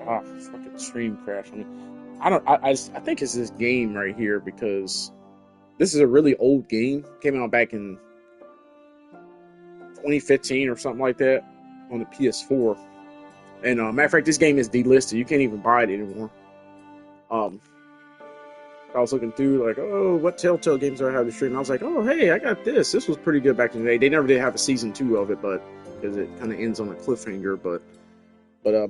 Ah, fucking stream crash. I mean, I don't. I think it's this game right here because this is a really old game. Came out back in 2015 or something like that on the PS4. And matter of fact, this game is delisted. You can't even buy it anymore. Um, I was looking through like, oh, what Telltale games do I have to stream? And I was like, oh, hey, I got this. This was pretty good back in the day. They never did have a season 2 of it, but because it kind of ends on a cliffhanger. But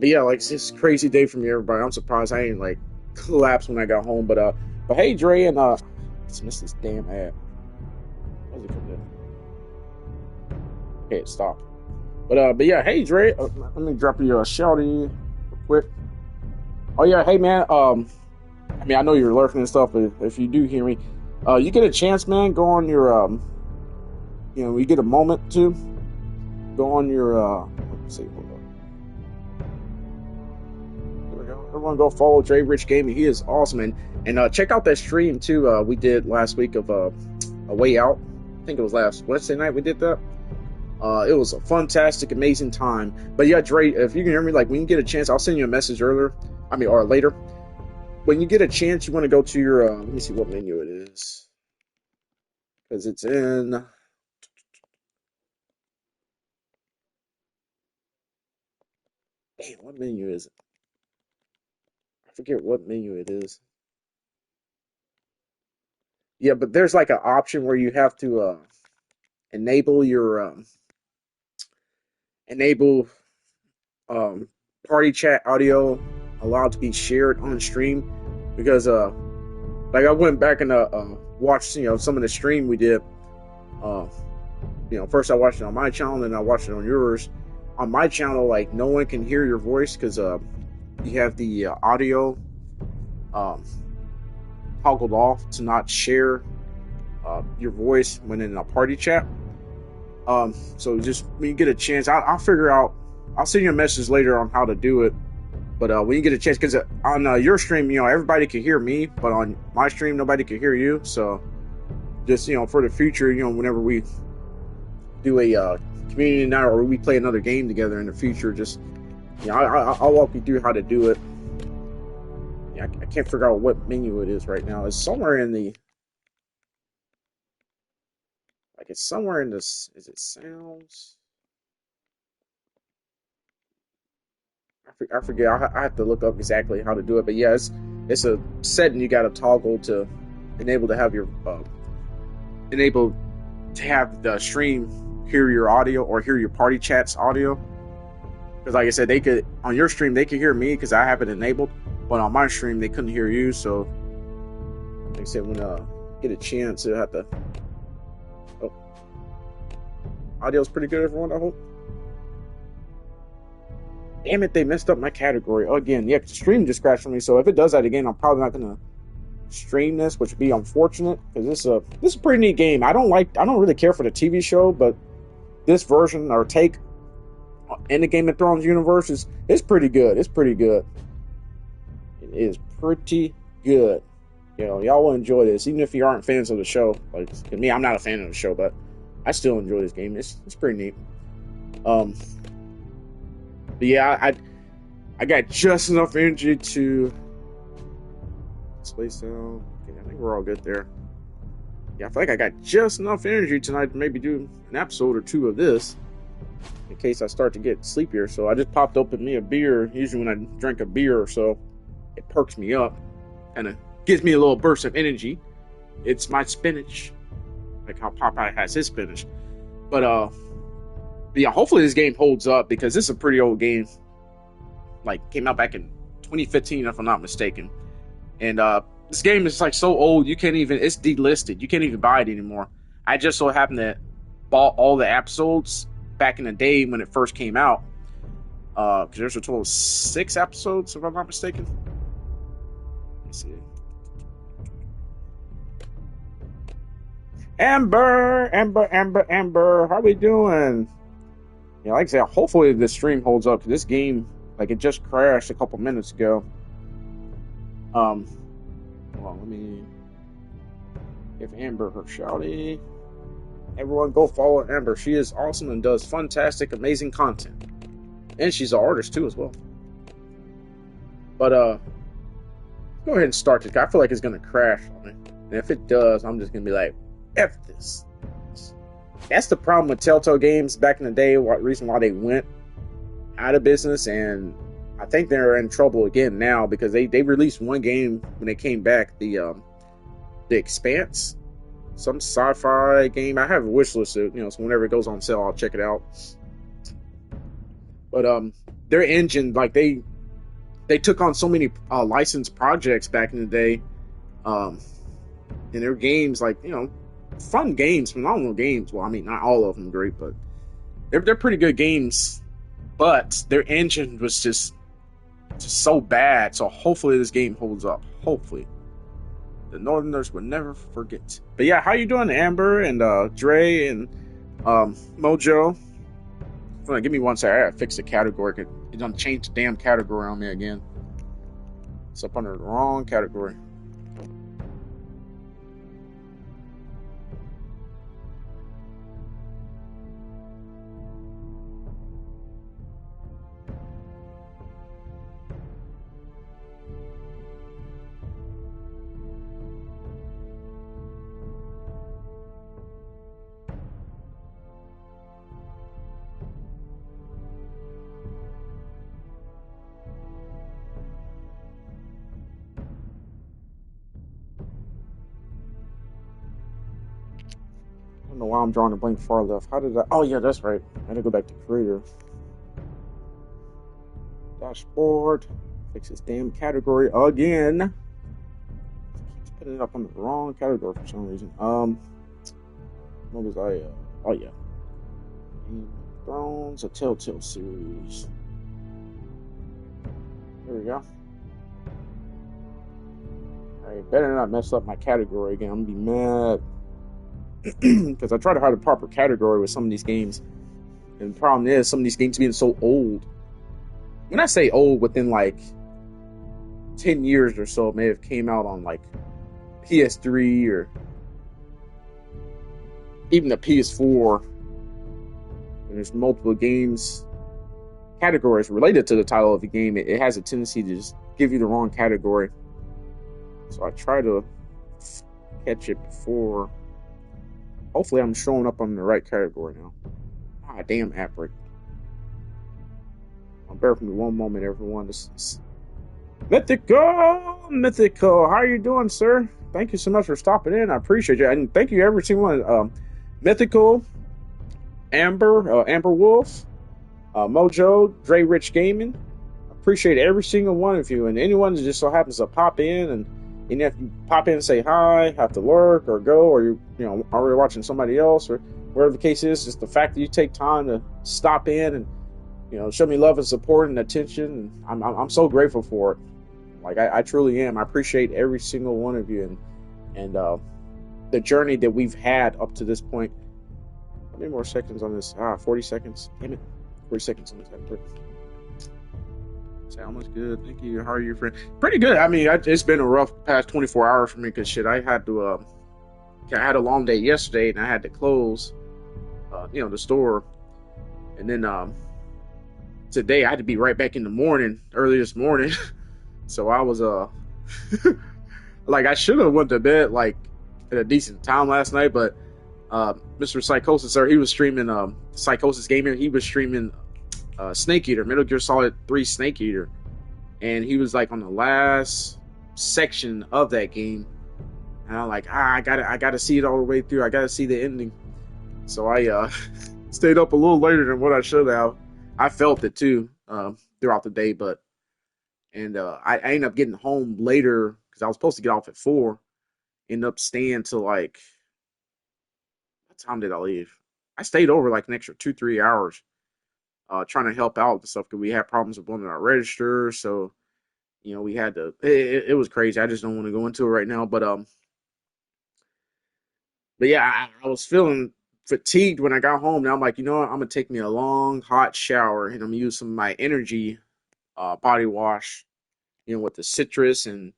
yeah, like it's just a crazy day for me, everybody. I'm surprised I ain't like collapsed when I got home. But hey, Dre, and let's miss this damn ad. Why does it come in? Okay, it stopped. But yeah, hey, Dre, let me drop you a shouty real quick. Oh yeah, hey man, I mean, I know you're lurking and stuff, but if you do hear me, you get a chance, man, go on your, you get a moment to go on your, let's see, hold on. There we go. Everyone go follow Dre Rich Gaming. He is awesome, and check out that stream too. We did last week of A Way Out. I think it was last Wednesday night we did that. It was a fantastic, amazing time. But yeah, Dre, if you can hear me, like when you get a chance, I'll send you a message or later. When you get a chance, you want to go to your, let me see what menu it is. Because it's in, damn, what menu is it? I forget what menu it is. Yeah, but there's like an option where you have to enable your, enable party chat audio allowed to be shared on stream. Because, like I went back and watched, some of the stream we did. First I watched it on my channel, and then I watched it on yours. On my channel, like no one can hear your voice because you have the audio toggled off to not share your voice when in a party chat. So just when you get a chance, I'll figure out. I'll send you a message later on how to do it. But when you get a chance, because on your stream, everybody can hear me, but on my stream, nobody can hear you. So just, for the future, whenever we do a community night or we play another game together in the future, just, I'll walk you through how to do it. Yeah, I can't figure out what menu it is right now. It's somewhere in the, it's somewhere in this, is it sounds? I forget. I have to look up exactly how to do it, but yeah, it's a setting you got to toggle to enable to have your enable to have the stream hear your audio or hear your party chat's audio. Because like I said, they could on your stream they could hear me because I have it enabled, but on my stream they couldn't hear you. So like I said, when get a chance, to have to. Oh, audio's pretty good, everyone. I hope. Damn it, they messed up my category again. Yeah, the stream just crashed for me. So if it does that again, I'm probably not gonna stream this, which would be unfortunate because this is a pretty neat game. I don't really care for the TV show, but this version or take in the Game of Thrones universe is pretty good. It's pretty good. It is pretty good. Y'all will enjoy this, even if you aren't fans of the show. Like me, I'm not a fan of the show, but I still enjoy this game. It's pretty neat. But yeah, I got just enough energy to space down. Okay, I think we're all good there. Yeah, I feel like I got just enough energy tonight to maybe do an episode or two of this in case I start to get sleepier. So I just popped open me a beer. Usually when I drink a beer or so, it perks me up, kind of gives me a little burst of energy. It's my spinach, like how Popeye has his spinach. But yeah, hopefully this game holds up because this is a pretty old game. Like came out back in 2015, if I'm not mistaken. And this game is like so old you can't even. It's delisted. You can't even buy it anymore. I just so happened to bought all the episodes back in the day when it first came out. Because there's a total of 6 episodes, if I'm not mistaken. Let's see. Amber, how we doing? Yeah, like I said, hopefully this stream holds up. This game, like it just crashed a couple minutes ago. Hold on, let me give Amber her shouty. Everyone go follow Amber. She is awesome and does fantastic, amazing content. And she's an artist too as well. But go ahead and start this. I feel like it's gonna crash on me, and if it does, I'm just gonna be like, "F this." That's the problem with Telltale games back in the day. What reason why they went out of business, and I think they're in trouble again now because they released one game when they came back, the Expanse, some sci-fi game. I have a wish list, so whenever it goes on sale, I'll check it out. But their engine, like they took on so many licensed projects back in the day, and their games, like fun games, phenomenal games. Well, I mean, not all of them great, but they're pretty good games. But their engine was just so bad. So hopefully this game holds up. Hopefully. The Northerners would never forget. But yeah, how you doing, Amber and Dre and Mojo? Give me one second. I gotta fix the category. It done changed the damn category on me again. It's up under the wrong category. I don't know why I'm drawing a blank far left. How did I? Oh yeah, that's right. I had to go back to creator. Dashboard. Fix this damn category again. Keeps putting it up on the wrong category for some reason. What was I? Oh yeah. Game of Thrones, a Telltale series. There we go. I better not mess up my category again. I'm gonna be mad. Because I try to have a proper category with some of these games, and the problem is some of these games being so old. When I say old, within like 10 years or so, it may have came out on like PS3 or even the PS4. And there's multiple games categories related to the title of the game. It has a tendency to just give you the wrong category, so I try to catch it before. Hopefully I'm showing up on the right category now. Ah, damn app break. Bear with me one moment, everyone. This is Mythical. How are you doing, sir? Thank you so much for stopping in. I appreciate you. And thank you every single one. Mythical, Amber Wolf, Mojo, Dre Rich Gaming. Appreciate every single one of you, and anyone that just so happens to pop in, and if you pop in and say hi, have to lurk or go, or you already watching somebody else, or whatever the case is, just the fact that you take time to stop in and show me love and support and attention, and I'm so grateful for it. Like I truly am. I appreciate every single one of you, and the journey that we've had up to this point. How many more seconds on this? 40 seconds. Damn it, 40 seconds on this. Sounds good. Thank you. How are you, friend? Pretty good. I mean, it's been a rough past 24 hours for me because shit, I had to. I had a long day yesterday, and I had to close, the store, and then today I had to be right back in the morning, early this morning. So I was like I should have went to bed like at a decent time last night, but Mr. Psychosis, sir, he was streaming Psychosis Gamer. He was streaming Snake Eater, Metal Gear Solid 3 Snake Eater, and he was like on the last section of that game, and I'm like, I gotta see it all the way through. I gotta see the ending. So I stayed up a little later than what I should have. I felt it too throughout the day, I ended up getting home later because I was supposed to get off at 4. Ended up staying till like, what time did I leave? I stayed over like an extra 2-3 hours. Trying to help out and stuff because we had problems with one of our registers, so we had to. It was crazy. I just don't want to go into it right now, but yeah, I was feeling fatigued when I got home. Now I'm like, you know what? I'm gonna take me a long hot shower and I'm gonna use some of my energy body wash, with the citrus and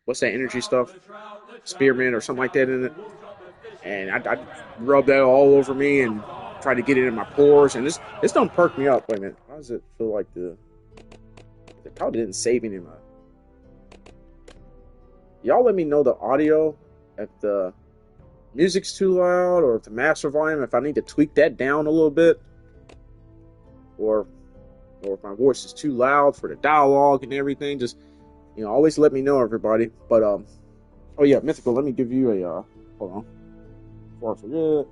what's that energy stuff, spearmint or something like that in it, and I rubbed that all over me and try to get it in my pores, and this don't perk me up. Wait a minute, how does it feel like the It probably didn't save any of my... Y'all let me know the audio, if the music's too loud, or if the master volume, if I need to tweak that down a little bit, or if my voice is too loud for the dialogue and everything. Just, always let me know, everybody. But oh yeah, Mythical, let me give you a hold on before I forget.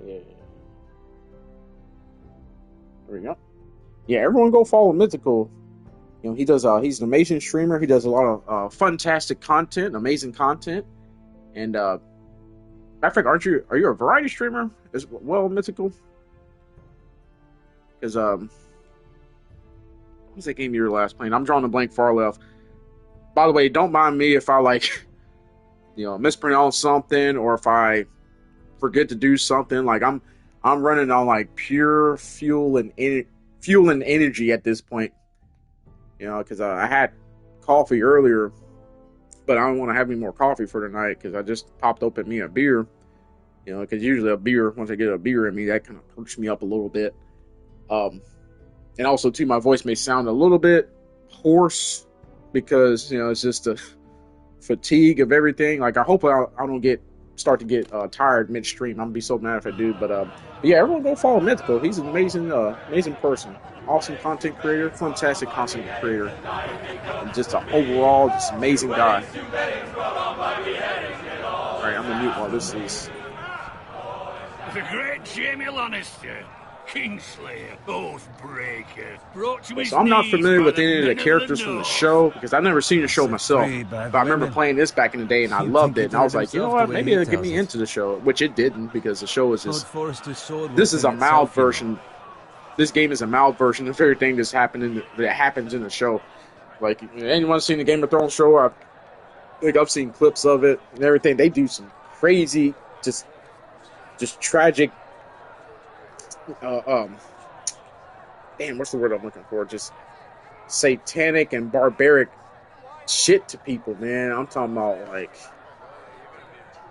Yeah. There we go. Yeah, everyone go follow Mythical. He does. He's an amazing streamer. He does a lot of fantastic content, amazing content. And matter of fact, are you a variety streamer as well, Mythical? Because what was that game you were last playing? I'm drawing a blank far left. By the way, don't mind me if I mispronounce something, or if I forget to do something. Like I'm running on like pure fuel and energy at this point. Because I had coffee earlier, but I don't want to have any more coffee for tonight because I just popped open me a beer. Because usually a beer, once I get a beer in me, that kind of perks me up a little bit. And also too, my voice may sound a little bit hoarse because it's just a fatigue of everything. Like I hope I don't start to get tired midstream. I'm gonna be so mad if I do. But yeah, everyone go follow Mythical. He's an amazing person, awesome content creator, fantastic content creator, and just an overall just amazing guy. All right, I'm gonna mute while this is. The great Jamie Lannister, Kingslayer, Oathbreaker. So I'm not familiar with any of the characters from the show because I've never seen the show myself. But I remember playing this back in the day and I loved it. And I was like, you know what? Maybe it'll get me into the show, which it didn't because the show is just. This is a mild version. This game is a mild version of everything that happens in the show. Like anyone seen the Game of Thrones show? I think I've seen clips of it and everything. They do some crazy, just tragic. Damn, what's the word I'm looking for? Just satanic and barbaric shit to people, man. I'm talking about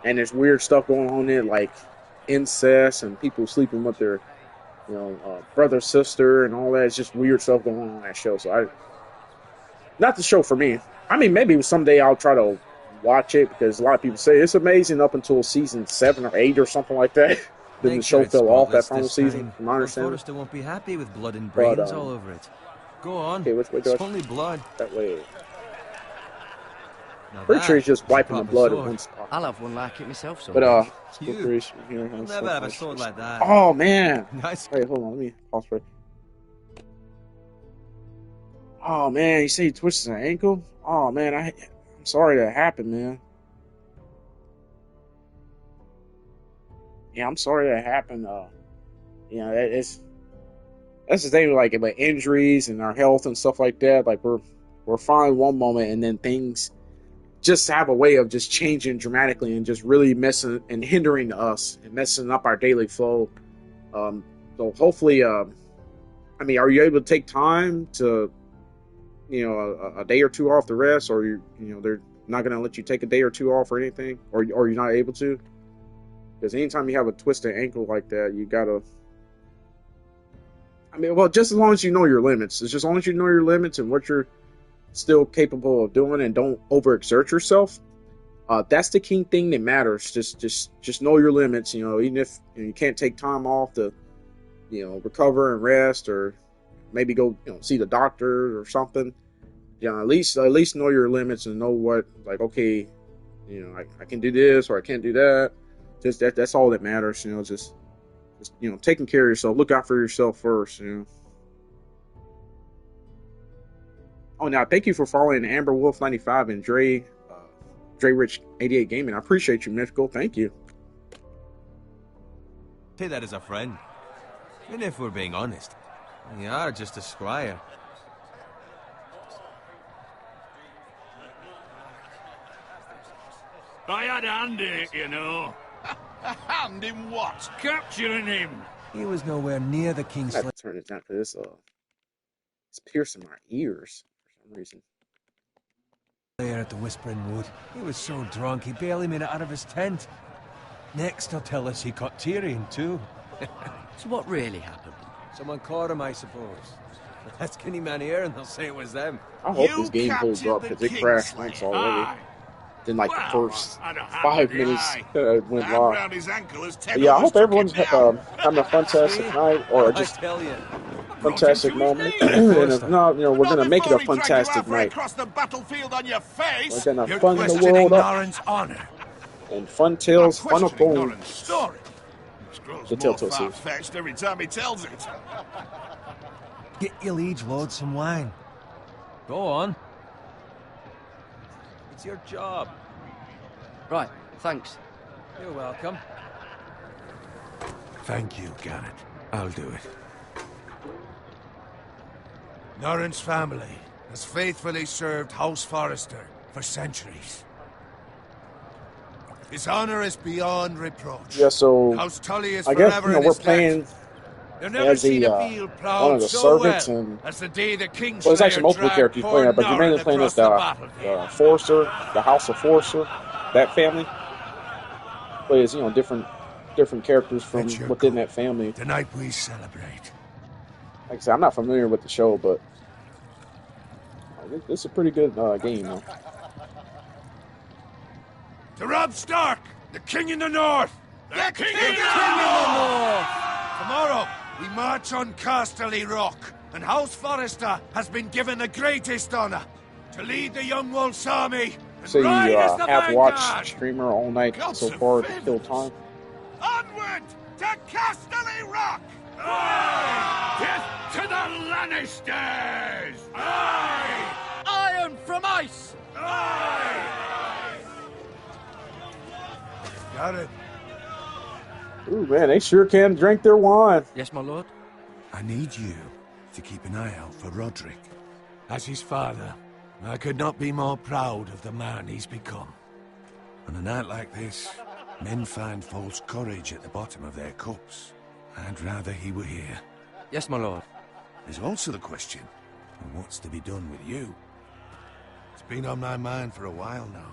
and there's weird stuff going on there, like incest and people sleeping with their, brother, sister, and all that. It's just weird stuff going on that show. So not the show for me. I mean, maybe someday I'll try to watch it because a lot of people say it's amazing up until season 7 or 8 or something like that. Then the show fell off that final season, from my understanding. Forrester won't be happy with blood and brains all over it. Go on. Okay, which way do it's only blood. That way. Pretty sure he's just wiping the blood at one spot. I'll have one like it myself. But you never have a sword like that. Oh man! Nice. Wait, hold on. Let me pause for it. Oh man, you say he twisted an ankle? Oh man, I'm sorry that happened, man. Yeah, I'm sorry that happened. That's the thing, like about injuries and our health and stuff like that. Like we're fine one moment, and then things just have a way of just changing dramatically and just really messing and hindering us and messing up our daily flow. So hopefully, I mean, are you able to take time to, a day or two off the rest, or they're not going to let you take a day or two off or anything, or you're not able to? Because anytime you have a twisted ankle like that, you gotta. I mean, well, just as long as you know your limits. It's just as long as you know your limits and what you're still capable of doing, and don't overexert yourself. That's the key thing that matters. Just know your limits. Even if you can't take time off to, recover and rest, or maybe go, see the doctor or something. At least know your limits and know what, like, okay, I can do this or I can't do that. Just that's all that matters, just taking care of yourself. Look out for yourself first, Oh, now thank you for following Amber Wolf 95 and Dre Rich 88 Gaming. I appreciate you, Mythical. Thank you. Say that as a friend. And if we're being honest, you are just a squire. I had a hand in it, A hand in what? Capturing him. He was nowhere near the king's. I have to turn it down because it's piercing my ears for some reason. There at the Whispering Wood. He was so drunk he barely made it out of his tent. Next, he'll tell us he caught Tyrion too. So what really happened? Someone caught him, I suppose. But ask any man here and they'll say it was them. I hope this game holds up because it crashed once already. Then like the first 5 minutes went live. Round his ankle as Ted Yeah, I hope overtook everyone's him now. having a fantastic night or just I tell you. fantastic moment. And if not, you know, we're gonna make it a fantastic night. Across the battlefield on your face. We're gonna You're fun the questioning world up Norrin's honor. on Funtales Fun of Questioning Thrones. Norrin's story. This grows The more Telltale series. far-fetched every time he tells it. Get your liege lord some wine. Go on. It's your job. Right, thanks. You're welcome. Thank you, Garrett. I'll do it. Norrin's family has faithfully served House Forrester for centuries. His honor is beyond reproach. Yeah, so House Tully is I guess forever you know in we're his debt. playing They've never as seen the a field plowed one of the so servants well and as the day the Kingslayer well, there's actually multiple dragged characters poor playing it, but you're mainly Norrin playing as across the Forrester, the House of Forrester, that family. Plays, you know, different characters from That's your within goal. that family. Tonight we celebrate. Like I said, I'm not familiar with the show, but this is a pretty good game, though. To Robb Stark, the King in the North! The King in the North! Tomorrow, we march on Casterly Rock, and House Forrester has been given the greatest honor to lead the Young Wolf's army and So you ride as the have watched vanguard. streamer all night Gods so far to forbid. kill time. Onward to Casterly Rock! Death to the Lannisters! Aye! Iron from ice! Garrett, Ooh, man, they sure can drink their wine. Yes, my lord? I need you to keep an eye out for Roderick. As his father, I could not be more proud of the man he's become. On a night like this, men find false courage at the bottom of their cups. I'd rather he were here. Yes, my lord. There's also the question of what's to be done with you. It's been on my mind for a while now.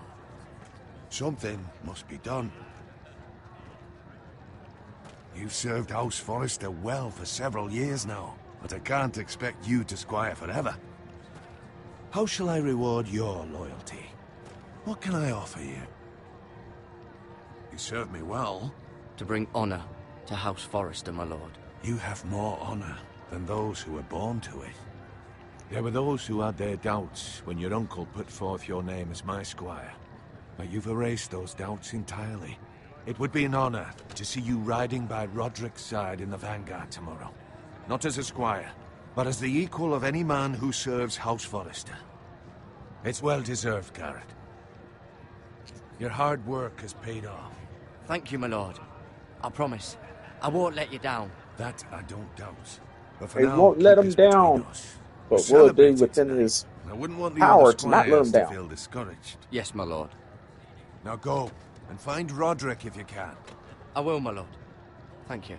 Something must be done. You've served House Forrester well for several years now, but I can't expect you to squire forever. How shall I reward your loyalty? What can I offer you? You served me well. To bring honor to House Forrester, my lord. You have more honor than those who were born to it. There were those who had their doubts when your uncle put forth your name as my squire. But you've erased those doubts entirely. It would be an honor to see you riding by Roderick's side in the vanguard tomorrow. Not as a squire, but as the equal of any man who serves House Forrester. It's well deserved, Garrett. Your hard work has paid off. Thank you, my lord. I promise. I won't let you down. That I don't doubt. But for They now, won't let keep him us between down. us. But We're will it be celebrating within tonight. his I wouldn't want the power other to not let him squires to down? feel discouraged. Yes, my lord. Now go and find Roderick if you can. I will, my lord. Thank you.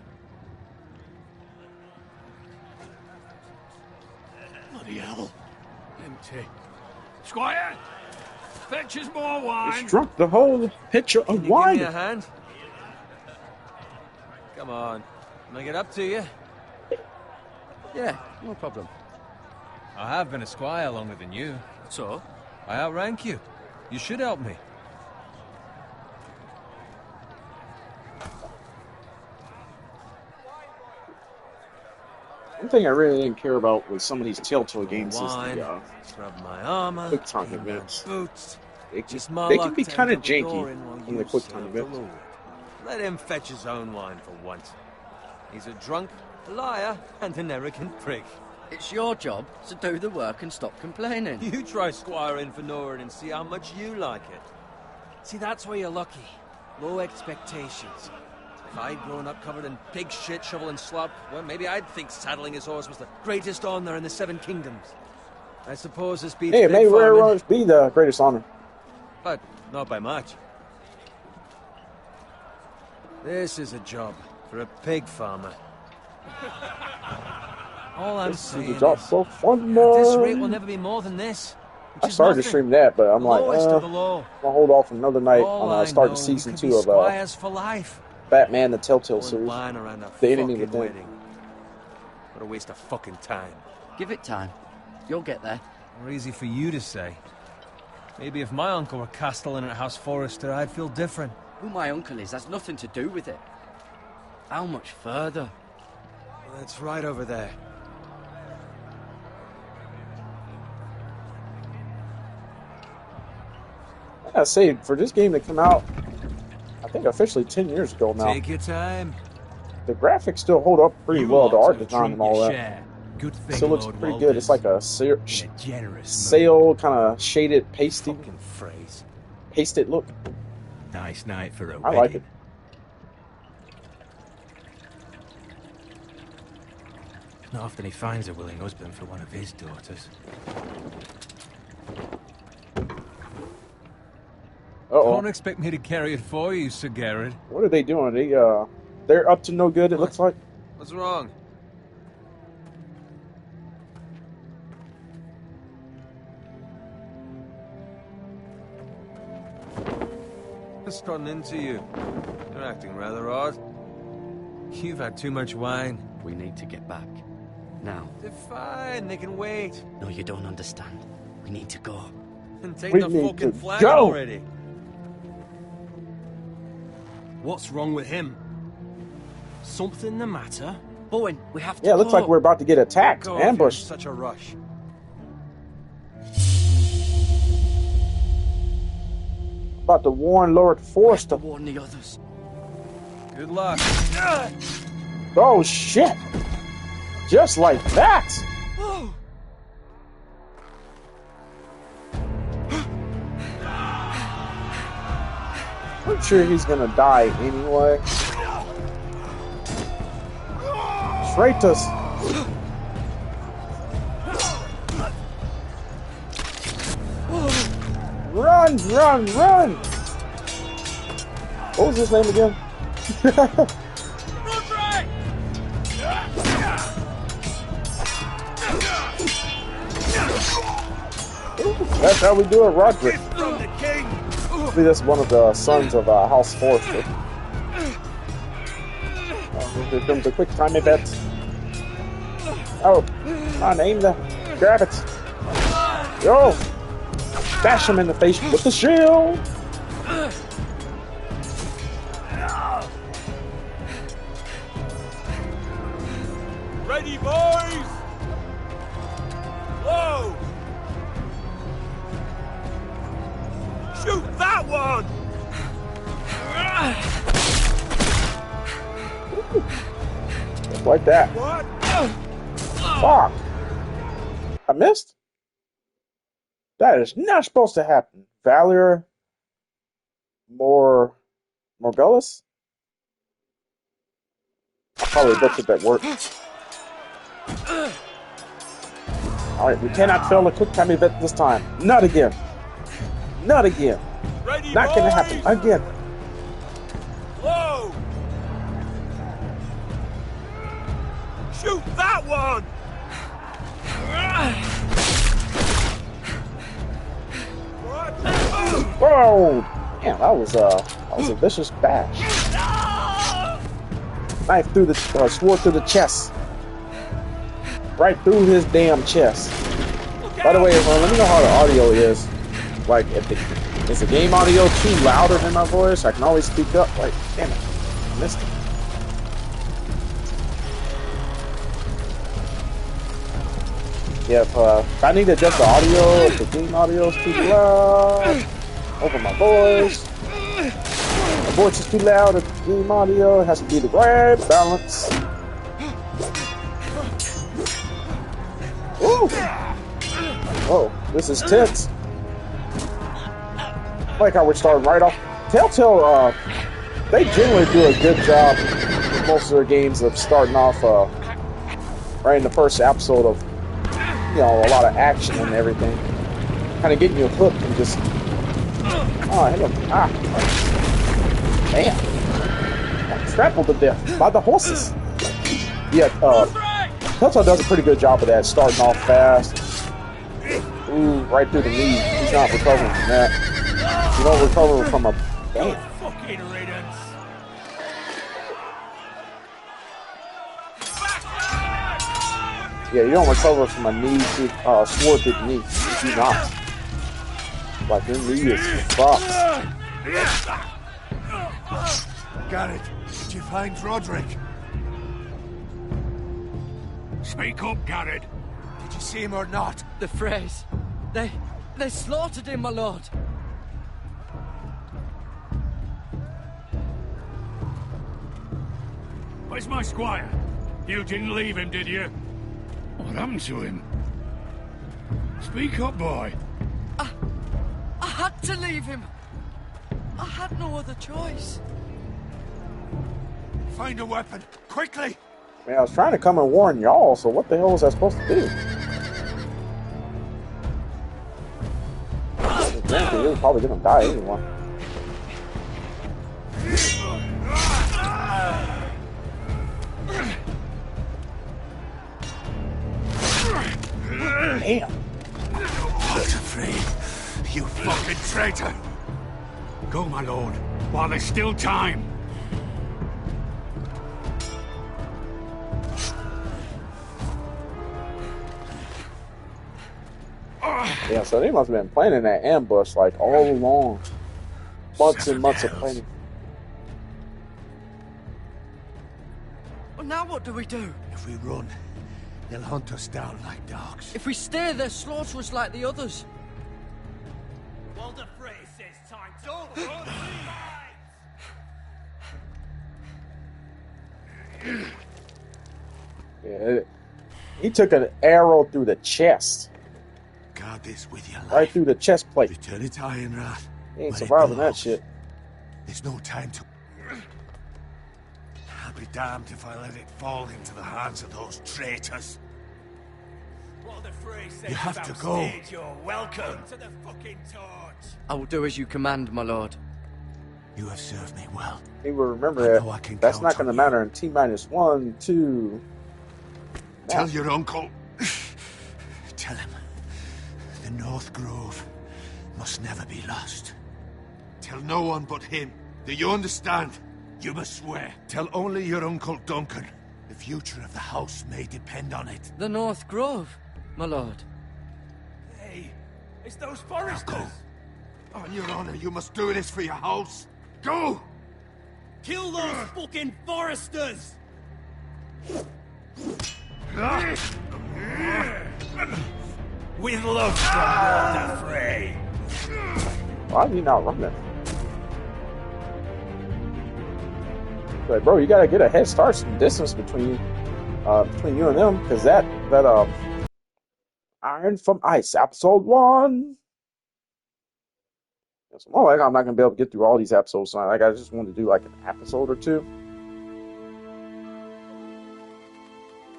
Bloody hell. Empty. Squire, fetch us more He's wine. drunk the whole pitcher Can of you wine. give me a hand? Come on. Can I get up to you? Yeah, no problem. I have been a squire longer than you. So? I outrank you. You should help me. One thing I really didn't care about with some of these Telltale games is Wine. the Rub my armor. quick time clean my events. Boots. They Just can, my they luck can be to kind of enter the door janky in while from you the quick time serve the events. Lord. Let him fetch his own wine for once. He's a drunk, a liar, and an arrogant prick. It's your job to do the work and stop complaining. You try squiring for Norrin and see how much you like it. See, that's where you're lucky. Low expectations. If I'd grown up covered in pig shit, shovel, and slop, well, maybe I'd think saddling his horse was the greatest honor in the Seven Kingdoms. I suppose this beats Hey, it pig may very farming, well be the greatest honor. but not by much. This is a job for a pig farmer. All I'm This is saying a job is, for fun, at this rate, man. will never be more than this. Which I is started to nothing. stream that, but I'm The like, lowest of I'm the low. gonna hold off another night All on I starting know, season we 2 could be of squires for life. Batman the Telltale Pouring series. wine around a The Enemy fucking Within. wedding. What a waste of fucking time. Give it time. You'll get there. More easy for you to say. Maybe if my uncle were castellan at House Forrester, I'd feel different. Who my uncle is has nothing to do with it. How much further? Well, it's right over there. I gotta say, for this game to come out, I think officially 10 years ago now, Take your time. the graphics still hold up pretty well. The art design and all that. Share. Good thing, Still looks Lord pretty good. It's like a In a generous sail kind of shaded, pasty, Fucking phrase. pasted look. mood. Nice night for a I like it. Not often he finds a willing husband for one of his daughters. Uh-oh. Don't expect me to carry it for you, Sir Garrett. What are they doing? They're up to no good, it looks like. What's wrong? What's gotten into you? You're acting rather odd. You've had too much wine. We need to get back. Now. They're fine, they can wait. No, you don't understand. We need to go. And take We the need fucking to flag go. already. What's wrong with him? Something the matter? Bowen, we have to Yeah, it looks go. like we're about to get attacked, Go if you're in ambushed. such a rush. About to warn Lord We have to Forrester. warn the others. Good luck. Oh shit! Just like that! I'm sure he's gonna die anyway. Straight to. Run, run, run! What was his name again? That's how we do it, Roderick. From the king! I believe that's one of the sons of House Forrester. Here comes a quick time event. Oh, come on, aim the. Grab it. Yo! Bash him in the face with the shield! Ready, boys! Whoa! Shoot that one! Just like that. What? Fuck! I missed? That is not supposed to happen. Valier Morgellus? I probably butchered that word. Alright, we cannot fail a quick time event this time. Not again. Not again. Ready, Not gonna happen boys? again. Whoa! Shoot that one! What? Whoa! Damn, that was a vicious bash. Knife through the sword through the chest. Right through his damn chest. By the way, let me know how the audio is. Like, is the game audio too louder than my voice? I can always speak up. Like, damn it, I missed it. Yeah, if I need to adjust the audio, if the game audio is too loud, over my voice. My voice is too loud, if the game audio, it has to be the right balance. Woo! Whoa, this is tense. I like how we're starting right off. Telltale, they generally do a good job in most of their games of starting off right in the first episode of, you know, a lot of action and everything. Kind of getting you hooked and just... Oh, hello. Ah. Damn. I'm trampled to death by the horses. Yeah, Telltale does a pretty good job of that, starting off fast. Ooh, right through the knee. He's not recovering from that. You don't recover from a... Damn. Fucking riddance! Yeah, you don't recover from a knee to sword to the knee. You do not. Like your knee is fucked. Garrett, did you find Roderick? Speak up, Garrett. Did you see him or not? The Freys. They slaughtered him, my lord. Where's my squire? You didn't leave him, did you? What happened to him? Speak up, boy. I had to leave him. I had no other choice. Find a weapon, quickly! Man, I was trying to come and warn y'all, so what the hell was I supposed to do? Granted, he was probably gonna die anyway. Damn. Not afraid, you fucking traitor! Go, my lord, while there's still time. Yeah, so they must have been planning that ambush like all along. Months and months of planning. Well, now what do we do? If we run, they'll hunt us down like dogs. If we stay, they'll slaughter us like the others. Walder Frey says time to run. Yeah, he took an arrow through the chest. Guard this with your life. Right through the chest plate. Return it to Ironrath. He ain't where it surviving that belongs. shit. There's no time to... I'll be damned if I let it fall into the hands of those traitors. Walder Frey says You have to about go. stage, you're welcome to the fucking torch. I will do as you command, my lord. You have served me well. He will remember I know I can that. That's count not going to on matter in T-1, 2. Tell your uncle. Tell him. The North Grove must never be lost. Tell no one but him. Do you understand? You must swear. Tell only your Uncle Duncan. The future of the house may depend on it. The North Grove, my lord. Hey, it's those foresters. Go. On your honor, you must do this for your house. Go! Kill those fucking foresters. With love from Walder Frey. Why are you not running? Like, bro, you gotta get a head start, some distance between you and them, because that Iron from Ice episode 1. So more like I'm not gonna be able to get through all these episodes tonight. Like I just wanted to do like an episode or two.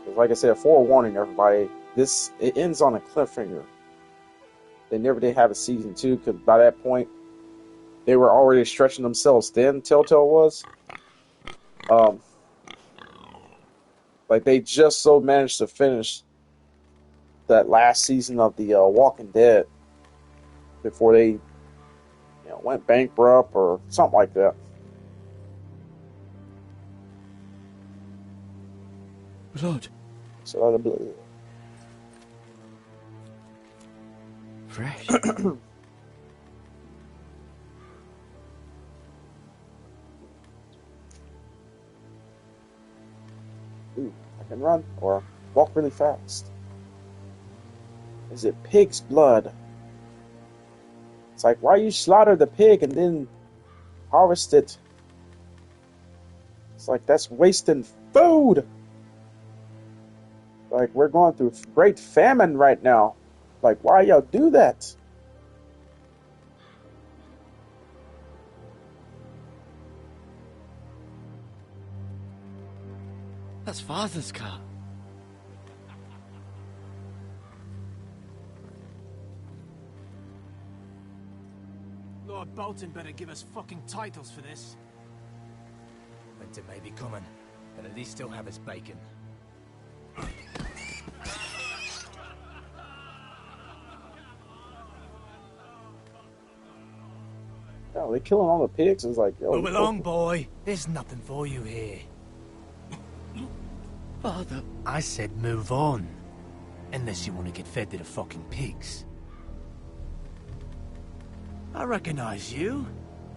Because like I said, forewarning everybody, it ends on a cliffhanger. They never did have a season 2 because by that point they were already stretching themselves thin. Telltale was. Like they just so managed to finish that last season of the Walking Dead before they went bankrupt or something like that. Lord. So that'll be Fresh. Ooh, I can run or walk really fast. Is it pig's blood? It's like, why you slaughter the pig and then harvest it? It's like, that's wasting food. Like, we're going through great famine right now. Like, why y'all do that? That's Father's car. Lord Bolton better give us fucking titles for this. Winter may be coming, but at least still have his bacon. Oh, they killing all the pigs. It's like, yo. Move along, boy. There's nothing for you here. Father. I said move on. Unless you want to get fed to the fucking pigs. I recognize you.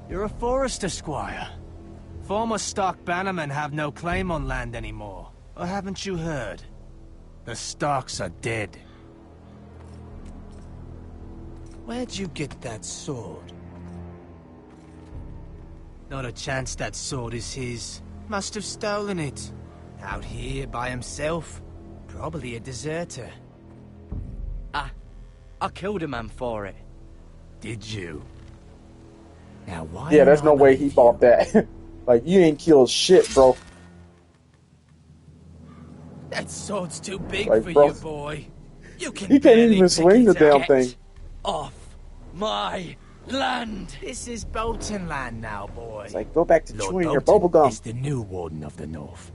You're a Forester squire. Former Stark bannermen have no claim on land anymore. Or haven't you heard? The Starks are dead. Where'd you get that sword? Not a chance that sword is his. Must have stolen it. Out here by himself. Probably a deserter. I killed a man for it. Did you? Now why? Yeah, there's don't no I way he believe bought you? that. Like, you ain't killed shit, bro. That sword's too big Like, for bro, you, boy. You can he can't barely even pick swing the it damn out. thing. Off my land. This is Bolton land now, boy. It's like, go back to Lord chewing your Bolton bubblegum. is the new Warden of the North.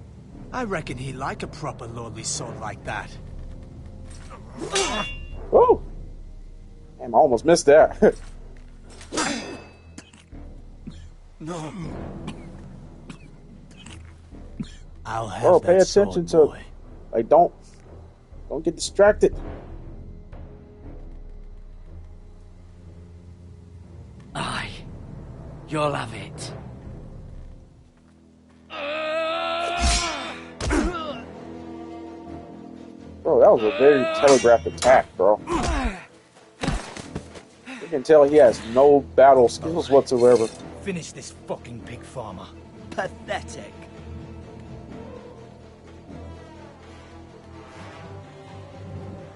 I reckon he like a proper lordly sword like that. Whoa! Damn, I almost missed that. No. I'll have Bro, that pay sword, attention to, boy. like, don't get distracted. Aye. You'll have it. Bro, that was a very telegraphed attack, bro. You can tell he has no battle skills whatsoever. Finish this fucking pig farmer. Pathetic.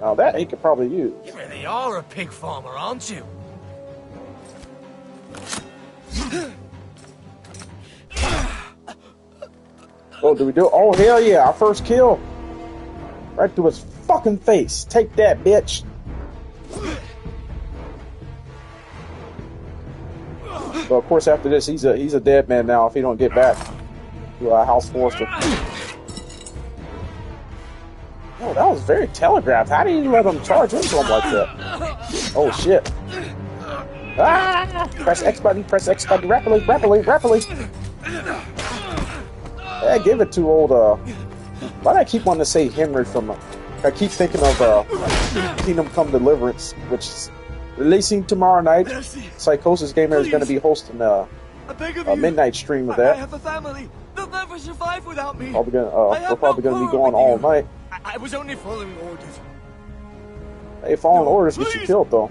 Now that he could probably use. You really are a pig farmer, aren't you? Oh, do we do it? Oh, hell yeah, our first kill. Right through his fucking face. Take that, bitch. Well, of course, after this, he's a dead man now if he don't get back to House Forrester. Oh, that was very telegraphed. How did you let him charge into him like that? Oh, shit. Ah! Press X button, rapidly, rapidly, rapidly. Yeah, give it to old, why do I keep wanting to say Henry from, I keep thinking of, Kingdom Come Deliverance, which is releasing tomorrow night. Psychosis Gamer is going to be hosting a midnight stream of that. I have a family. They'll never survive without me. We're have probably no going to be quarrel going with all you. night. I was only following orders. Hey, following orders get you please. killed, though.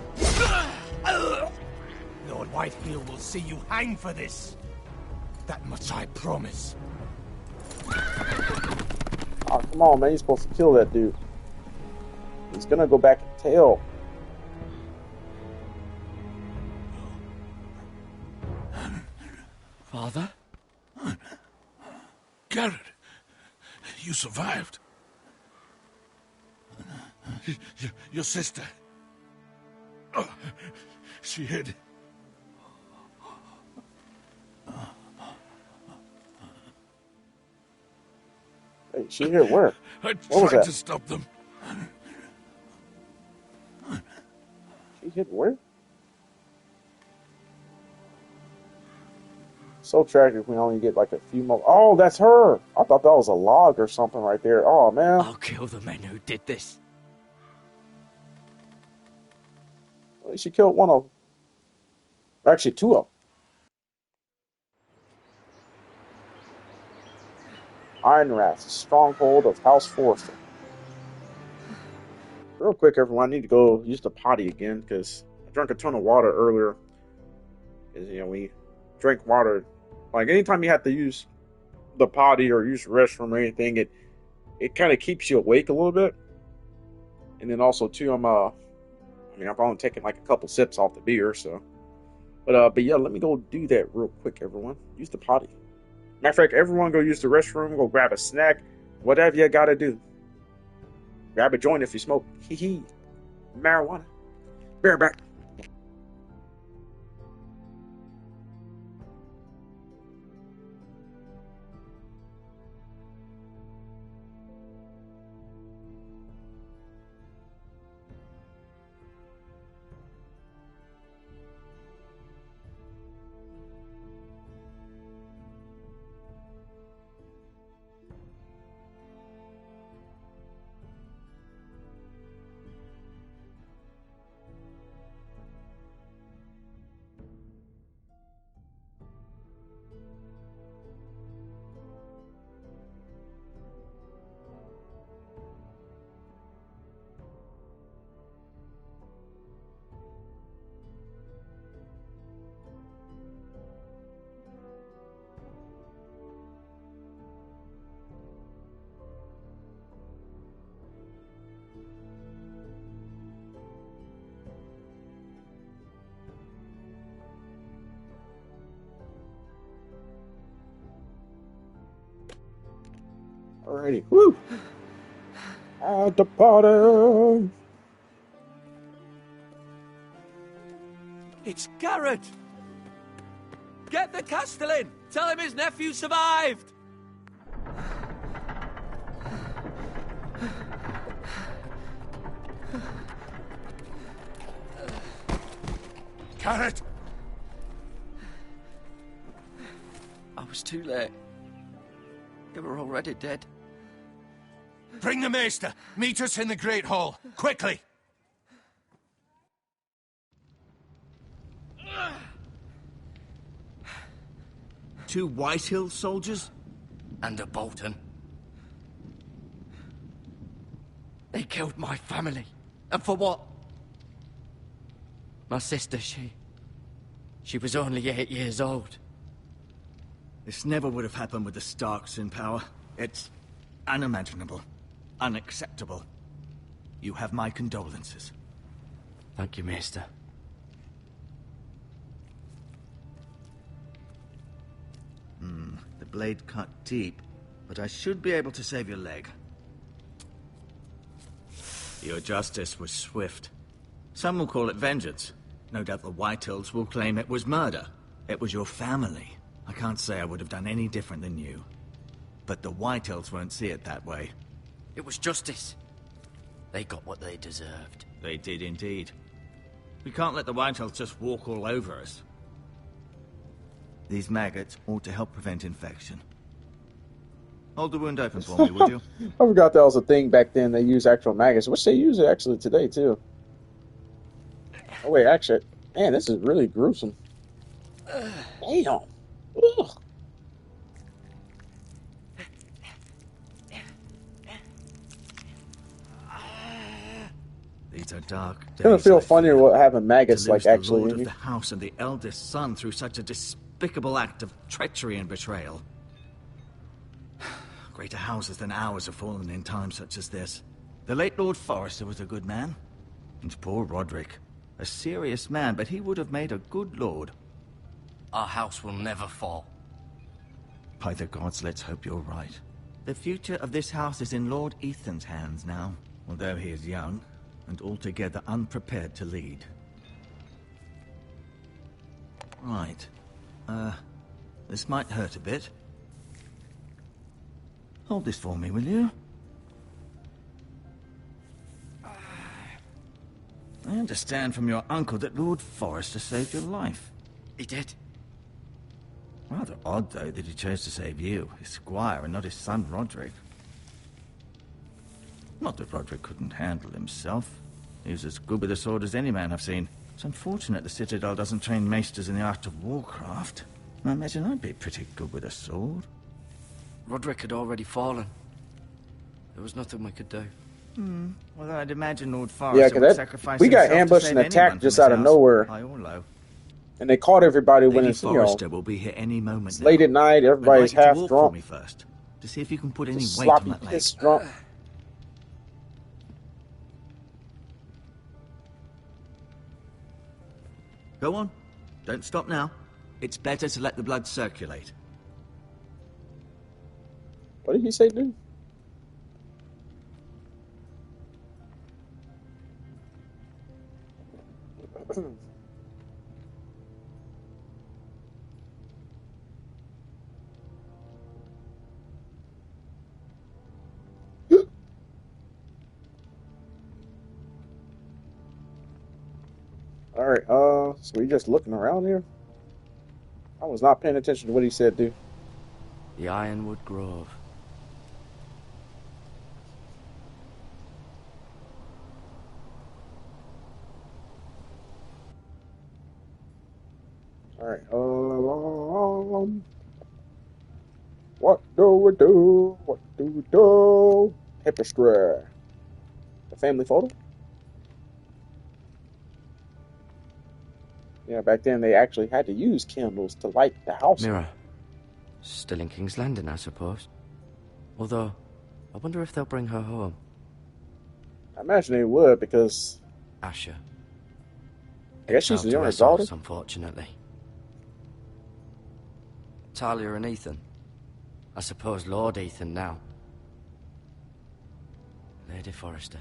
Lord Whitefield will see you hang for this. That much I promise. Oh, come on, man. You're supposed to kill that dude. He's going to go back and tail. Father? Garrett, you survived. Your sister. Oh, she hid. Hey, she here where? I What was tried that? to stop them. She hit where? So tragic we only get like a few more. Oh, that's her. I thought that was a log or something right there. Oh, man. I'll kill the men who did this. At least she killed one of them. Actually, two of them. Iron Rats, stronghold of House Forrester. Real quick, everyone, I need to go use the potty again because I drank a ton of water earlier. Because, you know, we drink water. Like, anytime you have to use the potty or use the restroom or anything, it kind of keeps you awake a little bit. And then also, too, I'm only taking like a couple sips off the beer, so. But yeah, let me go do that real quick, everyone. Use the potty. Matter of fact, everyone go use the restroom, go grab a snack, whatever you gotta do. Grab a joint if you smoke. Hee hee. Marijuana. Bear back. Ready. Woo! At the party. It's Garrett! Get the Castellan! Tell him his nephew survived! Garrett! I was too late. They were already dead. Bring the maester! Meet us in the Great Hall! Quickly! Two Whitehill soldiers? And a Bolton. They killed my family. And for what? My sister, she was only 8 years old. This never would have happened with the Starks in power. It's unimaginable. Unacceptable. You have my condolences. Thank you, Maester. The blade cut deep, but I should be able to save your leg. Your justice was swift. Some will call it vengeance. No doubt the Whitehills will claim it was murder. It was your family. I can't say I would have done any different than you. But the Whitehills won't see it that way. It was justice. They got what they deserved. They did indeed. We can't let the Whitehills just walk all over us. These maggots ought to help prevent infection. Hold the wound open for me, would you? I forgot that was a thing back then. They use actual maggots, which they use it actually today too. Oh wait, actually, man, this is really gruesome. Damn. Ugh. These are dark days. It's gonna feel I funnier fear. what having maggots To lose like the actually lord in of you. the house and the eldest son through such a despicable act of treachery and betrayal. Greater houses than ours have fallen in times such as this. The late Lord Forrester was a good man. And poor Roderick. A serious man, but he would have made a good lord. Our house will never fall. By the gods, let's hope you're right. The future of this house is in Lord Ethan's hands now, although he is young and altogether unprepared to lead. Right. This might hurt a bit. Hold this for me, will you? I understand from your uncle that Lord Forrester saved your life. He did. Rather odd, though, that he chose to save you, his squire, and not his son Roderick. Not that Roderick couldn't handle himself. He was as good with a sword as any man I've seen. It's unfortunate the Citadel doesn't train maesters in the art of warcraft. I imagine I'd be pretty good with a sword. Roderick had already fallen. There was nothing we could do. Well, I'd imagine Lord Yeah, Forrester would because sacrifice we got himself to ambushed save and attacked anyone just from out his of house, nowhere. high or low. And they caught everybody when Lady it's, Forrester will be here any moment it's now. late at night, I'd everybody's like you to half walk drunk. for me first, to see if you can put any Just weight on sloppy that leg. piss drunk. Go on. Don't stop now. It's better to let the blood circulate. What did he say, dude? Alright, so we just looking around here? I was not paying attention to what he said, dude. The Ironwood Grove. Alright, what do we do? What do we do? Tapestry. The family photo? Yeah, back then they actually had to use candles to light the house. Mirror. Still in King's Landing, I suppose. Although, I wonder if they'll bring her home. I imagine they would, because Asher. I guess she's Exiled the to younger Essos, daughter. unfortunately. Talia and Ethan. I suppose Lord Ethan now. Lady Forrester.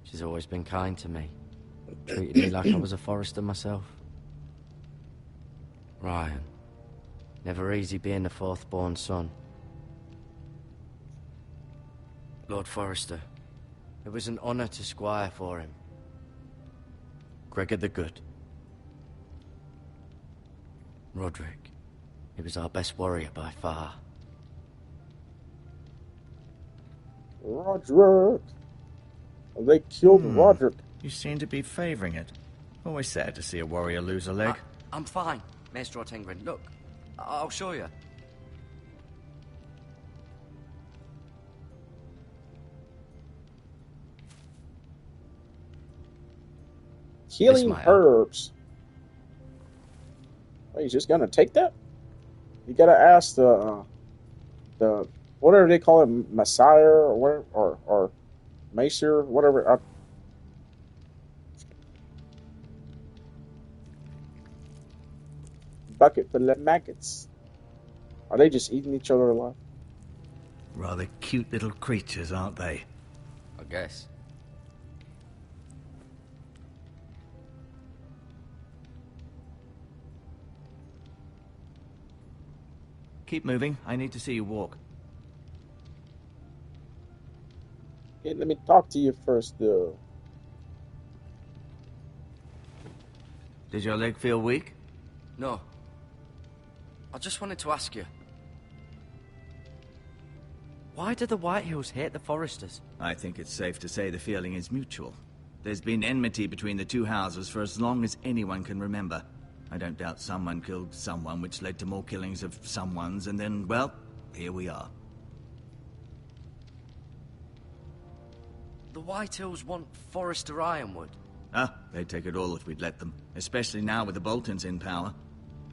She's always been kind to me. Treated me like I was a Forrester myself. Ryan. Never easy being the fourth-born son. Lord Forrester. It was an honor to squire for him. Gregor the Good. Roderick. He was our best warrior by far. Roderick. They killed Roderick. You seem to be favoring it. Always sad to see a warrior lose a leg. I'm fine, Maestro Tengrin. Look, I'll show you. Healing Miss Maya. herbs. Wait, he's just gonna take that? You gotta ask the whatever they call it, Messiah or whatever, or Macer, whatever. Bucket for the maggots. Are they just eating each other alive? Rather cute little creatures, aren't they? I guess. Keep moving. I need to see you walk. Hey, let me talk to you first, though. Does your leg feel weak? No. I just wanted to ask you. Why do the Whitehills hate the Forresters? I think it's safe to say the feeling is mutual. There's been enmity between the two houses for as long as anyone can remember. I don't doubt someone killed someone, which led to more killings of someones, and then, well, here we are. The Whitehills want Forrester Ironwood. They'd take it all if we'd let them, especially now with the Boltons in power,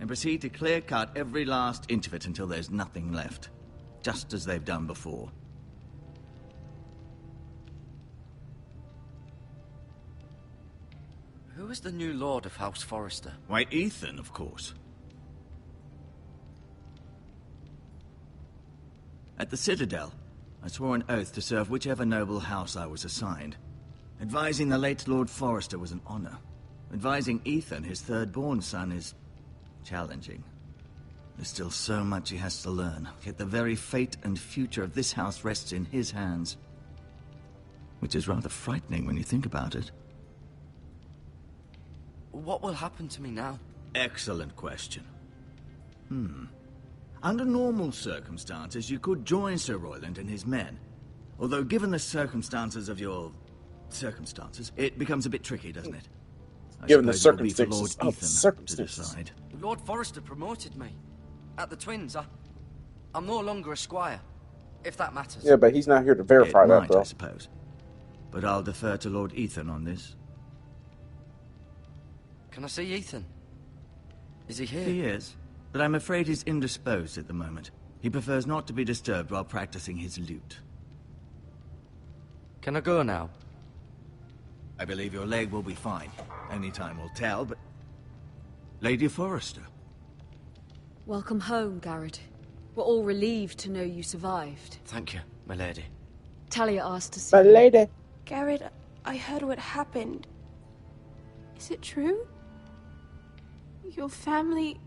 and proceed to clear-cut every last inch of it until there's nothing left, just as they've done before. Who is the new Lord of House Forrester? Why, Ethan, of course. At the Citadel, I swore an oath to serve whichever noble house I was assigned. Advising the late Lord Forrester was an honor. Advising Ethan, his third-born son, is challenging. There's still so much he has to learn, yet the very fate and future of this house rests in his hands. Which is rather frightening when you think about it. What will happen to me now? Excellent question. Under normal circumstances, you could join Sir Royland and his men. Although given the circumstances of your circumstances, it becomes a bit tricky, doesn't it? Given the suppose it will be for circumstances Lord of Ethan circumstances. to decide. Lord Forrester promoted me. At the Twins, I'm no longer a squire, if that matters. Yeah, but he's not here to verify It that, might, though. I suppose. But I'll defer to Lord Ethan on this. Can I see Ethan? Is he here? He is, but I'm afraid he's indisposed at the moment. He prefers not to be disturbed while practicing his lute. Can I go now? I believe your leg will be fine. Only time will tell, but... Lady Forrester. Welcome home, Garrett. We're all relieved to know you survived. Thank you, my lady. Talia asked to see My you. lady. Garrett, I heard what happened. Is it true? Your family...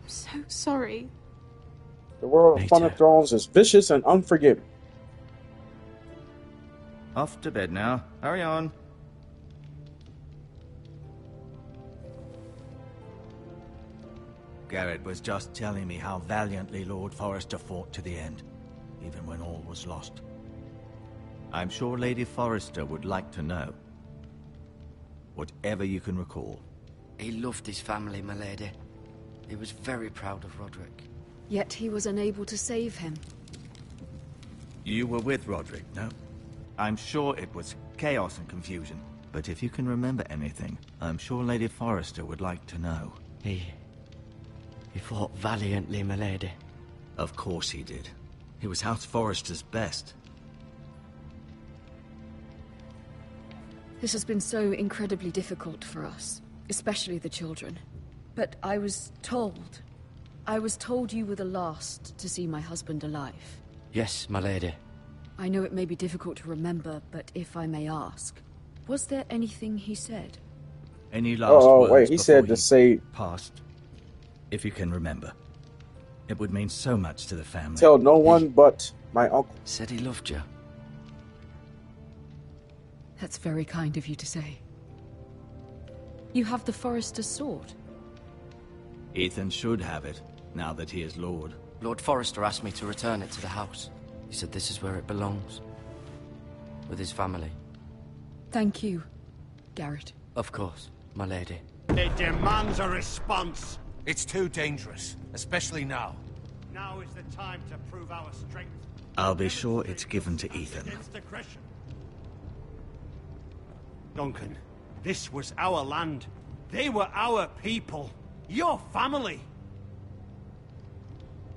I'm so sorry. The world Me of Fun of too. Thrones is vicious and unforgiving. Off to bed now. Hurry on. Garrett was just telling me how valiantly Lord Forrester fought to the end, even when all was lost. I'm sure Lady Forrester would like to know. Whatever you can recall. He loved his family, my lady. He was very proud of Roderick. Yet he was unable to save him. You were with Roderick, no? I'm sure it was chaos and confusion. But if you can remember anything, I'm sure Lady Forrester would like to know. He fought valiantly, my lady. Of course he did. He was House Forrester's best. This has been so incredibly difficult for us, especially the children. But I was told I was told you were the last to see my husband alive. Yes, my lady. I know it may be difficult to remember, but if I may ask, was there anything he said? Any last words wait, he said before to say... passed? If you can remember. It would mean so much to the family. Tell no one but my uncle. Said he loved you. That's very kind of you to say. You have the Forester's sword. Ethan should have it, now that he is Lord. Lord Forrester asked me to return it to the house. He said this is where it belongs. With his family. Thank you, Garrett. Of course, my lady. It demands a response. It's too dangerous, especially now. Now is the time to prove our strength. I'll be sure it's given to Ethan. Against aggression. Duncan, this was our land. They were our people. Your family.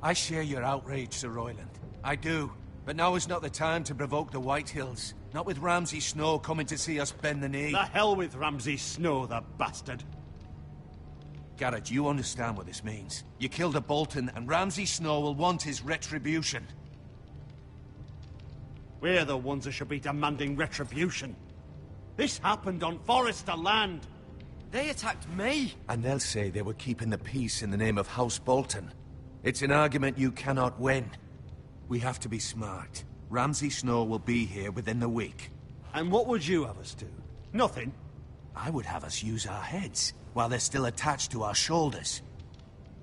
I share your outrage, Sir Royland. I do. But now is not the time to provoke the White Hills. Not with Ramsay Snow coming to see us bend the knee. The hell with Ramsay Snow, the bastard. Garrett, you understand what this means. You killed a Bolton, and Ramsay Snow will want his retribution. We're the ones that should be demanding retribution. This happened on Forester land. They attacked me. And they'll say they were keeping the peace in the name of House Bolton. It's an argument you cannot win. We have to be smart. Ramsay Snow will be here within the week. And what would you have us do? Nothing. I would have us use our heads, while they're still attached to our shoulders.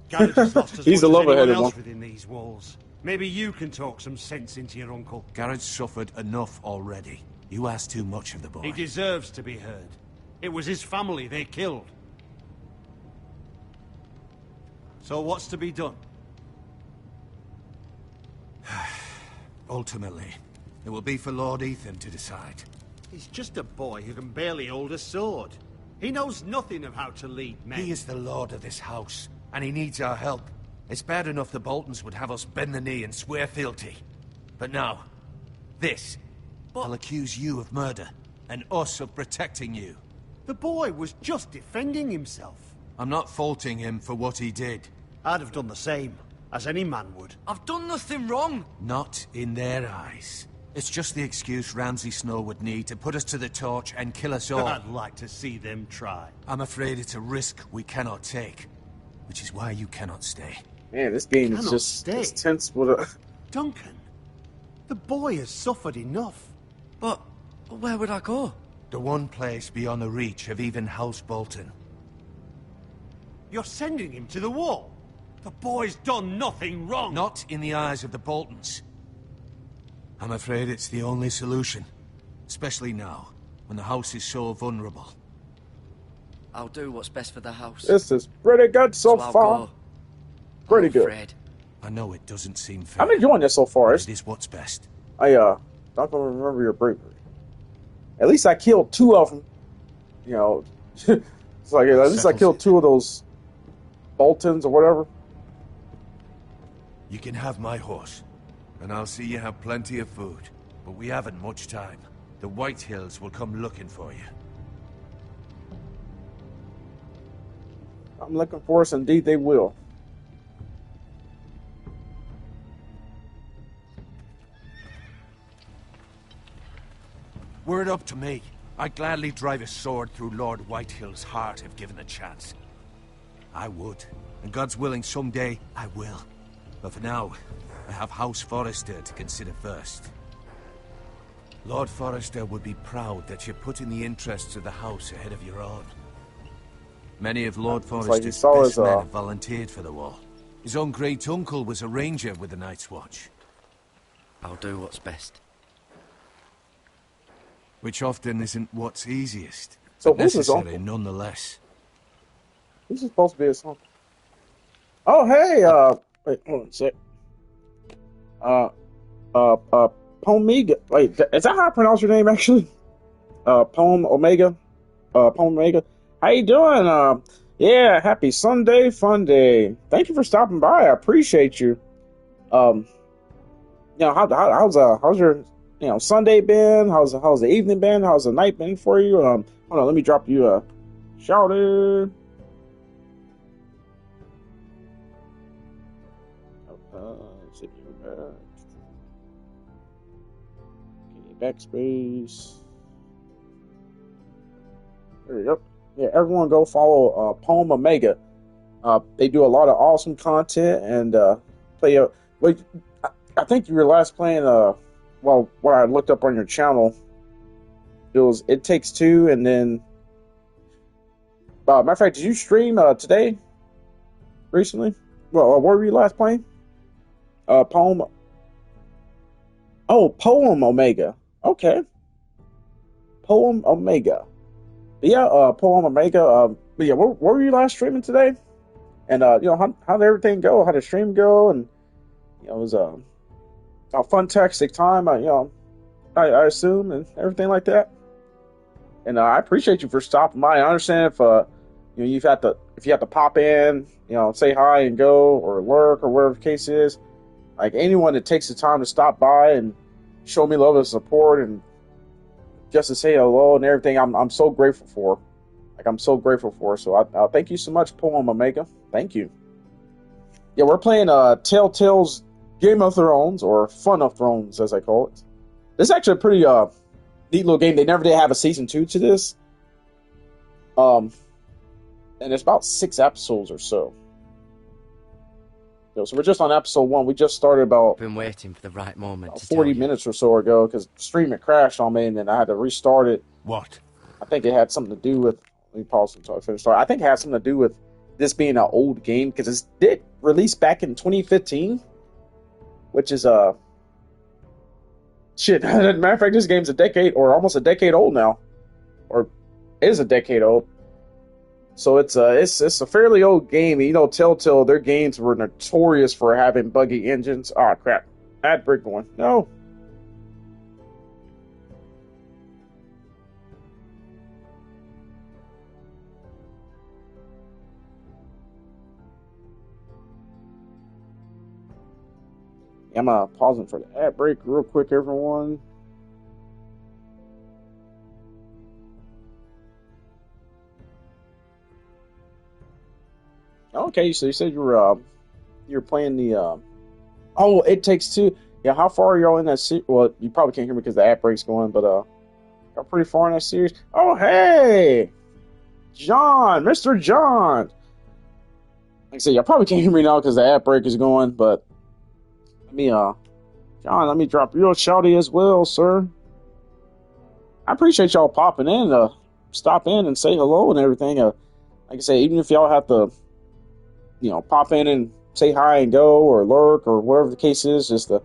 Garrett has lost as He's much a as anyone level-headed else one. within these walls. Maybe you can talk some sense into your uncle. Garrett's suffered enough already. You ask too much of the boy. He deserves to be heard. It was his family they killed. So what's to be done? Ultimately, it will be for Lord Ethan to decide. He's just a boy who can barely hold a sword. He knows nothing of how to lead men. He is the lord of this house, and he needs our help. It's bad enough the Boltons would have us bend the knee and swear fealty. But now, this. I'll accuse you of murder, and us of protecting you. The boy was just defending himself. I'm not faulting him for what he did. I'd have done the same, as any man would. I've done nothing wrong. Not in their eyes. It's just the excuse Ramsay Snow would need to put us to the torch and kill us all. I'd like to see them try. I'm afraid it's a risk we cannot take, which is why you cannot stay. Man, this game is Cannot just stay. it's tense with a... Duncan, the boy has suffered enough. But where would I go? The one place beyond the reach of even House Bolton. You're sending him to the wall. The boy's done nothing wrong. Not in the eyes of the Boltons. I'm afraid it's the only solution. Especially now, when the house is so vulnerable. I'll do what's best for the house. This is pretty good so I'll far. go. Pretty I'm good. afraid. I know it doesn't seem fair. I'm enjoying this so far. but It's, it is what's best. I not gonna remember your bravery. At least I killed 2 of them. You know, it's like at least I killed 2 of those Boltons or whatever. You can have my horse, and I'll see you have plenty of food. But we haven't much time. The White Hills will come looking for you. I'm looking for us. Indeed, they will. Were it up to me, I'd gladly drive a sword through Lord Whitehill's heart if given the chance. I would, and God's willing someday I will. But for now, I have House Forrester to consider first. Lord Forrester would be proud that you're putting the interests of the house ahead of your own. Many of Lord It's like Forrester's you saw best his, men have volunteered for the war. His own great-uncle was a ranger with the Night's Watch. I'll do what's best. Which often isn't what's easiest, So but who's his necessary uncle? nonetheless. This is supposed to be his uncle. Oh, hey, wait, hold on a sec. Pomega. Wait, is that how I pronounce your name, actually? Pom Omega? Pom Omega. How you doing? Yeah, happy Sunday fun day. Thank you for stopping by. I appreciate you. You know, how's your, you know, Sunday been? How's the evening been? How's the night been for you? Hold on, let me drop you a shout out. Let's see here. Okay, backspace. There we go. Yeah, everyone go follow Poem Omega. They do a lot of awesome content and play a. Wait, I think you were last playing. Well, what I looked up on your channel, it was It Takes Two, and then. Matter of fact, did you stream today? Recently? Well, what were you last playing? Poem. Oh, Poem Omega. Okay. Poem Omega. Yeah, Poem Omega. But yeah, what were you last streaming today? And how did everything go? How did the stream go? And it was a fantastic time. I assume, and everything like that. And I appreciate you for stopping by. I understand if if you have to pop in, say hi and go, or lurk, or whatever the case is. Like anyone that takes the time to stop by and show me love and support, and just to say hello and everything, I'm so grateful for. Like I'm so grateful for. So I thank you so much, Poem Omega. Thank you. Yeah, we're playing Telltale's Game of Thrones, or Fun of Thrones, as I call it. This is actually a pretty neat little game. They never did have a season 2 to this. And it's about 6 episodes or so. So we're just on episode 1. We just started about. Been waiting for the right moment. 40 minutes or so ago, because stream had crashed on me, and then I had to restart it. What? I think it had something to do with. Let me pause until I finish. I think it had something to do with this being an old game, because it did release back in 2015, which is shit. Matter of fact, this game's a decade or almost a decade old now, or is a decade old. So it's a fairly old game. Telltale, their games were notorious for having buggy engines. Oh crap! Ad break going. No. I'm pausing for the ad break real quick, everyone. Okay, so you said you were playing the It Takes Two. Yeah, how far are y'all in that series? Well, you probably can't hear me because the ad break's going, but got pretty far in that series. Oh, hey, John, Mr. John. Like I said, y'all probably can't hear me now because the ad break is going, but John, let me drop you a shouty as well, sir. I appreciate y'all popping in, stop in and say hello and everything. Like I say, even if y'all have to, pop in and say hi and go, or lurk, or whatever the case is, just the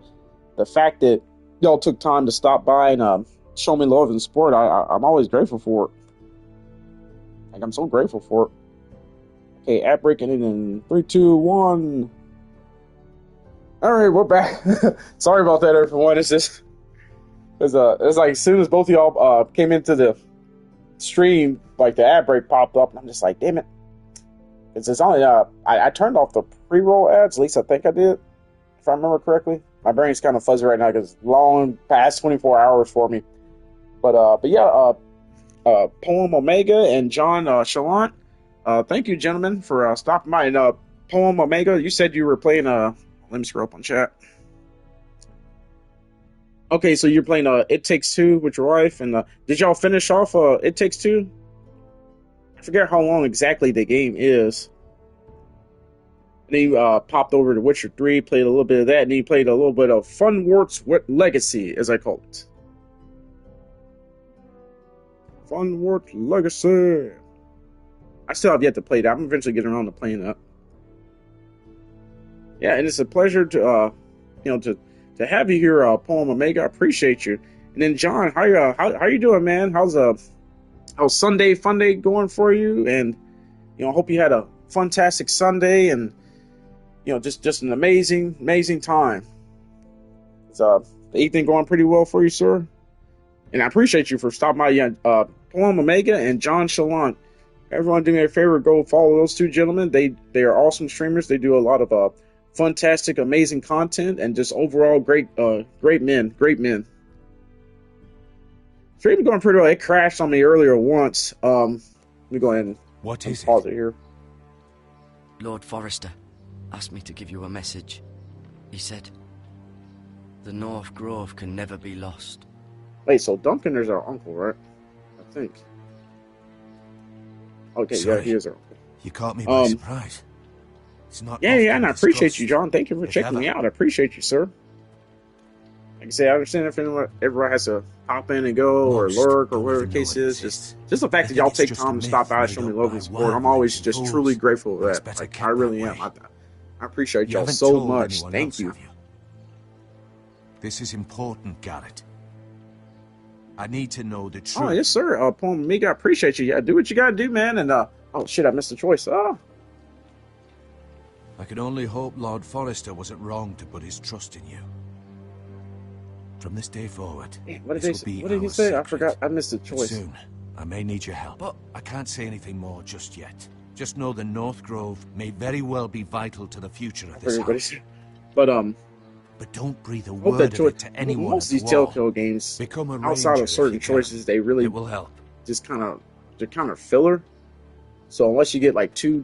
fact that y'all took time to stop by and show me love and support, I'm always grateful for it. Like, I'm so grateful for it. Okay, ad breaking it in 3, 2, 1. All right, we're back. Sorry about that, everyone. It's just it's like as soon as both of y'all came into the stream, like the ad break popped up, and I'm just like, damn it. It's only I turned off the pre-roll ads. At least I think I did, if I remember correctly. My brain's kind of fuzzy right now because long past 24 hours for me. But yeah, Poem Omega and John Chalant, thank you, gentlemen, for stopping by. And Poem Omega, you said you were playing let me scroll up on chat. Okay, so you're playing It Takes Two with your wife, and did y'all finish off It Takes Two? I forget how long exactly the game is. And then you popped over to Witcher 3, played a little bit of that, and then you played a little bit of Funwart's Legacy, as I call it. Funwart Legacy. I still have yet to play that. I'm eventually getting around to playing that. Yeah, and it's a pleasure to to have you here, Poem Omega. I appreciate you. And then John, how you doing, man? How's Sunday Fun Day going for you? And I hope you had a fantastic Sunday, and just an amazing time. Is the evening going pretty well for you, sir? And I appreciate you for stopping by. Yeah, Poem Omega and John Chalant. Everyone, do me a favor, go follow those two gentlemen. They are awesome streamers. They do a lot of fantastic, amazing content, and just overall great men. Stream's going pretty well. It crashed on me earlier once. Let me go ahead and pause it here. Lord Forrester asked me to give you a message. He said, the North Grove can never be lost. Wait, so Duncan is our uncle, right? I think. Okay, Sorry. yeah, he is our uncle. You caught me by surprise. It's not Yeah, often and I appreciate discussed, you, John. Thank you for if checking ever. me out. I appreciate you, sir. Like I say, I understand if everyone has to hop in and go or Most lurk or don't whatever the even know case it is. exists. Just the fact They that y'all think it's take just time a to stop myth by, made show me up love by and support. I'm always wildlings and just fools. truly grateful for But it's that. better Like, kept I really that am. way. I appreciate You y'all haven't so told much. anyone Thank else, you. have you? This is important, Garrett. I need to know the truth. Oh, yes, sir. Upon me, I appreciate you. Yeah, do what you gotta do, man. And, oh, shit, I missed the choice. Oh. I can only hope Lord Forrester wasn't wrong to put his trust in you. From this day forward, What this will be did he our say? I secret. forgot. I missed the But choice. soon, I may need your help. But I can't say anything more just yet. Just know the North Grove may very well be vital to the future of this house. But, But don't breathe a hope word that of it to anyone most of at these the wall. Telltale games, Become a outside ranger of certain if you can. choices, they really It will help. just they're kind of filler. So unless you get like 2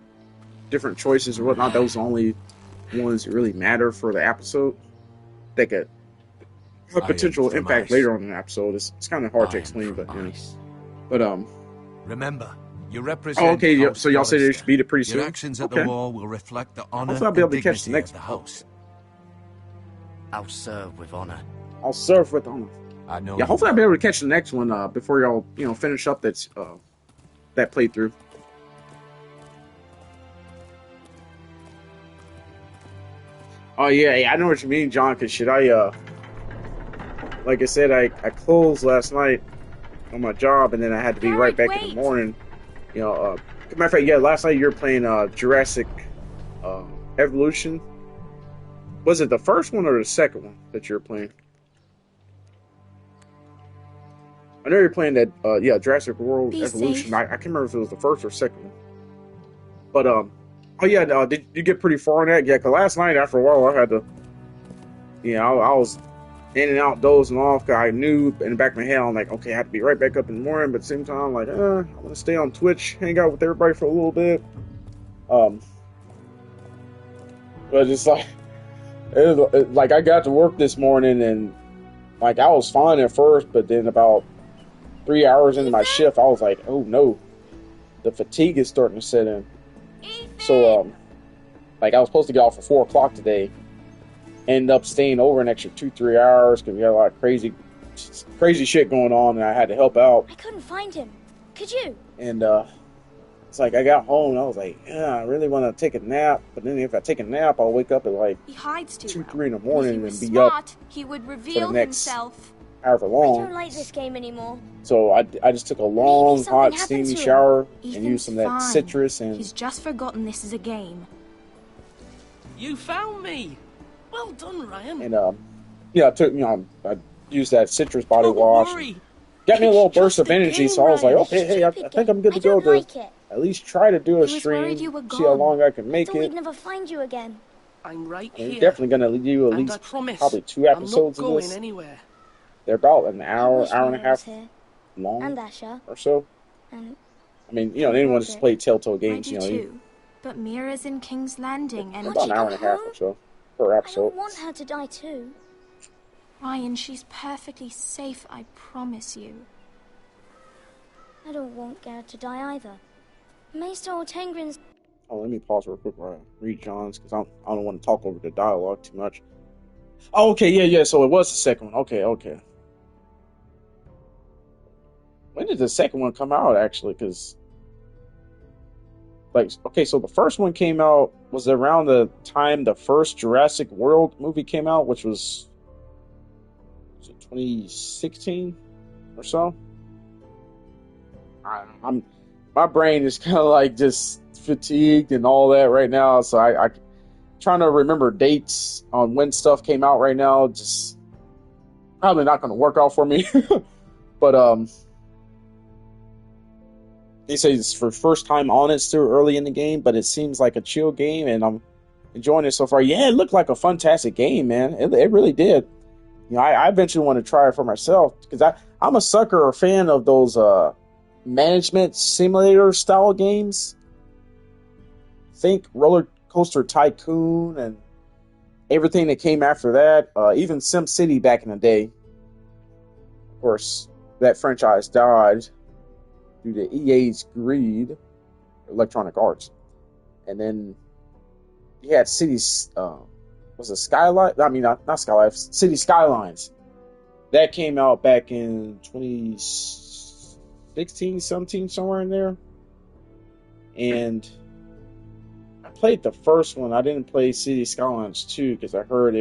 different choices or whatnot, those are the only ones that really matter for the episode. That could have potential from impact ice. later on in the episode. It's kind of hard to explain, but Remember, you represent. oh, okay. House So y'all say they Forrester. should beat it pretty soon. Your actions at Okay. the wall will reflect the honor Hopefully I'll be and able to catch the dignity next of the house. I'll serve with honor. I'll serve with honor. I know. Yeah, you hopefully I'll will. be able to catch the next one before y'all finish up that playthrough. Oh yeah, I know what you mean, John. Cause like I said, I closed last night on my job, and then I had to be right back in the morning. Matter of fact, yeah, last night you were playing Jurassic Evolution. Was it the first one or the second one that you were playing? I know you're playing that, Jurassic World Be Evolution. safe. I can't remember if it was the first or second one. But, oh yeah, did you get pretty far in that? Yeah, because last night, after a while, I had to, I was in and out, dozing off, because I knew in the back of my head, I'm like, okay, I have to be right back up in the morning, but at the same time, I'm like, I want to stay on Twitch, hang out with everybody for a little bit. But it's like, like I got to work this morning, and like I was fine at first, but then about 3 hours into my shift, I was like, oh no, the fatigue is starting to set in. So, like I was supposed to get off at 4 o'clock today, ended up staying over an extra 2-3 hours because we had a lot of crazy shit going on, and I had to help out. I couldn't find him. Could you? And it's like I got home, and I was like, yeah, I really want to take a nap, but then if I take a nap, I'll wake up at like He hides too 2, well. 3 in the morning If and he was be smart, up he would for reveal the next himself. however I long. don't like this game anymore. So I just took a long, something hot, happened steamy to him. shower and Ethan's used some of that fine. citrus and He's just forgotten this is a game. You found me. Well done, Ryan. I used that citrus body Don't wash. worry. Got me a little It's burst of just a energy, game, so I was like, Ryan. okay, hey, I Stupid think I'm good to game. go I to don't like it. at least try to do a was stream, worried you were see how gone. long I can I make thought we'd it. never find you again. I'm right I'm here. definitely gonna do at And I least promise, probably 2 I'm episodes not of going this. anywhere. They're about an I hour, wish hour and a Mira was half here. long And Asher. or so. And I mean, anyone that's played Telltale I games, do too. But Mira's in King's Landing, and about an hour and a half or so per I episode. don't want her to die too. Ryan, she's perfectly safe, I promise you. I don't want Garrett to die either. Maester or Tengrin's... Oh, let me pause real quick while I read John's, because I don't want to talk over the dialogue too much. Oh, okay, yeah, so it was the second one. Okay. When did the second one come out, actually? Because, so the first one came out, was around the time the first Jurassic World movie came out, which was it 2016 or so? My brain is kind of like just fatigued and all that right now, so I trying to remember dates on when stuff came out right now, just probably not going to work out for me. But they say it's for first time on it, still early in the game, but it seems like a chill game, and I'm enjoying it so far. Yeah, it looked like a fantastic game, man. It really did. I eventually want to try it for myself, because I'm a sucker or fan of those management simulator style games. Think Roller Coaster Tycoon and everything that came after that, even SimCity back in the day. Of course, that franchise died due to EA's greed, Electronic Arts. And then you had Cities, was it Skyline? I mean, not Skyline, City Skylines. That came out back in 2016, 17, somewhere in there. And I played the first one. I didn't play City Skylines 2 because I heard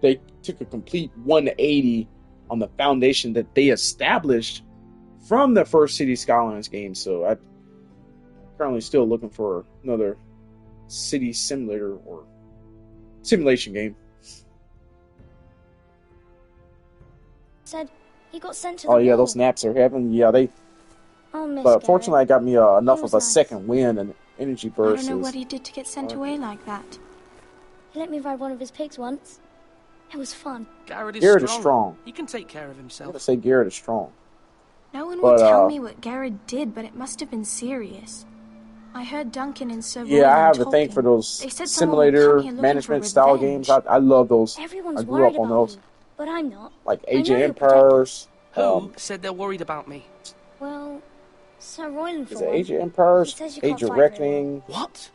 they took a complete 180 on the foundation that they established from the first City Skylines game. So I'm currently still looking for another city simulator or simulation game. Said he got sent to the Oh yeah, wall. those naps are heaven. Yeah, they. Oh, Miss But Garrett. fortunately, I got me enough He of was a nice. second wind and energy I burst. don't know what he did to get sent away like that. He let me ride one of his pigs once. It was fun. Garrett is strong. He can take care of I'm himself. gonna say Garrett is strong. No one But, will tell me what Garrett did, but it must have been serious. I heard Duncan and Sir Yeah, I Roland have a thing for those They said someone would simulator come here looking management for style revenge. games. I love those. Everyone's I grew worried up on about those. me, but I'm not. Like I Age know of you'll protect Empires. Who said they're worried about me? Well, Sir Roland for Is it one. Age of Empires? He says you Age can't of fight very Reckoning? What?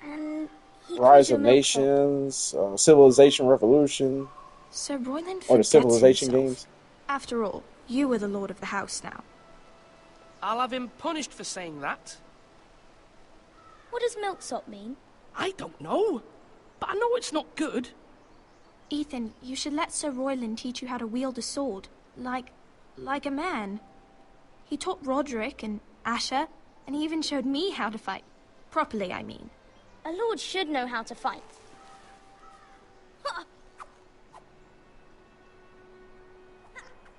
And he Rise calls you of a milksop. Nations? Civilization Revolution? Sir Roland Or the forgets Civilization himself. games? After all, you were the lord of the house now. I'll have him punished for saying that. What does milksop mean? I don't know, but I know it's not good. Ethan, you should let Sir Roland teach you how to wield a sword. Like a man. He taught Roderick and Asher, and he even showed me how to fight. Properly, I mean. A lord should know how to fight.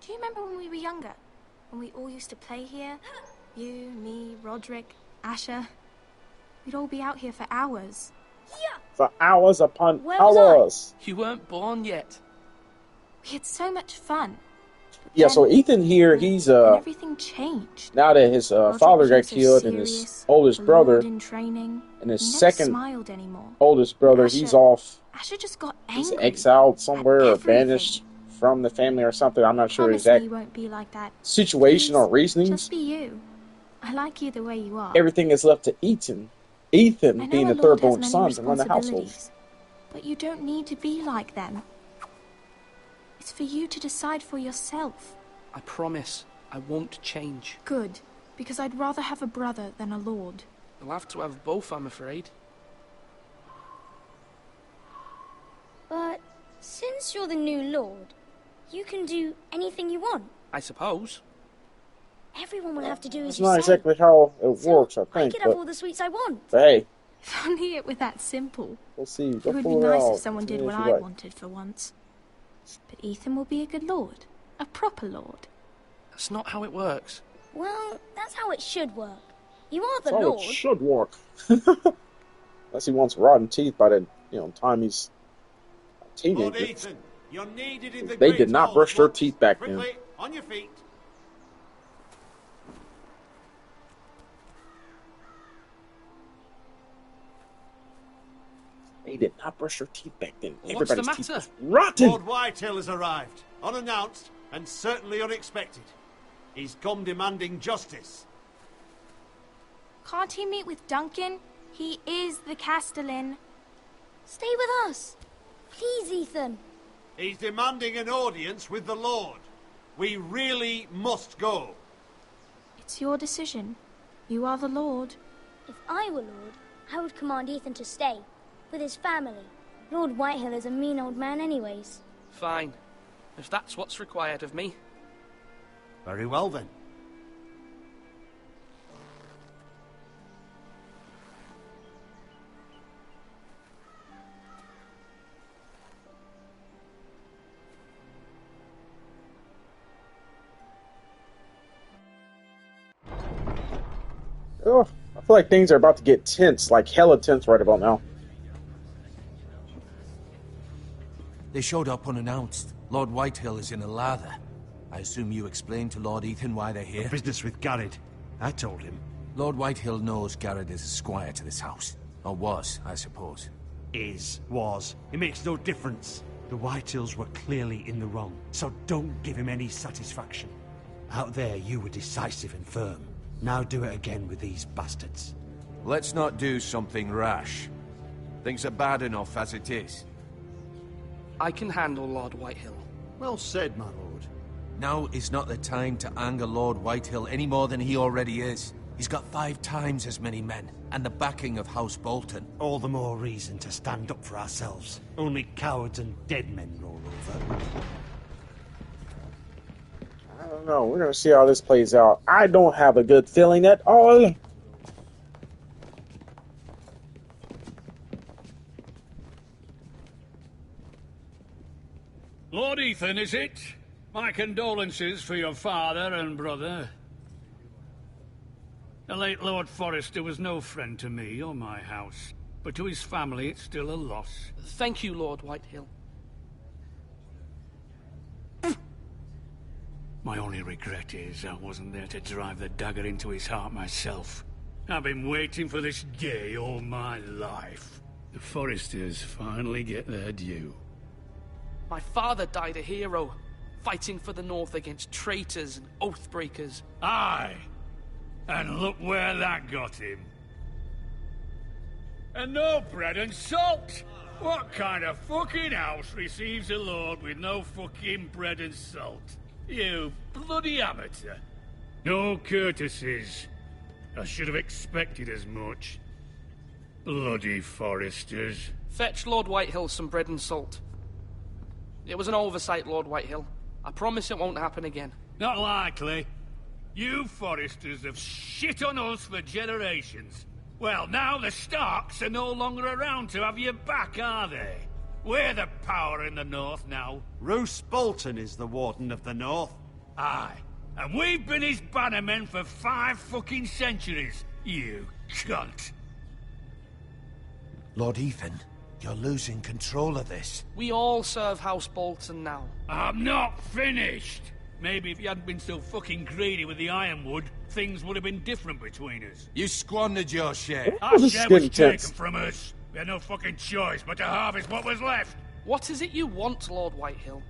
Do you remember when we were younger? When we all used to play here? You, me, Roderick, Asher. We'd all be out here for hours. For hours upon Where was I? hours. You weren't born yet. We had so much fun. Yeah, so Ethan here, he's And everything changed. now that his father got became so killed and his serious, oldest a brother lord in training. and his He never second smiled anymore. oldest brother, he's Asher- off. Asher just got He's angry. exiled somewhere or everything. banished from the family or something. I'm not sure Promise exact me you won't be like that. situation or Please, reasonings. Just be you. I like you the way you are. Everything is left to Ethan. Ethan, I know being a the lord third has born many son, to run the household. responsibilities, but you don't need to be like them. It's for you to decide for yourself. I promise I won't change. Good, because I'd rather have a brother than a lord. I'll have to have both, I'm afraid. But since you're the new lord, you can do anything you want. I suppose. Everyone will have to do as That's you not say. exactly how it So works, I I think. could have But all the sweets I want. hey, If only it were that simple. we'll see. It Don't would be fool nice around. if someone did See what if you I like. wanted for once. But Ethan will be a good lord. A proper lord. That's not how it works. Well, that's how it should work. You are the That's how lord. it should work. Unless he wants rotten teeth by the time he's a Lord teenager. Ethan, you're needed in the They Great did not Hall brush at their once. teeth back then. Quickly, on your feet. They did not brush their teeth back then. What's the Everybody's teeth matter? was rotten. Lord Whitehill has arrived, unannounced and certainly unexpected. He's come demanding justice. Can't he meet with Duncan? He is the Castellan. Stay with us. Please, Ethan. He's demanding an audience with the Lord. We really must go. It's your decision. You are the lord. If I were lord, I would command Ethan to stay. With his family. Lord Whitehill is a mean old man anyways. Fine. If that's what's required of me. Very well then. Oh, I feel like things are about to get tense, like hella tense right about now. They showed up unannounced. Lord Whitehill is in a lather. I assume you explained to Lord Ethan why they're here? Business with Garrett. I told him. Lord Whitehill knows Garrett is a squire to this house. Or was, I suppose. was. It makes no difference. The Whitehills were clearly in the wrong, so don't give him any satisfaction. Out there, you were decisive and firm. Now do it again with these bastards. Let's not do something rash. Things are bad enough as it is. I can handle Lord Whitehill. Well said, my lord. Now is not the time to anger Lord Whitehill any more than he already is. He's got 5 times as many men, and the backing of House Bolton. All the more reason to stand up for ourselves. Only cowards and dead men roll over. I don't know. We're gonna see how this plays out. I don't have a good feeling at all. Lord Ethan, is it? My condolences for your father and brother. The late Lord Forrester was no friend to me or my house, but to his family it's still a loss. Thank you, Lord Whitehill. My only regret is I wasn't there to drive the dagger into his heart myself. I've been waiting for this day all my life. The Forresters finally get their due. My father died a hero, fighting for the North against traitors and oathbreakers. Aye! And look where that got him. And no bread and salt! What kind of fucking house receives a lord with no fucking bread and salt? You bloody amateur. No courtesies. I should have expected as much. Bloody Forresters. Fetch Lord Whitehill some bread and salt. It was an oversight, Lord Whitehill. I promise it won't happen again. Not likely. You Forresters have shit on us for generations. Well, now the Starks are no longer around to have your back, are they? We're the power in the North now. Roose Bolton is the Warden of the North. Aye. And we've been his bannermen for 5 fucking centuries, you cunt. Lord Ethan, you're losing control of this. We all serve House Bolton now. I'm not finished! Maybe if you hadn't been so fucking greedy with the ironwood, things would have been different between us. You squandered your share. Our share was taken from us. We had no fucking choice but to harvest what was left. What is it you want, Lord Whitehill?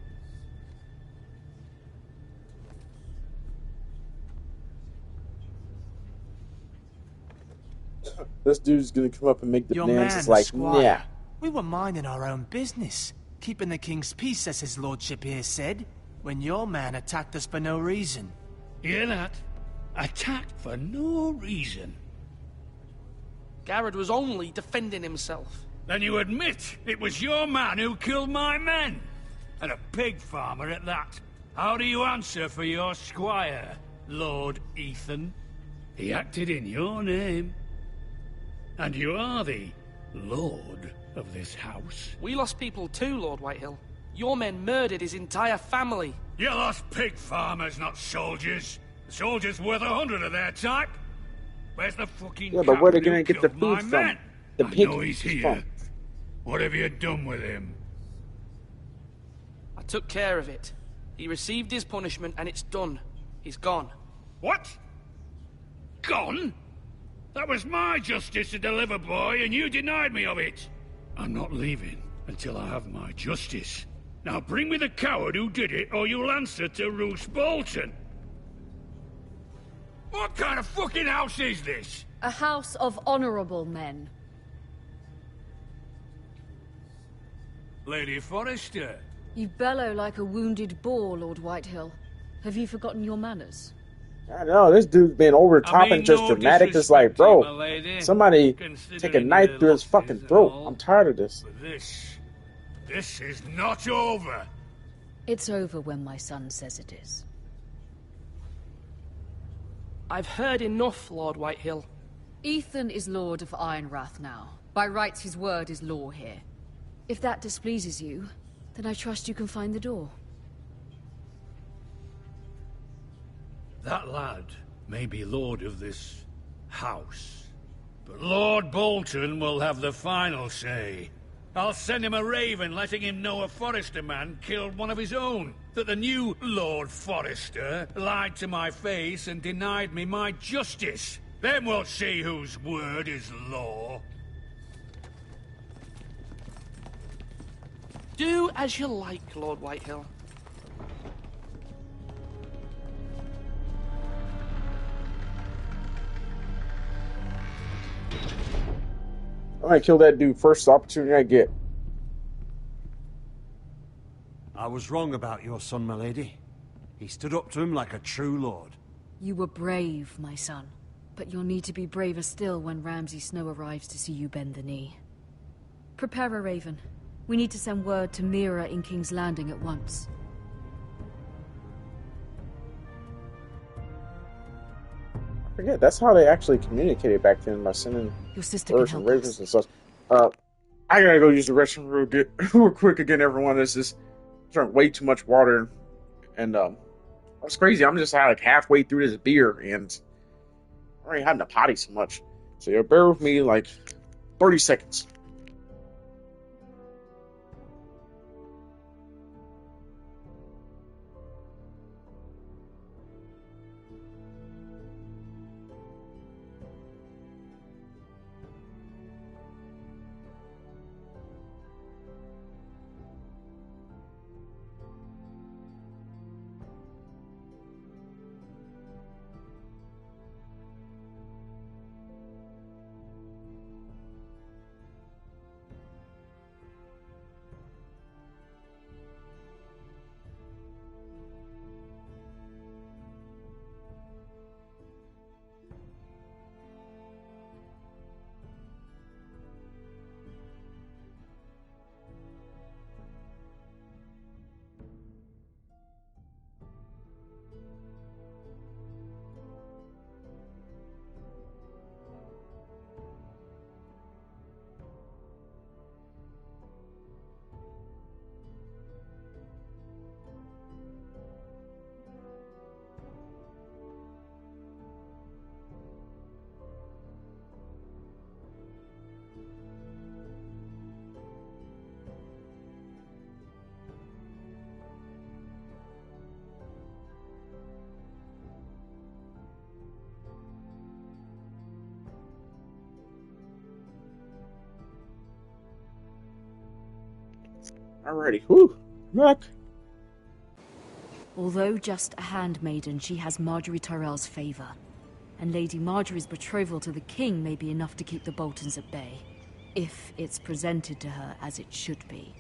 This dude's gonna come up and make the Your demands. man, It's like, Squire. yeah. We were minding our own business, keeping the king's peace, as his lordship here said, when your man attacked us for no reason. Hear that? Attacked for no reason. Garrett was only defending himself. Then you admit it was your man who killed my men? And a pig farmer at that. How do you answer for your squire, Lord Ethan? He acted in your name. And you are the lord of this house. We lost people too, Lord Whitehill. Your men murdered his entire family. You lost pig farmers, not soldiers. The soldiers worth 100 of their type. Where's the fucking Yeah, but where they captain gonna who get the killed my food from? men? The I pig know he's here. from. What have you done with him? I took care of it. He received his punishment and it's done. He's gone. What? Gone? That was my justice to deliver, boy, and you denied me of it. I'm not leaving until I have my justice. Now bring me the coward who did it, or you'll answer to Roose Bolton. What kind of fucking house is this? A house of honorable men. Lady Forrester. You bellow like a wounded boar, Lord Whitehill. Have you forgotten your manners? I know, this dude's being over top and just no dramatic. It's like, disrespect to you, bro, my lady. somebody take a Considering knife you through his lost fucking his throat. all. I'm tired of this. But this is not over. It's over when my son says it is. I've heard enough, Lord Whitehill. Ethan is Lord of Ironrath now. By rights, his word is law here. If that displeases you, then I trust you can find the door. That lad may be lord of this house, but Lord Bolton will have the final say. I'll send him a raven letting him know a Forrester man killed one of his own, that the new Lord Forrester lied to my face and denied me my justice. Then we'll see whose word is law. Do as you like, Lord Whitehill. I'm gonna kill that dude first opportunity I get. I was wrong about your son, my lady. He stood up to him like a true lord. You were brave, my son. But you'll need to be braver still when Ramsay Snow arrives to see you bend the knee. Prepare a raven. We need to send word to Mira in King's Landing at once. I forget, that's how they actually communicated back then, by sending Your sister birds can and help ravens us. and such. I gotta go use the restroom real quick again, everyone. This is drank way too much water, and it's crazy. I'm just like halfway through this beer, and I already had the potty so much. So you'll bear with me like 30 seconds. Alrighty, whew, back. Although just a handmaiden, she has Marjorie Tyrell's favor. And Lady Marjorie's betrothal to the king may be enough to keep the Boltons at bay. If it's presented to her as it should be.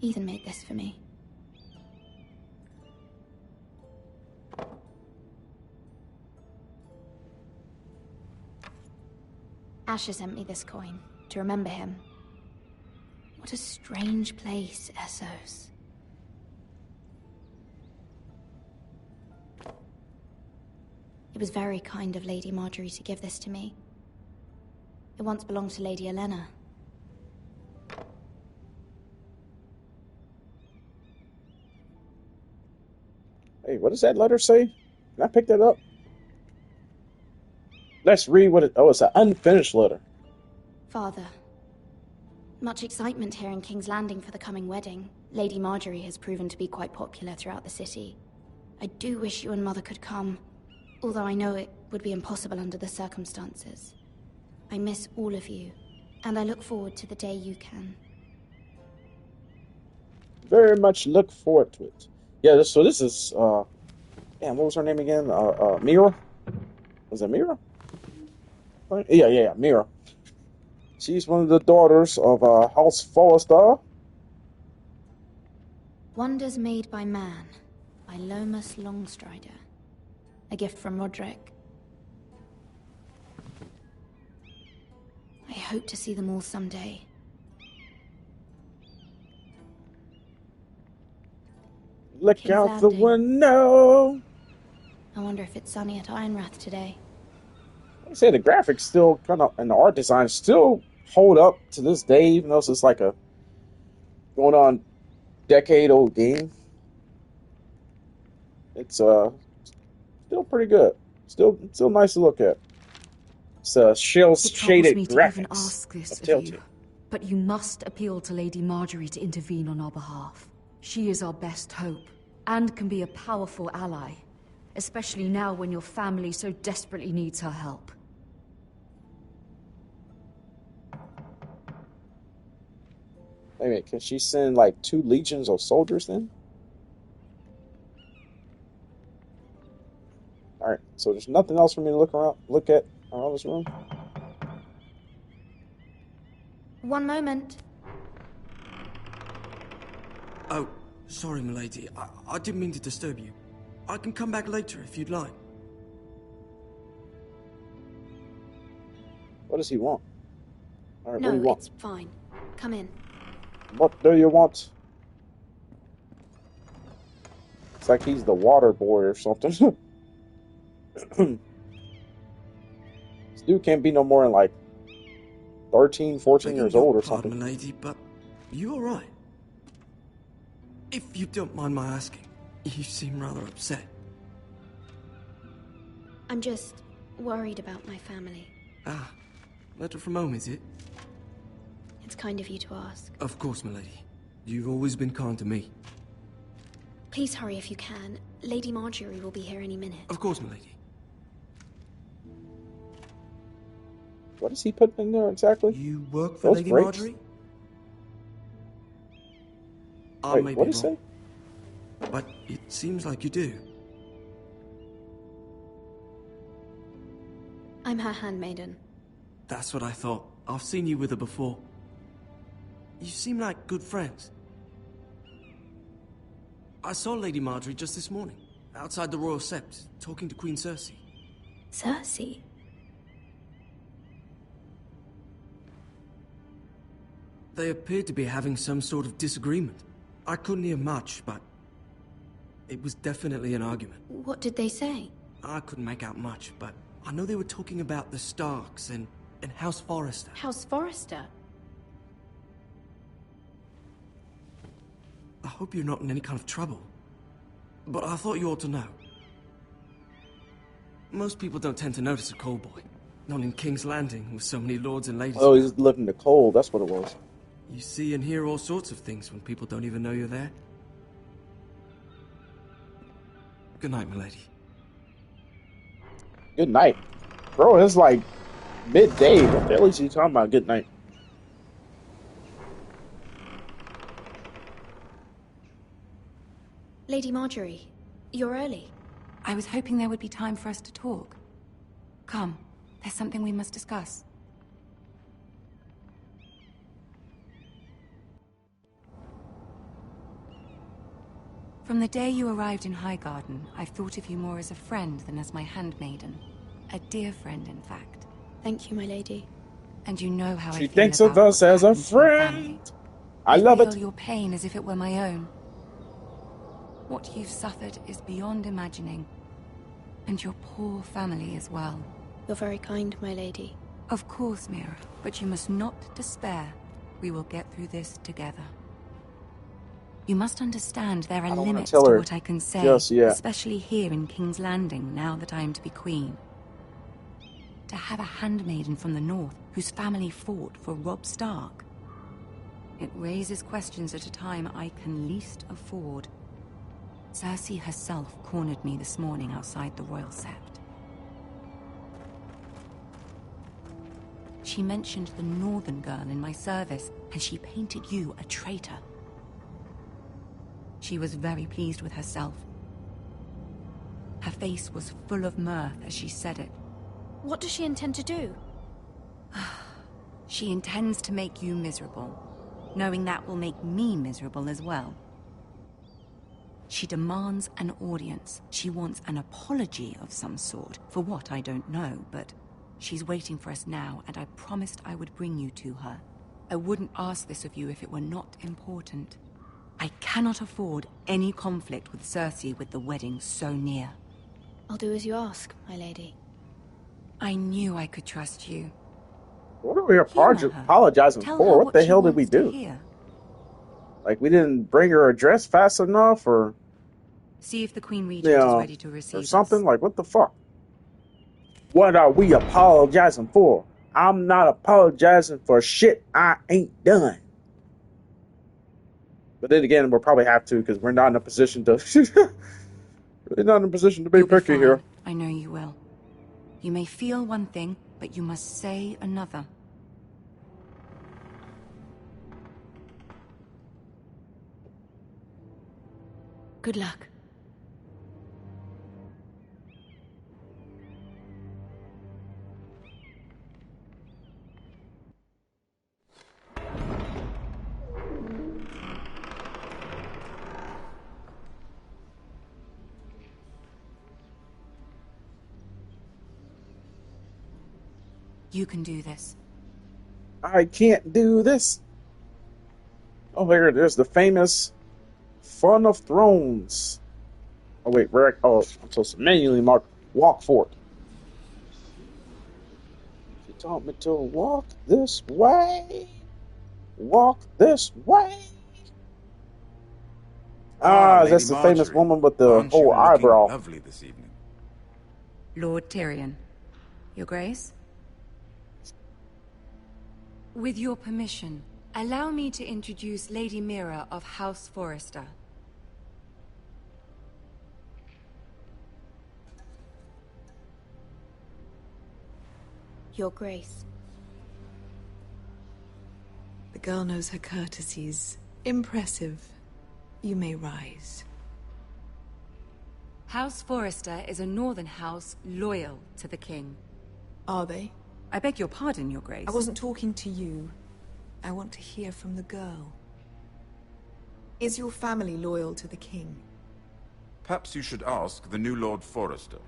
Ethan made this for me. Asher sent me this coin to remember him. What a strange place, Essos. It was very kind of Lady Marjorie to give this to me. It once belonged to Lady Elena. Hey, what does that letter say? Can I pick that up? Let's read what it... Oh, it's an unfinished letter. Father, much excitement here in King's Landing for the coming wedding. Lady Marjorie has proven to be quite popular throughout the city. I do wish you and Mother could come, although I know it would be impossible under the circumstances. I miss all of you, and I look forward to the day you can. Very much look forward to it. Yeah, so this is, damn, what was her name again? Mira? Was it Mira? Yeah, Mira. She's one of the daughters of, House Forrester. Wonders Made by Man, by Lomas Longstrider. A gift from Roderick. I hope to see them all someday. Look King's out the Landing. window! I wonder if it's sunny at Ironrath today. Like I say, the graphics still kind of, and the art design still hold up to this day, even though it's like a going on decade-old game. It's still pretty good. Still nice to look at. It's shell It troubles shaded me to even graphics ask this of of Telltale. you, but you must appeal to Lady Marjorie to intervene on our behalf. She is our best hope, and can be a powerful ally, especially now when your family so desperately needs her help. Wait a minute, can she send like 2 legions of soldiers then? Alright, so there's nothing else for me to look at around this room? One moment. Oh, sorry, milady. I didn't mean to disturb you. I can come back later if you'd like. What does he want? Alright, what No, do you want? it's fine. Come in. What do you want? It's like he's the water boy or something. This dude can't be no more than like 13, 14 years old or something. Pardon, milady, but you all right? If you don't mind my asking, you seem rather upset. I'm just worried about my family. Ah, letter from home, is it? It's kind of you to ask. Of course, milady. You've always been kind to me. Please hurry if you can. Lady Marjorie will be here any minute. Of course, milady. What is he putting in there exactly? You work for Those Lady grapes? Marjorie? I Wait, may what be did he wrong, say? but it seems like you do. I'm her handmaiden. That's what I thought. I've seen you with her before. You seem like good friends. I saw Lady Marjorie just this morning, outside the Royal Sept, talking to Queen Cersei. Cersei? They appeared to be having some sort of disagreement. I couldn't hear much, but it was definitely an argument. What did they say? I couldn't make out much, but I know they were talking about the Starks and House Forrester. House Forrester? I hope you're not in any kind of trouble, but I thought you ought to know. Most people don't tend to notice a cold boy. Not in King's Landing, with so many lords and ladies. Oh, he's living the cold. That's what it was. You see and hear all sorts of things when people don't even know you're there. Good night, milady. Good night. Bro, it's like midday. What the hell is he talking about? Good night. Lady Marjorie, you're early. I was hoping there would be time for us to talk. Come, there's something we must discuss. From the day you arrived in Highgarden, I've thought of you more as a friend than as my handmaiden. A dear friend, in fact. Thank you, my lady. And you know how I She feel thinks of about us what as a happened to your friend. family. I love feel it. your pain as if it were my own. What you've suffered is beyond imagining. And your poor family as well. You're very kind, my lady. Of course, Mira, but you must not despair. We will get through this together. You must understand there are limits to what I can say, especially here in King's Landing, now that I am to be queen. To have a handmaiden from the north whose family fought for Robb Stark. It raises questions at a time I can least afford. Cersei herself cornered me this morning outside the Royal Sept. She mentioned the northern girl in my service, and she painted you a traitor. She was very pleased with herself. Her face was full of mirth as she said it. What does she intend to do? She intends to make you miserable, knowing that will make me miserable as well. She demands an audience. She wants an apology of some sort, for what I don't know, but she's waiting for us now, and I promised I would bring you to her. I wouldn't ask this of you if it were not important. I cannot afford any conflict with Cersei with the wedding so near. I'll do as you ask, my lady. I knew I could trust you. What are we apologizing for? What the hell did we do? Like, we didn't bring her address fast enough, or See if the Queen Regent is ready to receive or something. us. Like, what the fuck? What are we apologizing for? I'm not apologizing for shit I ain't done. But then again, we'll probably have to because we're not in a position to. We're not in a position to be picky here. I know you will. You may feel one thing, but you must say another. Good luck. You can do this. I can't do this. Oh, there's the famous Fun of Thrones. Oh, wait, I'm supposed to manually walk forward. She taught me to walk this way. Walk this way. That's the famous woman with the whole eyebrow. Lovely this evening. Lord Tyrion. Your Grace? With your permission, allow me to introduce Lady Mira of House Forrester. Your Grace. The girl knows her courtesies. Impressive. You may rise. House Forrester is a northern house loyal to the king. Are they? I beg your pardon, Your Grace. I wasn't talking to you. I want to hear from the girl. Is your family loyal to the king? Perhaps you should ask the new Lord Forrester.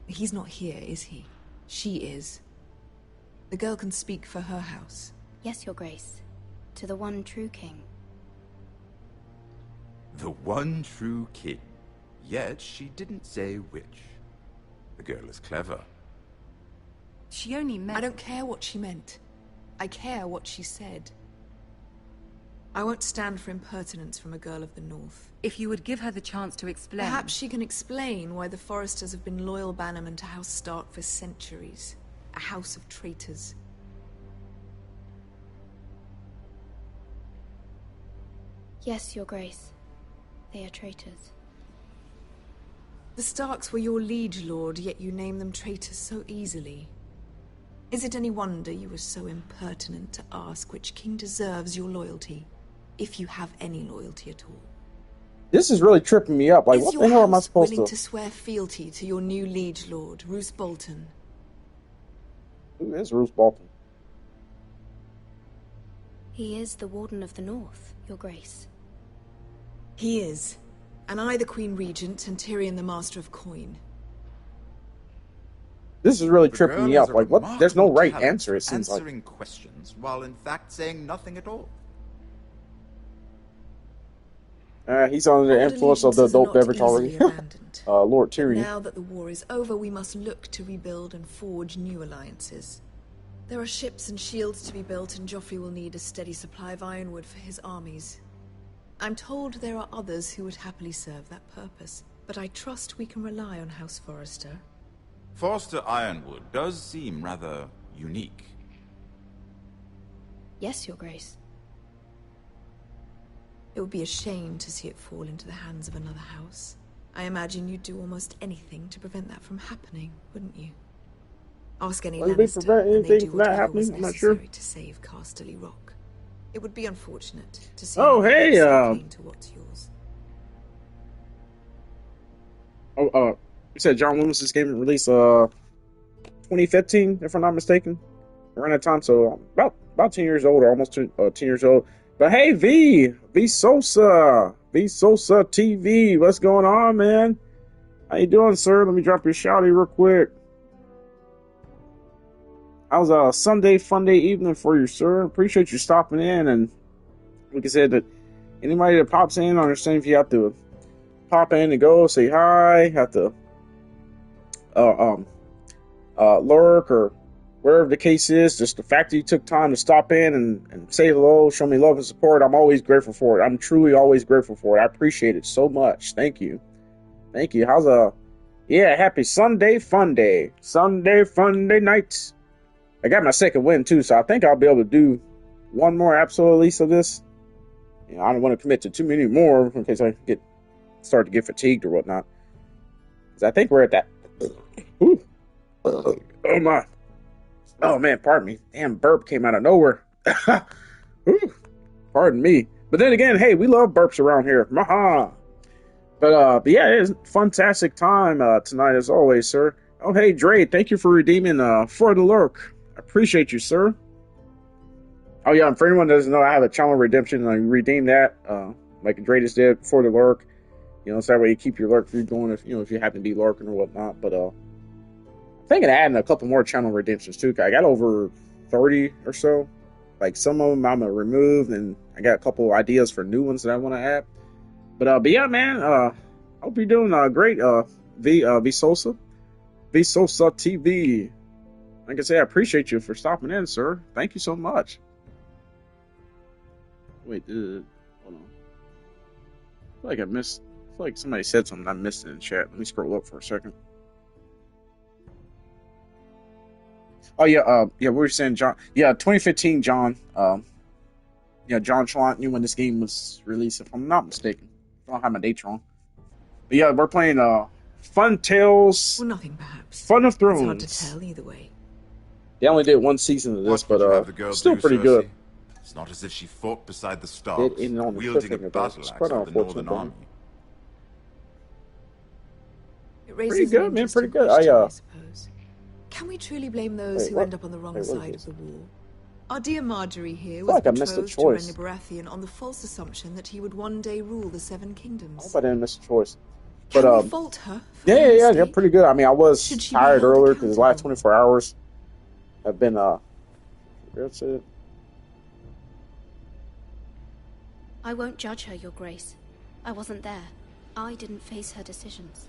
He's not here, is he? She is. The girl can speak for her house. Yes, Your Grace. To the one true king. The one true king. Yet she didn't say which. The girl is clever. She only meant... I don't care what she meant. I care what she said. I won't stand for impertinence from a girl of the North. If you would give her the chance to explain... Perhaps she can explain why the Forresters have been loyal bannermen to House Stark for centuries. A house of traitors. Yes, Your Grace. They are traitors. The Starks were your liege lord, yet you name them traitors so easily. Is it any wonder you were so impertinent to ask which king deserves your loyalty? If you have any loyalty at all. This is really tripping me up. Like, what the hell am I supposed willing to swear fealty to your new liege lord, Roose Bolton? Who is Roose Bolton? He is the Warden of the North, Your Grace. He is. And I the Queen Regent, and Tyrion the Master of Coin. This is really tripping me up. Like, what? There's no right answer, it seems like. Answering questions, while in fact saying nothing at all. He's under the influence of the adult beverage already. Lord Tyrion. Now that the war is over, we must look to rebuild and forge new alliances. There are ships and shields to be built, and Joffrey will need a steady supply of ironwood for his armies. I'm told there are others who would happily serve that purpose, but I trust we can rely on House Forrester. Forrester Ironwood does seem rather unique. Yes, Your Grace. It would be a shame to see it fall into the hands of another house. I imagine you'd do almost anything to prevent that from happening, wouldn't you? Ask any Lannister, and they do whatever was necessary to save Casterly Rock. It would be unfortunate to see cling to what's yours. You said John Loomis's game released 2015, if I'm not mistaken, around that time. So about 10 years old, or almost 10 years old. But hey, V Sosa TV, what's going on, man? How you doing, sir? Let me drop your shouty real quick. How's a Sunday fun day evening for you, sir? Appreciate you stopping in. And like I said, that anybody that pops in, I understand if you have to pop in and go say hi, have to lurk or wherever the case is. Just the fact that you took time to stop in and say hello, show me love and support, I'm always grateful for it. I'm truly always grateful for it. I appreciate it so much. Thank you. Thank you. How's yeah, happy Sunday fun day. Sunday fun day night. I got my second win too, so I think I'll be able to do one more episode at least of this. You know, I don't want to commit to too many more in case I start to get fatigued or whatnot. Because I think we're at that. Ooh. Oh my. Oh man, pardon me. Damn burp came out of nowhere. Ooh. Pardon me. But then again, hey, we love burps around here. Maha. But yeah, it's a fantastic time tonight as always, sir. Oh, hey, Dre, thank you for redeeming For the Lurk. I appreciate you, sir. Oh, yeah, and for anyone that doesn't know, I have a channel redemption. I redeem that, like Dre just did, For the Lurk. You know, so that way you keep your lurk feed going if you happen to be lurking or whatnot. But I'm thinking of adding a couple more channel redemptions, too. I got over 30 or so. Like, some of them I'm going to remove, and I got a couple ideas for new ones that I want to add. But yeah, man, I hope you're doing great, Vsosa TV. Like I say, I appreciate you for stopping in, sir. Thank you so much. Wait, hold on. I feel like somebody said something I missed it in the chat. Let me scroll up for a second. Oh yeah, we were saying John. Yeah, 2015, John. Yeah, John Schlant knew when this game was released, if I'm not mistaken. I don't have my dates wrong. But yeah, we're playing Funtales Fun of Thrones. It's hard to tell either way. They only did one season of this, but still pretty good. It's not as if she fought beside the Starks, wielding a battle axe with the Northern Army. Pretty good, man. Pretty good. I suppose. Can we truly blame those who end up on the wrong side of the war? Our dear Marjorie here was betrothed to Renly Baratheon on the false assumption that he would one day rule the Seven Kingdoms. I hope I didn't miss a choice. But Can we fault her? Yeah, pretty good. I mean, I was tired earlier because the last 24 hours have been that's it. I won't judge her, Your Grace. I wasn't there. I didn't face her decisions.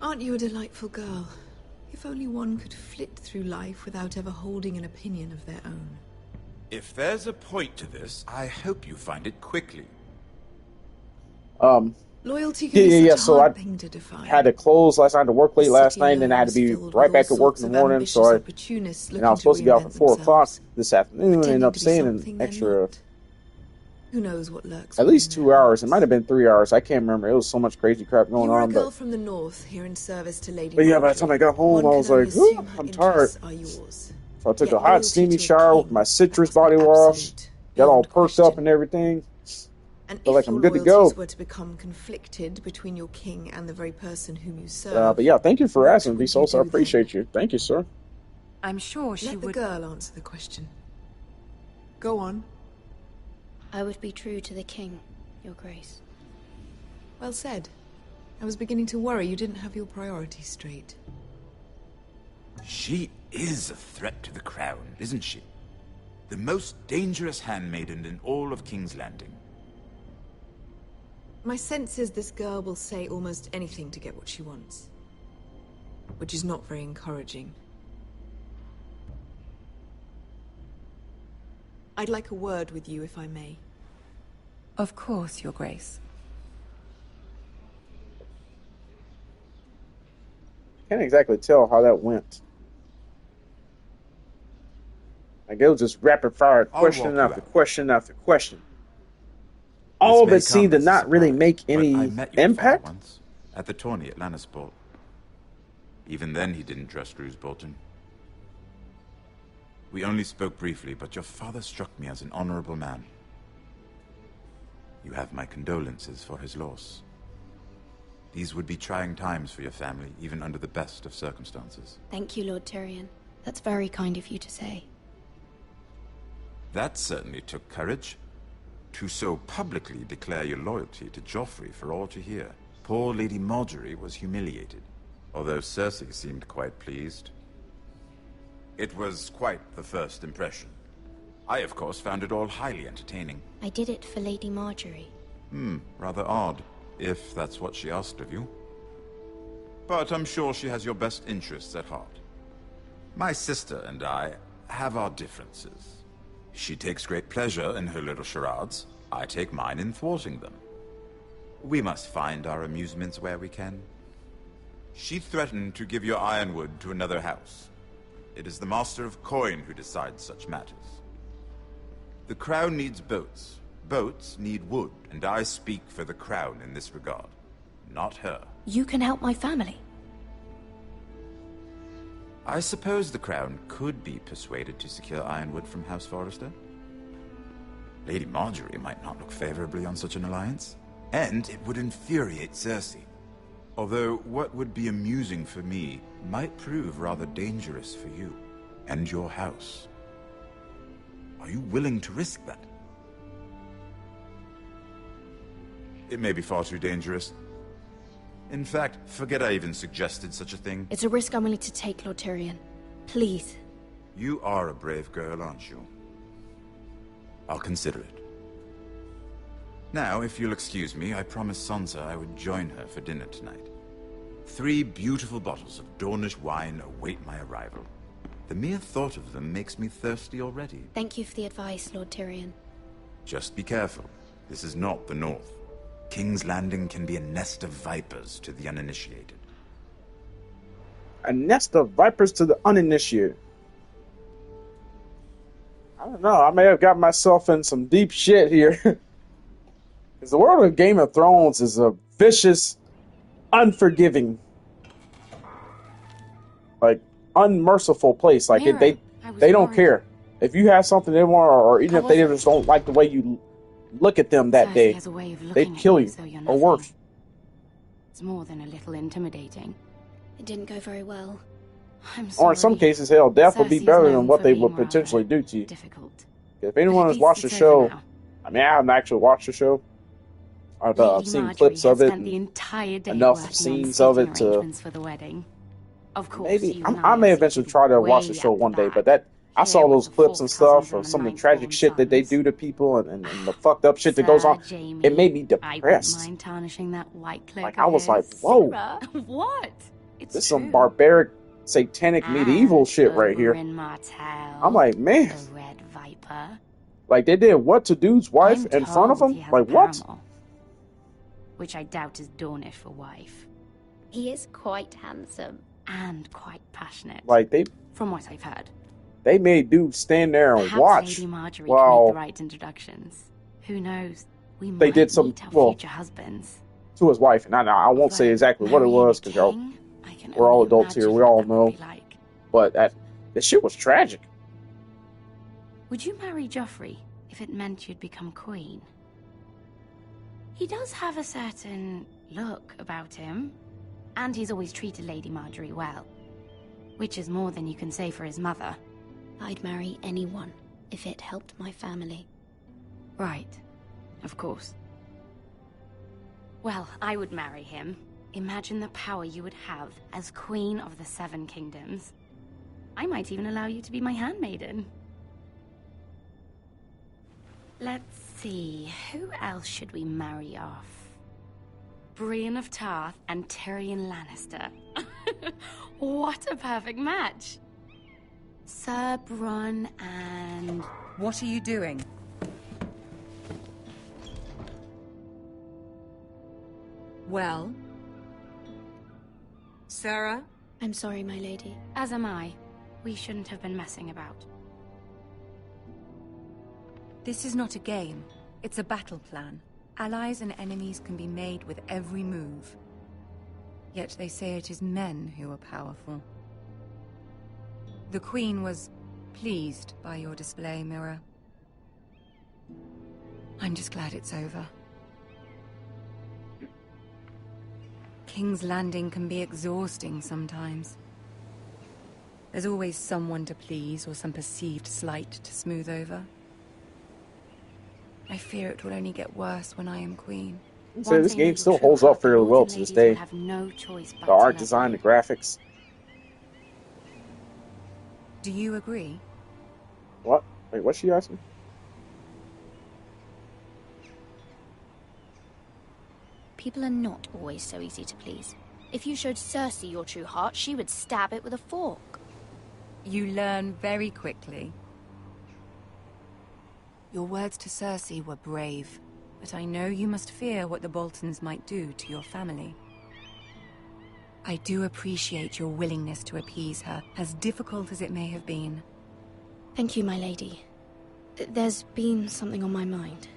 Aren't you a delightful girl? If only one could flit through life without ever holding an opinion of their own. If there's a point to this, I hope you find it quickly. Loyalty can be such a hard thing to define. Had to close last night to work late last night, and then I had to be right back to work in the morning. So I was supposed to be off at 4 o'clock this afternoon, and ended up staying an extra. Who knows what lurks? At least 2 hours. It might have been 3 hours. I can't remember. It was so much crazy crap going on. You were a girl from the north here in service to Lady. But yeah, by the time I got home, I was like, I'm tired. So I took a hot, steamy shower with my citrus body wash, got all perked up and everything. And feel like I'm good to go. Were to become conflicted between your king and the very person whom you serve. But yeah, thank you for asking, Vsauce. I appreciate you. Thank you, sir. I'm sure she would. Let the girl answer the question. Go on. I would be true to the king, Your Grace. Well said. I was beginning to worry you didn't have your priorities straight. She is a threat to the crown, isn't she? The most dangerous handmaiden in all of King's Landing. My sense is this girl will say almost anything to get what she wants. Which is not very encouraging. I'd like a word with you, if I may. Of course, Your Grace. Can't exactly tell how that went. Like, it was just rapid fire question after question after question. All of it seemed to not really make any impact. Once, at the tourney at Lannisport. Even then he didn't trust Roose Bolton. We only spoke briefly, but your father struck me as an honorable man. You have my condolences for his loss. These would be trying times for your family, even under the best of circumstances. Thank you, Lord Tyrion. That's very kind of you to say. That certainly took courage. To so publicly declare your loyalty to Joffrey for all to hear. Poor Lady Marjorie was humiliated, although Cersei seemed quite pleased. It was quite the first impression. I, of course, found it all highly entertaining. I did it for Lady Marjorie. Rather odd, if that's what she asked of you. But I'm sure she has your best interests at heart. My sister and I have our differences. She takes great pleasure in her little charades. I take mine in thwarting them. We must find our amusements where we can. She threatened to give your ironwood to another house. It is the Master of Coin who decides such matters. The Crown needs boats. Boats need wood, and I speak for the Crown in this regard, not her. You can help my family. I suppose the Crown could be persuaded to secure ironwood from House Forrester. Lady Marjorie might not look favorably on such an alliance, and it would infuriate Cersei. Although what would be amusing for me might prove rather dangerous for you and your house. Are you willing to risk that? It may be far too dangerous. In fact, forget I even suggested such a thing. It's a risk I'm willing to take, Lord Tyrion. Please. You are a brave girl, aren't you? I'll consider it. Now, if you'll excuse me, I promised Sansa I would join her for dinner tonight. 3 beautiful bottles of Dornish wine await my arrival. The mere thought of them makes me thirsty already. Thank you for the advice, Lord Tyrion. Just be careful. This is not the North. King's Landing can be a nest of vipers to the uninitiated. A nest of vipers to the uninitiated. I don't know. I may have got myself in some deep shit here. Because the world of Game of Thrones is a vicious, unforgiving, like, unmerciful place. Like, Mira, they don't care. If you have something they want, or even if they just don't like the way you look at them that day, they'd kill you, or worse. It's more than a little intimidating. It didn't go very well. I'm sorry. Or in some cases, hell, death would be better than what they would potentially do to you. Difficult. If anyone has watched the show, I mean, I haven't actually watched the show. I've seen clips of it, enough scenes of it to for the wedding. Of course, maybe I may eventually try to watch the show one day. But that I saw those clips and stuff of some of the tragic shit that they do to people and the fucked up shit that goes on. It made me depressed. I wouldn't mind tarnishing that white cloak. Like I was like, whoa, what? This is some barbaric, satanic, medieval shit right here. I'm like, man, the Red Viper. Like they did what to dude's wife in front of him? Like what? Which I doubt is Dornish for wife. He is quite handsome. And quite passionate. Like they... From what I've heard. They made dudes stand there and Perhaps watch. Lady Marjorie while made the right introductions. Who knows? We they might did some, meet our well, future husbands. To his wife. And I won't say exactly what it was, because we're all adults here. We all know. Like. But that shit was tragic. Would you marry Joffrey if it meant you'd become queen? He does have a certain look about him, and he's always treated Lady Marjorie well, which is more than you can say for his mother. I'd marry anyone if it helped my family. Right, of course. Well, I would marry him. Imagine the power you would have as Queen of the Seven Kingdoms. I might even allow you to be my handmaiden. Let's see, who else should we marry off? Brienne of Tarth and Tyrion Lannister. What a perfect match! Sir Bronn and... What are you doing? Well? Sarah? I'm sorry, my lady. As am I. We shouldn't have been messing about. This is not a game. It's a battle plan. Allies and enemies can be made with every move. Yet they say it is men who are powerful. The Queen was pleased by your display, Mira. I'm just glad it's over. King's Landing can be exhausting sometimes. There's always someone to please or some perceived slight to smooth over. I fear it will only get worse when I am queen. So this game still holds up fairly well to this day. The art design, the graphics. Do you agree? What? Wait, what's she asking? People are not always so easy to please. If you showed Cersei your true heart, she would stab it with a fork. You learn very quickly. Your words to Cersei were brave. but I know you must fear what the Boltons might do to your family. I do appreciate your willingness to appease her, as difficult as it may have been. Thank you, my lady. There's been something on my mind.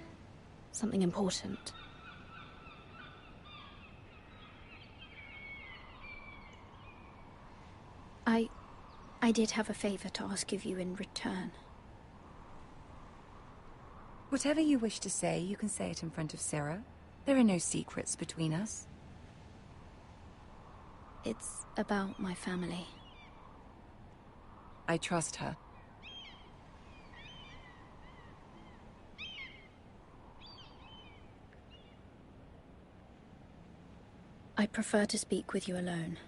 Something important. I did have a favor to ask of you in return. Whatever you wish to say, you can say it in front of Sarah. There are no secrets between us. It's about my family. I trust her. I prefer to speak with you alone.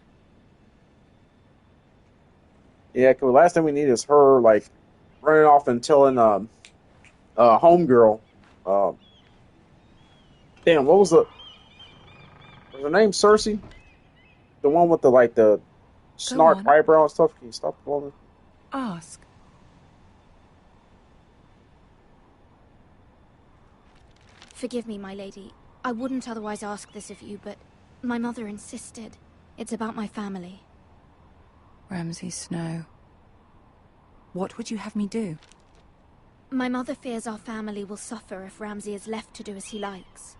Yeah, because the last thing we need is her, like, running off and telling, homegirl, damn, what was her name, Cersei? The one with the, like, the snark eyebrow and stuff? Can you stop the woman? Ask. Forgive me, my lady. I wouldn't otherwise ask this of you, but my mother insisted. It's about my family. Ramsay Snow. What would you have me do? My mother fears our family will suffer if Ramsay is left to do as he likes.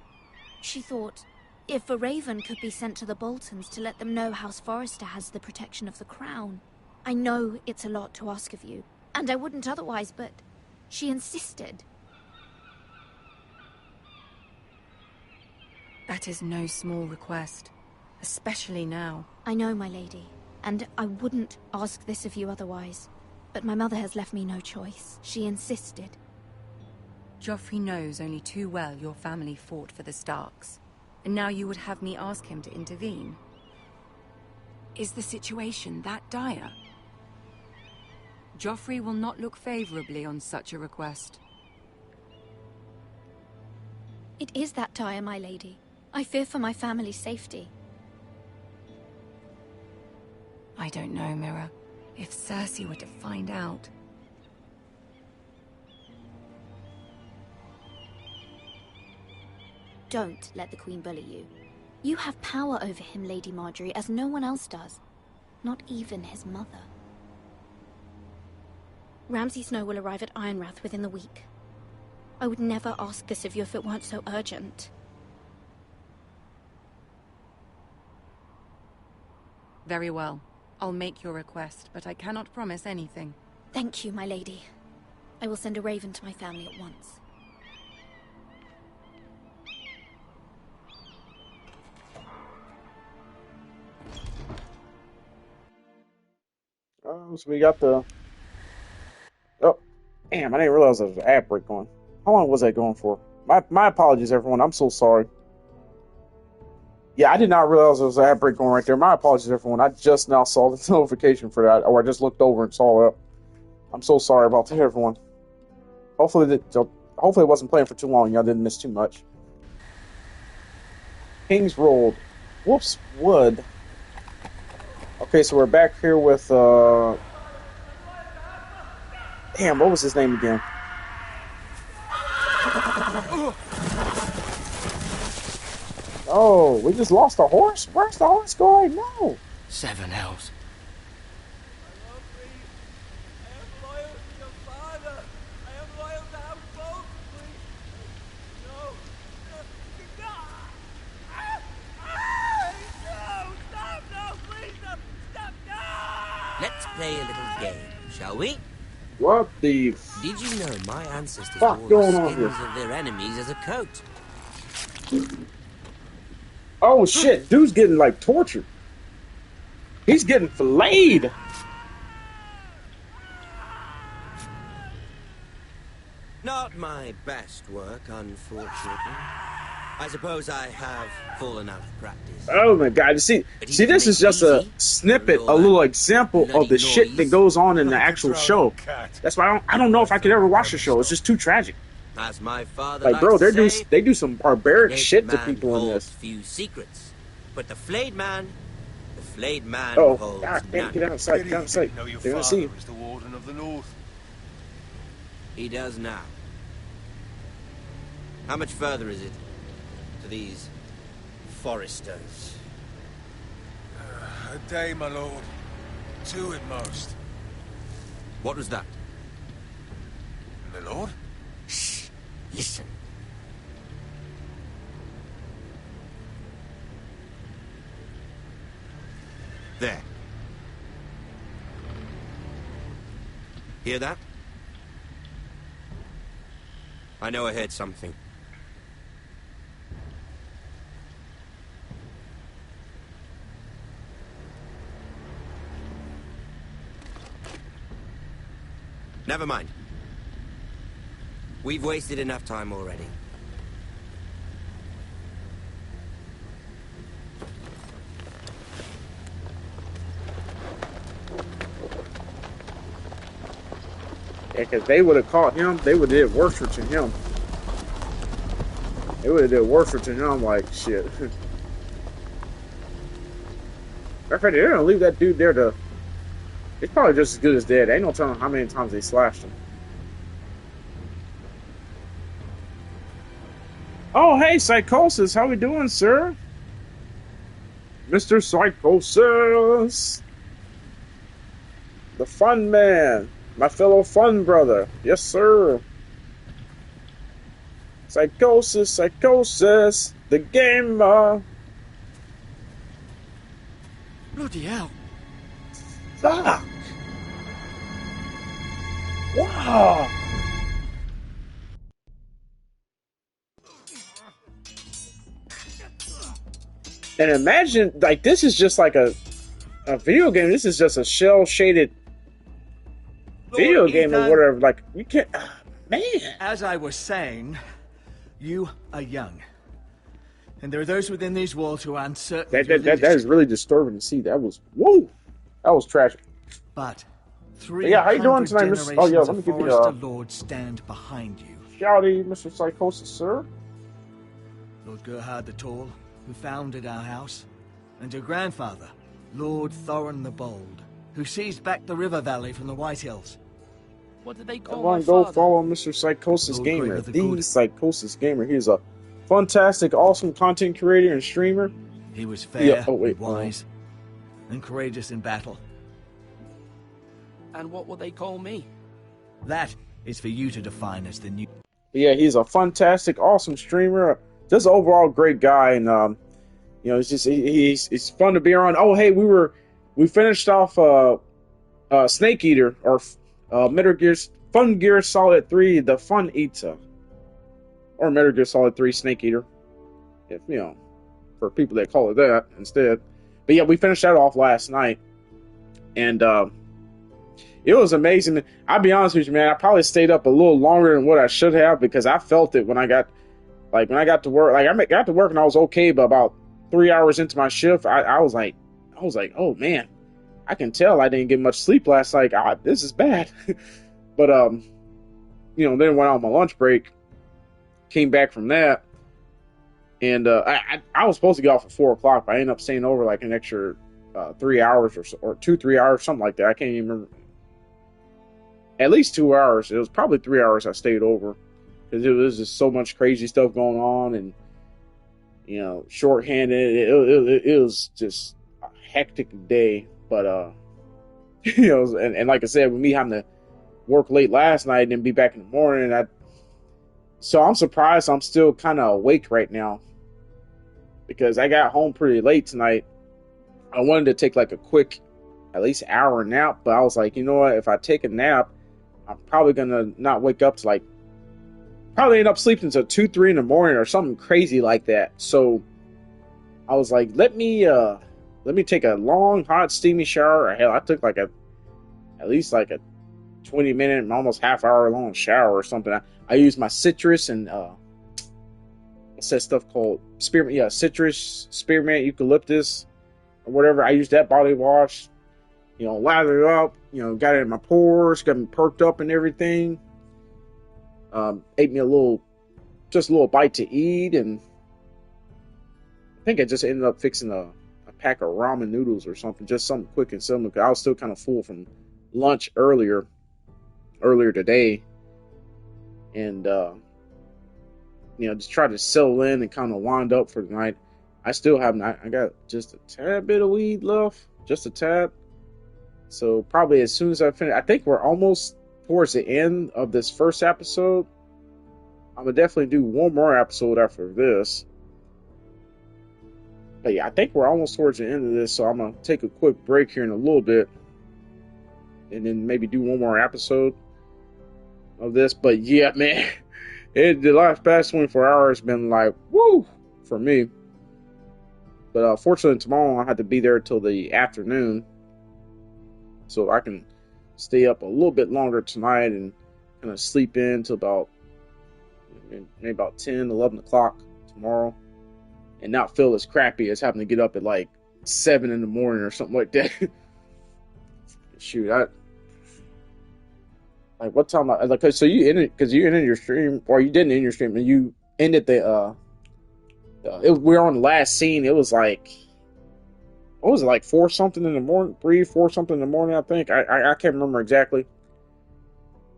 She thought, if a raven could be sent to the Boltons to let them know House Forrester has the protection of the crown. I know it's a lot to ask of you, and I wouldn't otherwise, but she insisted. That is no small request, especially now. I know, my lady, and I wouldn't ask this of you otherwise. But my mother has left me no choice. She insisted. Joffrey knows only too well your family fought for the Starks, and now you would have me ask him to intervene. Is the situation that dire? Joffrey will not look favorably on such a request. It is that dire, my lady. I fear for my family's safety. I don't know, Mira. If Cersei were to find out... Don't let the Queen bully you. You have power over him, Lady Marjorie, as no one else does. Not even his mother. Ramsay Snow will arrive at Ironrath within the week. I would never ask this of you if it weren't so urgent. Very well. I'll make your request, but I cannot promise anything. Thank you, my lady. I will send a raven to my family at once. Oh, so we got the... Oh, damn, I didn't realize there was an ad break going. How long was that going for? My apologies, everyone. I'm so sorry. Yeah, I did not realize there was an ad break going right there. My apologies, everyone. I just now saw the notification for that, or I just looked over and saw it. I'm so sorry about that, everyone. Hopefully it wasn't playing for too long. Y'all didn't miss too much. Kings rolled. Whoops, wood. Okay, so we're back here with, damn, what was his name again? Oh, we just lost a horse? Where's the horse going? No. 7 hells. Let's play a little game, shall we? What the... Did you know my ancestors fuck wore going the on skins here? of their enemies as a coat? Oh shit, dude's getting like tortured. He's getting filleted. Not my best work, unfortunately. I suppose I have fallen out of practice. Oh my god, see this is just a snippet, a little example of the shit that goes on in the actual show. That's why I don't know if I could ever watch the show. It's just too tragic. As my father Like, bro, likes to say, they do some barbaric the shit to naked people man in holds this. few secrets, but the flayed man Oh, holds god damn, none. get outside, get outside. They're gonna see you. is the Warden of the North. He does now. How much further is it to these foresters? A day, my lord. 2 at most. What was that? My lord? Shh! Listen. There. Hear that? I know I heard something. Never mind. We've wasted enough time already. Yeah, because they would have caught him, they would have did worse to him. They would have did worse to him, like, shit. Matter of fact, they're gonna leave that dude there to... He's probably just as good as dead. Ain't no telling how many times they slashed him. Oh, hey, Psychosis, how we doing, sir? Mr. Psychosis! The fun man. My fellow fun brother. Yes, sir. Psychosis, Psychosis, the gamer. Bloody hell. Fuck. Wow. And imagine, like, this is just like a video game. This is just a shell-shaded video game or whatever. Like, you can't... man. As I was saying, you are young. And there are those within these walls who are uncertain. That is really disturbing to see. That was... Whoa! That was tragic. But... yeah, how you doing tonight, Mr. Oh, yeah, let me give you a... Lords stand behind you. Shouty, Mr. Psychosis, sir. Lord Gerhard the Tall, who founded our house, and your grandfather, Lord Thorin the Bold, who seized back the river valley from the White Hills. What did they call Everyone my go father? follow Mr. Psychosis Lord Gamer, the the Good. Psychosis Gamer. He's a fantastic, awesome content creator and streamer. He was fair, Yeah, oh, wait, and wise, and courageous in battle. And what will they call me? That is for you to define as the new... Yeah, he's a fantastic, awesome streamer. Just an overall great guy, and you know, it's just he's fun to be around. Oh, hey, we finished off Snake Eater or Metal Gear Fun Gear Solid 3, the Fun Eater, or Metal Gear Solid 3 Snake Eater, if you know, for people that call it that instead. But yeah, we finished that off last night, and it was amazing. I'll be honest with you, man. I probably stayed up a little longer than what I should have because I felt it when I got to work. Like I got to work and I was okay, but about 3 hours into my shift, I was like, oh man, I can tell I didn't get much sleep last night. This is bad. But you know, then went on my lunch break, came back from that, and I was supposed to get off at 4 o'clock, but I ended up staying over like an extra 3 hours or 2-3 hours, something like that. I can't even remember. At least 2 hours. It was probably 3 hours I stayed over because it was just so much crazy stuff going on, and you know, shorthanded. It was just a hectic day. But you know, and like I said, with me having to work late last night and then be back in the morning, so I'm surprised I'm still kind of awake right now because I got home pretty late tonight. I wanted to take like a quick, at least hour nap, but I was like, you know what? If I take a nap, I'm probably gonna not wake up to probably end up sleeping until 2-3 in the morning or something crazy like that. So I was like, let me take a long, hot, steamy shower. Or hell, I took at least a 20-minute, almost half-hour long shower or something. I used my citrus and what's that stuff called? Spearmint, yeah, citrus, spearmint, eucalyptus, or whatever. I used that body wash. You know, lathered it up. You know, got it in my pores, got me perked up and everything. Ate me a little bite to eat, and I think I just ended up fixing a pack of ramen noodles or something, just something quick and simple. Because I was still kind of full from lunch earlier today, and just try to settle in and kind of wind up for the night. I still haven't. I got just a tad bit of weed left, just a tad. So probably as soon as I finish, I think we're almost towards the end of this first episode. I'm gonna definitely do one more episode after this. But yeah, I think we're almost towards the end of this, so I'm gonna take a quick break here in a little bit, and then maybe do one more episode of this. But yeah, man, the last past 24 hours been like woo for me. But fortunately, tomorrow I had to be there till the afternoon, so I can stay up a little bit longer tonight and kind of sleep in till about maybe about 10, 11 o'clock tomorrow, and not feel as crappy as having to get up at like 7 in the morning or something like that. Shoot, like what time? Like, so you ended because you ended your stream, or you didn't end your stream, and you ended the we were on the last scene. It was like, what was it, like 4 something in the morning, 3, 4 something in the morning, I think. I can't remember exactly,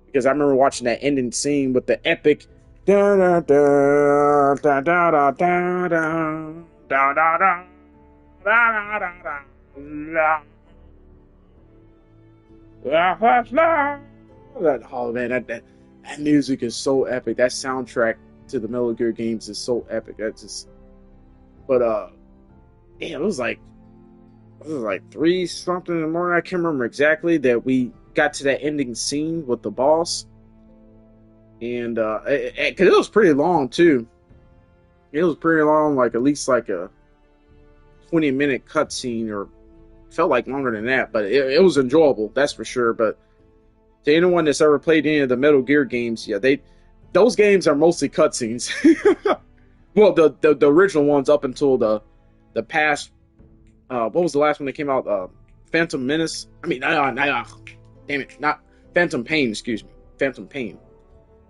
because I remember watching that ending scene with the epic da da da da da da da da da da da da da da. Oh man, that music is so epic. That soundtrack to the Metal Gear games is so epic. That's just, but damn, it was like 3 something in the morning. I can't remember exactly that we got to that ending scene with the boss, and because it was pretty long too. It was pretty long, like at least like a 20-minute cutscene, or felt like longer than that. But it was enjoyable, that's for sure. But to anyone that's ever played any of the Metal Gear games, yeah, those games are mostly cutscenes. Well, the original ones up until the past. What was the last one that came out? Phantom Menace. I mean, damn it, not Phantom Pain. Excuse me, Phantom Pain.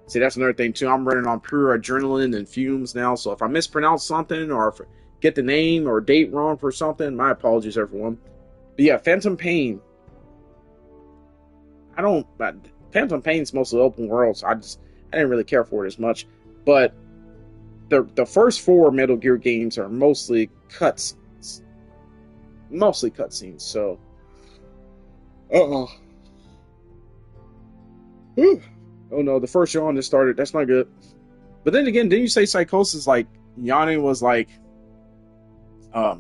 See, that's another thing too. I'm running on pure adrenaline and fumes now. So if I mispronounce something, or if I get the name or date wrong for something, my apologies, everyone. But yeah, Phantom Pain. Phantom Pain's mostly open world, so I didn't really care for it as much. But the first 4 Metal Gear games are mostly cutscenes. So, oh no, the first yawn just started. That's not good. But then again, didn't you say Psychosis, like yawning was like a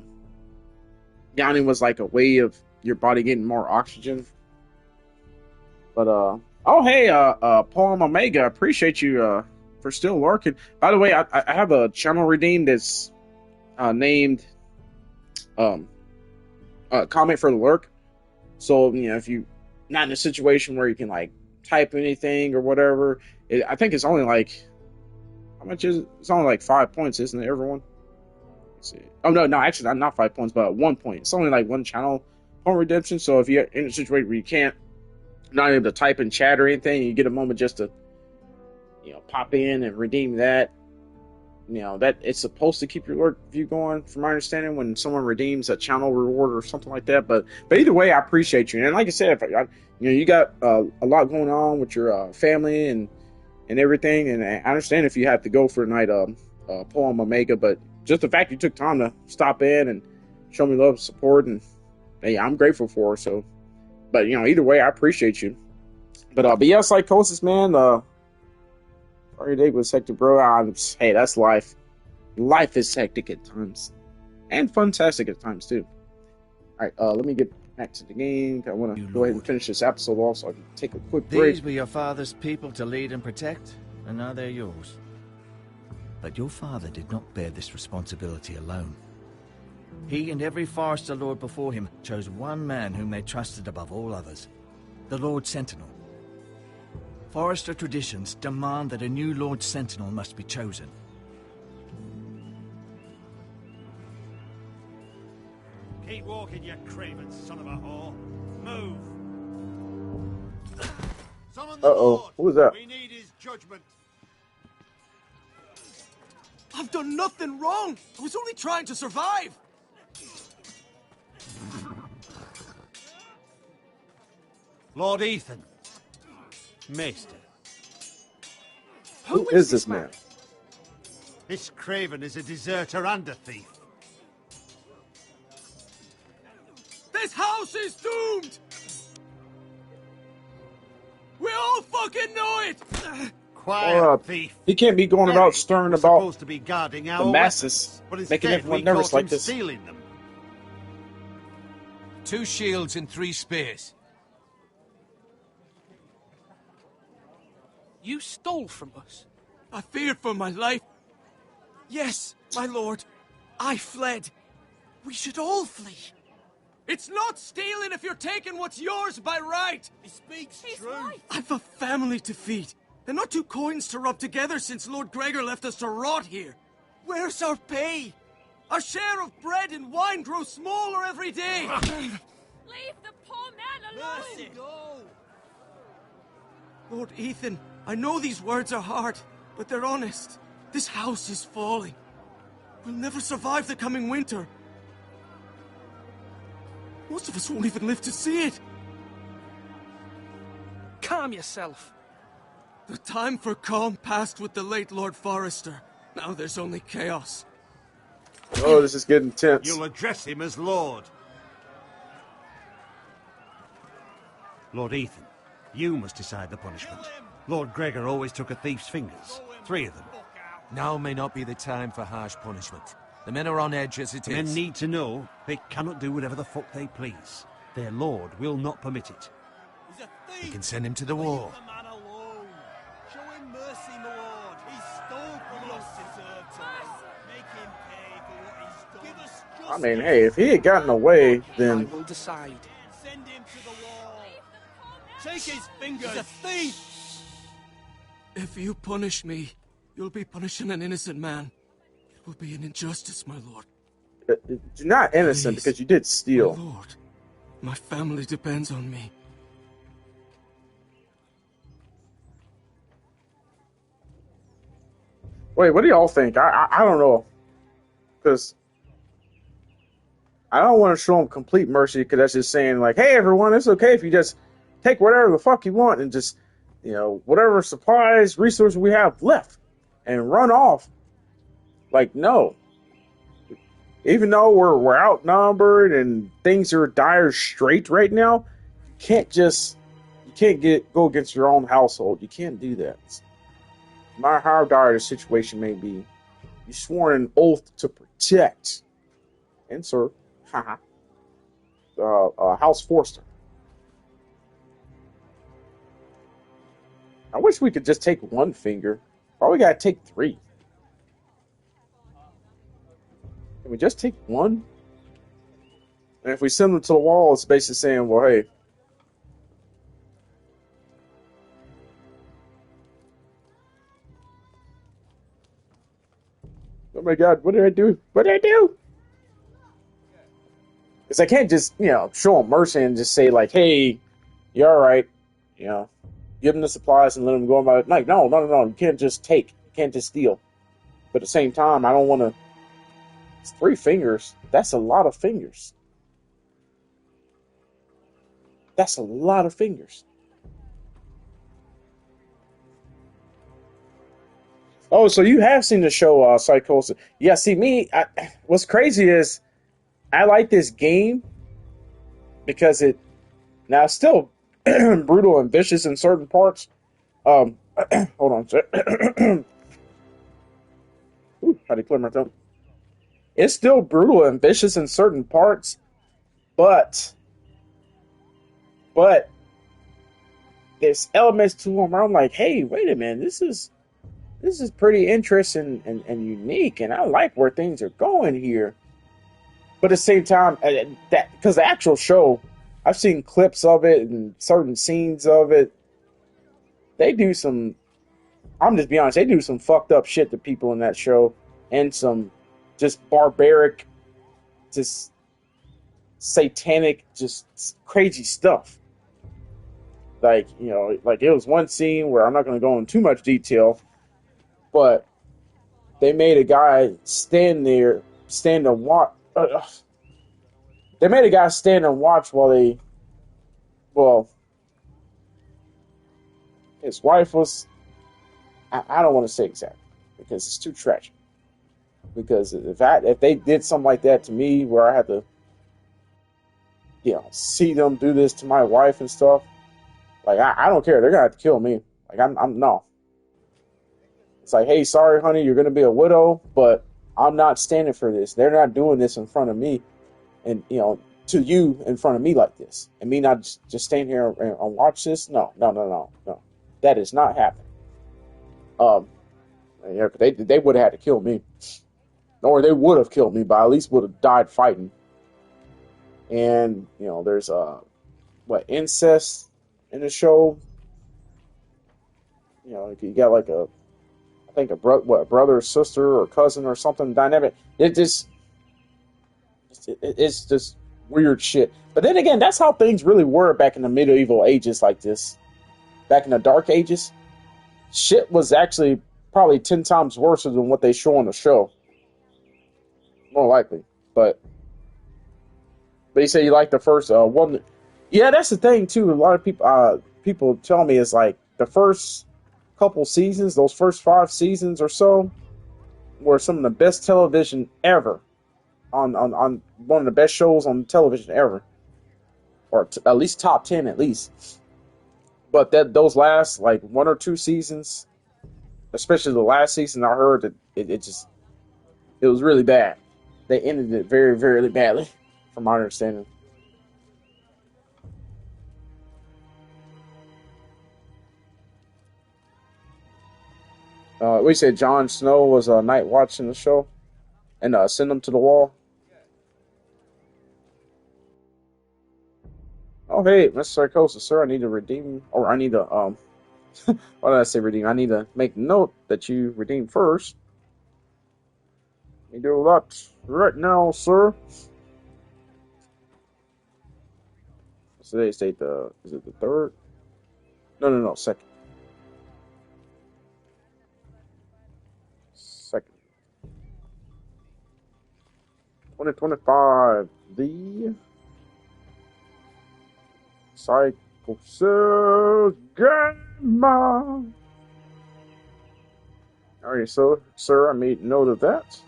way of your body getting more oxygen? But oh hey, Poem Omega, appreciate you for still lurking. By the way, I have a channel redeemed that's named comment for the lurk. So if you not in a situation where you can like type anything or whatever, I think it's only like, how much is it? It's only like 5 points, isn't it, everyone? Let's see. Oh no, actually not 5 points, but 1 point. It's only like 1 channel point redemption. So if you're in a situation where you can't, not able to type in chat or anything, you get a moment just to pop in and redeem that. That it's supposed to keep your alert view going, from my understanding, when someone redeems a channel reward or something like that. But either way, I appreciate you. And like I said, you got a lot going on with your family and everything, and I understand if you have to go for a night, Poem Omega, but just the fact you took time to stop in and show me love and support, and hey, I'm grateful for it. So, but either way, I appreciate you. But yeah, Psychosis, man. Every day was hectic, bro. Hey, that's life. Life is hectic at times, and fantastic at times too. All right, let me get back to the game. I want to go ahead and finish this episode off, so I can take a quick break. These were your father's people to lead and protect, and now they're yours. But your father did not bear this responsibility alone. He and every Forester Lord before him chose one man whom they trusted above all others, the Lord Sentinel. Forester traditions demand that a new Lord Sentinel must be chosen. Keep walking, you craven son of a whore. Move! Summon the Lord. Who was that? We need his judgment. I've done nothing wrong! I was only trying to survive! Lord Ethan. Maester. Who is this man? This Craven is a deserter and a thief. This house is doomed! We all fucking know it! Quiet, thief. He can't be going about stirring about supposed to be guarding the our masses, weapons, but making instead everyone we nervous caught like him this. stealing them. 2 shields and 3 spears. You stole from us? I feared for my life. Yes, my lord. I fled. We should all flee. It's not stealing if you're taking what's yours by right. He speaks true. I've a family to feed, and not 2 coins to rub together since Lord Gregor left us to rot here. Where's our pay? Our share of bread and wine grows smaller every day. Leave the poor man alone! Mercy, go! Lord Ethan, I know these words are hard, but they're honest. This house is falling. We'll never survive the coming winter. Most of us won't even live to see it. Calm yourself. The time for calm passed with the late Lord Forrester. Now there's only chaos. Oh, this is getting tense. You'll address him as Lord. Lord Ethan, you must decide the punishment. Lord Gregor always took a thief's fingers. 3 of them. Now may not be the time for harsh punishment. The men are on edge as it The is. men need to know they cannot do whatever the fuck they please. Their lord will not permit it. He's a thief! We can send him to the war. Leave the man alone. Show him mercy, my lord. He stole from us. Deserved it. Make him pay for what he's done. Give us justice. I mean, hey, if he had gotten away, then I will decide. Send him to the wall. Take his fingers. He's a thief. If you punish me, you'll be punishing an innocent man. It will be an injustice, my lord. you're not innocent because you did steal. My lord, my family depends on me. Wait, what do y'all think? I don't know, because I don't want to show him complete mercy, because that's just saying like, hey everyone, it's okay if you just take whatever the fuck you want and just, you know, whatever supplies, resources we have left and run off. Like, no. Even though we're outnumbered and things are dire straight right now, you can't go against your own household. You can't do that. No matter how dire the situation may be, you swore an oath to protect and serve House Forster. I wish we could just take 1 finger. Why we gotta take 3? Can we just take 1? And if we send them to the wall, it's basically saying, well, hey, oh my god, what did I do? What did I do? Because I can't just, you know, show them mercy and just say, like, hey, you're alright. You know, give them the supplies and let them go about it. Like, no. You can't just take. You can't just steal. But at the same time, I don't want to. It's 3 fingers. That's a lot of fingers. That's a lot of fingers. Oh, so you have seen the show Psychosis. Yeah, see, what's crazy is I like this game because it's still brutal and vicious in certain parts. Hold on. Ooh, how do you clear my tongue? It's still brutal and vicious in certain parts, but there's elements to them where I'm like, hey, wait a minute, this is pretty interesting and unique, and I like where things are going here. But at the same time, that because the actual show, I've seen clips of it and certain scenes of it. They do some, I'm just being honest, they do some fucked up shit to people in that show, and some just barbaric, just satanic, just crazy stuff. Like, you know, like it was one scene where I'm not going to go into too much detail, but they made a guy stand and watch. They made a guy stand and watch while his wife was, I don't want to say exactly because it's too tragic. Because if they did something like that to me, where I had to, see them do this to my wife and stuff, like I don't care. They're gonna have to kill me. Like I'm no. It's like, hey, sorry, honey, you're gonna be a widow, but I'm not standing for this. They're not doing this in front of me, and to you in front of me like this, and me not just stand here and watch this. No. That is not happening. Yeah, they would have had to kill me. Or they would have killed me, but I at least would have died fighting. And, there's incest in the show. You got like I think a brother or sister or cousin or something dynamic. It's just weird shit. But then again, that's how things really were back in the medieval ages like this. Back in the Dark Ages, shit was actually probably 10 times worse than what they show on the show. More likely, but you say you like the first one. Yeah, that's the thing too. A lot of people tell me is like the first couple seasons, those first 5 seasons or so, were some of the best television ever. On one of the best shows on television ever, or at least top 10 at least. But those last like 1 or 2 seasons, especially the last season, I heard that it was really bad. They ended it very, very badly, from my understanding. We said Jon Snow was a night watching the show, and send them to the wall. Oh hey, Mr. Psychosis, sir, I need to redeem, or I need to why did I say redeem? I need to make note that you redeem first. You do that right now, sir. So today's date, is it the 3rd? No, 2nd. 2nd. 2025. The Psychosis Gamer. Alright, so, sir, I made note of that.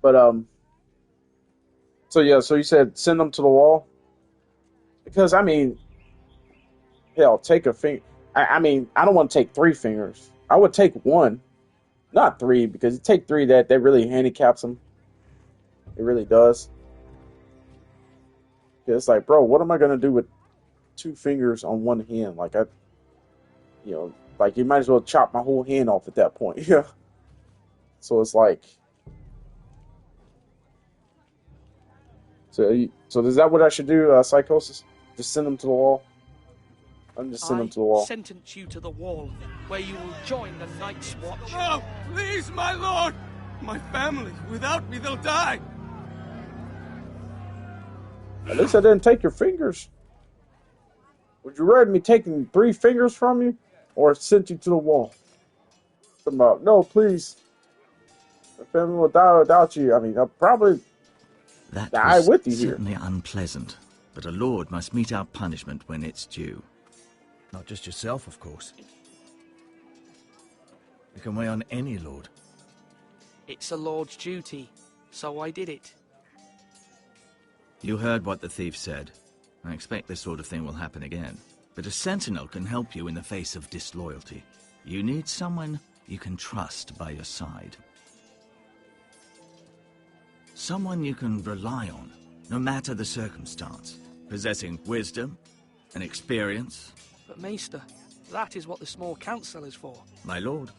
But, so yeah, so you said send them to the wall? Because, I mean, hell, take a finger. I mean, I don't want to take 3 fingers. I would take 1, not 3, because you take 3, that really handicaps them. It really does. It's like, bro, what am I going to do with 2 fingers on 1 hand? Like, like you might as well chop my whole hand off at that point. Yeah. So it's like, so is that what I should do, Psychosis? Just send them to the wall? I'm just send them to the wall. I sentence you to the wall, where you will join the Night's Watch. No, please, my lord! My family, without me, they'll die! At least I didn't take your fingers. Would you rather me taking 3 fingers from you, or sent you to the wall? About, no, please. My family will die without you. I mean, I'll probably die with you here. Certainly unpleasant, but a lord must mete out punishment when it's due. Not just yourself, of course. You can weigh on any lord. It's a lord's duty, so I did it. You heard what the thief said. I expect this sort of thing will happen again. But a sentinel can help you in the face of disloyalty. You need someone you can trust by your side. Someone you can rely on, no matter the circumstance. Possessing wisdom and experience. But Maester, that is what the small council is for. My lord,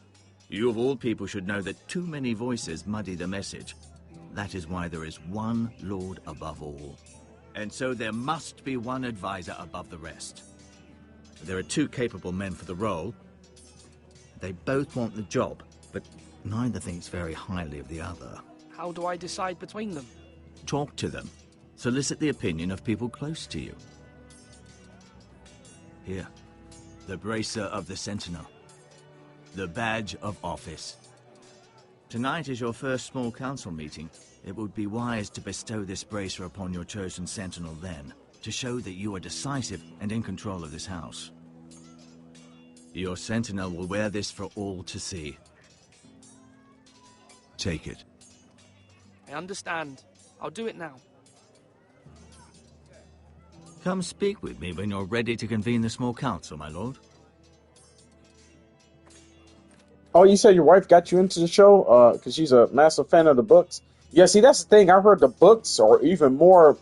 you of all people should know that too many voices muddy the message. That is why there is one lord above all. And so there must be one advisor above the rest. There are 2 capable men for the role. They both want the job, but neither thinks very highly of the other. How do I decide between them? Talk to them. Solicit the opinion of people close to you. Here, the bracer of the Sentinel. The badge of office. Tonight is your first small council meeting. It would be wise to bestow this bracer upon your chosen sentinel then, to show that you are decisive and in control of this house. Your sentinel will wear this for all to see. Take it. I understand. I'll do it now. Come speak with me when you're ready to convene the small council, my lord. Oh, you said your wife got you into the show? Because she's a massive fan of the books. Yeah, see, that's the thing. I heard the books are even more...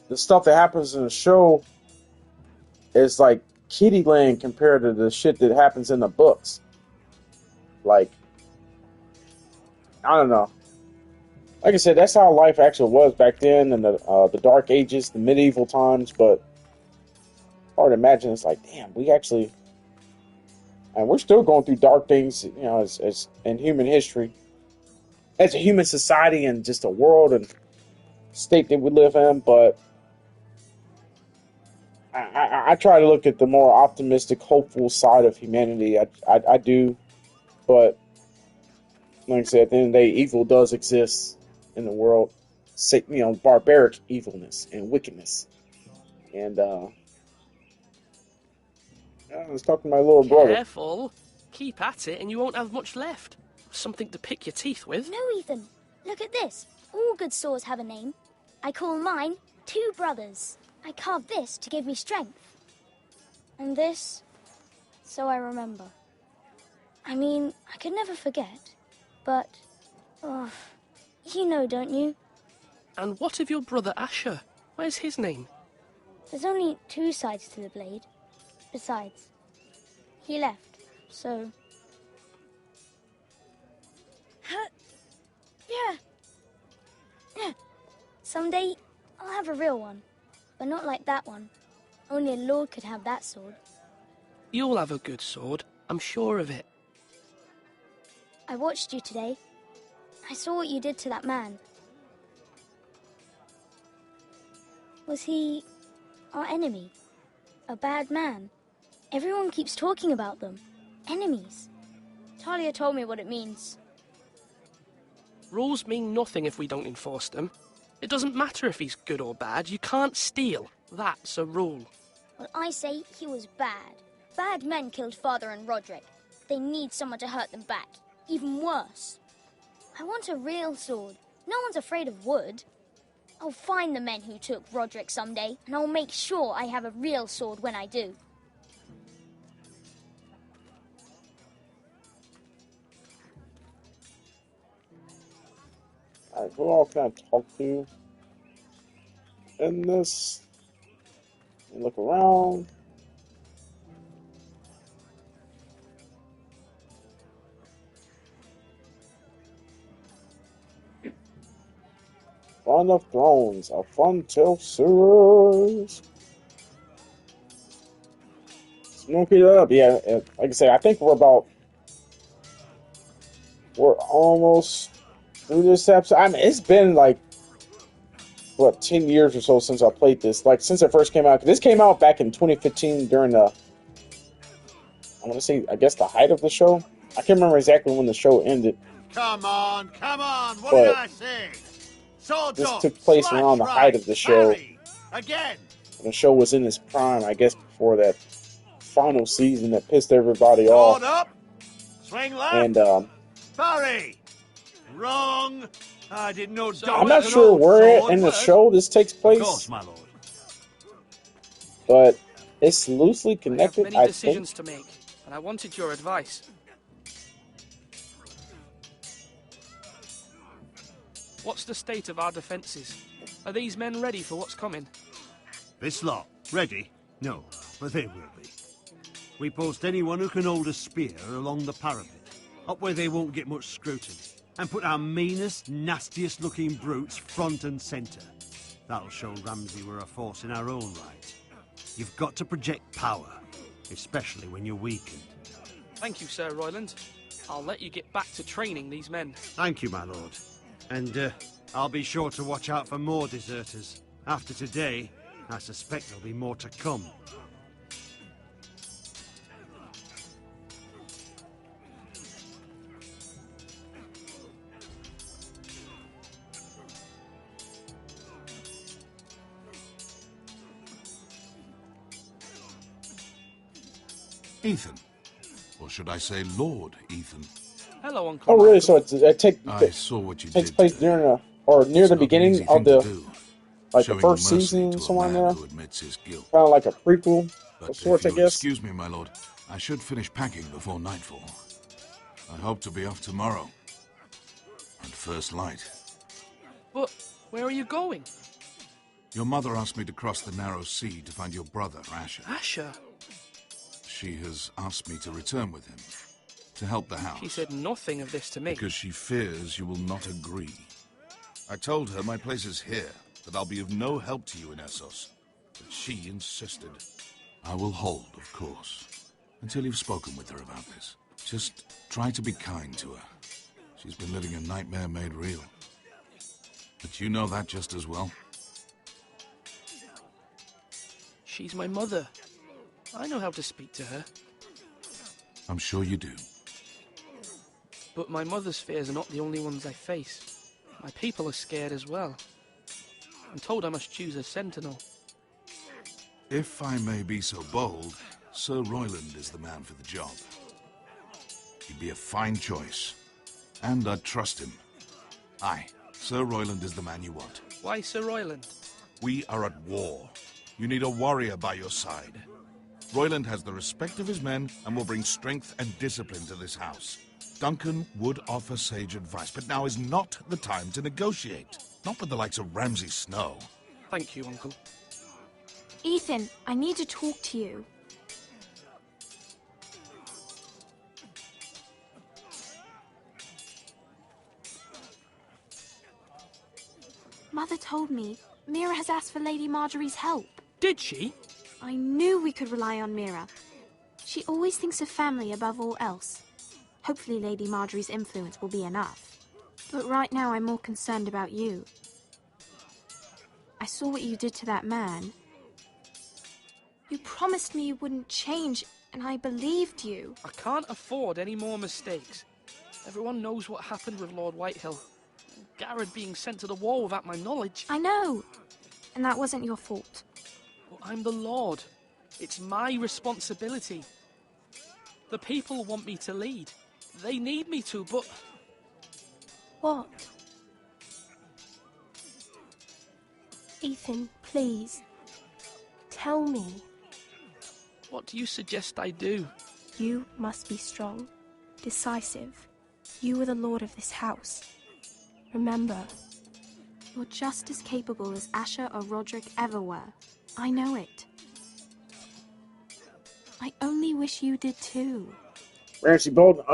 The stuff that happens in the show is like kiddie land compared to the shit that happens in the books. Like, I don't know. Like I said, that's how life actually was back then in the Dark Ages, the medieval times, but hard to imagine. It's like, damn, we actually... And we're still going through dark things, you know, as in human history. As a human society and just a world and state that we live in, but I try to look at the more optimistic, hopeful side of humanity. I do, but like I said, at the end of the day, evil does exist in the world. You know, barbaric evilness and wickedness. And I was talking to my little brother. Careful. Keep at it and you won't have much left. Something to pick your teeth with. No, Ethan. Look at this. All good swords have a name. I call mine Two Brothers. I carved this to give me strength. And this, so I remember. I mean, I could never forget. But, oh, you know, don't you? And what of your brother Asher? Where's his name? There's only two sides to the blade. Besides, he left, so... Yeah. Someday, I'll have a real one. But not like that one. Only a lord could have that sword. You'll have a good sword. I'm sure of it. I watched you today. I saw what you did to that man. Was he our enemy? A bad man? Everyone keeps talking about them. Enemies. Talia told me what it means. Rules mean nothing if we don't enforce them. It doesn't matter if he's good or bad. You can't steal. That's a rule. Well, I say he was bad. Bad men killed Father and Roderick. They need someone to hurt them back. Even worse. I want a real sword. No one's afraid of wood. I'll find the men who took Roderick someday, and I'll make sure I have a real sword when I do. Alright, who all can I talk to in this? Look around. Fun of Thrones, a Funtales series. Smoke it up. Yeah, like I say, I think we're almost through this episode. I mean, it's been like, what, 10 years or so since I played this. Like, since it first came out. This came out back in 2015 during the, I want to say, I guess the height of the show. I can't remember exactly when the show ended. Come on, what did I say? Swords this up, took place slash around the right, height of the show. parry. Again. The show was in its prime, I guess, before that final season that pissed everybody off. Sword up, swing left, And parry. Wrong. I didn't know. I'm not sure where in the show this takes place. Of course, my lord. But it's loosely connected, I have many decisions to make, and I wanted your advice. What's the state of our defences? Are these men ready for what's coming? This lot, ready? No, but they will be. We post anyone who can hold a spear along the parapet, up where they won't get much scrutiny, and put our meanest, nastiest looking brutes front and centre. That'll show Ramsay we're a force in our own right. You've got to project power, especially when you're weakened. Thank you, Sir Royland. I'll let you get back to training these men. Thank you, my lord. And I'll be sure to watch out for more deserters. After today, I suspect there'll be more to come. Ethan. Or should I say Lord Ethan? Hello, Uncle. Oh, really? Malcolm. So it saw what you takes did place during or near the beginning of the the showing first mercy season, to a somewhere in man there. who admits his guilt. Kind of like a prequel But of sorts, if I you'll guess. excuse me, my lord, I should finish packing before nightfall. I hope to be off tomorrow. At first light. But where are you going? Your mother asked me to cross the narrow sea to find your brother, Asher. Asher? She has asked me to return with him, to help the house. She said nothing of this to me. Because she fears you will not agree. I told her my place is here, that I'll be of no help to you in Essos. But she insisted. I will hold, of course, until you've spoken with her about this. Just try to be kind to her. She's been living a nightmare made real. But you know that just as well. She's my mother. I know how to speak to her. I'm sure you do. But my mother's fears are not the only ones I face. My people are scared as well. I'm told I must choose a sentinel. If I may be so bold, Sir Royland is the man for the job. He'd be a fine choice. And I'd trust him. Aye, Sir Royland is the man you want. Why Sir Royland? We are at war. You need a warrior by your side. Royland has the respect of his men and will bring strength and discipline to this house. Duncan would offer sage advice, but now is not the time to negotiate. Not with the likes of Ramsay Snow. Thank you, Uncle. Ethan, I need to talk to you. Mother told me Mira has asked for Lady Marjorie's help. Did she? I knew we could rely on Mira. She always thinks of family above all else. Hopefully Lady Marjorie's influence will be enough. But right now I'm more concerned about you. I saw what you did to that man. You promised me you wouldn't change, and I believed you. I can't afford any more mistakes. Everyone knows what happened with Lord Whitehill. Garrett being sent to the war without my knowledge. I know. And that wasn't your fault. Well, I'm the Lord. It's my responsibility. The people want me to lead. They need me to, but... What? Ethan, please. Tell me. What do you suggest I do? You must be strong, decisive. You are the lord of this house. Remember, you're just as capable as Asher or Roderick ever were. I know it. I only wish you did too. Ramsay Bolton,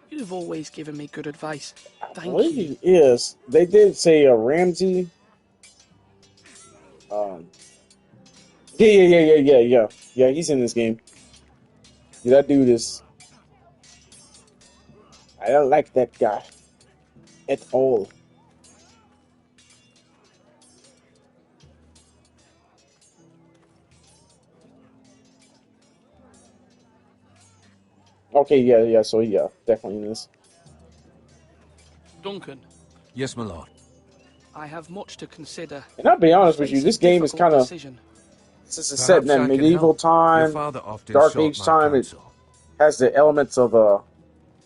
You've always given me good advice. Thank you. I believe he is. They did say Ramsay. Yeah, he's in this game. Yeah, that dude is... I don't like that guy. At all. Okay, yeah, so yeah, definitely in this. Duncan. Yes, my lord. I have much to consider. And I'll be honest with you, this game is kind of... Since it's set in that medieval time, Dark Age time, it has the elements of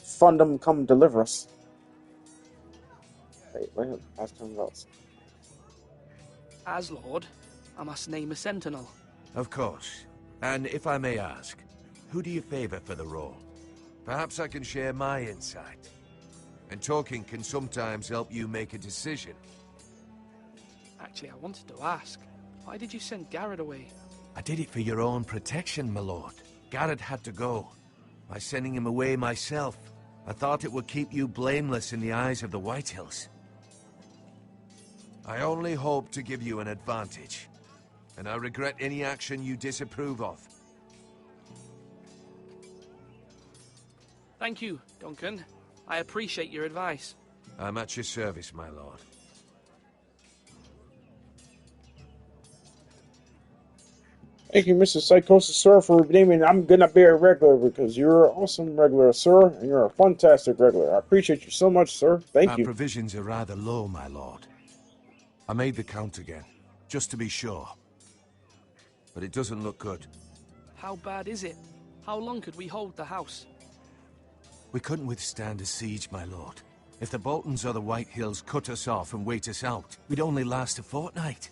Fundum Come Deliver Us. Wait, ask something else. As Lord, I must name a sentinel. Of course. And if I may ask, who do you favor for the role? Perhaps I can share my insight. And talking can sometimes help you make a decision. Actually, I wanted to ask, why did you send Garrett away? I did it for your own protection, my lord. Garrett had to go. By sending him away myself, I thought it would keep you blameless in the eyes of the Whitehills. I only hope to give you an advantage, and I regret any action you disapprove of. Thank you, Duncan. I appreciate your advice. I'm at your service, my lord. Thank you, Mr. Psychosis, sir, for naming I'm gonna be a regular because you're an awesome regular, sir, and you're a fantastic regular. I appreciate you so much, sir. Thank you. Our provisions are rather low, my lord. I made the count again, just to be sure. But it doesn't look good. How bad is it? How long could we hold the house? We couldn't withstand a siege, my lord. If the Boltons or the White Hills cut us off and wait us out, we'd only last a fortnight.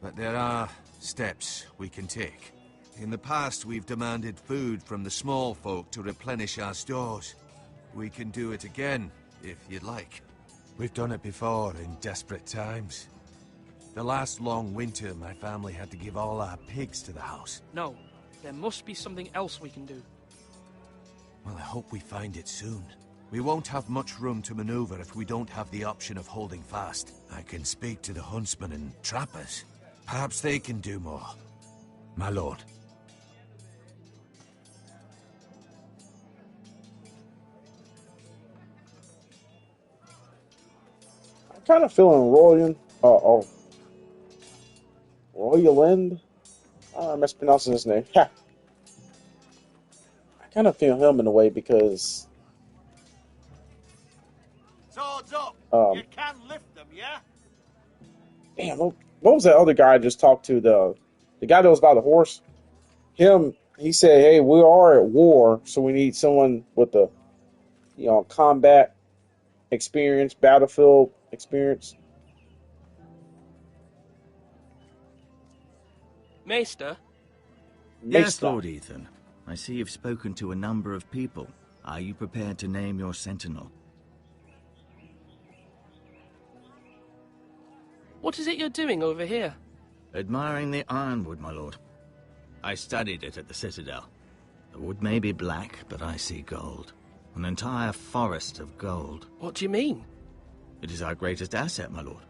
But there are steps we can take. In the past, we've demanded food from the small folk to replenish our stores. We can do it again, if you'd like. We've done it before in desperate times. The last long winter, my family had to give all our pigs to the house. No, there must be something else we can do. Well, I hope we find it soon. We won't have much room to maneuver if we don't have the option of holding fast. I can speak to the huntsmen and trappers. Perhaps they can do more. My lord. I'm kind of feeling Royland? I'm mispronouncing his name. Ha! I kind of feel him in a way because... Swords up! You can lift them, yeah? Damn, what was that other guy I just talked to? The guy that was by the horse? He said, hey, we are at war, so we need someone with the, combat experience, battlefield experience. Maester? Yes, Lord Ethan. I see you've spoken to a number of people. Are you prepared to name your sentinel? What is it you're doing over here? Admiring the ironwood, my lord. I studied it at the Citadel. The wood may be black, but I see gold. An entire forest of gold. What do you mean? It is our greatest asset, my lord.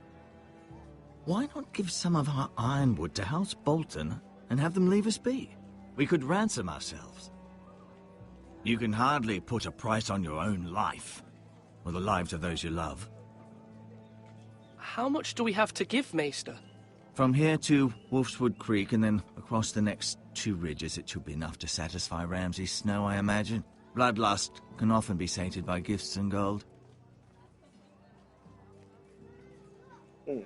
Why not give some of our ironwood to House Bolton and have them leave us be? We could ransom ourselves. You can hardly put a price on your own life, or the lives of those you love. How much do we have to give, Maester? From here to Wolfswood Creek and then across the next 2 ridges, it should be enough to satisfy Ramsay Snow, I imagine. Bloodlust can often be sated by gifts and gold. Wait,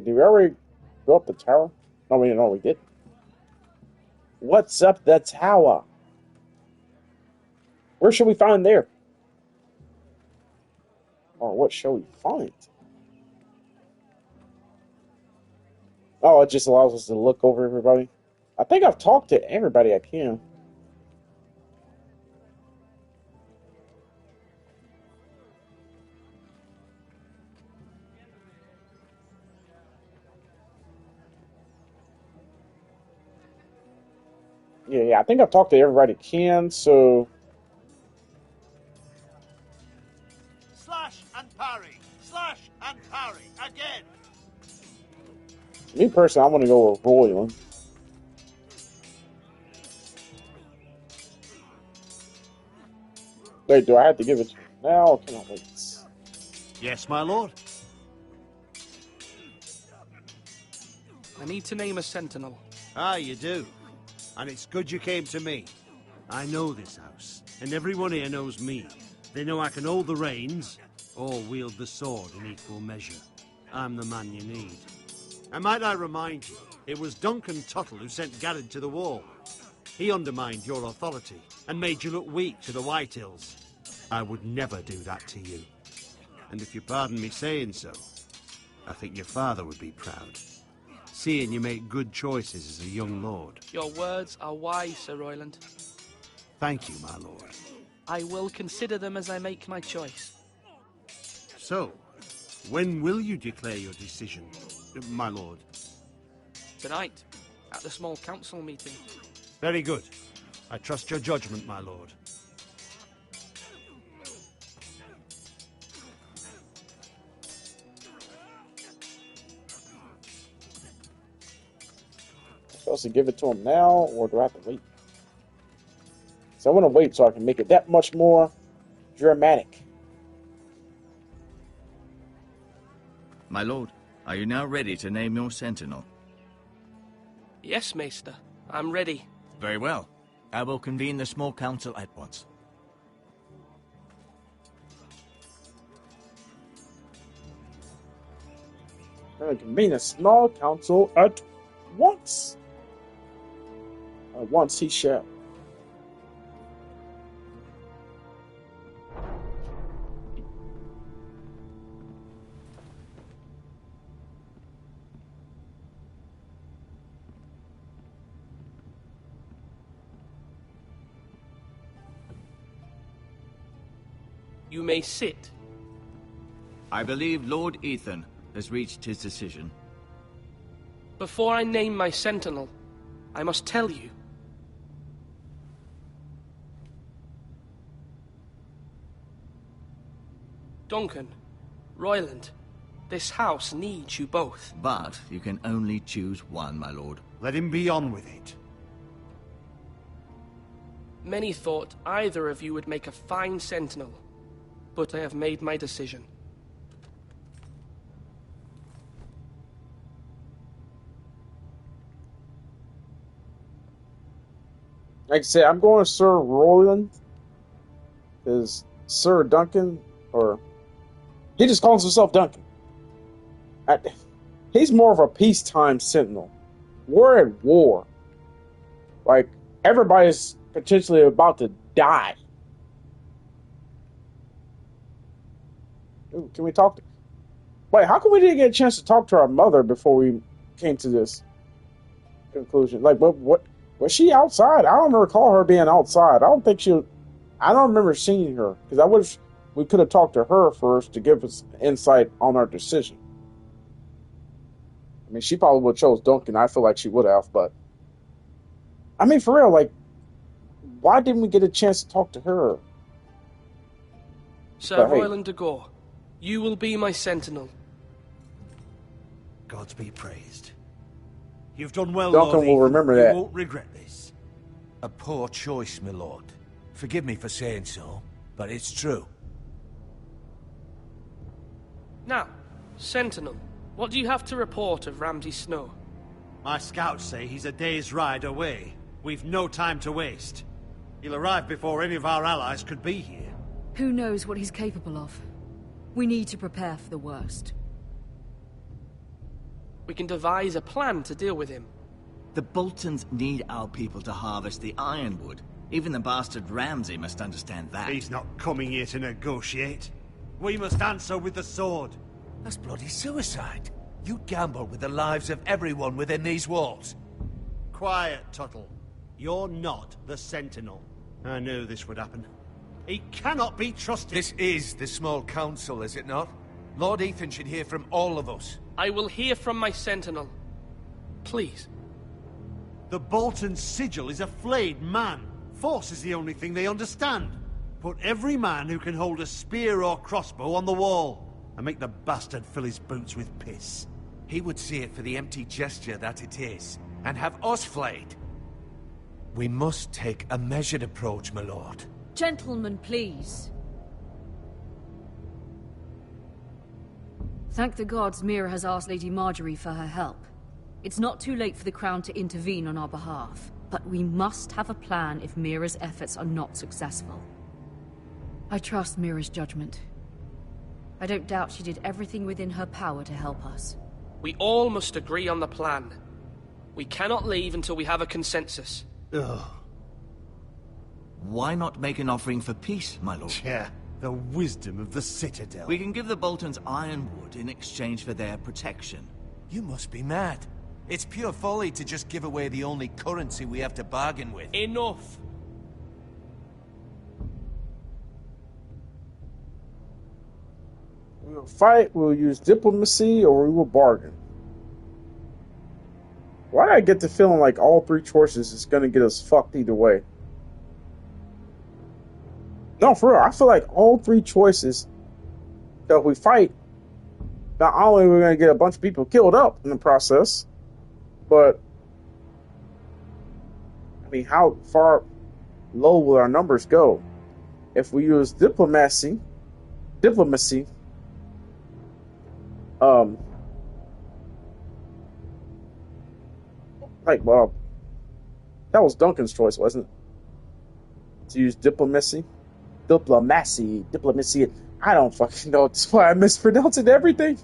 did we already go up the tower? No, we didn't. What's up the tower? Where should we find there? Or what shall we find? Oh, it just allows us to look over everybody. I think I've talked to everybody I can. Yeah, I think I've talked to everybody I can, so... Slash and parry! Slash and parry! Again! Me personally, I want to go with Royland. Wait, do I have to give it to him now, or can I wait? Yes, my lord. I need to name a sentinel. Ah, you do. And it's good you came to me. I know this house, and everyone here knows me. They know I can hold the reins, or wield the sword in equal measure. I'm the man you need. And might I remind you, it was Duncan Tuttle who sent Garrett to the wall. He undermined your authority, and made you look weak to the White Hills. I would never do that to you. And if you pardon me saying so, I think your father would be proud. Seeing you make good choices as a young lord. Your words are wise, Sir Royland. Thank you, my lord. I will consider them as I make my choice. So, when will you declare your decision, my lord? Tonight, at the small council meeting. Very good. I trust your judgment, my lord. Supposed to give it to him now, or do I have to wait? So I want to wait so I can make it that much more dramatic. My lord, are you now ready to name your sentinel? Yes, Maester. I'm ready. Very well. I will convene the small council at once. I'm going to convene a small council at once. Once he shall. You may sit. I believe Lord Ethan has reached his decision. Before I name my sentinel, I must tell you. Duncan, Royland, this house needs you both. But you can only choose one, my lord. Let him be on with it. Many thought either of you would make a fine sentinel, but I have made my decision. Like I said, I'm going to Sir Royland, because Sir Duncan, or he just calls himself Duncan. He's more of a peacetime sentinel. We're at war. Like, everybody's potentially about to die. Ooh, can we talk to... Wait, how come we didn't get a chance to talk to our mother before we came to this conclusion? Like, what was she outside? I don't recall her being outside. I don't remember seeing her, because we could have talked to her first to give us insight on our decision. I mean, she probably would have chose Duncan. I feel like she would have, but I mean, for real, like, why didn't we get a chance to talk to her? Sir Royland de Gore, you will be my sentinel. Gods be praised. You've done well, Duncan will remember that. You won't regret this. A poor choice, my lord. Forgive me for saying so, but it's true. Now, Sentinel, what do you have to report of Ramsay Snow? My scouts say he's a day's ride away. We've no time to waste. He'll arrive before any of our allies could be here. Who knows what he's capable of? We need to prepare for the worst. We can devise a plan to deal with him. The Boltons need our people to harvest the ironwood. Even the bastard Ramsay must understand that. He's not coming here to negotiate. We must answer with the sword. That's bloody suicide. You gamble with the lives of everyone within these walls. Quiet, Tuttle. You're not the Sentinel. I knew this would happen. He cannot be trusted. This is the small council, is it not? Lord Ethan should hear from all of us. I will hear from my sentinel. Please. The Bolton's sigil is a flayed man. Force is the only thing they understand. Put every man who can hold a spear or crossbow on the wall, and make the bastard fill his boots with piss. He would see it for the empty gesture that it is, and have us flayed. We must take a measured approach, my lord. Gentlemen, please. Thank the gods Mira has asked Lady Marjorie for her help. It's not too late for the Crown to intervene on our behalf, but we must have a plan if Mira's efforts are not successful. I trust Mira's judgment. I don't doubt she did everything within her power to help us. We all must agree on the plan. We cannot leave until we have a consensus. Ugh. Why not make an offering for peace, my lord? Yeah, the wisdom of the Citadel. We can give the Boltons ironwood in exchange for their protection. You must be mad. It's pure folly to just give away the only currency we have to bargain with. Enough! We will fight, we will use diplomacy, or we will bargain. Why do I get the feeling like all three choices is going to get us fucked either way? No, for real, I feel like all three choices, that if we fight, not only are we going to get a bunch of people killed up in the process, but, I mean, how far low will our numbers go? If we use diplomacy, like, well, that was Duncan's choice, wasn't it? To use diplomacy. I don't fucking know. That's why I'm mispronouncing everything.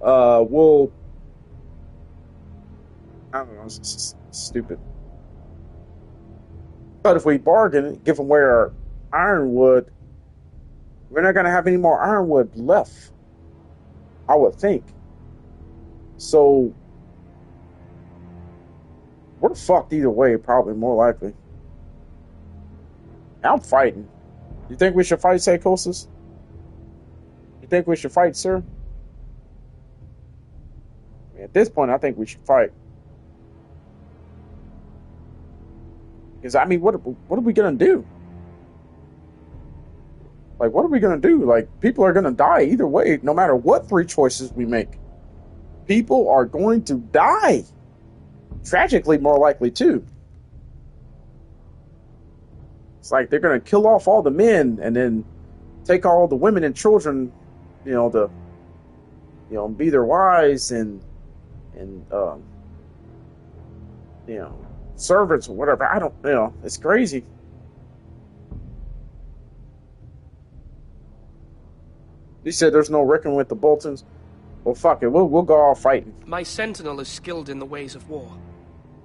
We'll, I don't know. It's just stupid. But if we bargain, give away our ironwood, we're not gonna have any more ironwood left, I would think. So we're fucked either way, probably more likely. I'm fighting. You think we should fight, Psychosis? You think we should fight, sir? At this point, I think we should fight. Because, I mean, what are we going to do? Like, what are we going to do? Like, people are going to die either way, no matter what 3 choices we make. People are going to die. Tragically, more likely, too. It's like they're going to kill off all the men and then take all the women and children, to, be their wives and servants or whatever. I don't, it's crazy. He said there's no reckoning with the Boltons. Well, fuck it. We'll go all fighting. My sentinel is skilled in the ways of war.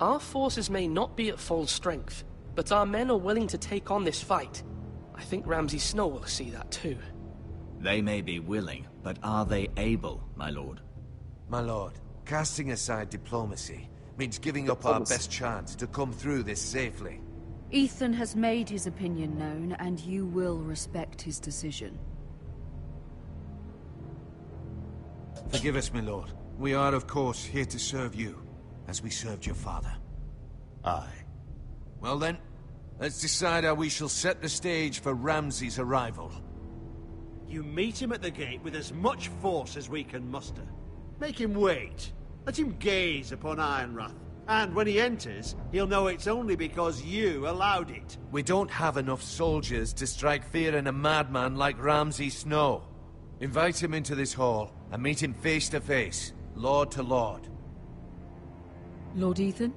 Our forces may not be at full strength, but our men are willing to take on this fight. I think Ramsay Snow will see that too. They may be willing, but are they able, my lord? My lord, casting aside diplomacy means giving up our best chance to come through this safely. Ethan has made his opinion known, and you will respect his decision. Forgive us, my lord. We are, of course, here to serve you, as we served your father. Aye. Well then, let's decide how we shall set the stage for Ramsay's arrival. You meet him at the gate with as much force as we can muster. Make him wait. Let him gaze upon Ironrath. And when he enters, he'll know it's only because you allowed it. We don't have enough soldiers to strike fear in a madman like Ramsay Snow. Invite him into this hall and meet him face to face, lord to lord. Lord Ethan?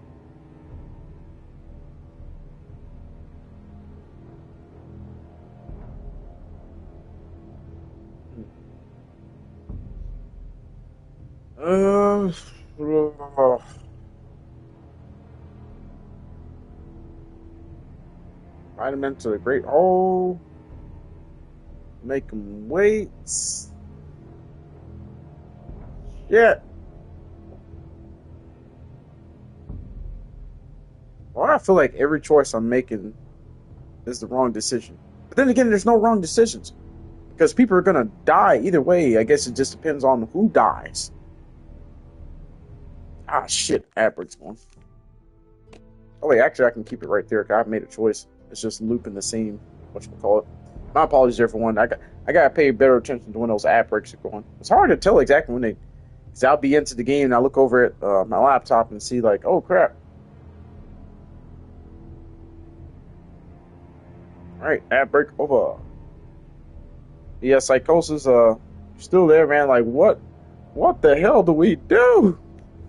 Invite him into the Great Hall. Make him wait. Yeah. Well, I feel like every choice I'm making is the wrong decision. But then again, there's no wrong decisions. Because people are going to die either way. I guess it just depends on who dies. Ah, shit. Adbrick's gone. Oh, wait. Actually, I can keep it right there. Because I've made a choice. It's just looping the same, whatchamacallit. My apologies, everyone. I got to pay better attention to when those ad breaks are going. It's hard to tell exactly when they... Because I'll be into the game and I look over at my laptop and see like, oh, crap. Alright, ad break over. Yeah, Psychosis, still there, man. Like, what the hell do we do?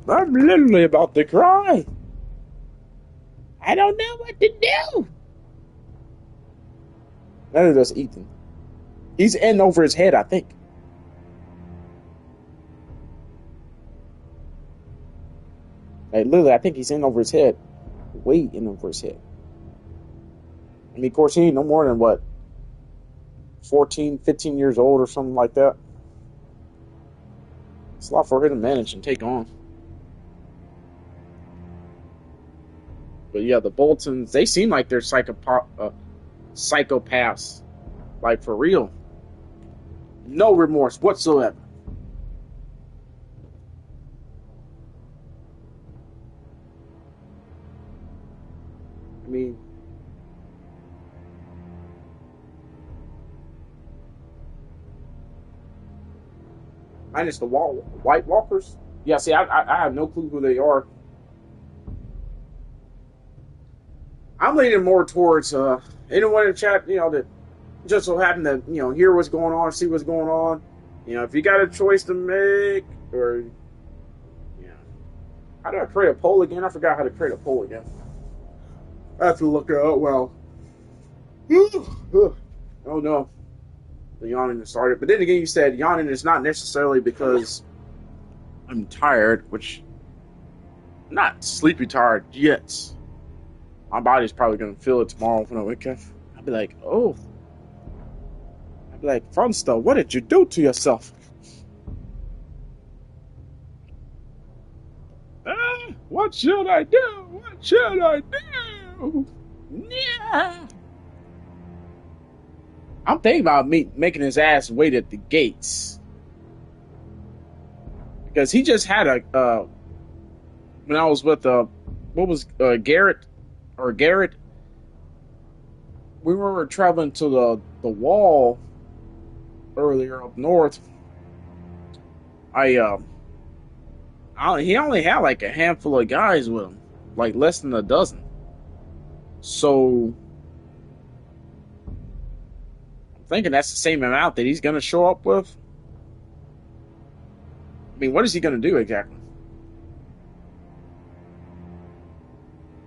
I'm literally about to cry. I don't know what to do. None of that's Ethan. He's in over his head, I think. Like, literally, I think he's in over his head. Way in over his head. I mean, of course, he ain't no more than, what, 14, 15 years old or something like that. It's a lot for her to manage and take on. But yeah, the Boltons, they seem like they're psychopaths. Like, for real. No remorse whatsoever. I mean, minus the White Walkers. Yeah, see, I have no clue who they are. I'm leaning more towards anyone in the chat, that just so happen to, hear what's going on, see what's going on. If you got a choice to make, or, how do I create a poll again? I forgot how to create a poll again. I have to look it up. Well, oh no, the yawning has started. But then again, you said yawning is not necessarily because I'm tired, which I'm not sleepy tired yet. My body's probably gonna feel it tomorrow when I wake up. I'll be like, oh. I'll be like, Funsta, what did you do to yourself? What should I do? What should I do? Yeah. I'm thinking about making his ass wait at the gates. Because he just had when I was with, Garrett, we were traveling to the wall earlier up north. He only had like a handful of guys with him, like less than a dozen. So I'm thinking that's the same amount that he's going to show up with. I mean, what is he going to do exactly?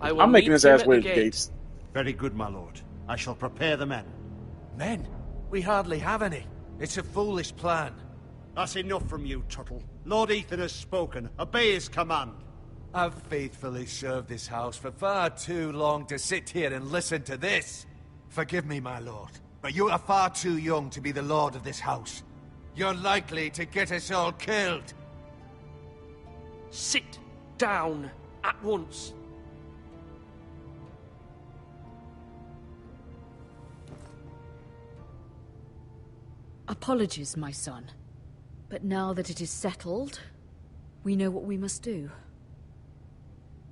I'm making his ass wait at the gates. Very good, my lord. I shall prepare the men. Men? We hardly have any. It's a foolish plan. That's enough from you, Tuttle. Lord Ethan has spoken. Obey his command. I've faithfully served this house for far too long to sit here and listen to this. Forgive me, my lord, but you are far too young to be the lord of this house. You're likely to get us all killed. Sit down at once. Apologies, my son. But now that it is settled, we know what we must do.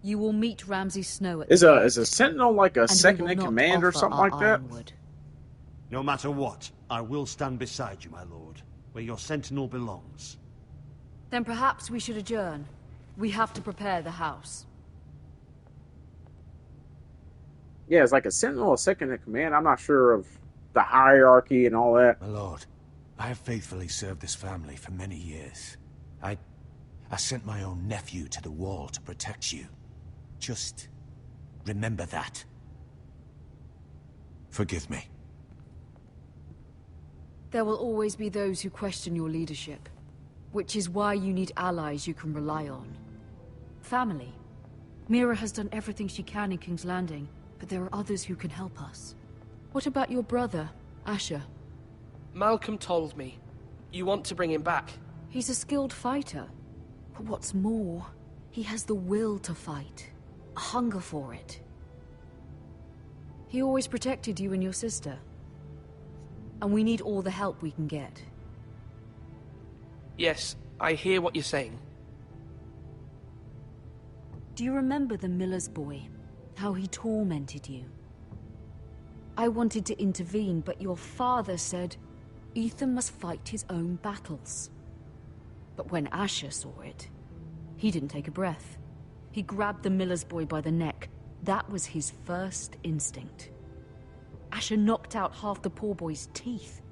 You will meet Ramsay Snow at is a sentinel like a second in command or something like that? No matter what, I will stand beside you, my lord, where your sentinel belongs. Then perhaps we should adjourn. We have to prepare the house. Yeah, it's like a sentinel, a second in command. I'm not sure of the hierarchy and all that. My lord, I have faithfully served this family for many years. I sent my own nephew to the wall to protect you. Just remember that. Forgive me. There will always be those who question your leadership, which is why you need allies you can rely on. Family. Mira has done everything she can in King's Landing, but there are others who can help us. What about your brother, Asher? Malcolm told me. You want to bring him back? He's a skilled fighter. But what's more, he has the will to fight. A hunger for it. He always protected you and your sister. And we need all the help we can get. Yes, I hear what you're saying. Do you remember the miller's boy? How he tormented you? I wanted to intervene, but your father said Ethan must fight his own battles. But when Asher saw it, he didn't take a breath. He grabbed the miller's boy by the neck. That was his first instinct. Asher knocked out half the poor boy's teeth.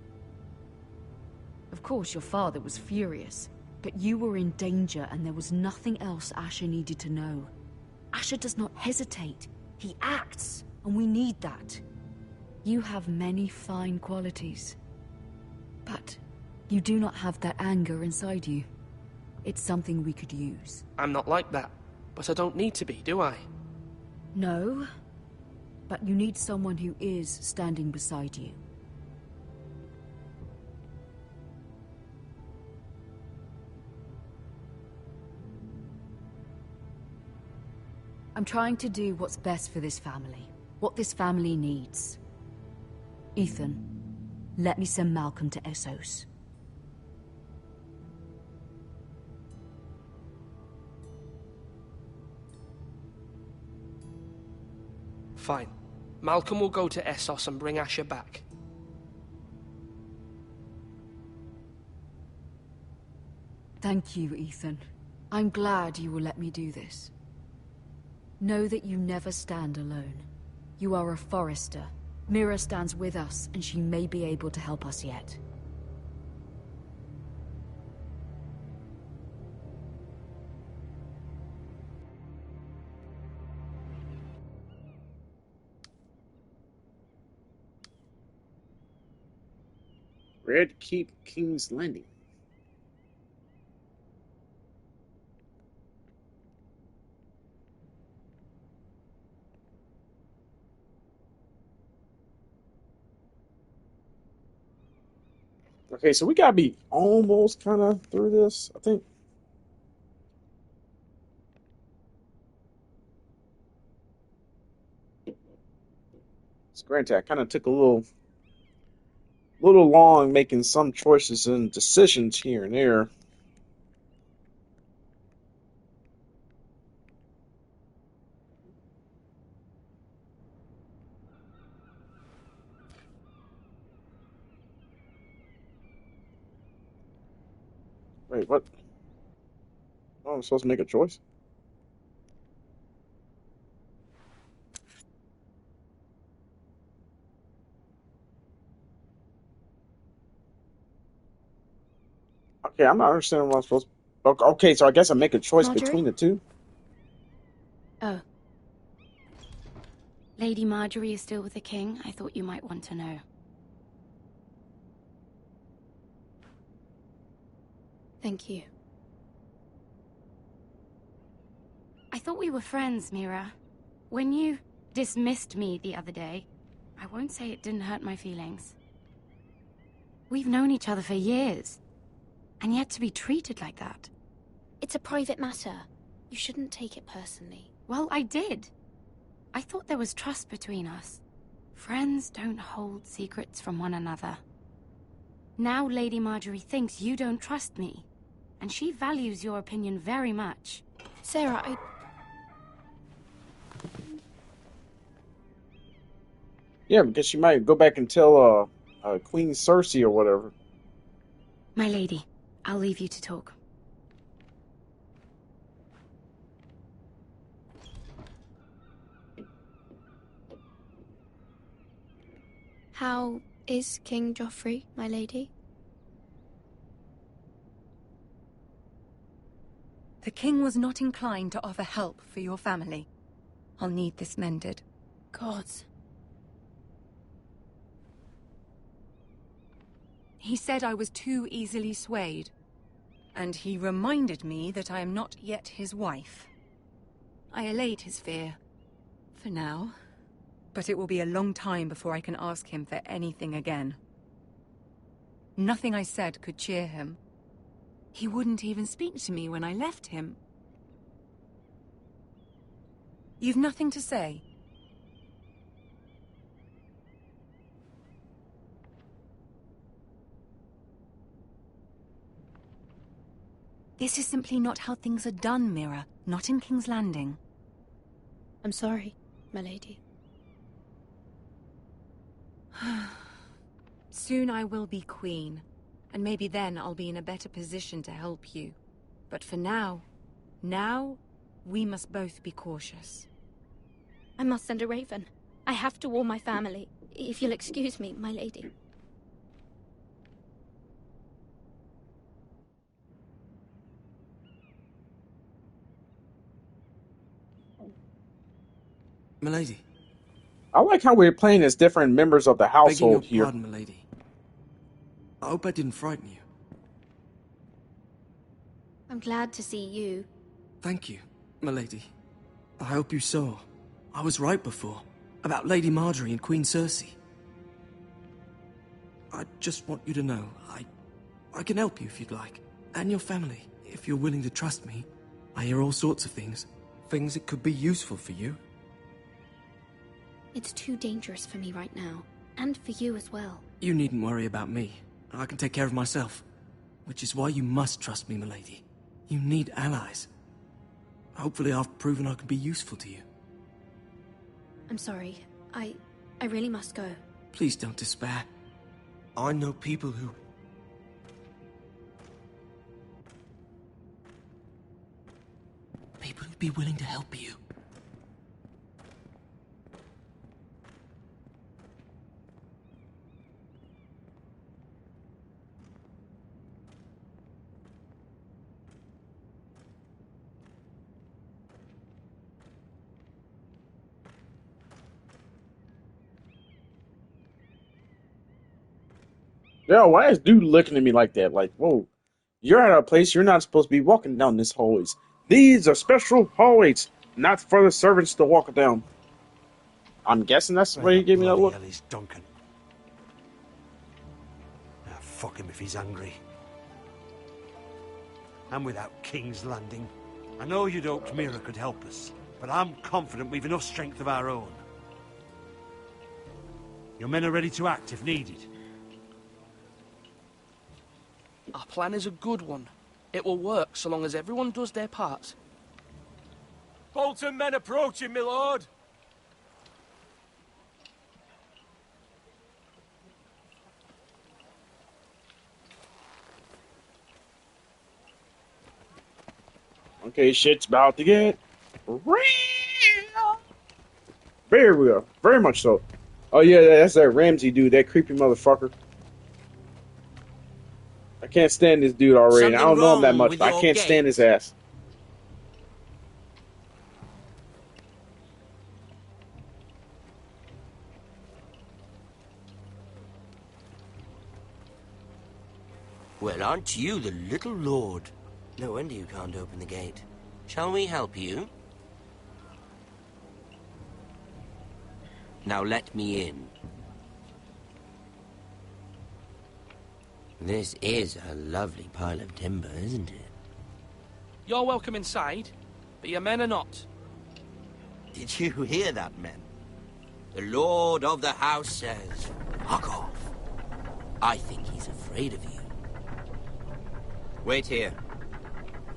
Of course, your father was furious, but you were in danger and there was nothing else Asher needed to know. Asher does not hesitate. He acts, and we need that. You have many fine qualities, but you do not have that anger inside you. It's something we could use. I'm not like that, but I don't need to be, do I? No, but you need someone who is standing beside you. I'm trying to do what's best for this family, what this family needs. Ethan, let me send Malcolm to Essos. Fine. Malcolm will go to Essos and bring Asher back. Thank you, Ethan. I'm glad you will let me do this. Know that you never stand alone. You are a Forrester. Mira stands with us, and she may be able to help us yet. Red Keep King's Landing. Okay, so we gotta be almost kind of through this, I think. Granted, I kind of took a little little long making some choices and decisions here and there. Wait, what? Oh, I'm supposed to make a choice? Okay, I'm not understanding what I'm supposed to... Okay, so I guess I make a choice Marjorie? between the two? Oh. Lady Marjorie is still with the king. I thought you might want to know. Thank you. I thought we were friends, Mira. When you dismissed me the other day, I won't say it didn't hurt my feelings. We've known each other for years, and yet to be treated like that. It's a private matter. You shouldn't take it personally. Well, I did. I thought there was trust between us. Friends don't hold secrets from one another. Now Lady Marjorie thinks you don't trust me, and she values your opinion very much. Sarah, Yeah, because she might go back and tell Queen Cersei or whatever. My lady, I'll leave you to talk. How is King Joffrey, my lady? The king was not inclined to offer help for your family. I'll need this mended. Gods. He said I was too easily swayed. And he reminded me that I am not yet his wife. I allayed his fear. For now. But it will be a long time before I can ask him for anything again. Nothing I said could cheer him. He wouldn't even speak to me when I left him. You've nothing to say? This is simply not how things are done, Mira. Not in King's Landing. I'm sorry, my lady. Soon I will be queen, and maybe then I'll be in a better position to help you. But for now, we must both be cautious. I must send a raven. I have to warn my family. If you'll excuse me, my lady. Milady. I like how we're playing as different members of the household Begging here. your pardon, milady. I hope I didn't frighten you. I'm glad to see you. Thank you, milady. I hope you saw. I was right before. About Lady Marjorie and Queen Cersei. I just want you to know, I can help you if you'd like. And your family, if you're willing to trust me. I hear all sorts of things. Things that could be useful for you. It's too dangerous for me right now. And for you as well. You needn't worry about me. I can take care of myself. Which is why you must trust me, milady. You need allies. Hopefully I've proven I can be useful to you. I'm sorry. I really must go. Please don't despair. I know people who... People who'd be willing to help you. Yo, why is dude looking at me like that? Like, whoa, you're at a place you're not supposed to be walking down this hallways. These are special hallways, not for the servants to walk down. I'm guessing that's why he gave me that look. Hell is Duncan? Ah, fuck him if he's angry. And without King's Landing, I know you'd hoped Mira could help us, but I'm confident we've enough strength of our own. Your men are ready to act if needed. Our plan is a good one. It will work so long as everyone does their part. Bolton men approaching, my lord! Okay, shit's about to get real. Very real. Very much so. Oh yeah, that's that Ramsey dude, that creepy motherfucker. I can't stand this dude already. I don't know him that much, but I can't stand his ass. Well, aren't you the little lord? No wonder you can't open the gate. Shall we help you? Now let me in. This is a lovely pile of timber, isn't it? You're welcome inside, but your men are not. Did you hear that, men? The lord of the house says, "Fuck off." I think he's afraid of you. Wait here.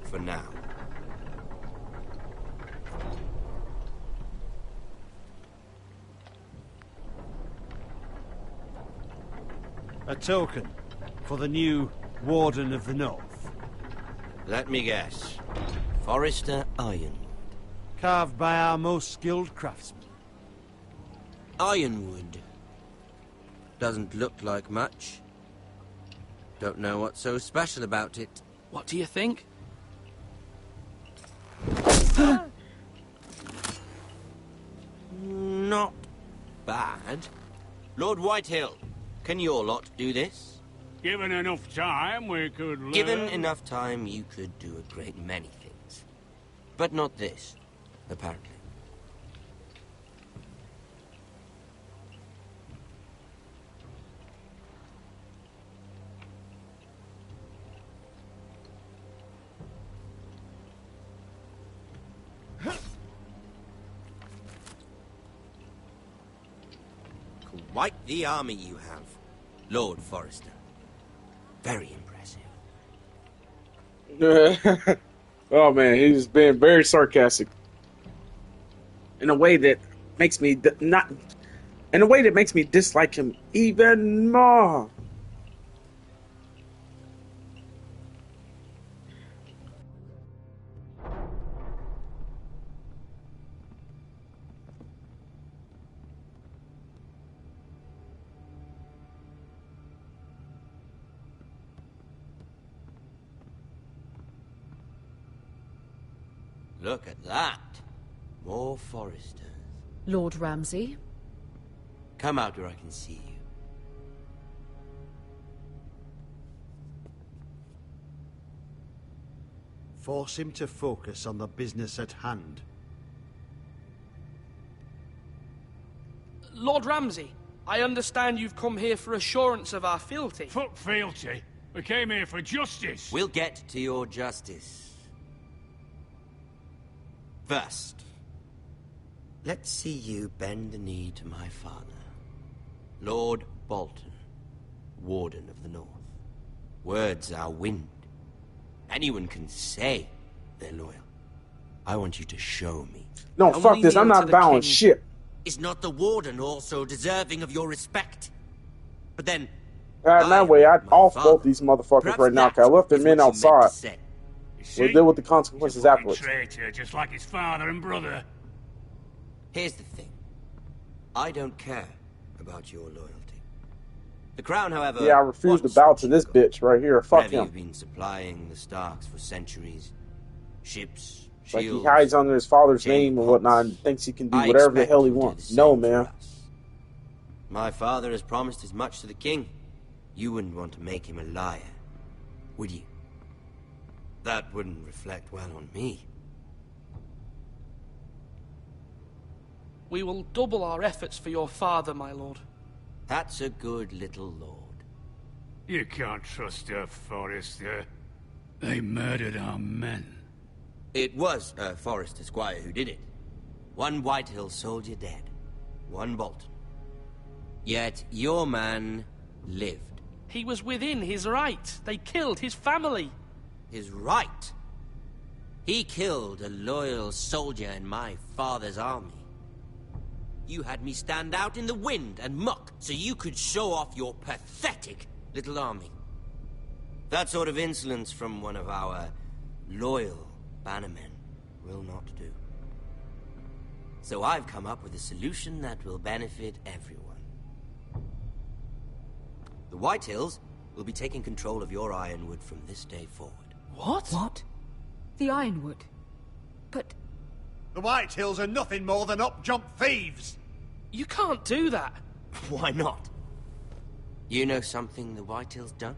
For now. A token for the new Warden of the North. Let me guess. Forrester Ironwood. Carved by our most skilled craftsmen. Ironwood. Doesn't look like much. Don't know what's so special about it. What do you think? Not bad. Lord Whitehill, can your lot do this? Given enough time, we could learn. Given enough time, you could do a great many things. But not this, apparently. Quite the army you have, Lord Forrester. Very impressive. Oh man, he's been very sarcastic. In a way that makes me dislike him even more. Look at that. More Forresters. Lord Ramsay? Come out where I can see you. Force him to focus on the business at hand. Lord Ramsay, I understand you've come here for assurance of our fealty. Fuck fealty. We came here for justice. We'll get to your justice. First, let's see you bend the knee to my father, Lord Bolton, Warden of the North. Words are wind. Anyone can say they're loyal. I want you to show me. No, fuck this. I'm not bowing shit. Is not the Warden also deserving of your respect? But then... that way, I'd off both these motherfuckers right now, because I left them in outside. We'll deal with the consequences afterwards. Traitor, just like his father and brother. Here's the thing. I don't care about your loyalty. The Crown, however... Yeah, I refuse to bow to this bitch right here. Fuck him. You've been supplying the Starks for centuries. Ships, shields... Like he hides under his father's name and whatnot and thinks he can do whatever the hell he wants. No, man. My father has promised as much to the king. You wouldn't want to make him a liar, would you? That wouldn't reflect well on me. We will double our efforts for your father, my lord. That's a good little lord. You can't trust her, Forrester. They murdered our men. It was a Forrester squire who did it. One Whitehill soldier dead. One Bolton. Yet your man lived. He was within his right. They killed his family. His right? He killed a loyal soldier in my father's army. You had me stand out in the wind and muck so you could show off your pathetic little army. That sort of insolence from one of our loyal bannermen will not do. So I've come up with a solution that will benefit everyone. The Whitehills will be taking control of your Ironwood from this day forward. What? What? The Ironwood? But... The Whitehills are nothing more than up-jump thieves! You can't do that. Why not? You know something the Whitehills don't?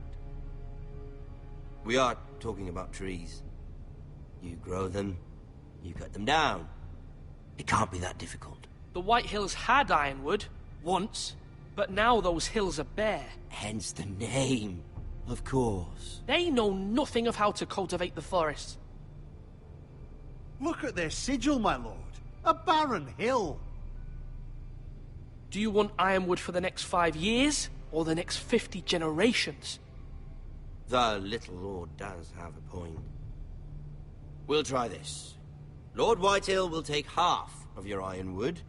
We are talking about trees. You grow them, you cut them down. It can't be that difficult. The Whitehills had Ironwood, once, but now those hills are bare. Hence the name, of course. They know nothing of how to cultivate the forest. Look at their sigil, my lord. A barren hill. Do you want Ironwood for the next 5 years, or the next 50 generations? The little lord does have a point. We'll try this. Lord Whitehill will take half of your Ironwood,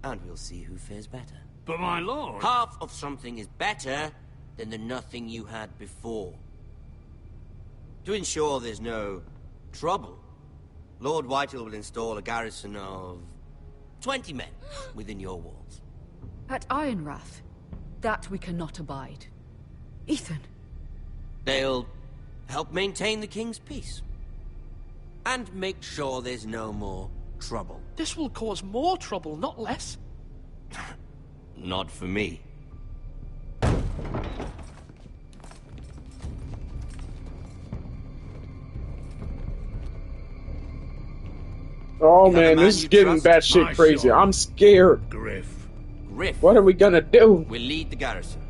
and we'll see who fares better. But my lord... Half of something is better than the nothing you had before. To ensure there's no trouble, Lord Whitehill will install a garrison of 20 men within your walls. At Ironrath? That we cannot abide. Ethan. They'll help maintain the king's peace. And make sure there's no more trouble. This will cause more trouble, not less. Not for me. Oh man, this is getting batshit crazy. I'm scared. Griff. What are we gonna do? We'll lead the garrison.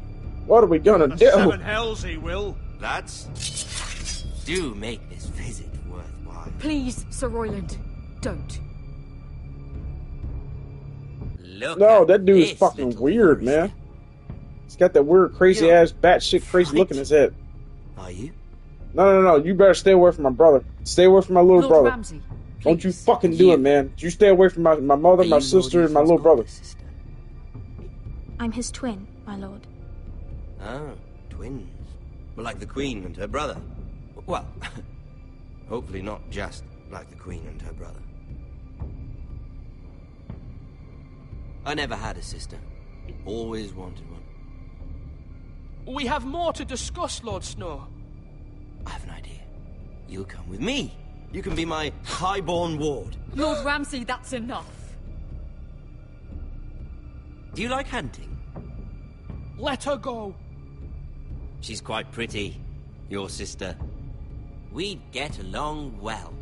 What are we gonna do? 7 hells he will. Lads, do make this visit worthwhile. Please, Sir Royland, don't. No, that dude is fucking weird, man. He's got that weird, crazy ass, batshit crazy look in his head. Are you? No. You better stay away from my brother. Stay away from my little Lord brother. Ramsay, don't you fucking do it, man. You stay away from my mother, my sister, and my little brother. I'm his twin, my lord. Oh, twins. Well, like the Queen and her brother. Well, hopefully not just like the Queen and her brother. I never had a sister. Always wanted one. We have more to discuss, Lord Snow. I have an idea. You'll come with me. You can be my highborn ward. Lord Ramsay, that's enough. Do you like hunting? Let her go. She's quite pretty, your sister. We'd get along well.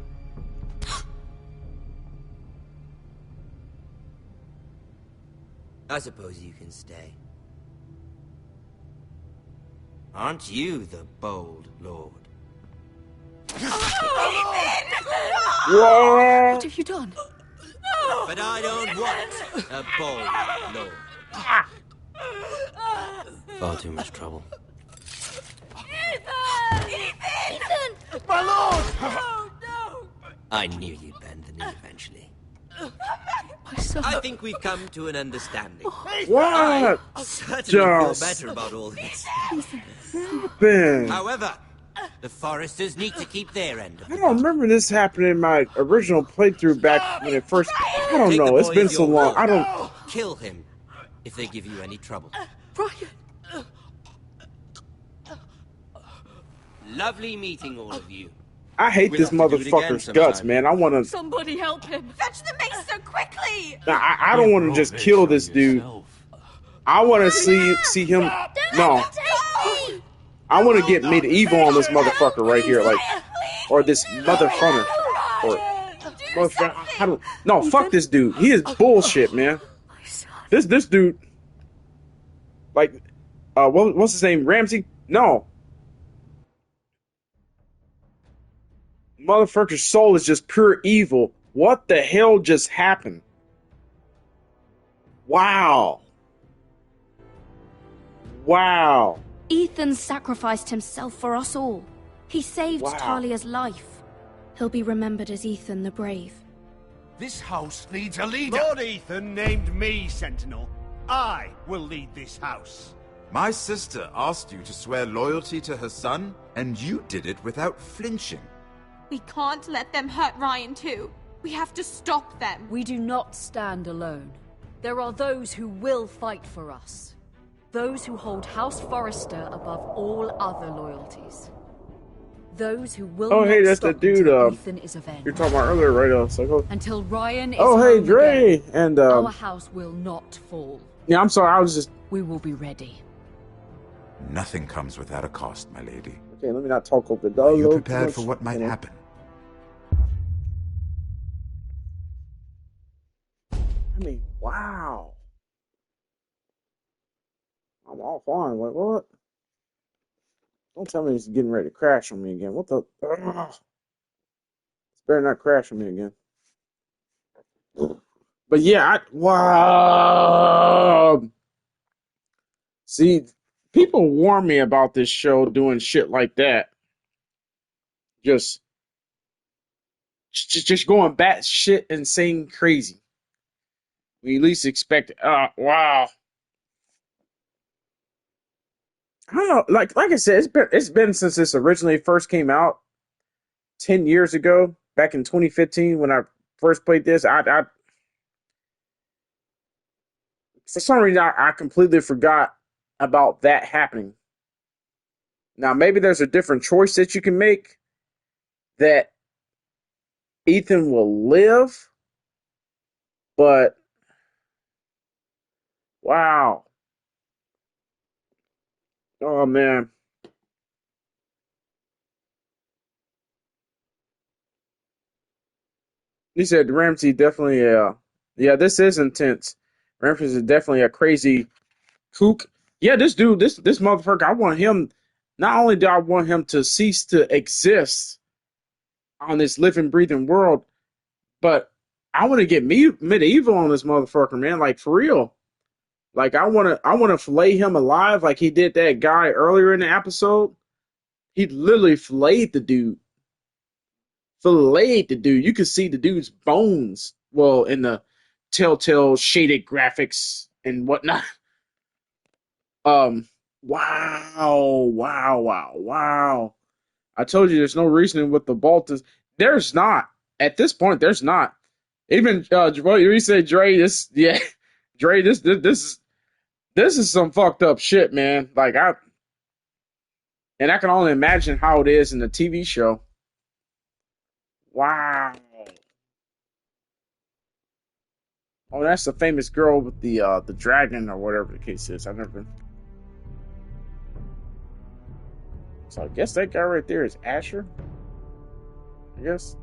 I suppose you can stay. Aren't you the bold lord? What have you done? But I don't want a bold lord. Far too much trouble. Ethan! My lord! Oh, no! I knew you'd bend the knee eventually. My son. I think we've come to an understanding. What? I certainly feel Just better about all this. Ben. However, the Foresters need to keep their end of I it. don't remember this happening in my original playthrough back when it first. I don't Take the know. It's boy been as so your long. ward. I don't. Kill him if they give you any trouble. Brian. Lovely meeting all of you. I hate We'll this have to do it again motherfucker's guts, sometime. man. I want to. Somebody help him. Fetch the maester quickly! I don't want to just kill this dude. I want to see him. No, I want to get medieval on this motherfucker right here, like, or this motherfucker, or motherfucker. I don't. No, fuck this dude. He is bullshit, man. This dude, like, what's his name? Ramsay? No. Motherfucker's soul is just pure evil. What the hell just happened? Wow. Wow. Ethan sacrificed himself for us all. He saved Talia's life. He'll be remembered as Ethan the Brave. This house needs a leader. Lord Ethan named me Sentinel. I will lead this house. My sister asked you to swear loyalty to her son, and you did it without flinching. We can't let them hurt Ryan too. We have to stop them. We do not stand alone. There are those who will fight for us. Those who hold House Forrester above all other loyalties. Those who will oh, not hey, that's the stop dude until Ethan is avenged. you're talking about earlier, right? It's like, oh. Until Ryan is oh, hey, home Dre! again, And, our house will not fall. Yeah, I'm sorry, I was just... We will be ready. Nothing comes without a cost, my lady. Okay, let me not talk over the dog. Are you prepared for what might happen? I mean, wow. I'm all fine. Like, what? Don't tell me it's getting ready to crash on me again. What the? Ugh. It's better not crash on me again. But yeah, wow. See, people warn me about this show doing shit like that. Just going batshit insane crazy. We at least expect it. Wow. I don't know. Like I said, it's been since this originally first came out 10 years ago, back in 2015 when I first played this. I for some reason I completely forgot about that happening. Now maybe there's a different choice that you can make that Ethan will live, but wow. Oh man. He said Ramsey definitely yeah, this is intense. Ramsey is definitely a crazy kook. Yeah, this dude, this motherfucker, I want him, not only do I want him to cease to exist on this living, breathing world, but I want to get medieval on this motherfucker, man. Like for real. Like I wanna fillet him alive like he did that guy earlier in the episode. He literally filleted the dude. You could see the dude's bones. Well, in the telltale shaded graphics and whatnot. Wow. I told you there's no reasoning with the Baltans. There's not. At this point, there's not. Even what you said, Dre, Dre, this is some fucked up shit, man. Like I can only imagine how it is in the TV show. Wow. Oh, that's the famous girl with the dragon or whatever the case is. So I guess that guy right there is Asher. I guess.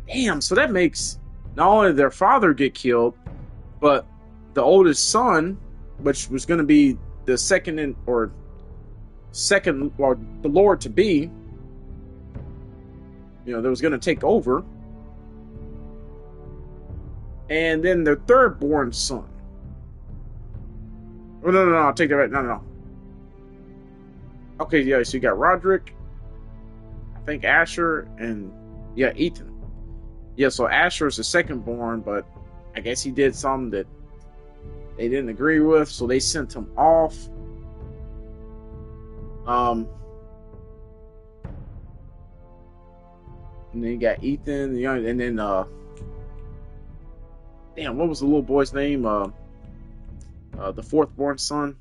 Damn, so that makes not only their father get killed, but the oldest son, which was going to be the second or the Lord to be, that was going to take over. And then their third born son. Oh, no, I'll take that back. No. Okay, yeah, so you got Roderick, I think Asher, and yeah, Ethan. Yeah, so Asher is the second born, but I guess he did something that they didn't agree with, so they sent him off. And then you got Ethan, the young, and then damn, what was the little boy's name? The fourth born son.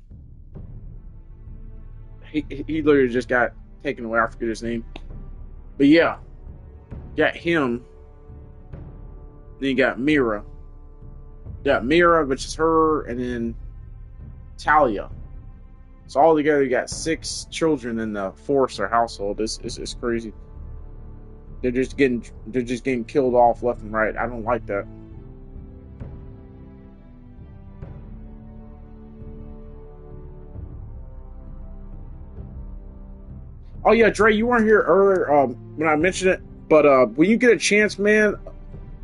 He literally just got taken away. I forget his name. But yeah, got him. Then you got Mira. Yeah, Mira, which is her, and then Talia. So all together, you got 6 children in the Forrester household. It's crazy. They're just getting killed off left and right. I don't like that. Oh yeah, Dre, you weren't here earlier when I mentioned it, but when you get a chance, man,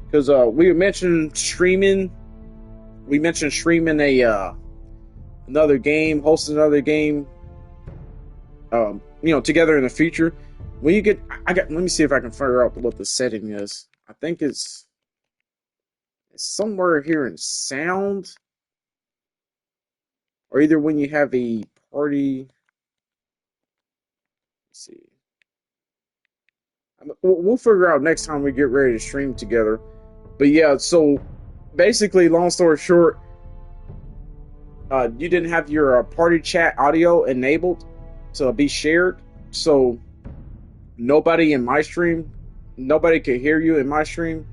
because we mentioned streaming a another game, host another game, together in the future. When you get, let me see if I can figure out what the setting is. I think it's somewhere here in sound, or either when you have a party. Let's see. We'll figure out next time we get ready to stream together. But yeah, so basically, long story short, you didn't have your party chat audio enabled to be shared, so nobody in my stream, nobody could hear you in my stream.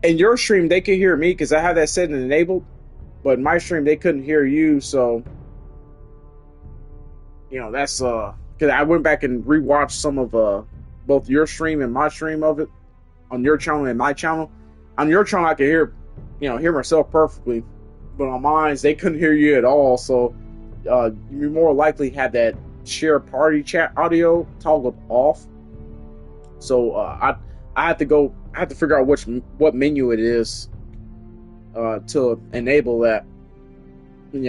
In your stream, they could hear me because I have that setting enabled, but in my stream, they couldn't hear you. So, that's because I went back and rewatched some of both your stream and my stream of it on your channel and my channel. On your channel, I could hear myself perfectly, but on mine, they couldn't hear you at all. So, you more likely had that share party chat audio toggled off. So I had to figure out what menu it is to enable that.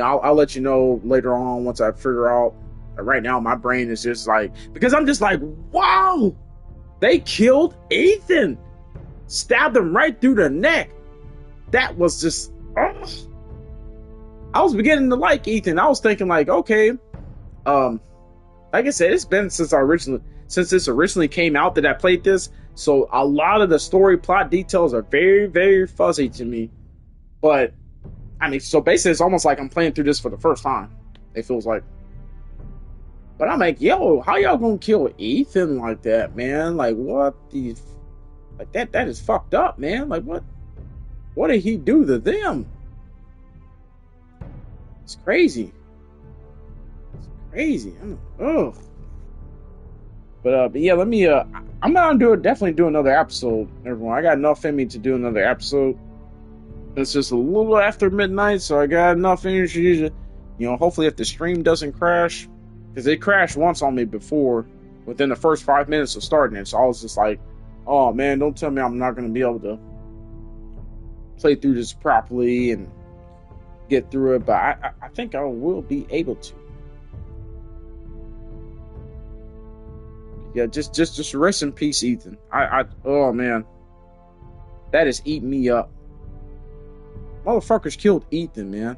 I'll let you know later on once I figure out. Right now, my brain is just like, because I'm just like, wow, they killed Ethan, stabbed him right through the neck. That was just, I was beginning to like Ethan. I was thinking like, okay, like I said, it's been since this originally came out that I played this, so a lot of the story plot details are very, very fuzzy to me. But I mean, so basically, it's almost like I'm playing through this for the first time. It feels like. But I'm like, yo, how y'all gonna kill Ethan like that, man? Like, what the, like that is fucked up, man. Like, what did he do to them? It's crazy. It's crazy. But yeah, let me. I'm gonna definitely do another episode, everyone. I got enough in me to do another episode. It's just a little after midnight, so I got enough energy to, hopefully if the stream doesn't crash, because it crashed once on me before, within the first 5 minutes of starting it. So I was just like, oh man, don't tell me I'm not gonna be able to play through this properly and get through it. But I think I will be able to. Yeah, just rest in peace, Ethan. Oh man, that is eating me up. Motherfuckers killed Ethan, man.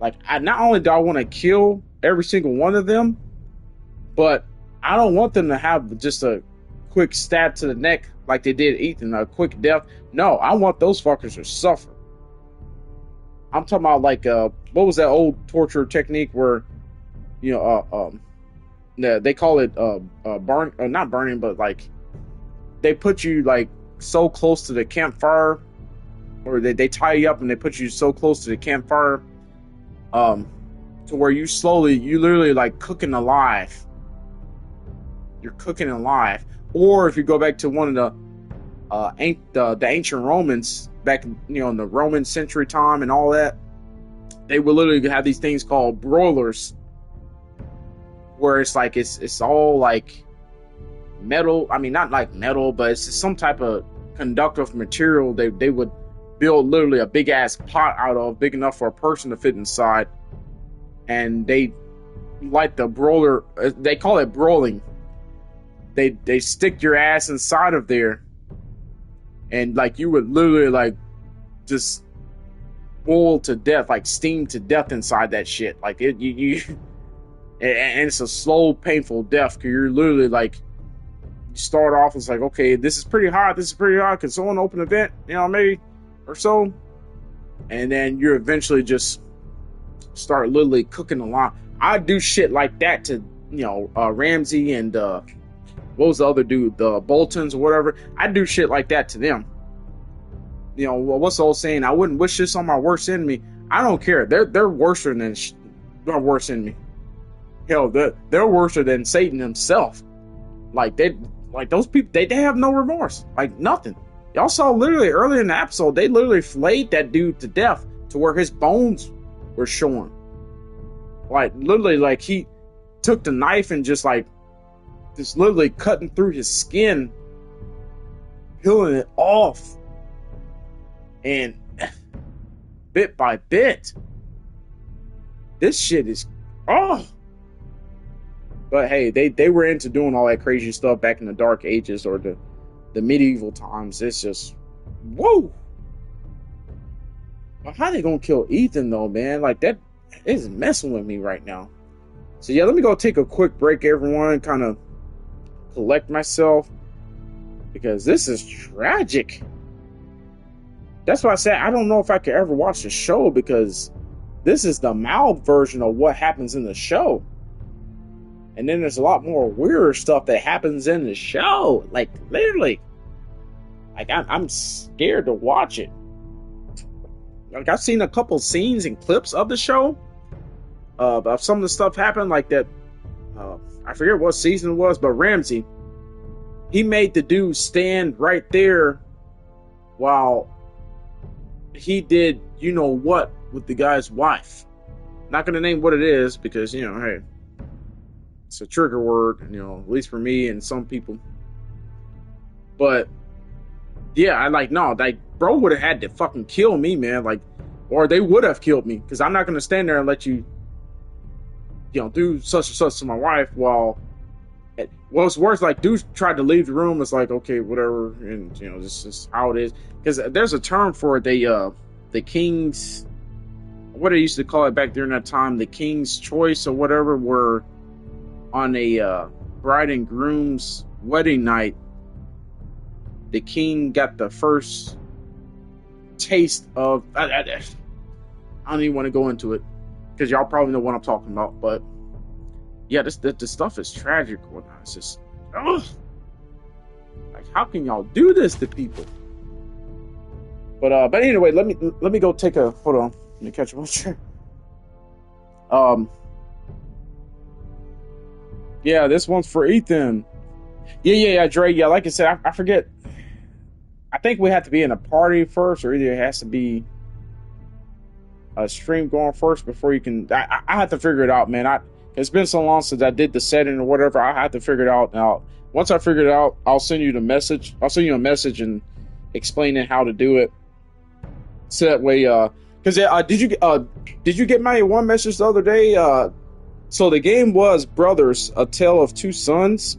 Like, not only do I want to kill every single one of them, but I don't want them to have just a quick stab to the neck like they did Ethan, a quick death. No, I want those fuckers to suffer. I'm talking about like what was that old torture technique where they call it burn, or not burning, but like they put you like so close to the campfire, or they tie you up and they put you so close to the campfire to where you literally like cooking alive. You're cooking alive. Or if you go back to one of the ancient Romans back in the Roman century time and all that, they would literally have these things called broilers, where it's like it's all like metal. I mean, not like metal, but it's some type of conductive material they would build literally a big ass pot out of, big enough for a person to fit inside, and they light the broiler. They call it broiling. They stick your ass inside of there, and like you would literally like just boil to death, like steam to death inside that shit. Like you and it's a slow, painful death, because you're literally like, you start off, it's like, okay, this is pretty hot, can someone open a vent, maybe, or so, and then you eventually just start literally cooking a lot. I do shit like that to, Ramsay and, what was the other dude, the Boltons or whatever. I do shit like that to them. What's the old saying? I wouldn't wish this on my worst enemy. I don't care. They're worse than my worst enemy. Hell, they're worse than Satan himself. Like those people, they have no remorse. Like nothing. Y'all saw literally earlier in the episode, they literally flayed that dude to death to where his bones were showing. Like literally, like he took the knife and just literally cutting through his skin, peeling it off, and bit by bit. This shit is But hey, they were into doing all that crazy stuff back in the Dark Ages or the medieval times. It's just whoa. But how they gonna kill Ethan though, man? Like that is messing with me right now. So yeah, let me go take a quick break, everyone, kind of collect myself, because this is tragic. That's why I said I don't know if I could ever watch the show, because this is the mild version of what happens in the show. And then there's a lot more weirder stuff that happens in the show. Like, literally. Like, I'm scared to watch it. Like, I've seen a couple scenes and clips of the show. Of some of the stuff happened, like that. I forget what season it was, but Ramsay, he made the dude stand right there while he did you know what with the guy's wife. Not gonna name what it is because, you know, hey, it's a trigger word, you know, at least for me and some people. But yeah, I like, no, like, bro would have had to fucking kill me, man. Like, or they would have killed me, because I'm not gonna stand there and let you, you know, do such and such to my wife while. Well, it's worse. Like, dude tried to leave the room. It's like, okay, whatever, and you know, this is how it is. Because there's a term for it. The king's, what they used to call it back during that time, the king's choice or whatever, were on a bride and groom's wedding night. The king got the first taste of. I don't even want to go into it because y'all probably know what I'm talking about, but. Yeah, this stuff is tragic. It's just, ugh. Like, how can y'all do this to people? But anyway, let me go take a, hold on, let me catch up here. Yeah, this one's for Ethan. Yeah, Dre. Yeah, like I said, I forget. I think we have to be in a party first, or either it has to be a stream going first before you can. I have to figure it out, man. It's been so long since I did the setting or whatever. I have to figure it out now. Once I figure it out, I'll send you the message. I'll send you a message and explaining how to do it. So that way, because did you get my one message the other day? So the game was Brothers: A Tale of Two Sons.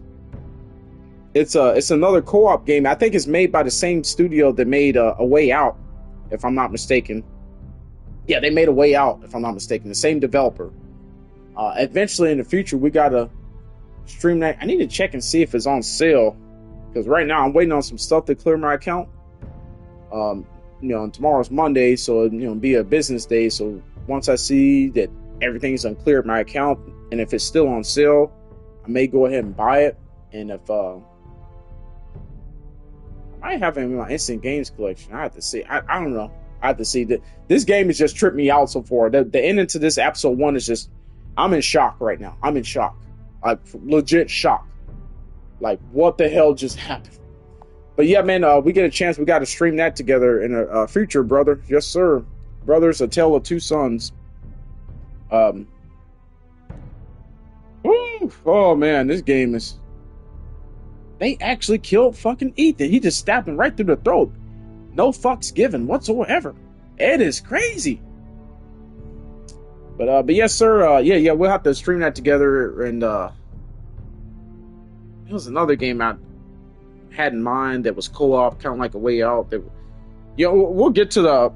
It's another co-op game. I think it's made by the same studio that made A Way Out, if I'm not mistaken. Yeah, they made A Way Out, if I'm not mistaken. The same developer. Eventually in the future, we gotta stream that. I need to check and see if it's on sale, because right now I'm waiting on some stuff to clear my account. You know, and tomorrow's Monday, so you know, be a business day. So once I see that everything's uncleared my account, and if it's still on sale, I may go ahead and buy it. And if I might have it in my instant games collection, I have to see. I don't know. I have to see that this game has just tripped me out so far. The ending to this episode 1 is just. I'm in shock right now. I'm in shock. Like, legit shock. Like, what the hell just happened? But yeah, man, we get a chance. We got to stream that together in a future, brother. Yes, sir. Brothers: A Tale of Two Sons. Woo! Oh, man, this game is... They actually killed fucking Ethan. He just stabbed him right through the throat. No fucks given whatsoever. It is crazy. But yes, sir. Yeah, we'll have to stream that together. And it was another game I had in mind that was co-op, kind of like A Way Out. We'll get to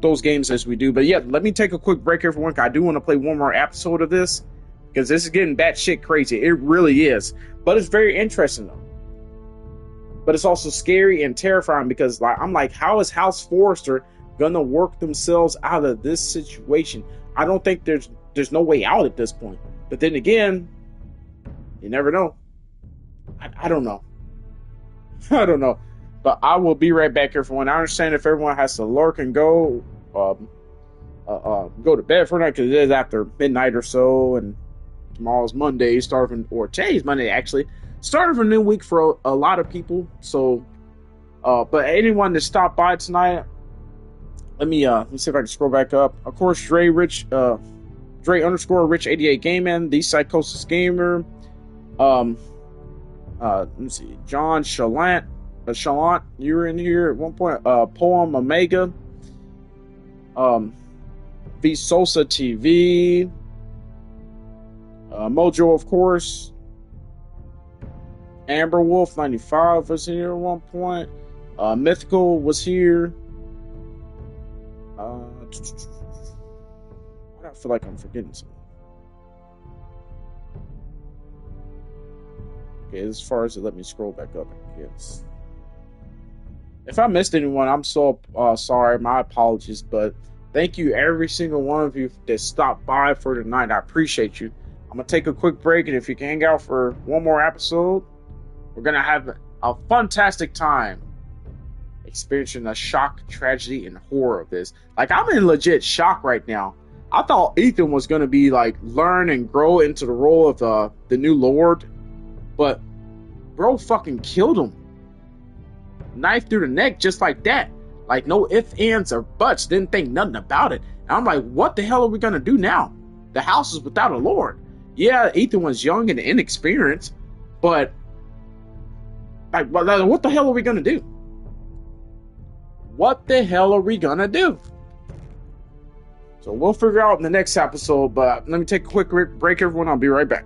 those games as we do. But yeah, let me take a quick break, everyone. I do want to play one more episode of this because this is getting batshit crazy. It really is. But it's very interesting though. But it's also scary and terrifying because, like, I'm like, how is House Forrester gonna work themselves out of this situation? I don't think there's no way out at this point. But then again, you never know. I don't know. I don't know. But I will be right back, everyone. I understand if everyone has to lurk and go to bed for a night because it is after midnight or so, and tomorrow's Monday, today's Monday actually. Start of a new week for a lot of people. So, but anyone that stopped by tonight. Let me see if I can scroll back up. Of course, Dre _ Rich 88 Gaming, the Psychosis Gamer. Let me see. John Chalant, you were in here at one point. Poem Omega. V Sosa TV. Mojo, of course. Amber Wolf 95 was here at one point. Mythical was here. I feel like I'm forgetting something. Okay, as far as it let me scroll back up, I guess. If I missed anyone, I'm so sorry. My apologies, but thank you every single one of you that stopped by for tonight. I appreciate you. I'm gonna take a quick break, and if you can hang out for one more episode, we're gonna have a fantastic time experiencing the shock, tragedy, and horror of this. Like, I'm in legit shock right now. I thought Ethan was gonna be like learn and grow into the role of the new Lord, but bro fucking killed him. Knife through the neck just like that. Like, no ifs, ands, or buts. Didn't think nothing about it. And I'm like, what the hell are we gonna do now? The house is without a Lord. Yeah, Ethan was young and inexperienced, but like, what the hell are we gonna do? What the hell are we gonna do? So we'll figure out in the next episode, but let me take a quick break, everyone. I'll be right back.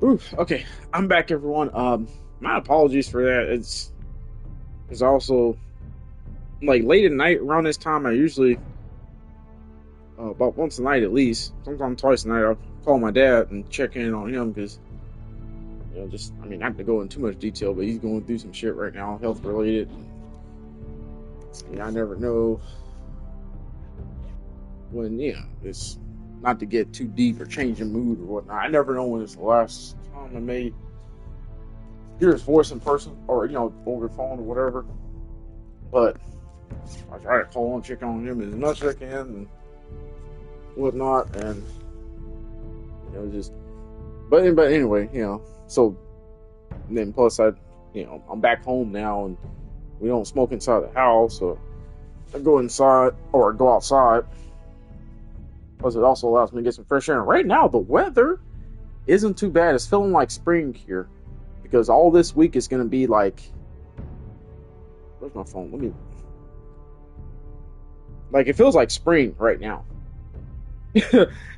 Oof, okay, I'm back, everyone. My apologies for that. It's also like late at night around this time. I usually about once a night at least, sometimes twice a night. I'll call my dad and check in on him because not to go into too much detail, but he's going through some shit right now, health related. I never know when it's not to get too deep or change the mood or whatnot. I never know when it's the last time I may hear his voice in person or over the phone or whatever. But I try to call and check on him as much as I can and whatnot, and but anyway, so then plus I'm back home now and we don't smoke inside the house, so I go inside or go outside. Plus, it also allows me to get some fresh air. And right now, the weather isn't too bad. It's feeling like spring here because all this week is going to be like. Where's my phone? It feels like spring right now.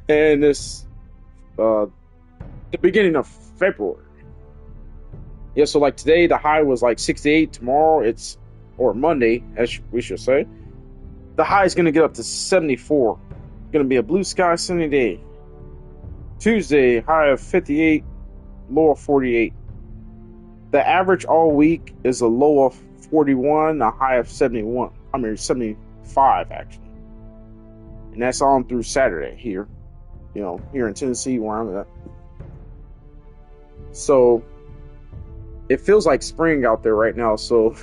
And it's the beginning of February. Yeah, so like today, the high was like 68. Tomorrow, or Monday, as we should say, the high is going to get up to 74. Going to be a blue sky sunny day. Tuesday, high of 58, low of 48. The average all week is a low of 41, a high of 75 actually. And that's on through Saturday here. Here in Tennessee where I'm at. So it feels like spring out there right now, so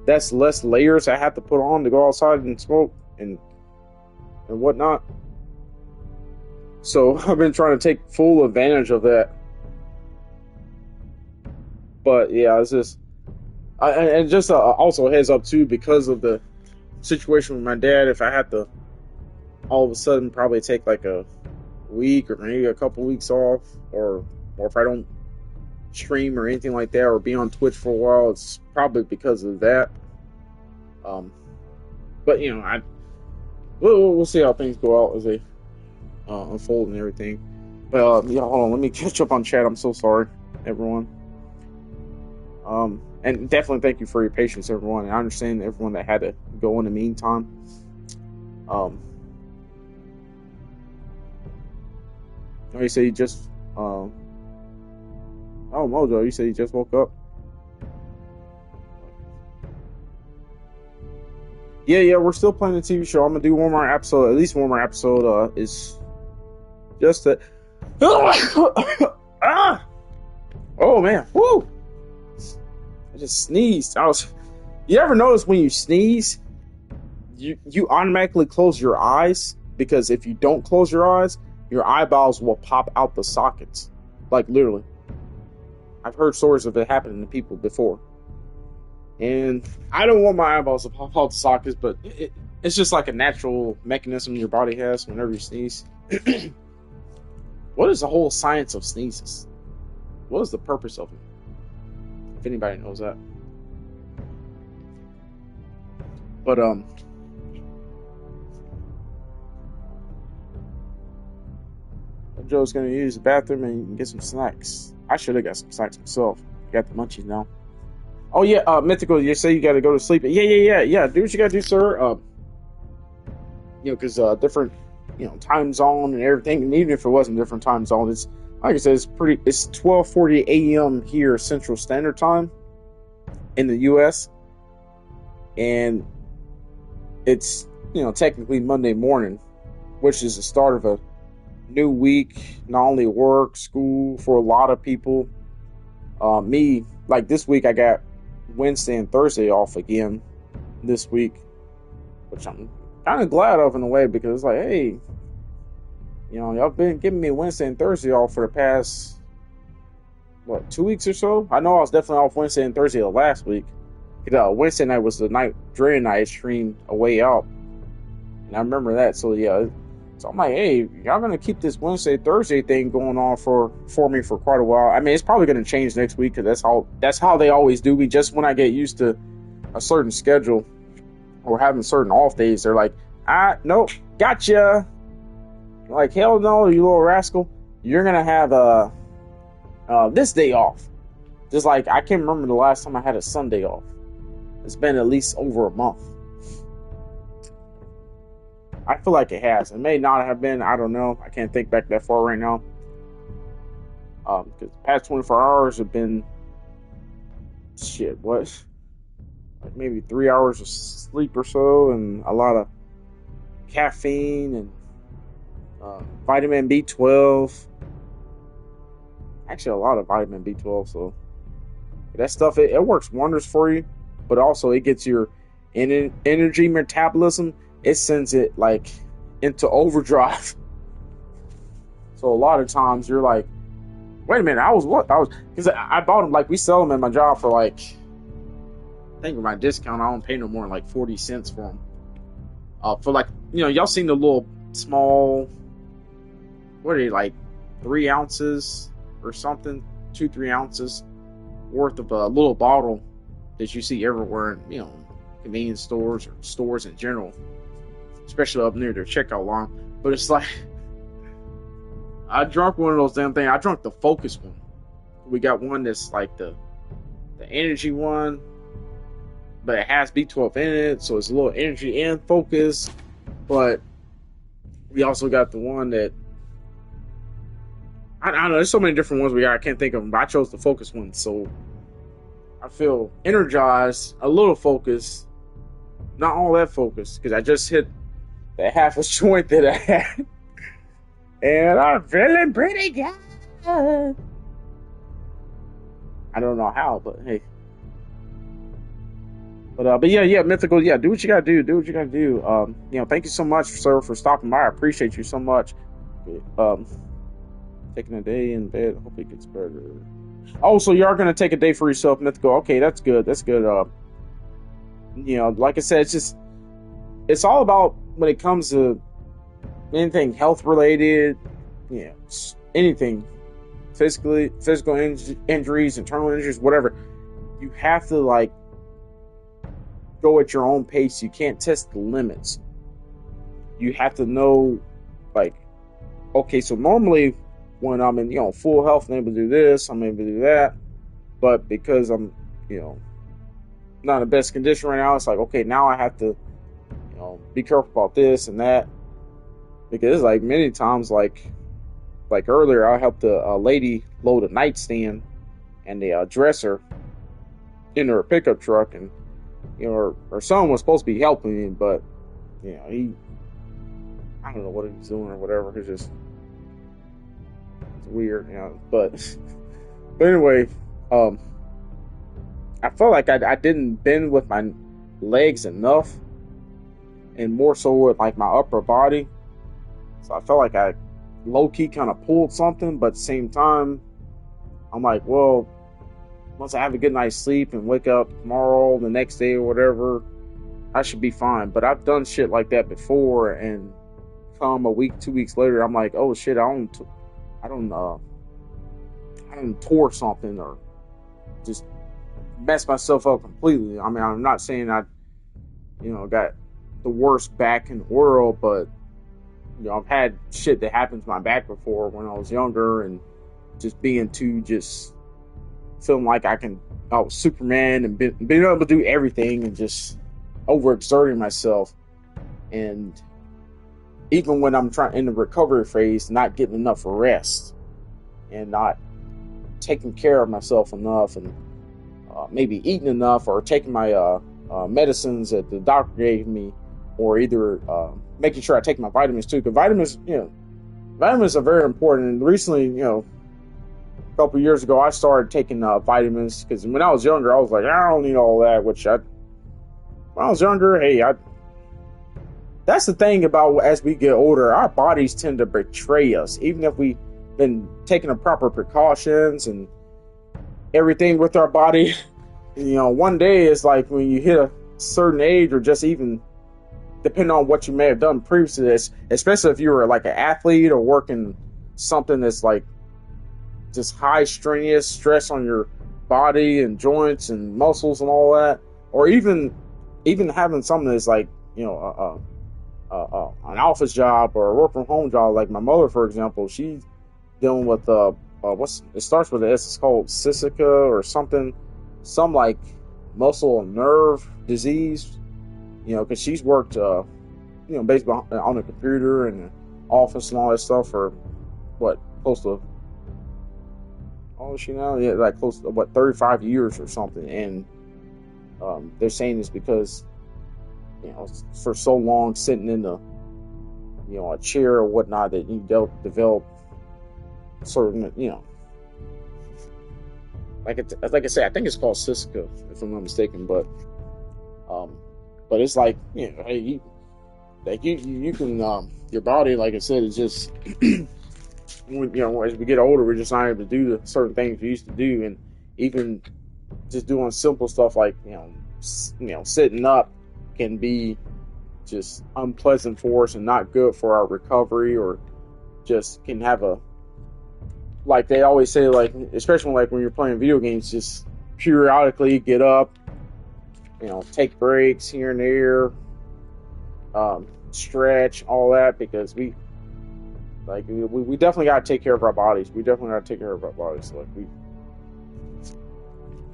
that's less layers I have to put on to go outside and smoke and whatnot. So I've been trying to take full advantage of that. But yeah, it's just also a heads up too, because of the situation with my dad. If I have to all of a sudden probably take like a week or maybe a couple weeks off, or if I don't stream or anything like that or be on Twitch for a while, it's probably because of that. But we'll see how things go out as they unfold and everything. But hold on, let me catch up on chat. I'm so sorry, everyone. And definitely thank you for your patience, everyone. And I understand everyone that had to go in the meantime. You say you just Mojo, you said you just woke up? Yeah, we're still playing the TV show. I'm gonna do one more episode, at least one more episode. Is just that. Oh man, woo! I just sneezed. You ever notice when you sneeze, you automatically close your eyes? Because if you don't close your eyes, your eyeballs will pop out the sockets. Like literally. I've heard stories of it happening to people before. And I don't want my eyeballs to pop out the sockets, but it's just like a natural mechanism your body has whenever you sneeze. What is the whole science of sneezes? What is the purpose of it? If anybody knows that. But Joe's gonna use the bathroom and get some snacks. I should have got some snacks myself. Got the munchies now. Oh yeah, Mythical, you say you gotta go to sleep. Yeah. Do what you gotta do, sir. Because different, time zone and everything. And even if it wasn't different time zone, it's like I said, it's 12:40 a.m. here Central Standard Time in the U.S. And it's technically Monday morning, which is the start of a new week. Not only work, school for a lot of people. Me, like this week, I got Wednesday and Thursday off again this week, which I'm kind of glad of in a way, because it's like, hey, y'all been giving me Wednesday and Thursday off for the past 2 weeks or so. I know I was definitely off Wednesday and Thursday of last week. Wednesday night was the night Dre and I streamed A Way Out, and I remember that. So yeah, so I'm like, hey, y'all gonna keep this Wednesday Thursday thing going on for me for quite a while. I mean, it's probably gonna change next week, because that's how they always do me. Just when I get used to a certain schedule or having certain off days, they're like, nope, gotcha. Like, hell no, you little rascal. You're gonna have this day off. Just like, I can't remember the last time I had a Sunday off. It's been at least over a month. I feel like it has. It may not have been. I don't know. I can't think back that far right now. Because the past 24 hours have been... Shit, what? Like maybe 3 hours of sleep or so, and a lot of caffeine and vitamin B12. Actually, a lot of vitamin B12. So that stuff, it works wonders for you, but also it gets your energy metabolism. It sends it like into overdrive. So a lot of times you're like, wait a minute, because I bought them, like we sell them at my job for like, I think with my discount, I don't pay no more than like 40 cents for them. For like, y'all seen the little small, what are they, like 3 ounces or something, 2-3 ounces worth of a little bottle that you see everywhere in, convenience stores or stores in general, especially up near their checkout line. But it's like, I drunk one of those damn things. I drunk the Focus one. We got one that's like the energy one, but it has B12 in it, so it's a little energy and focus. But we also got the one that, I don't know, there's so many different ones we got, I can't think of them, but I chose the Focus one, so I feel energized, a little focused, not all that focused, because I just hit the half a joint that I had, and I'm feeling pretty good. I don't know how, but hey. But yeah, Mythical, yeah, do what you gotta do. Thank you so much, sir, for stopping by. I appreciate you so much. Taking a day in bed, hope it gets better. Oh, so you are gonna take a day for yourself, Mythical. Okay, that's good. Like I said, it's all about, when it comes to anything health related, anything physical injuries, internal injuries, whatever. You have to like go at your own pace. You can't test the limits. You have to know, like, okay, so normally when I'm in, full health, I'm able to do this, I'm able to do that. But because I'm, not in the best condition right now, it's like, okay, now I have to, be careful about this and that. Because like many times, like earlier, I helped a lady load a nightstand and the dresser into her pickup truck, and her son was supposed to be helping me, but I don't know what he was doing or whatever. It's weird, But anyway, I felt like I didn't bend with my legs enough, and more so with like my upper body. So I felt like I low-key kind of pulled something, but at the same time, I'm like, well, once I have a good night's sleep and wake up tomorrow, the next day or whatever, I should be fine. But I've done shit like that before, and come a week, 2 weeks later, I'm like, oh shit, I don't tore something or just mess myself up completely. I mean, I'm not saying I, got the worst back in the world, but I've had shit that happened to my back before when I was younger, and just being feeling like I was Superman and being able to do everything and just overexerting myself. And even when I'm in the recovery phase, not getting enough rest and not taking care of myself enough, and maybe eating enough, or taking my medicines that the doctor gave me, or either making sure I take my vitamins too. Because vitamins are very important. And recently, a couple years ago, I started taking vitamins, because when I was younger, I was like, I don't need all that. When I was younger, that's the thing about, as we get older, our bodies tend to betray us, even if we've been taking the proper precautions and everything with our body. One day is like when you hit a certain age, or just even depending on what you may have done previously, especially if you were like an athlete or working something that's like just high strenuous stress on your body and joints and muscles and all that, or even having something that's like an office job or a work from home job. Like my mother, for example, she's dealing with it starts with an S. It's called sciatica or something, some like muscle and nerve disease. You know, because she's worked, based on a computer and an office and all that stuff for what, close to, like close to 35 years or something. And they're saying it's because, for so long sitting in the, a chair or whatnot, that you develop certain, like I said, I think it's called sciatica, if I'm not mistaken. But it's like, hey, you can, your body, like I said, is just, as we get older, we're just not able to do the certain things we used to do, and even just doing simple stuff like, sitting up can be just unpleasant for us and not good for our recovery, or just can have like they always say, like, especially like when you're playing video games, just periodically get up, take breaks here and there, stretch, all that, because we definitely got to take care of our bodies.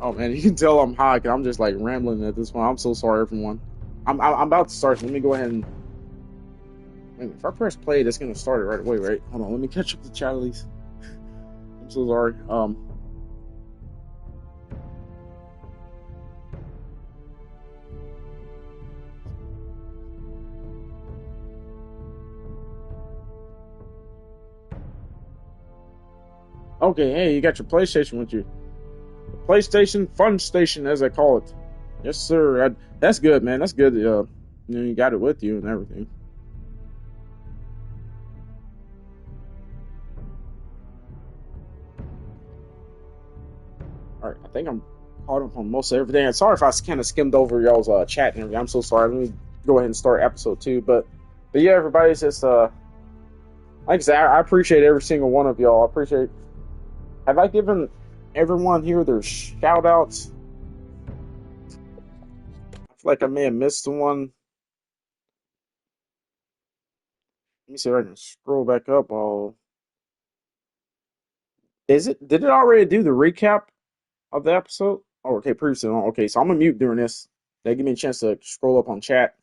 Oh man, you can tell I'm high because I'm just like rambling at this point. I'm so sorry, everyone. I'm about to start. So let me go ahead and if I press play, that's gonna start it right away, right? Hold on, let me catch up the chat at least. I'm so sorry. Okay, hey, you got your PlayStation with you. The PlayStation Fun Station, as I call it. Yes, sir. That's good, man. That's good. You got it with you and everything. All right, I think I'm caught up on most of everything. I'm sorry if I kind of skimmed over y'all's chat and everything. I'm so sorry. Let me go ahead and start episode 2. But yeah, everybody's just like I said, I appreciate every single one of y'all. I appreciate. Have I given everyone here their shout outs? I feel like I may have missed one. Let me see if I can scroll back up. Did it already do the recap of the episode? Oh, okay, previously. Okay, so I'm gonna mute during this. They give me a chance to scroll up on chat.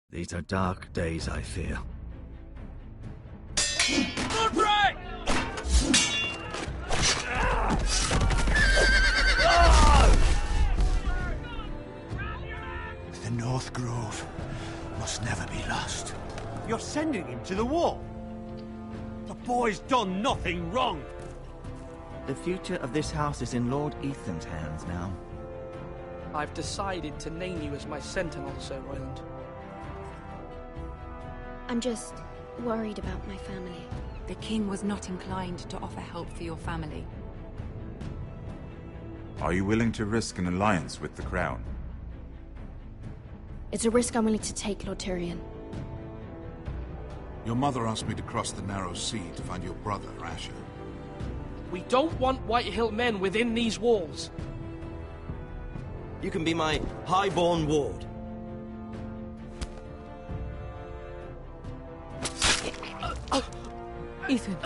These are dark days, I fear. The North Grove must never be lost. You're sending him to the wall? The boy's done nothing wrong. The future of this house is in Lord Ethan's hands now. I've decided to name you as my sentinel, Sir Royland. I'm just worried about my family. The king was not inclined to offer help for your family. Are you willing to risk an alliance with the crown? It's a risk I'm willing to take, Lord Tyrion. Your mother asked me to cross the narrow sea to find your brother, Asher. We don't want Whitehill men within these walls. You can be my highborn ward. Ethan.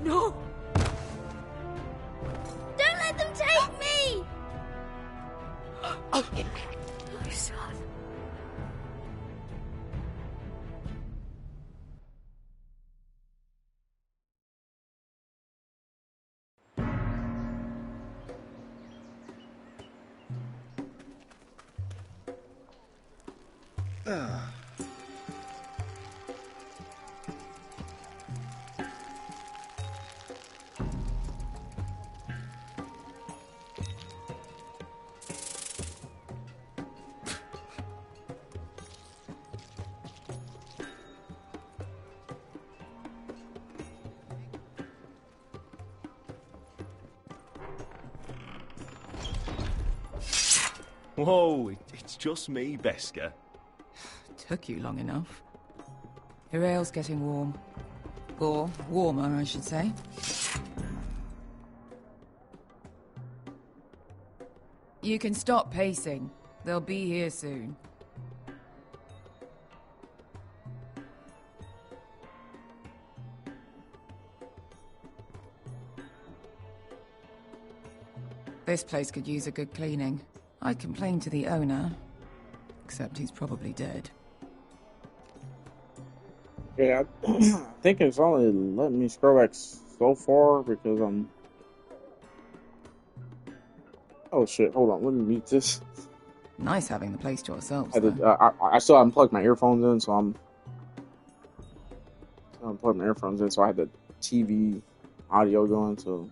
No! Don't let them take me! My son. Whoa, it's just me, Beska. Took you long enough. Your ale's getting warm. Or warmer, I should say. You can stop pacing. They'll be here soon. This place could use a good cleaning. I'd complain to the owner, except he's probably dead. Yeah, I think it's only letting me scroll back so far because I'm... Oh shit, hold on, let me mute this. Nice having the place to ourselves, I still haven't plugged my earphones in, so I'm... I haven't plugged my earphones in, so I had the TV audio going, so...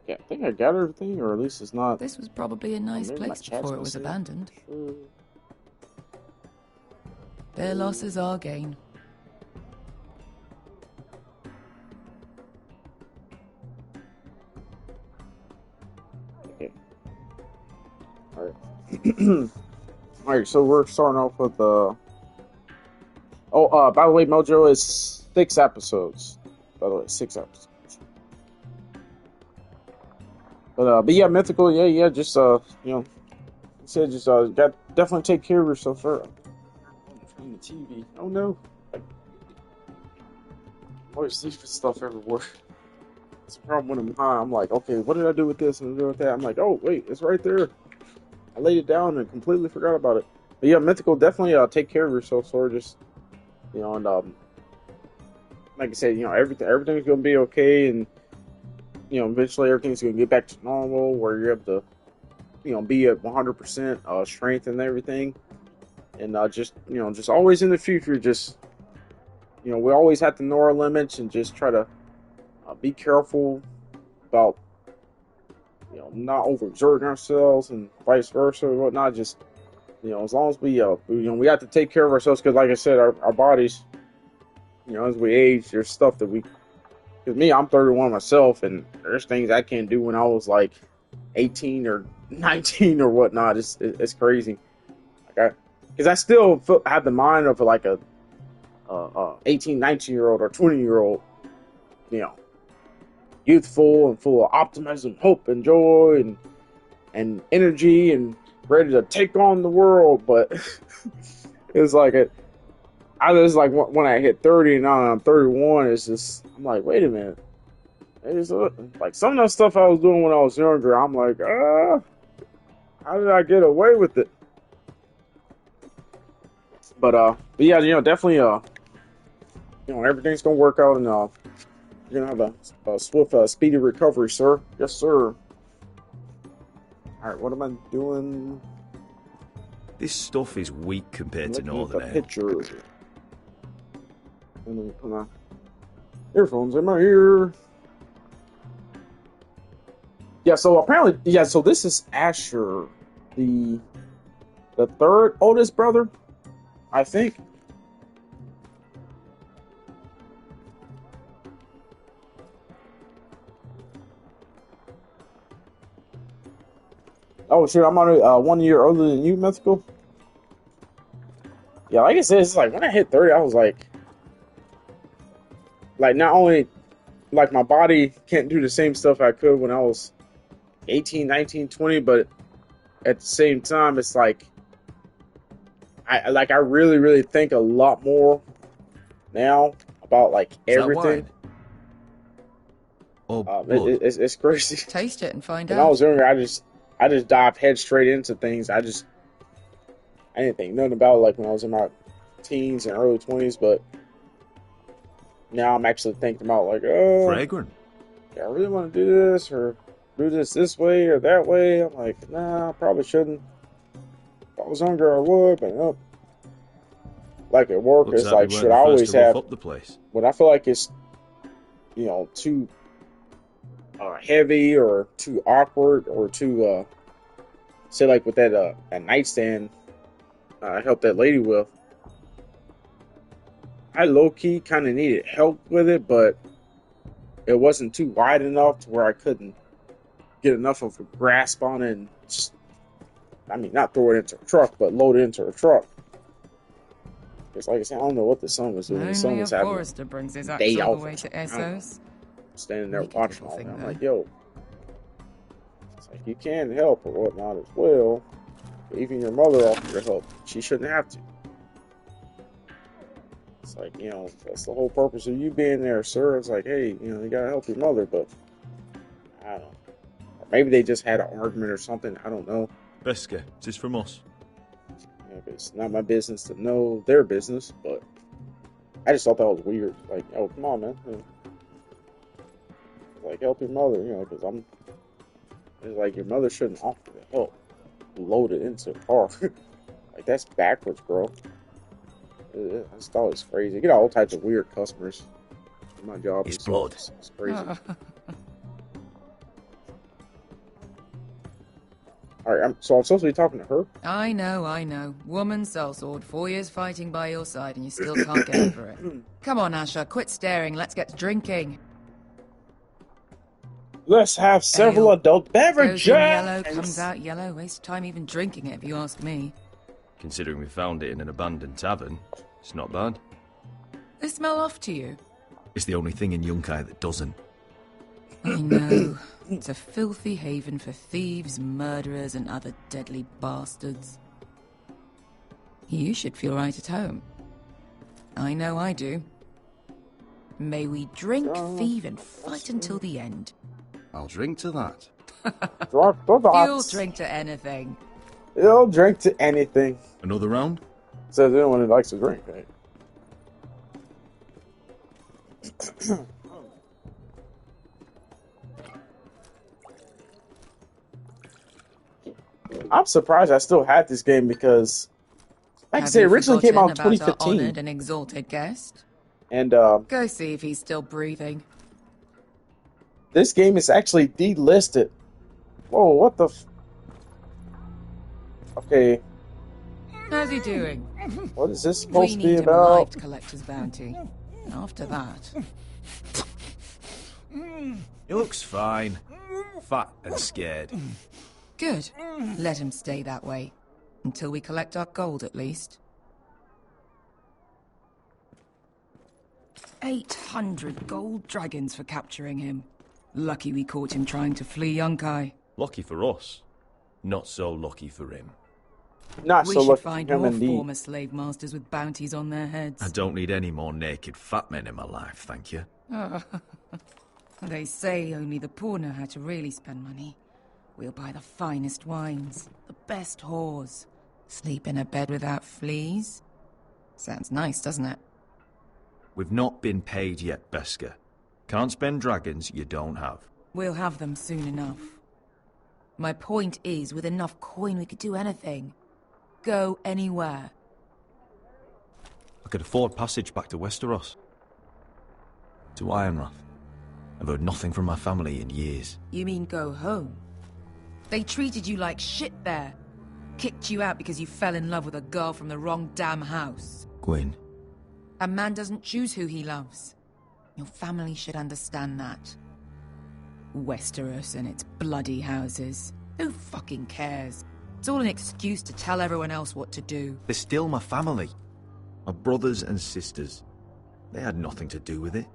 Yeah, I think I got everything, or at least it's not... This was probably a nice place before it was abandoned. Sure. Their loss is our gain. Okay. Alright. Alright, so we're starting off with by the way, Mojo is 6 episodes. By the way, 6 episodes. But yeah, mythical, yeah, just said just got definitely take care of yourself, sir. On the TV. Oh no. Always leaving stuff everywhere. It's a problem when I'm high. I'm like, okay, what did I do with this and do with that? I'm like, oh wait, it's right there. I laid it down and completely forgot about it. But yeah, mythical, definitely take care of yourself, sir. Just and like I said, everything's gonna be okay, and eventually everything's gonna get back to normal where you're able to be at 100% strength and everything. And just always in the future, just we always have to know our limits and just try to be careful about not overexerting ourselves and vice versa and whatnot. Just as long as we we have to take care of ourselves, because like I said, our bodies, as we age, there's stuff that we. Because me, I'm 31 myself, and there's things I can't do when I was like 18 or 19 or whatnot. It's crazy. Because I still have the mind of like a 18, 19-year-old or 20-year-old, youthful and full of optimism, hope, and joy, and energy, and ready to take on the world. But it's like when I hit 30 and now I'm 31, it's just I'm like, wait a minute. It's like some of the stuff I was doing when I was younger, I'm like, how did I get away with it? But yeah, definitely, everything's gonna work out, and you're gonna have a swift, speedy recovery, sir. Yes, sir. All right, what am I doing? This stuff is weak compared to Northern Ale. Picture. And then put my earphones in my ear. Yeah. So apparently, so this is Asher, the third oldest brother, I think. Oh shit! I'm on 1 year older than you, Mythical. Yeah, like I said, it's like when I hit 30, I was like not only like my body can't do the same stuff I could when I was 18, 19, 20, but at the same time, it's like I really, really think a lot more now about like everything. It's crazy. Taste it and find out. When I was younger, I just dived head straight into things. I didn't think nothing about it like when I was in my teens and early 20s, but now I'm actually thinking about like, fragrant. Yeah, I really want to do this or do this way or that way. I'm like, nah, I probably shouldn't. If I was younger, I would, but nope. Like at work, Looks it's like like, should I always have up the place. When I feel like it's, too heavy or too awkward or too, say like with that a nightstand I helped that lady with. I low-key kind of needed help with it, but it wasn't too wide enough to where I couldn't get enough of a grasp on it and just, not throw it into a truck, but load it into a truck. Because like I said, I don't know what the son was doing. The son was having Forrester brings his day all off the way to Essos. Standing there watching all that. I'm like, yo, it's like you can help or whatnot as well. But even your mother offered her help. She shouldn't have to. It's like, that's the whole purpose of you being there, sir. It's like, hey, you gotta help your mother, but I don't know. Or maybe they just had an argument or something. I don't know. Beskar, is this from us? Yeah, it's not my business to know their business, but I just thought that was weird. Like, oh, come on, man. You know, like, help your mother, you know, because it's like your mother shouldn't offer to help load it into a car. Like, that's backwards, bro. I just thought it was crazy. You get all types of weird customers in my job. It's blood. It's crazy. Alright, so I'm supposed to be talking to her? I know. Woman sellsword, 4 years fighting by your side and you still can't get over it. Come on, Asher, quit staring. Let's get to drinking. Let's have several adult beverages. Goes in yellow, comes out yellow. Waste time even drinking it, if you ask me. Considering we found it in an abandoned tavern, it's not bad. They smell off to you? It's the only thing in Yunkai that doesn't. I know. It's a filthy haven for thieves, murderers, and other deadly bastards. You should feel right at home. I know I do. May we drink, thieve, and fight until the end. I'll drink to that. You'll drink to anything. You'll drink to anything. Another round? Says anyone who likes to drink, right? I'm surprised I still had this game because, like I said, it originally came out in 2015. Honored and exalted guest? And go see if he's still breathing. This game is actually delisted. Whoa, what the? Okay. How's he doing? What is this supposed to be about? We need him alive to collect his bounty. After that, he looks fine, fat and scared. Good. Let him stay that way. Until we collect our gold, at least. 800 gold dragons for capturing him. Lucky we caught him trying to flee Yunkai. Lucky for us. Not so lucky for him. Not we so should lucky find for him, more indeed. former slave masters with bounties on their heads. I don't need any more naked fat men in my life, thank you. They say only the poor know how to really spend money. We'll buy the finest wines, the best whores, sleep in a bed without fleas. Sounds nice, doesn't it? We've not been paid yet, Beskar. Can't spend dragons you don't have. We'll have them soon enough. My point is, with enough coin we could do anything. Go anywhere. I could afford passage back to Westeros. To Ironrath. I've heard nothing from my family in years. You mean go home? They treated you like shit there. Kicked you out because you fell in love with a girl from the wrong damn house. Gwyn. A man doesn't choose who he loves. Your family should understand that. Westeros and its bloody houses. Who fucking cares? It's all an excuse to tell everyone else what to do. They're still my family. My brothers and sisters. They had nothing to do with it.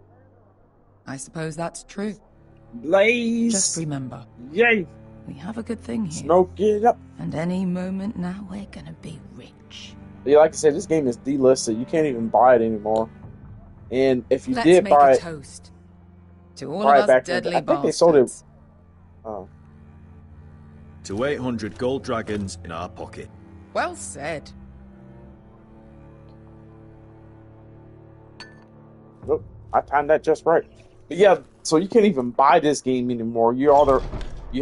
I suppose that's true. Blaze! Just remember. Yay! We have a good thing here. Smoke it up. And any moment now, we're gonna be rich. Yeah, like I said, this game is delisted. You can't even buy it anymore. And if you Let's did make buy a it, toast to all of us deadly I think they sold it. Oh. To 800 gold dragons in our pocket. Well said. Nope, I timed that just right. But yeah, so you can't even buy this game anymore. You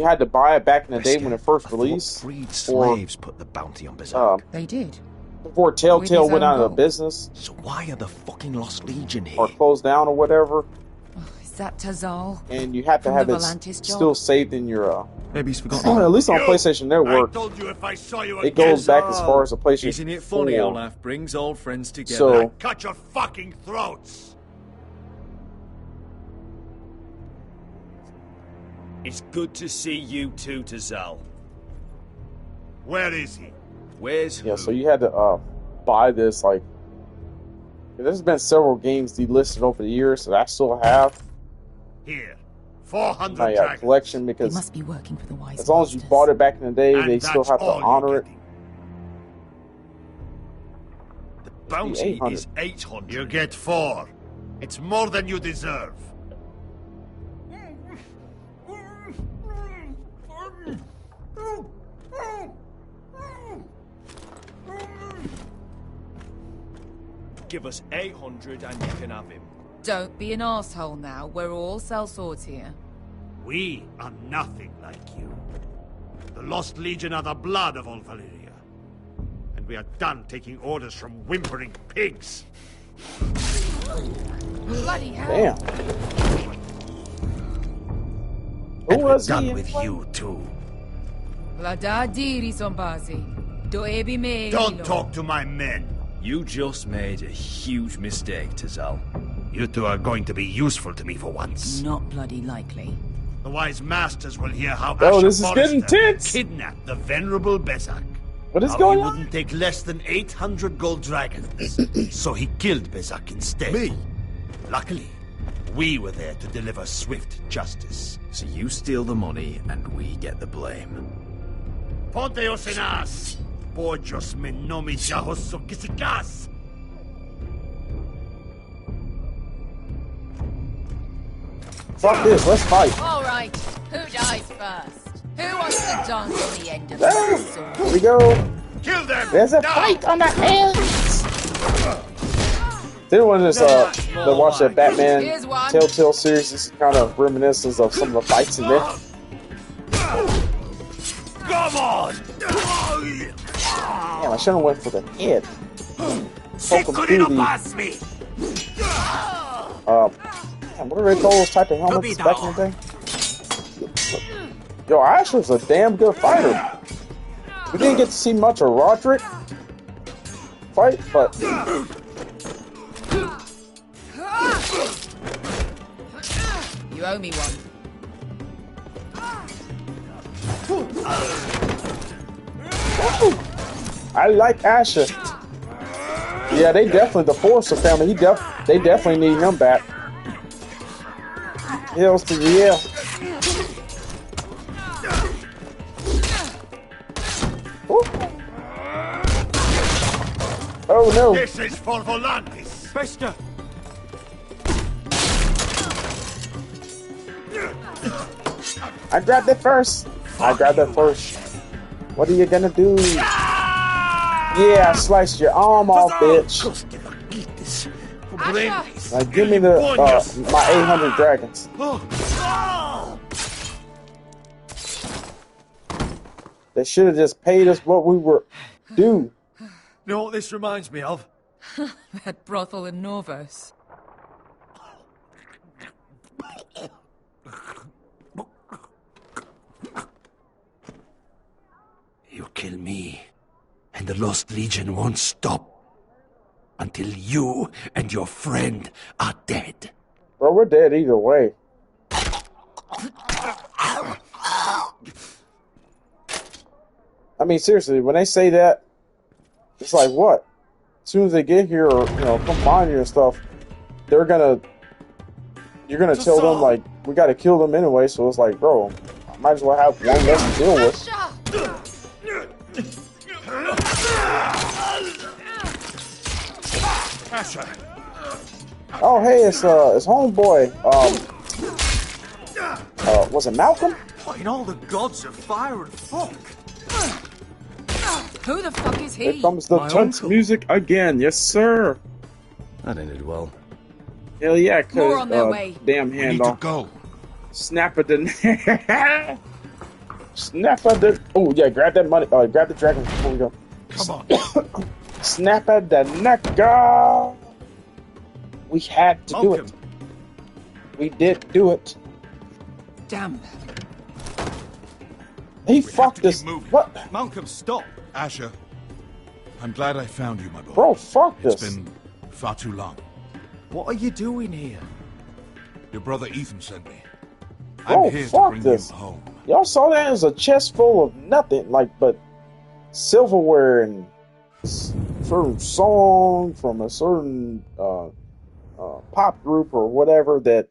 had to buy it back in the day when it first released. Freed slaves put the bounty on Berserk. They did. Before Telltale went out of business. So why are the fucking Lost Legion here? Or closed down or whatever. Is that Tazal? And you have to have it still saved in your... Maybe he's forgotten. At least on PlayStation Network. I told you if I saw you it goes back as far as the PlayStation 4. Isn't it funny how life brings old friends together? So, cut your fucking throats! It's good to see you too, Tazal. Where is he? Where's yeah, so you had to buy this, like... There's been several games delisted over the years that I still have. Here. 400 my dragons. Collection, because must be working for the wise as long as you bought it back in the day, and they still have to honor it. The bounty is 800. You get 4. It's more than you deserve. give us 800 and you can have him. Don't be an asshole now. We're all sellswords here. We are nothing like you. The Lost Legion are the blood of all Valyria. And we are done taking orders from whimpering pigs. Bloody hell. Damn. And we're done with you too. Don't talk to my men. You just made a huge mistake, Tazal. You two are going to be useful to me for once. Not bloody likely. The wise masters will hear how Oh, Asher this is getting Forrester tense. kidnapped the venerable Bezak. What is How going he on? wouldn't take less than 800 gold dragons, so he killed Bezak instead. Me? Luckily, we were there to deliver swift justice. So you steal the money and we get the blame. Ponteos en as! Pojos me nomi jahoso kisikas! Fuck this, let's fight. All right, who dies first? Who wants to dance on the end of the sword? Here we go. Kill them! There's a fight on the hands. Did anyone just watch that Batman Here's one. Telltale series? This is kind of reminiscence of some of the fights in there. Come on! Damn, I should have went for the head. Poke him through the. Damn, what do they call those type of helmets back in the day? Yo, Ash was a damn good fighter. We didn't get to see much of Roderick fight, but You owe me one. I like Asher. Yeah, they definitely the Forrester family. They definitely need him back. Hills to the yeah. Oh no! This is for Volantis! Bester! I grabbed it first. I grabbed it first. What are you gonna do? Yeah, I sliced your arm off, bitch. Like, give me the my 800 dragons. They should have just paid us what we were due. You know what this reminds me of? That brothel in Norvos. You kill me, and the Lost Legion won't stop until you and your friend are dead. Bro, we're dead either way. I mean, seriously, when they say that, it's like, what? As soon as they get here, or, come find you and stuff, you're gonna tell them, like, we gotta kill them anyway, so it's like, bro, I might as well have one less to deal with. Asher! Oh, hey, it's homeboy. Was it Malcolm? What in all the gods of fire and fuck? Who the fuck is he? Here comes the tense music again, yes sir. That ended well. Hell yeah, More on their cause way. damn We need handoff. to go. Snap at the snap at the. Oh yeah, grab that money. Grab the dragon before we go. Come on. Snap at the neck. We had to do it. We did do it. Damn. He fucked us. What? Malcolm, stop. Asher, I'm glad I found you, my boy. Bro, fuck It's this. been far too long. What are you doing here? Your brother Ethan sent me. Bro, I'm here to fuck bring this. you home. Y'all saw that as a chest full of nothing, but silverware and certain song from a certain pop group or whatever that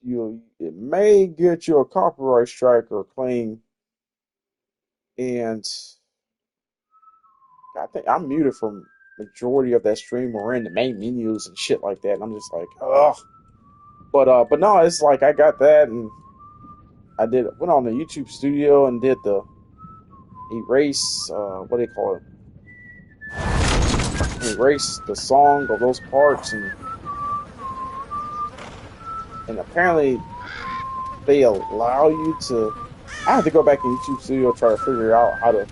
it may get you a copyright strike or claim. And I think I'm muted from majority of that stream. We're in the main menus and shit like that, and I'm just like, ugh. But no, it's like I got that, and I went on the YouTube studio and did the erase. What do you call it? erase the song of those parts, and apparently they allow you to. I have to go back in YouTube Studio try to figure out how to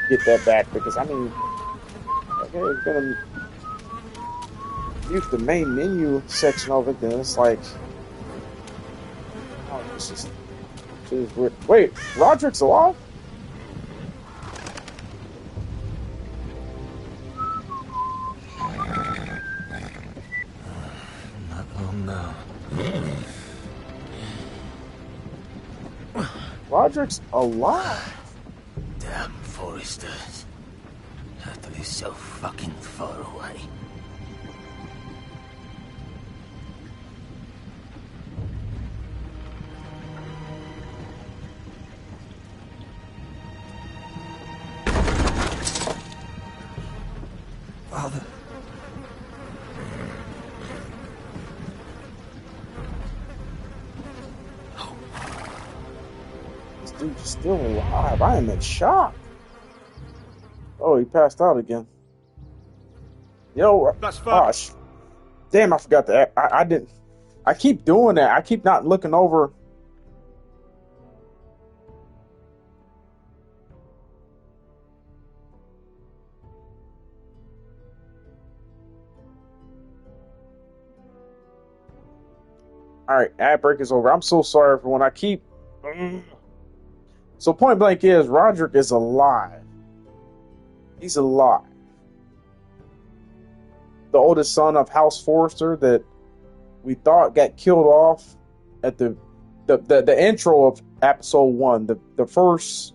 get that back, because I mean, okay, it's gonna use the main menu section of it, then it's like, oh, this is weird. Wait, Roderick's alive? Not long now. Roderick's alive. Damn Foresters. Utterly so fucking far away. Father. This dude's still alive. I am in shock. Oh, he passed out again. Yo, gosh. Damn, I forgot that. I didn't. I keep doing that. I keep not looking over. All right, ad break is over. I'm so sorry for when I keep. So point blank is Roderick is alive. He's alive. The oldest son of House Forrester that we thought got killed off at the intro of episode 1. The first,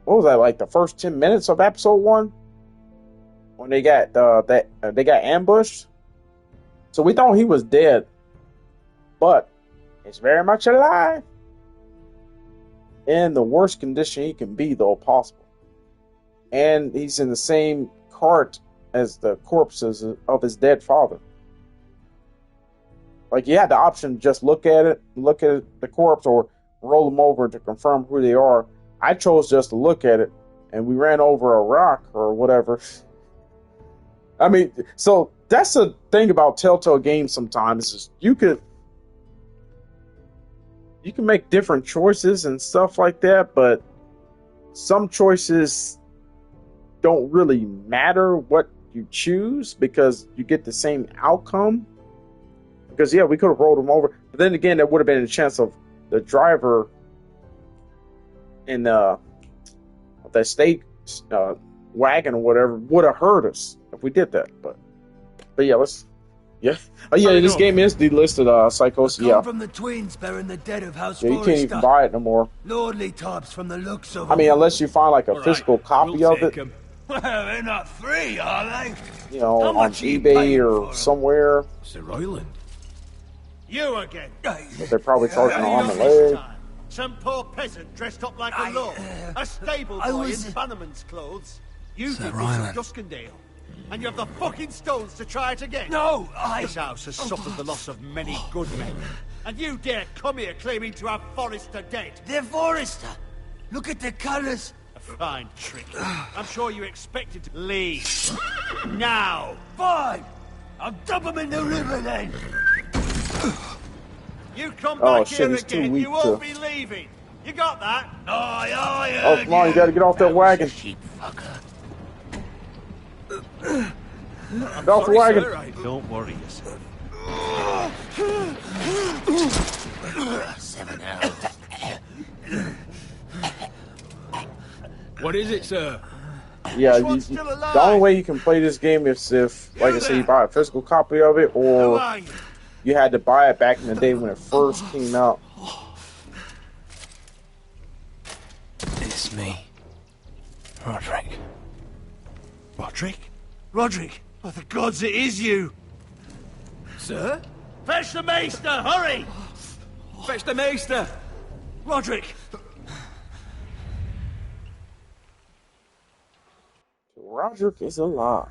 what was that, like the first 10 minutes of episode 1 when they got they got ambushed. So we thought he was dead, but he's very much alive. In the worst condition he can be, though possible. And he's in the same cart as the corpses of his dead father. Like, you had the option to just look at the corpse, or roll them over to confirm who they are. I chose just to look at it, and we ran over a rock or whatever. I mean, so that's the thing about Telltale games sometimes, is you can make different choices and stuff like that, but some choices don't really matter what you choose, because you get the same outcome. Because yeah, we could have rolled them over, but then again, there would have been a chance of the driver in that state wagon or whatever would have hurt us if we did that. But yeah, this game is delisted. Psychosis. Yeah. From the twins bearing the dead of House Yeah, you can't even buy it no more. Lordly types from the looks of. I mean, unless you find like a physical copy of it. Well, they're not free, are they? You know, on eBay or somewhere. Sir Royland. You again. But they're probably charging an arm and leg. Some poor peasant dressed up like a lord. A stable boy in Bannerman's clothes. You did this at Duskendale. And you have the fucking stones to try it again. No, This house has suffered the loss of many good men. And you dare come here claiming to have Forrester dead. They're Forrester. Look at the colours. A fine trick. I'm sure you expected to leave. Now. Fine. I'll dump them in the river then. You come back shit, here he's too again, weak you won't to... be leaving. You got that? Aye, oh, come on, you gotta get off that wagon. Cheap fucker. Get off the wagon. Sir, don't worry yourself. 7 hours. What is it, sir? Yeah, the only way you can play this game is if, like I said, you buy a physical copy of it, or you had to buy it back in the day when it first came out. It's me, Roderick. Roderick? Roderick! Oh, the gods, it is you! Sir? Fetch the maester, hurry! Fetch the maester! Roderick! Roderick is alive.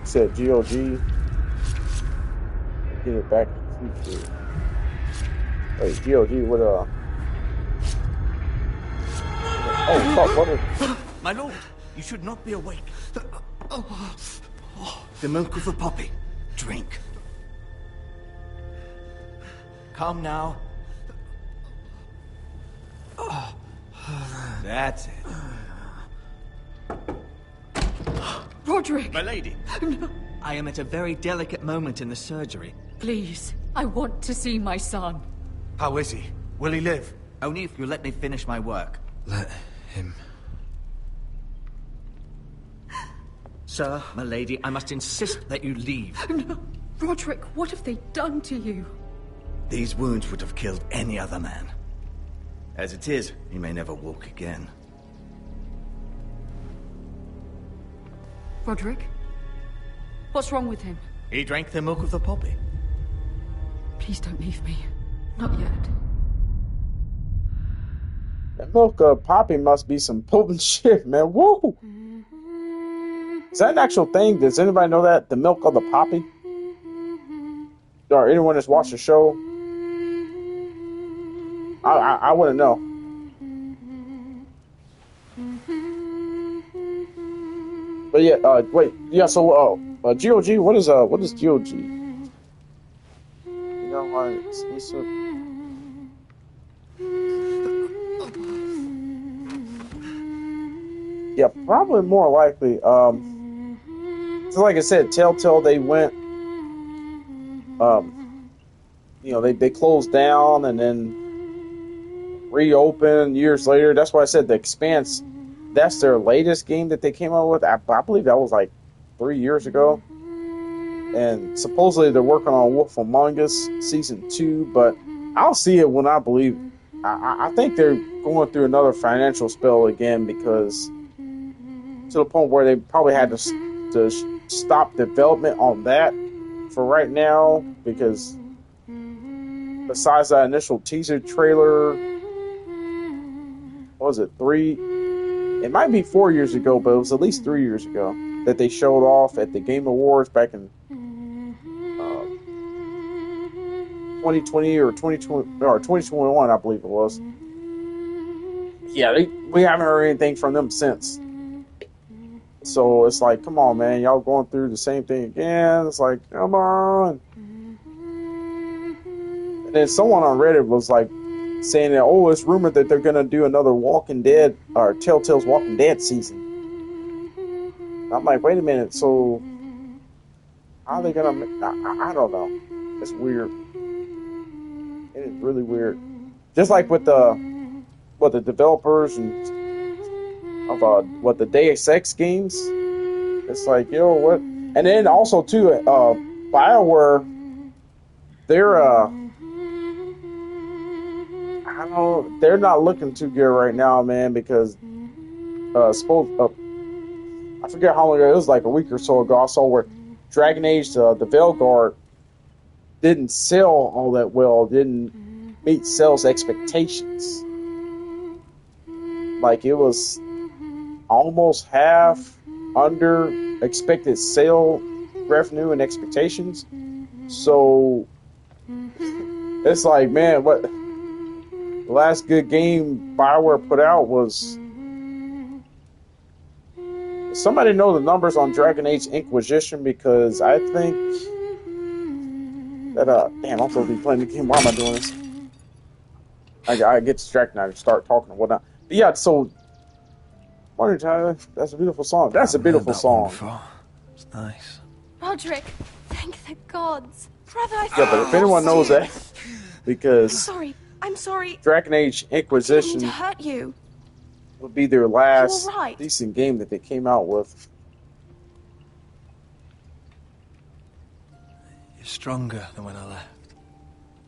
said GOG. Get it back in the future. Wait, GOG, what oh, fuck, what is... My lord, you should not be awake. The milk of the poppy. Drink. Calm now. That's it. Roderick! My lady, No. I am at a very delicate moment in the surgery. Please, I want to see my son. How is he? Will he live? Only if you let me finish my work. Let him... Sir, my lady, I must insist that you leave. No. Roderick, what have they done to you? These wounds would have killed any other man. As it is, he may never walk again. Roderick? What's wrong with him? He drank the milk of the poppy. Please don't leave me. Not yet. That milk of poppy must be some potent shit, man. Woo! Is that an actual thing? Does anybody know that? The milk of the poppy? Or anyone that's watched the show? I wouldn't know. But yeah, wait, yeah. So, GOG. What is GOG? You know why? Yeah, probably more likely. So like I said, Telltale, they went. They closed down and then reopened years later. That's why I said The Expanse. That's their latest game that they came out with. I believe that was like 3 years ago. And supposedly they're working on Wolf Among Us Season 2, but I'll see it when I believe. I think they're going through another financial spell again because to the point where they probably had to stop development on that for right now because besides that initial teaser trailer, what was it, 3? It might be 4 years ago, but it was at least 3 years ago that they showed off at the Game Awards back in 2020 or 2020 or 2021, I believe it was. Yeah, we haven't heard anything from them since. So it's like, come on, man, y'all going through the same thing again. It's like, come on. And then someone on Reddit was like saying that, oh, it's rumored that they're gonna do another Walking Dead or Telltale's Walking Dead season. I'm like, wait a minute, so how are they gonna? I don't know. It's weird. It is really weird. Just like with the developers and of the Deus Ex games. It's like, yo, what? And then also too, BioWare, they're I don't know, they're not looking too good right now, man, because I forget how long ago, it was like a week or so ago, I saw where Dragon Age, the Veilguard, didn't sell all that well, didn't meet sales expectations. Like, it was almost half under expected sale revenue and expectations. So, it's like, man, what the last good game BioWare put out was... Somebody know the numbers on Dragon Age Inquisition, because I think that damn, I'm supposed to be playing the game. Why am I doing this? I get distracted and I start talking and whatnot. But yeah, so Morning, Tyler. That's a beautiful song. That's a beautiful song. It's nice. Roderick, thank the gods. Brother, I Yeah, but if anyone knows that, because I'm sorry. Dragon Age Inquisition To hurt you. would be their last You're right. decent game that they came out with. You're stronger than when I left.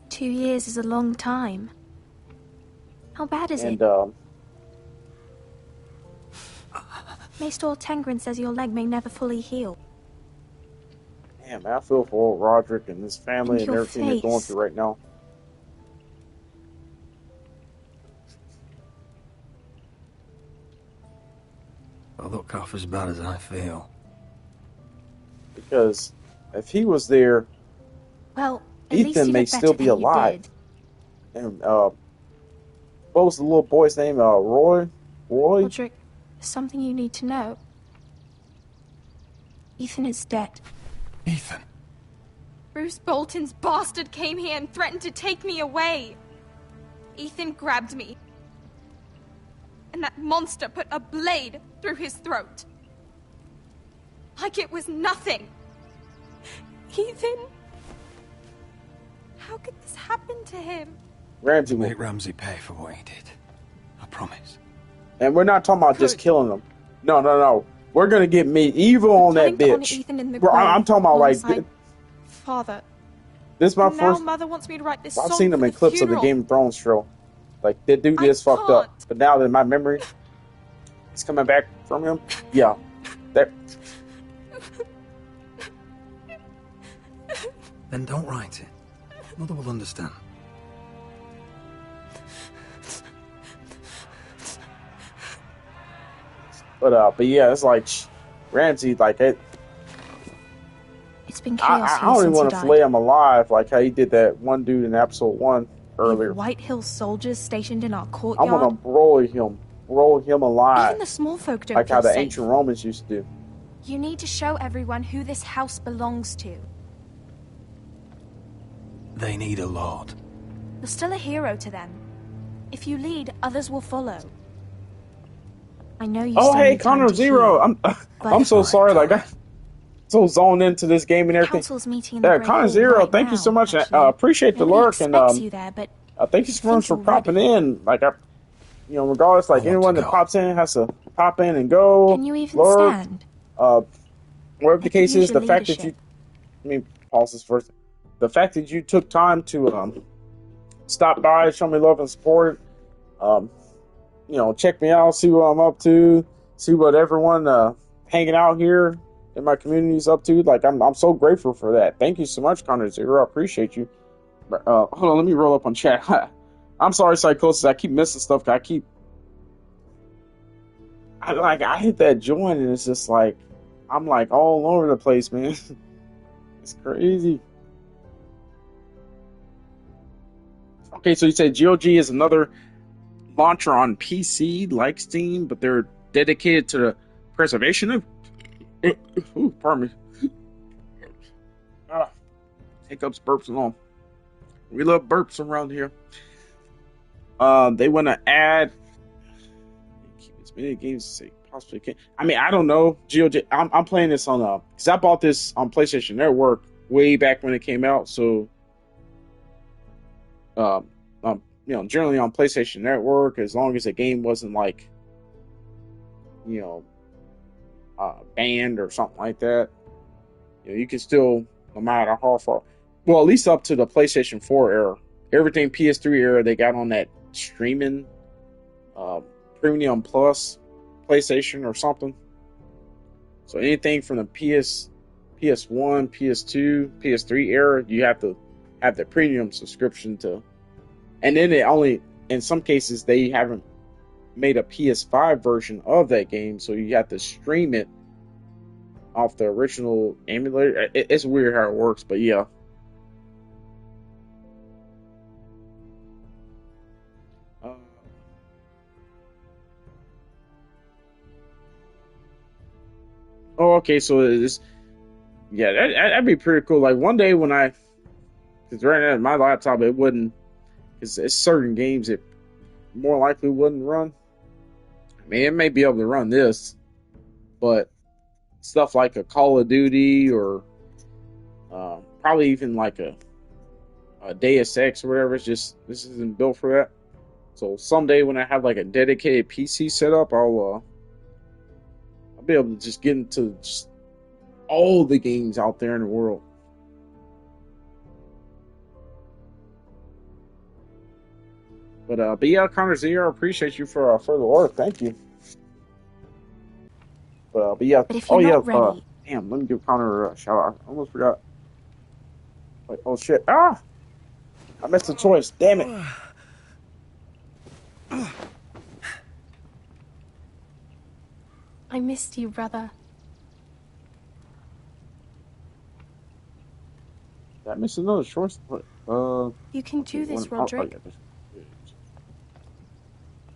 2 years is a long time. How bad is it? Maester Tengrin says your leg may never fully heal. Damn, man, I feel for old Roderick and his family and everything they're going through right now. I look half as bad as I feel. because if he was there, Well, at least Ethan you may look still better be than you alive. did. And what was the little boy's name? Roy? Roderick, there's something you need to know. Ethan is dead. Ethan? Bruce Bolton's bastard came here and threatened to take me away. Ethan grabbed me. And that monster put a blade through his throat. Like it was nothing. Ethan? How could this happen to him? Ramsay will make Ramsay pay for what he did. I promise. And we're not talking about just killing him. No. We're gonna get medieval on that bitch. I'm talking about like Father. this is my now first. Mother wants me to write this I've song seen them for in the clips of the funeral. Game of Thrones show. Like they do this fucked up, but now that my memory is coming back from him, yeah, that. Then don't write it. Mother will understand. But yeah, it's like Ramsay, like it. It's been chaos I don't even want to flay him alive, like how he did that one dude in episode 1 earlier. White Hill soldiers stationed in our courtyard. I'm gonna roll him alive. Even the small folk don't like feel how the safe. ancient Romans used to do. You need to show everyone who this house belongs to. They need a lord. You're still a hero to them. If you lead, others will follow. I know you. Oh still hey, need time Connor to Zero. heal, I'm so sorry. Like I so zoned into this game and everything. Council's meeting in the Yeah, Great Connor Hall Zero. right Thank you now, so much. actually. Appreciate the Nobody lurk and expects you there, but thank you so much for popping in. Like regardless, like anyone that pops in has to pop in and go. Can you even lurk, stand? Whatever the case use is, the your fact that leadership. let me pause this first. The fact that you took time to stop by, show me love and support, check me out, see what I'm up to, see what everyone hanging out here in my community is up to. Like I'm so grateful for that. Thank you so much, Connor Zero. I appreciate you. Hold on, let me roll up on chat. I'm sorry, Psychosis. I keep missing stuff. I hit that join and it's just like I'm like all over the place, man. It's crazy. Okay, so you said GOG is another launcher on PC like Steam, but they're dedicated to the preservation of. Ooh, pardon me. Hiccups, burps, and all. We love burps around here. They want to add keep as many games as they possibly can. I mean, I don't know. GOG. I'm playing this on because I bought this on PlayStation Network way back when it came out. So, generally on PlayStation Network, as long as the game wasn't like, banned or something like that, you can still, no matter how far, well, at least up to the PlayStation 4 era, everything PS3 era, they got on that streaming, Premium Plus PlayStation or something. So anything from the PS1, PS2, PS3 era, you have to have the premium subscription to. And then in some cases, they haven't made a PS5 version of that game, so you have to stream it off the original emulator. It's weird how it works, but yeah. Oh, okay, so it's, yeah, that'd be pretty cool. Like one day when because right now my laptop, it wouldn't, because it's certain games it more likely wouldn't run. I mean, it may be able to run this, but stuff like a Call of Duty or probably even like a Deus Ex or whatever, this isn't built for that. So someday when I have like a dedicated PC setup, I'll be able to just get into just all the games out there in the world. But yeah, Connor Zero, I appreciate you for the work. Thank you. But yeah, ready... damn, let me give Connor a shout out. I almost forgot. Like, oh shit! I missed the choice. Damn it! I missed you, brother. That missed another short. You can do this, Roderick.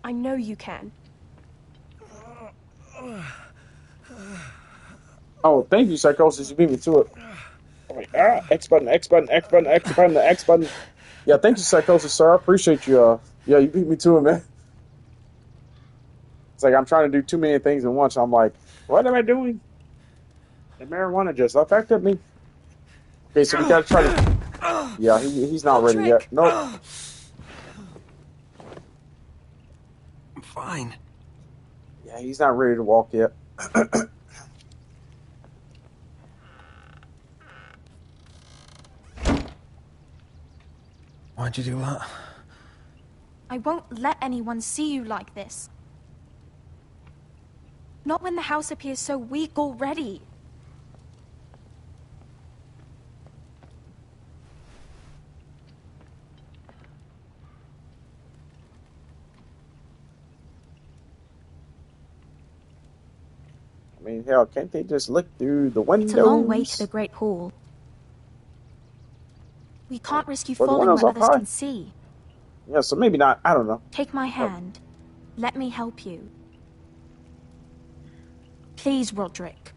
I know you can. Oh, thank you, Psychosis. You beat me to it. Oh, wait, X button, X button, X button, X button, X button. Yeah, thank you, Psychosis, sir. I appreciate you. Yeah, you beat me to it, man. It's like I'm trying to do too many things at once. I'm like, what am I doing? The marijuana just affected me. Okay, so we gotta try to. Yeah, he's not ready yet. Nope. I'm fine. Yeah, he's not ready to walk yet. Why'd you do that? I won't let anyone see you like this. Not when the house appears so weak already. I mean, hell, can't they just look through the windows? It's a long way to the Great Hall. We can't risk you Or the falling windows where up others high? can see. Yeah, so maybe not. I don't know. Take my hand. Let me help you. Please, Roderick.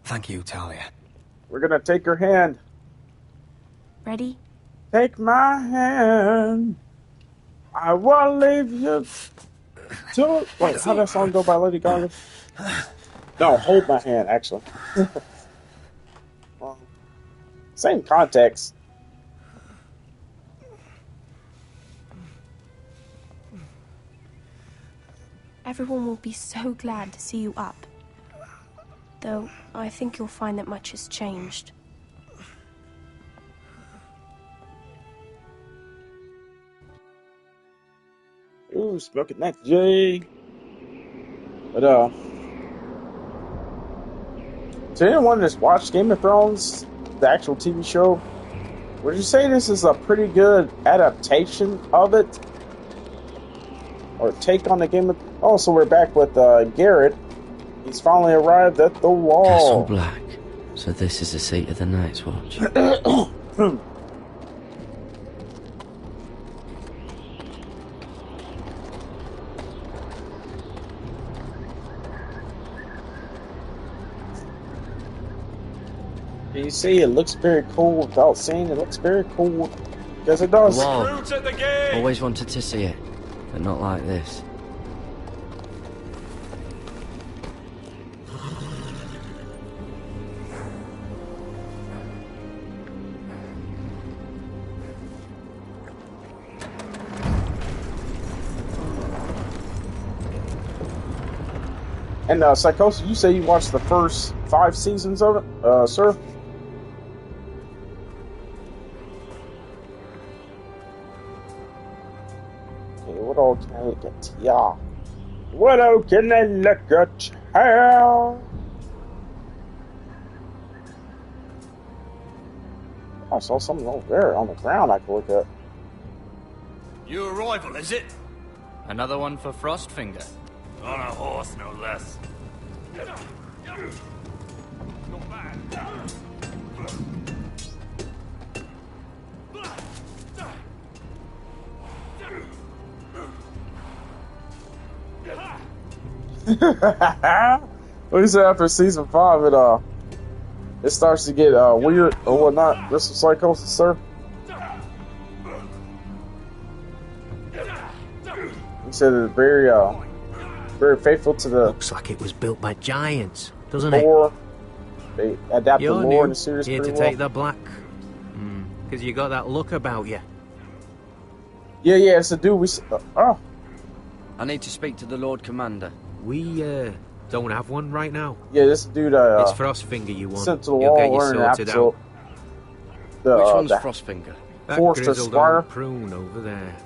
Thank you, Talia. We're gonna take her hand. Ready? Take my hand. I will leave you to. Wait, how'd that song go by Lady Gaga? No, hold my hand, actually. Well, same context. Everyone will be so glad to see you up. Though, I think you'll find that much has changed. Ooh, smoking that J. But, to anyone that's watched Game of Thrones, the actual TV show, would you say this is a pretty good adaptation of it? Or take on the Game of... Oh, so we're back with, Garrett. He's finally arrived at the wall. Castle Black. So this is the seat of the Night's Watch. You see, it looks very cool without saying it looks very cool. Because it does. Wow. Always wanted to see it, but not like this. And Psychosis, you say you watched the first 5 seasons of it, sir? Okay, what all can I get? Yeah. What all can I look at? How? I saw something over there on the ground I could look at. New arrival, is it? Another one for Frostfinger. On a horse, no less. What you say after season 5, it starts to get weird or whatnot. This is Psychosis, sir. He said it's very very faithful to the. Looks like it was built by giants, doesn't lore. They adapt the You're lore in new, the series here pretty to well. take the black. Because you got that look about you. Yeah, it's a dude. Oh. I need to speak to the Lord Commander. We don't have one right now. Yeah, this dude. It's Frostfinger you want. Sent to the He'll get wall you wearing an sorted episode. out. Which one's Frostfinger? That Forster grizzled Squire. old prune over there.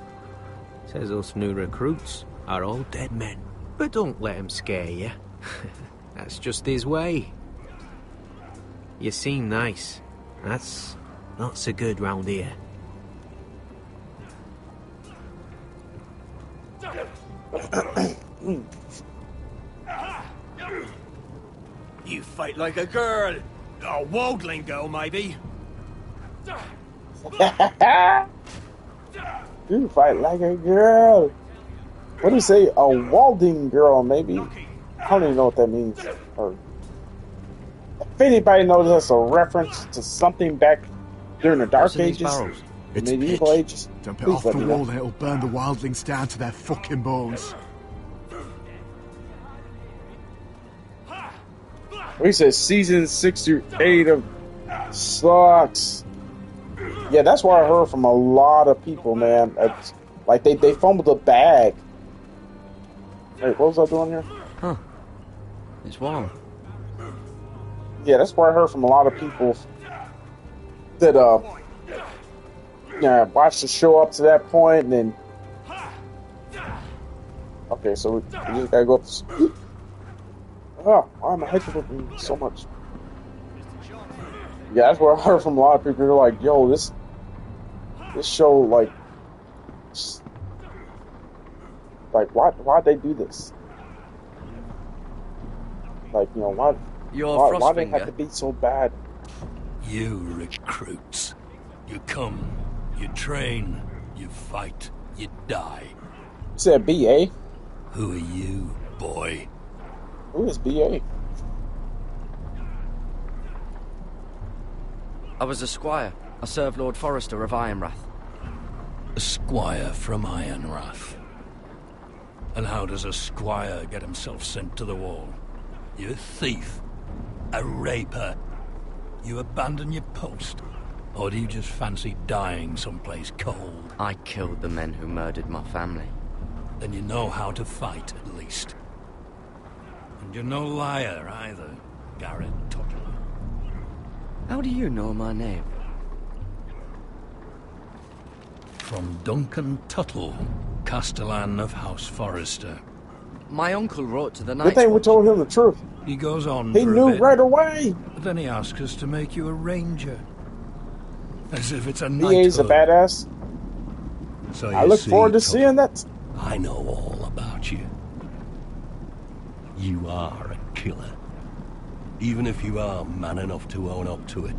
Says us new recruits are all dead men. But don't let him scare you. That's just his way. You seem nice. That's not so good round here. You fight like a girl. Oh, worldling girl, maybe. You fight like a girl. What do you say? A Walding girl, maybe? I don't even know what that means. Or if anybody knows that's a reference to something back during the Dark Ages, It's medieval pitch. ages, Dump it please off let the me wall know. and it'll burn the wildlings down to their fucking bones. We said season 6 through 8 of sucks. Yeah, that's what I heard from a lot of people, man. It's, like they fumbled the bag. Wait, what was I doing here? Huh. It's warm. Yeah, that's what I heard from a lot of people that yeah, watched the show up to that point and then okay, so we just gotta go up to oh, why am I hyperlooping so much? Yeah, that's what I heard from a lot of people. They're like, yo, this show, like why'd they do this? Like, you know, why they have to be so bad? You recruits. You come, you train, you fight, you die. You said BA? Who are you, boy? Who is BA? I was a squire. I served Lord Forrester of Ironrath. A squire from Ironrath. And how does a squire get himself sent to the wall? You a thief? A raper? You abandon your post? Or do you just fancy dying someplace cold? I killed the men who murdered my family. Then you know how to fight, at least. And you're no liar, either, Garrett Tuttle. How do you know my name? From Duncan Tuttle, Castellan of House Forrester. My uncle wrote to the Good Knights. thing we told him the truth. He goes on He for knew a bit, right away. but then he asks us to make you a ranger. As if it's a BA's a knighthood. badass. So I you look see, forward to Tuttle, seeing that. I know all about you. You are a killer. Even if you are man enough to own up to it.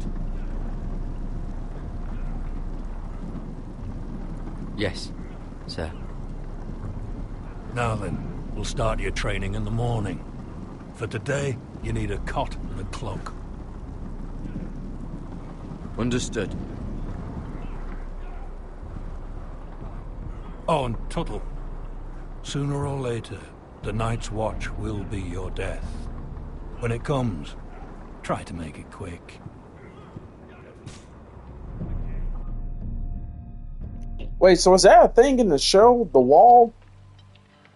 Yes, sir. Now then, we'll start your training in the morning. For today, you need a cot and a cloak. Understood. Oh, and Tuttle. Sooner or later, the Night's Watch will be your death. When it comes, try to make it quick. Wait, so is that a thing in the show? The wall?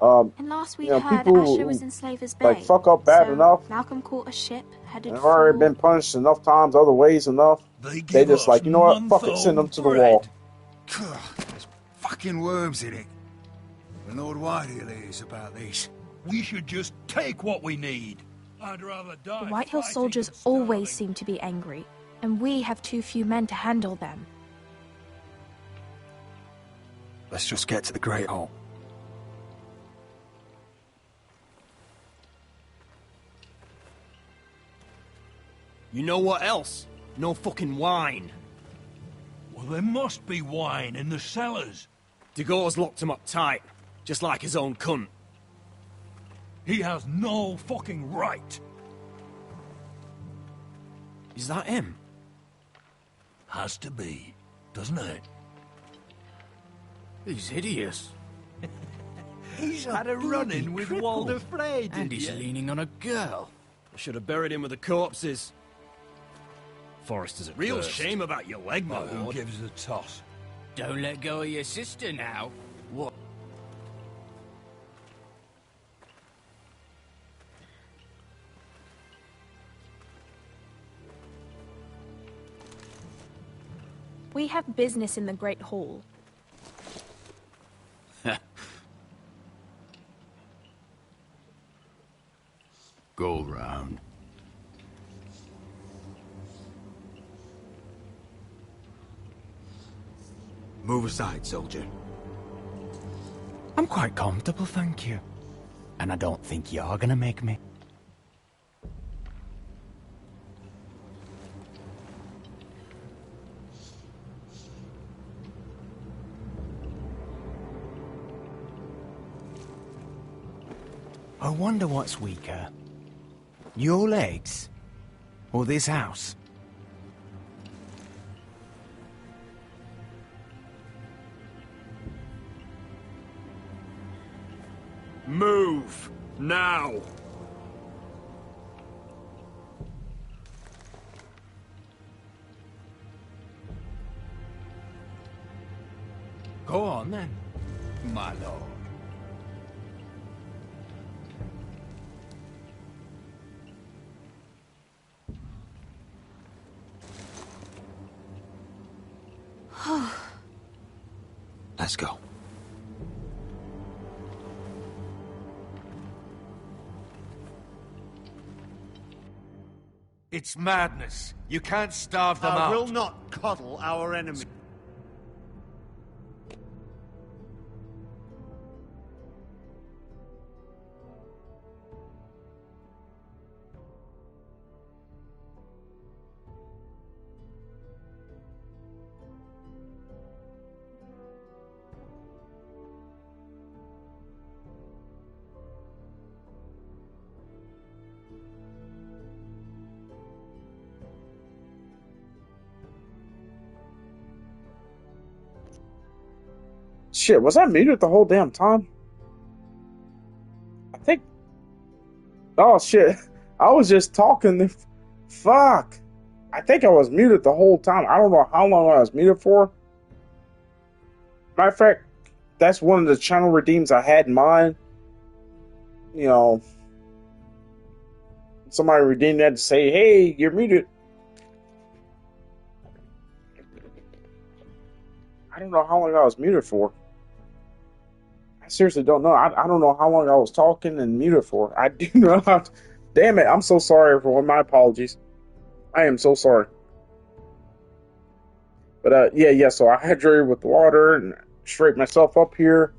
And last we'd you know, heard people Asher was in Slaver's Bay. like fuck up bad so enough. Malcolm caught a ship headed They've for... already been punished enough times, other ways enough. They just like, you know what? Fuck it, send them to the wall. There's fucking worms in it. The Lord Whitehill is about this. We should just take what we need. I'd rather die. The Whitehill soldiers always seem to be angry, and we have too few men to handle them. Let's just get to the Great Hall. You know what else? No fucking wine. Well, there must be wine in the cellars. Degau's locked him up tight, just like his own cunt. He has no fucking right. Is that him? Has to be, doesn't it? He's hideous. He's had a run-in with Walder Frey, And did he's you? leaning on a girl. I should have buried him with the corpses. Forrester's a real cursed. shame about your leg, my Oh, who lord. gives a toss? Don't let go of your sister now. What? We have business in the Great Hall. Go round. Move aside, soldier. I'm quite comfortable, thank you. And I don't think you're gonna make me. wonder what's weaker. Your legs? Or this house? Move! Now! Go on, then, my lord. Let's go. It's madness. You can't starve them I out. will not coddle our enemy. Shit, was I muted the whole damn time? I think. Oh shit, I was just talking. Fuck. I think I was muted the whole time. I don't know how long I was muted for. Matter of fact, that's one of the channel redeems I had in mind. You know, somebody redeemed that to say, hey, you're muted. I don't know how long I was muted for. I seriously don't know. I don't know how long I was talking and muted for. I do not. Damn it. I'm so sorry, everyone. My apologies. I am so sorry. But, yeah, so I hydrated with water and straightened myself up here.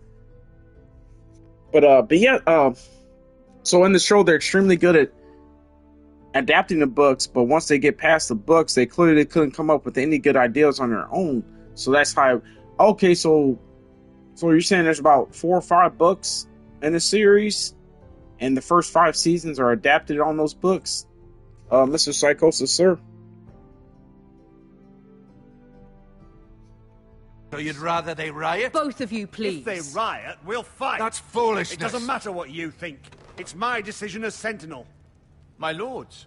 But yeah, so in the show, they're extremely good at adapting the books, but once they get past the books, they clearly couldn't come up with any good ideas on their own. So that's how. Okay, so you're saying there's about 4 or 5 books in the series, and the first 5 seasons are adapted on those books, Mr. Psychosis, sir. So you'd rather they riot? Both of you, please. If they riot, we'll fight. That's foolishness. It doesn't matter what you think. It's my decision as Sentinel. My lords.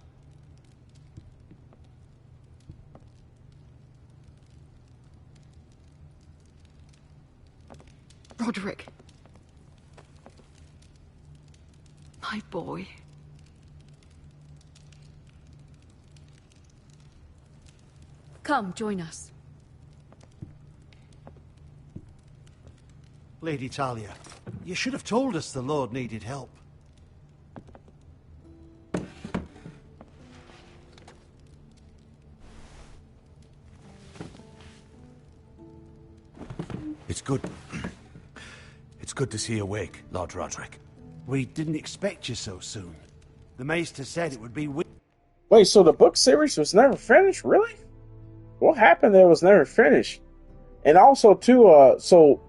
Roderick. My boy. Come, join us. Lady Talia, you should have told us the Lord needed help. It's good. It's good to see you awake, Lord Roderick. We didn't expect you so soon. The Maester said it would be... Wait, so the book series was never finished? Really? What happened there was never finished? And also, too, so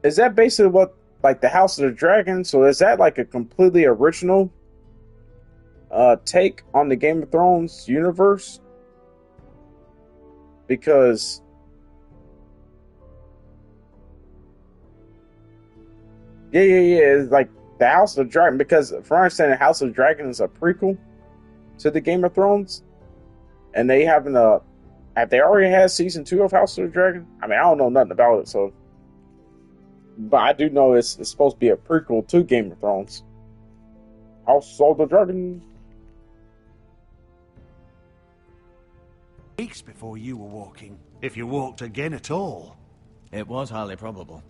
is that basically what, like, the House of the Dragon? So is that, like, a completely original take on the Game of Thrones universe? Because... Yeah, it's like the House of the Dragon, because from my understanding, House of the Dragon is a prequel to the Game of Thrones, and they have they already had season 2 of House of the Dragon? I mean, I don't know nothing about it, so, but I do know it's supposed to be a prequel to Game of Thrones. House of the Dragon. Weeks before you were walking, if you walked again at all. It was highly probable.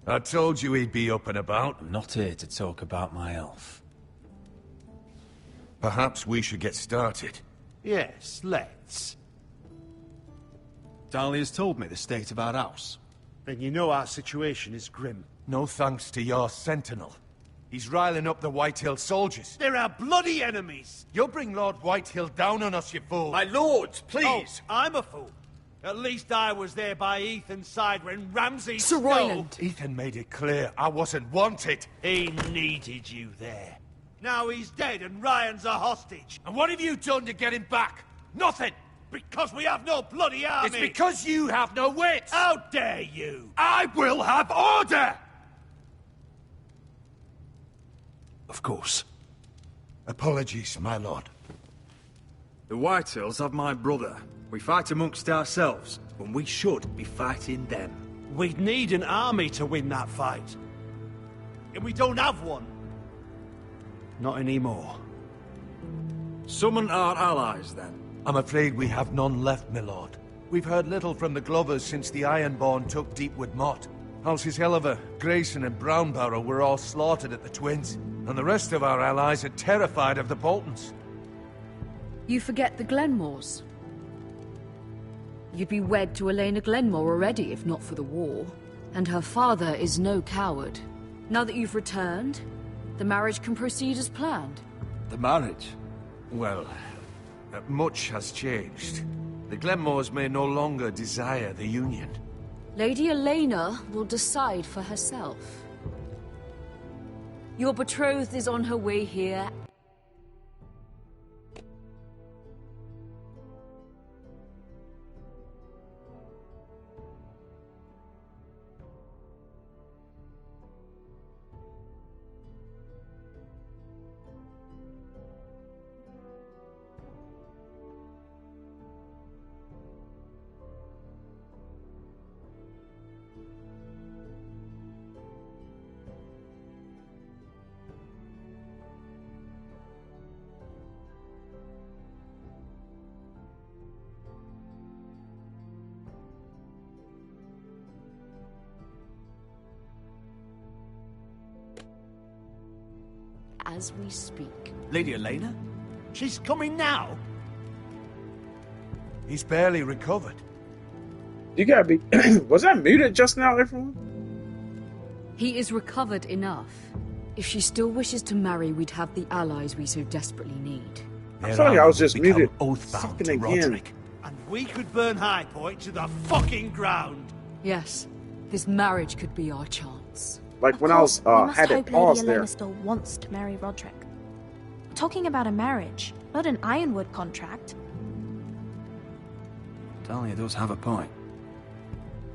I told you he'd be up and about. I'm not here to talk about my elf. Perhaps we should get started. Yes, let's. Dahlia's told me the state of our house. Then you know our situation is grim. No thanks to your sentinel. He's riling up the Whitehill soldiers. They're our bloody enemies! You'll bring Lord Whitehill down on us, you fool! My lords, please! Oh, I'm a fool. At least I was there by Ethan's side when Ramsay Sir Snow... Royland. Ethan made it clear I wasn't wanted. He needed you there. Now he's dead and Ryan's a hostage. And what have you done to get him back? Nothing! Because we have no bloody army! It's because you have no wits! How dare you! I will have order! Of course. Apologies, my lord. The Whitehills have my brother. We fight amongst ourselves, when we should be fighting them. We'd need an army to win that fight. And we don't have one. Not anymore. Summon our allies, then. I'm afraid we have none left, my lord. We've heard little from the Glovers since the Ironborn took Deepwood Motte. Houses Helliver, Grayson and Brownbarrow were all slaughtered at the Twins, and the rest of our allies are terrified of the Boltons. You forget the Glenmores. You'd be wed to Elena Glenmore already if not for the war. And her father is no coward. Now that you've returned, the marriage can proceed as planned. The marriage? Well, much has changed. The Glenmores may no longer desire the union. Lady Elena will decide for herself. Your betrothed is on her way here. As we speak. Lady Elena? She's coming now? He's barely recovered. You gotta be... Was that muted just now, everyone? He is recovered enough. If she still wishes to marry, we'd have the allies we so desperately need. I feel like I was just muted. Oathbound to Fucking again. Roderick. And we could burn High Point to the fucking ground. Yes, this marriage could be our chance. Like when I was had it paused Lady there. Elena still wants to marry Roderick. We're talking about a marriage, not an Ironwood contract. Talia does have a point.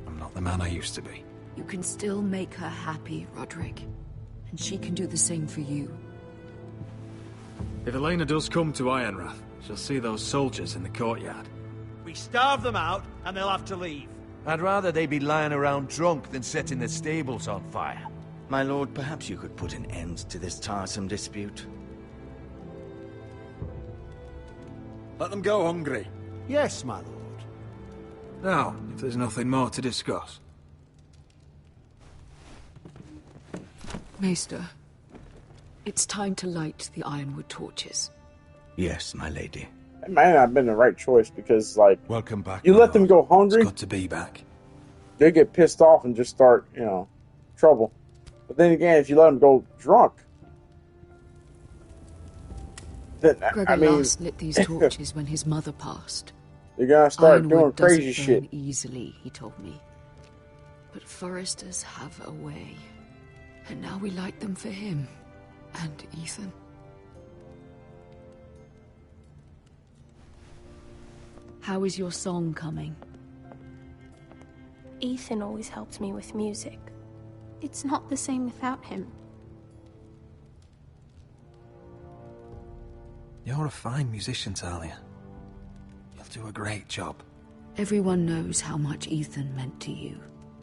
I'm not the man I used to be. You can still make her happy, Roderick. And she can do the same for you. If Elena does come to Ironrath, she'll see those soldiers in the courtyard. We starve them out, and they'll have to leave. I'd rather they be lying around drunk than setting the stables on fire. My lord, perhaps you could put an end to this tiresome dispute. Let them go hungry. Yes, my lord. Now, if there's nothing more to discuss. Maester, it's time to light the Ironwood torches. Yes, my lady. That might not have been the right choice because, like, welcome back. You let them go hungry. It's good to be back. They get pissed off and just start, trouble. But then again, if you let them go drunk, then Gregor last lit these torches when his mother passed. They're gonna start Ironwood doing crazy doesn't shit. burn easily, he told me. But foresters have a way. And now we light them for him. And Ethan. How is your song coming? Ethan always helps me with music. It's not the same without him. You're a fine musician, Talia. You'll do a great job. Everyone knows how much Ethan meant to you.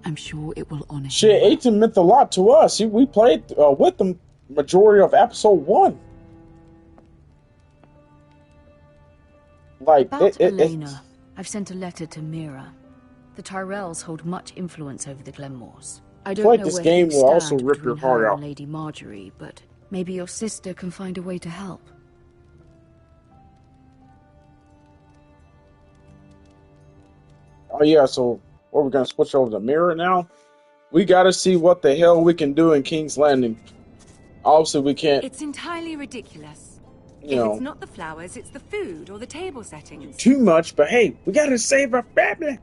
I'm sure it will honor him. Shit, Ethan meant a lot to us. We played with them majority of episode 1. Like, About Elena, I've sent a letter to Mira. The Tyrells hold much influence over the Glenmores. I don't like know this where game things will also stand rip your between heart her out. and Lady Marjorie, but maybe your sister can find a way to help. Oh yeah, so what, we're gonna switch over to Mirror now? We gotta see what the hell we can do in King's Landing. Obviously we can't, It's entirely ridiculous. you If know, it's not the flowers, it's the food or the table settings. too much, but hey, we gotta save our family.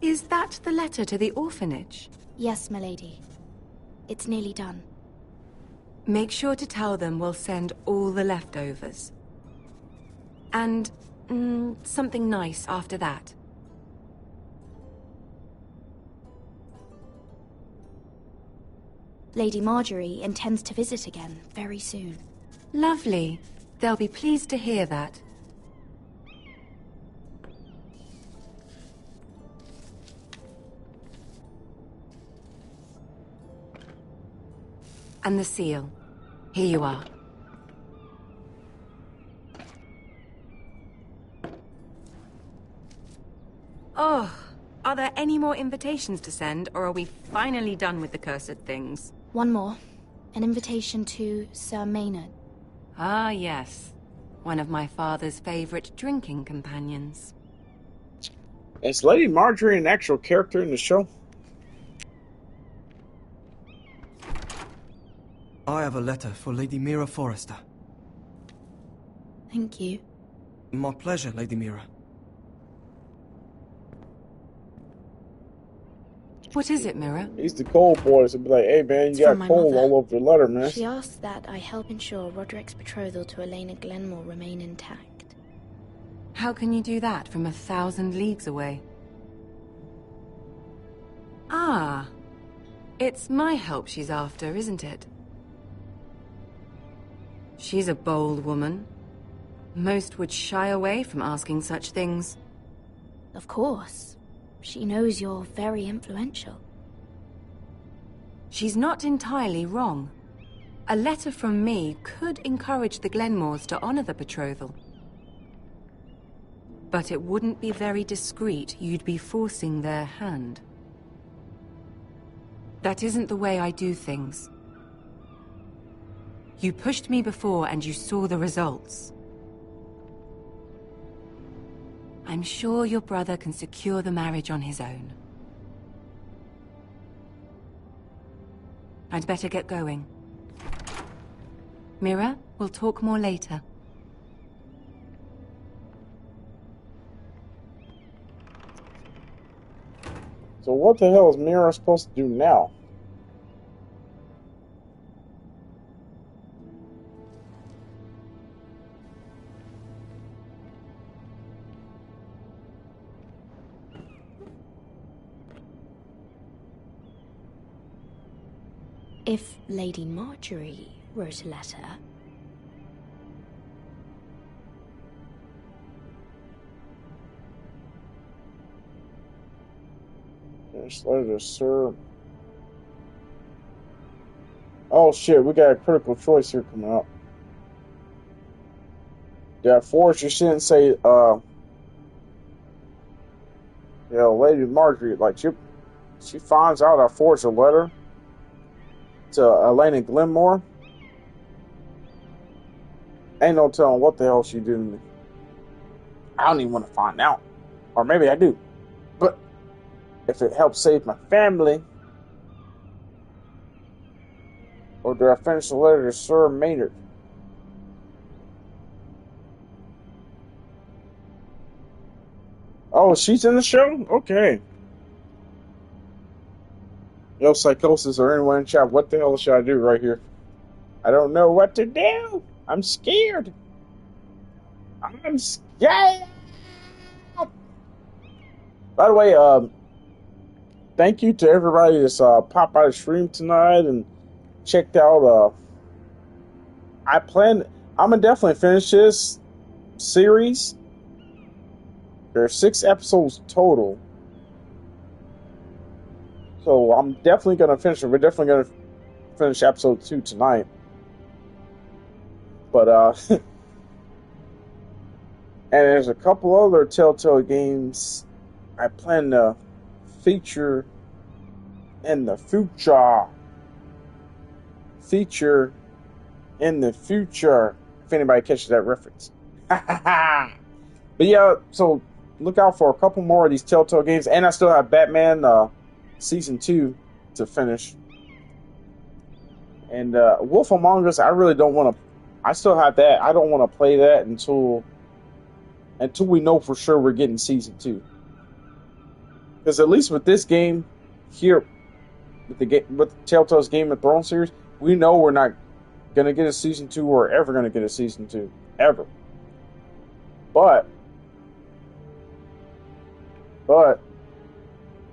Is that the letter to the orphanage? Yes, milady. It's nearly done. Make sure to tell them we'll send all the leftovers. And, something nice after that. Lady Marjorie intends to visit again very soon. Lovely. They'll be pleased to hear that. And the seal. Here you are. Oh, are there any more invitations to send, or are we finally done with the cursed things? One more. An invitation to Sir Maynard. Ah, yes. One of my father's favorite drinking companions. Is Lady Marjorie an actual character in the show? I have a letter for Lady Mira Forrester. Thank you. My pleasure, Lady Mira. What is it, Mira? He's the cold boy, so be like, hey man, you got coal all over your letter, man. She asked that I help ensure Roderick's betrothal to Elena Glenmore remain intact. How can you do that from 1,000 leagues away? Ah, it's my help she's after, isn't it? She's a bold woman. Most would shy away from asking such things. Of course. She knows you're very influential. She's not entirely wrong. A letter from me could encourage the Glenmores to honor the betrothal. But it wouldn't be very discreet. You'd be forcing their hand. That isn't the way I do things. You pushed me before and you saw the results. I'm sure your brother can secure the marriage on his own. I'd better get going. Mira, we'll talk more later. So what the hell is Mira supposed to do now? If Lady Marjorie wrote a letter... This letter, sir. Oh shit, we got a critical choice here coming up. Yeah, Forrester shouldn't say, Lady Marjorie, like, she finds out I forged a letter to Elena Glenmore. Ain't no telling what the hell she did to me. I don't even want to find out. Or maybe I do. But if it helps save my family, or do I finish the letter to Sir Maynard? Oh, she's in the show? Okay. Yo, Psychosis or anyone in chat, what the hell should I do right here? I don't know what to do. I'm scared. I'm scared. By the way, thank you to everybody that's popped by the stream tonight and checked out. I'm gonna definitely finish this series. There are 6 episodes total. So I'm definitely going to finish it. We're definitely going to finish episode 2 tonight. But, and there's a couple other Telltale games I plan to feature in the future. If anybody catches that reference. But yeah, so look out for a couple more of these Telltale games. And I still have Batman, Season 2 to finish. And Wolf Among Us, I really don't want to... I still have that. I don't want to play that until we know for sure we're getting Season 2. Because at least with this game here, with Telltale's Game of Thrones series, we know we're not gonna get a season 2 or ever gonna get a season 2 ever. But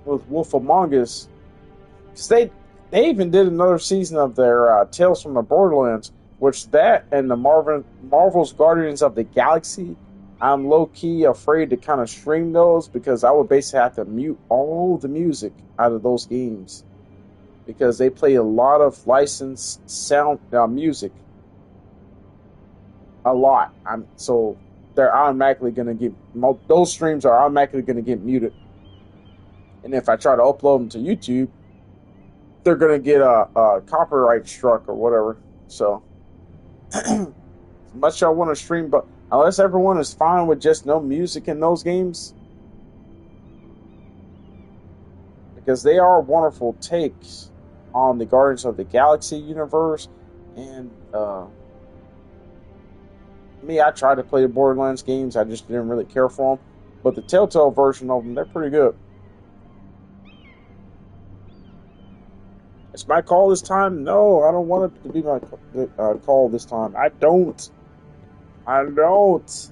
with Wolf Among Us, they even did another season of their Tales from the Borderlands, which that and the Marvel's Guardians of the Galaxy, I'm low-key afraid to kind of stream those because I would basically have to mute all the music out of those games because they play a lot of licensed sound music. A lot. So they're automatically going to get... Those streams are automatically going to get muted. And if I try to upload them to YouTube, they're going to get a copyright struck or whatever. So, as much as I want to stream, but unless everyone is fine with just no music in those games, because they are wonderful takes on the Guardians of the Galaxy universe, and I tried to play the Borderlands games, I just didn't really care for them, but the Telltale version of them, they're pretty good. It's my call this time? No, I don't want it to be my call this time. I don't. Matter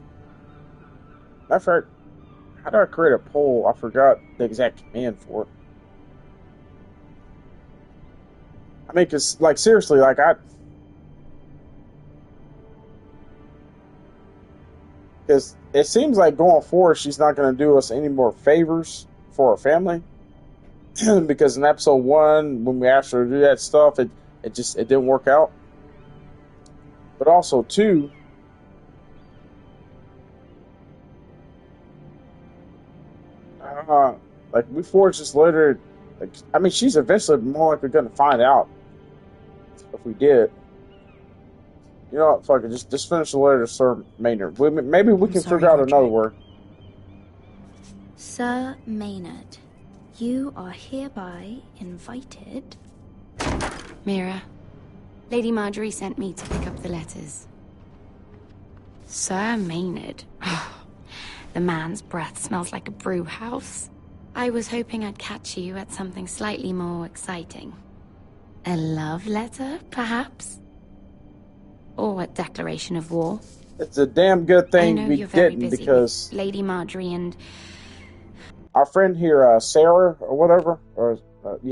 of fact, how do I create a poll? I forgot the exact command for it. I mean, because, like, seriously, like, because it seems like going forward, she's not going to do us any more favors for our family. Because in episode 1, when we asked her to do that stuff, it didn't work out. But also 2, like we forged this later. Like, I mean, she's eventually more likely going to find out if we did. You know what? Fuck it. Just finish the letter to Sir Maynard. Maybe we can figure out another word. Sir Maynard, you are hereby invited. Mira, Lady Marjorie sent me to pick up the letters. Sir Maynard. The man's breath smells like a brew house. I was hoping I'd catch you at something slightly more exciting. A love letter, perhaps? Or a declaration of war? It's a damn good thing I know we you're very didn't busy because with Lady Marjorie and our friend here, Sarah or whatever,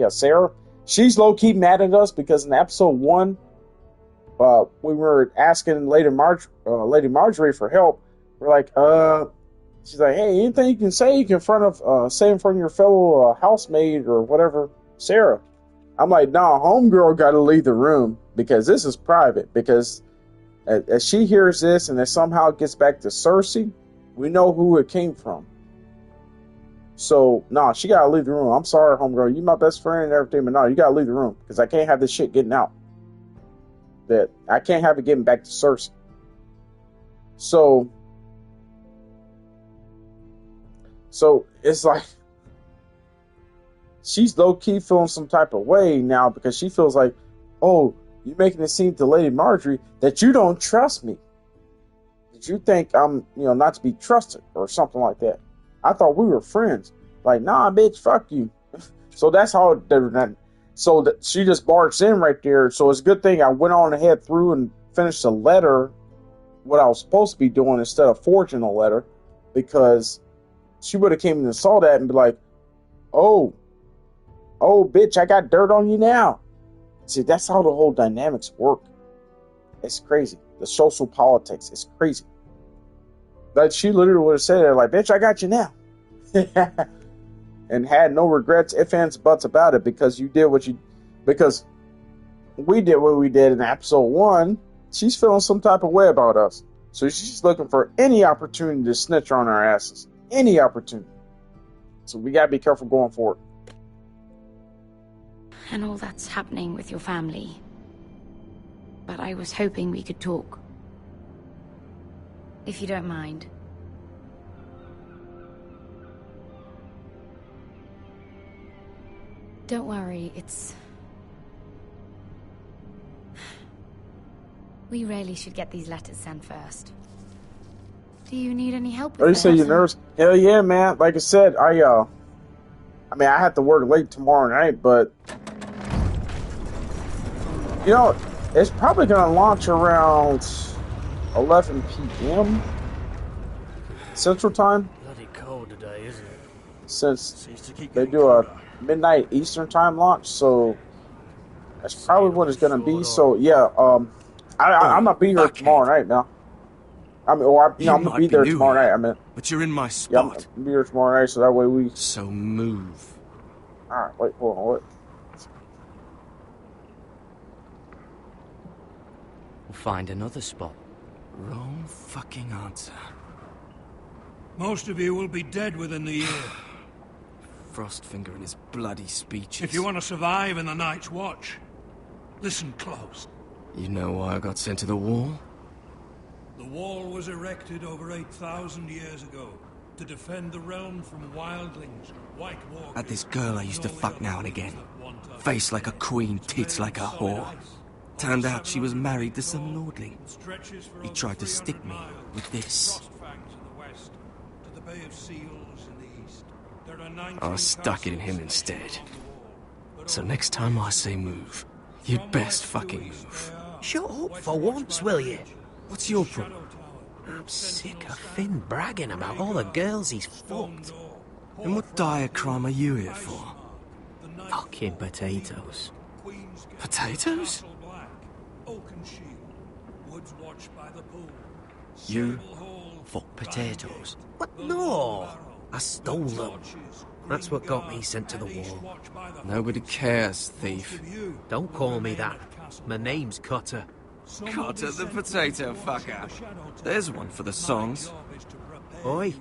Sarah. She's low key mad at us because in episode 1, we were asking Lady Marjorie for help. We're like, she's like, hey, anything you can say, you can say in front of your fellow housemaid or whatever, Sarah. I'm like, nah, homegirl got to leave the room because this is private. Because as she hears this and it somehow gets back to Cersei, we know who it came from. So, nah, she got to leave the room. I'm sorry, homegirl. You my best friend and everything, but no, you got to leave the room because I can't have this shit getting out. That I can't have it getting back to Cersei. So it's like she's low-key feeling some type of way now because she feels like, oh, you're making it seem to Lady Marjorie that you don't trust me. That you think I'm, not to be trusted or something like that. I thought we were friends. Like, nah, bitch, fuck you. So that's how she just barged in right there. So it's a good thing I went on ahead through and finished the letter, what I was supposed to be doing instead of forging a letter, because she would have came in and saw that and be like, oh, bitch, I got dirt on you now. See, that's how the whole dynamics work. It's crazy. The social politics is crazy. But she literally would have said it like, bitch, I got you now. And had no regrets, ifs, ands, buts about it because because we did what we did in episode 1. She's feeling some type of way about us. So she's looking for any opportunity to snitch on our asses. Any opportunity. So we gotta be careful going forward. and all that's happening with your family. But I was hoping we could talk. If you don't mind. Don't worry, it's... We really should get these letters sent first. Do you need any help with What do you say, that? you nervous? Hell yeah, man. Like I said, I mean, I have to work late tomorrow night, but you know, it's probably gonna launch around 11 p.m. Central Time. Bloody cold today, isn't it? Since they do a midnight Eastern Time launch, so that's probably what it's gonna be. So yeah, I'm gonna be here tomorrow night now. I mean, or I'm gonna be there tomorrow night. I mean, but you're in my yeah, spot. I'm gonna be here tomorrow night, so that way we. So move. All right, wait, hold on, what? We'll find another spot. Wrong fucking answer. Most of you will be dead within the year. Frostfinger and his bloody speeches. If you want to survive in the Night's Watch, listen close. You know why I got sent to the wall? The wall was erected over 8,000 years ago to defend the realm from wildlings, white walkers... Had this girl I used to fuck now and again. Face like a queen, tits like a whore. Turned out she was married to some lordling. He tried to stick me with this. I stuck it in him instead. So next time I say move, you'd best fucking move. Shut up for once, will you? What's your problem? I'm sick of Finn bragging about all the girls he's fucked. And what dire crime are you here for? Fucking potatoes. Potatoes? You fuck potatoes? What? No! I stole them. That's what got me sent to the wall. Nobody cares, thief. Don't call me that. My name's Cutter. Cutter the potato fucker. There's one for the songs. Oi,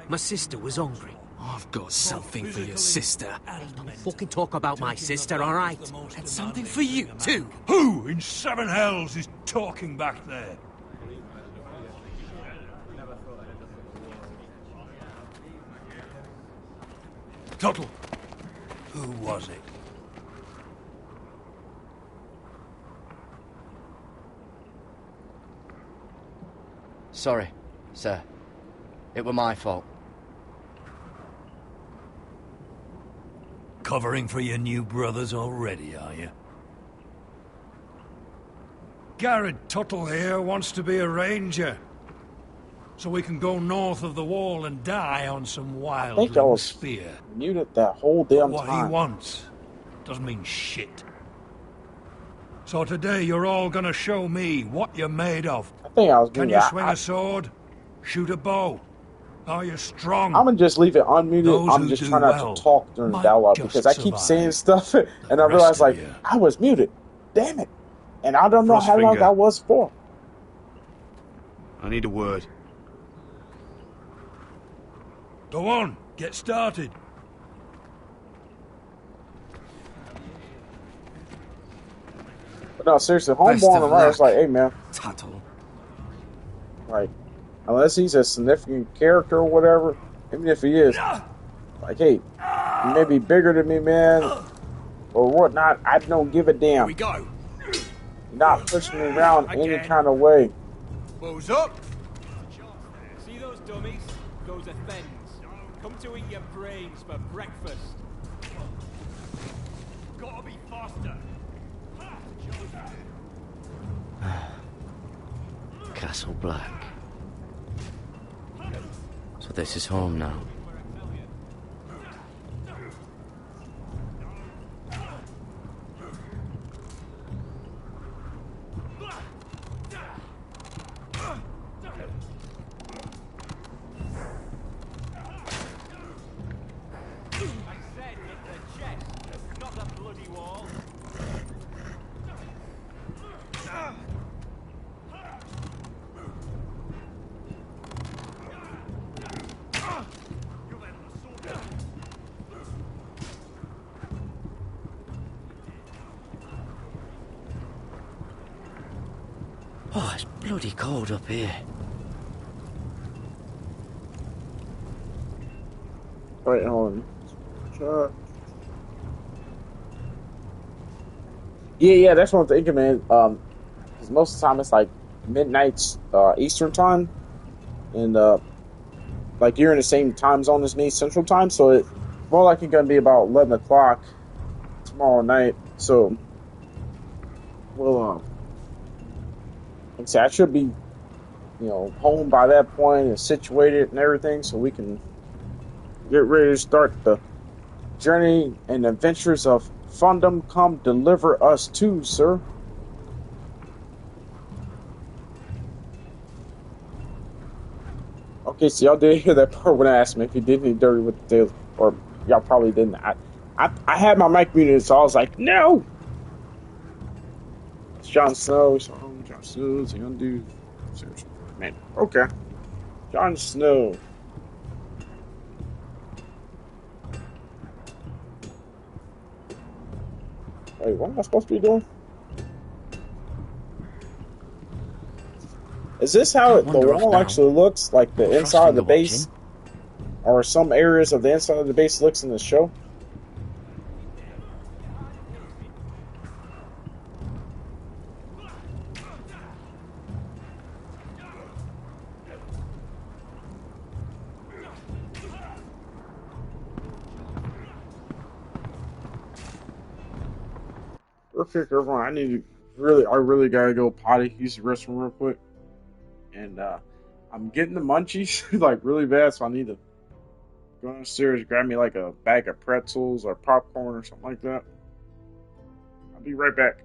my sister was hungry. I've got something for your sister. Don't fucking talk about my sister, alright? And something for you, too. Who in seven hells is talking back there? Tuttle, who was it? Sorry, sir. It were my fault. Covering for your new brothers already, are you? Garrett Tuttle here wants to be a ranger. So we can go north of the wall and die on some wildling spear. Muted that whole damn what time. He wants doesn't mean shit. So today you're all gonna show me what you're made of. I think I was Can you swing a sword? Shoot a bow? Are you strong? I'm gonna just leave it unmuted. Those I'm who just do trying not well to talk during the dialogue because I keep saying stuff and I realize like I was muted. Damn it! And I don't know how long that was for. I need a word. Go on, get started. But no, seriously, Homeborn and Ryan's like, hey man, Tuttle. Like, unless he's a significant character or whatever, even if he is, like, hey, you may be bigger than me, man, or whatnot. I don't give a damn. Here we go. You're not pushing me around any kind of way. Bows up. See those dummies? Those are thens. Come to eat your brains for breakfast. Gotta be faster. Castle Black. So this is home now. Oh, it's bloody cold up here. Right on. Yeah, that's what I'm thinking, man. Because most of the time it's like midnight Eastern time, and like you're in the same time zone as me, Central time. So more likely going to be about 11 o'clock tomorrow night. So, we'll, like I said, I should be, home by that point and situated and everything, so we can get ready to start the journey and adventures of Fundum. Come deliver us too, sir. Okay, so y'all did hear that part when I asked him if he did any dirty with the tail, or y'all probably didn't. I had my mic muted, so I was like, no! It's Jon Snow, so Jon Snow's gonna do. Seriously, man. Okay. Jon Snow. Wait, what am I supposed to be doing? Is this how the wall actually looks? Like the inside of the base? Or some areas of the inside of the base looks in the show? Real quick, everyone, I really gotta go potty, use the restroom real quick. And I'm getting the munchies like really bad, so I need to go downstairs, grab me like a bag of pretzels or popcorn or something like that. I'll be right back.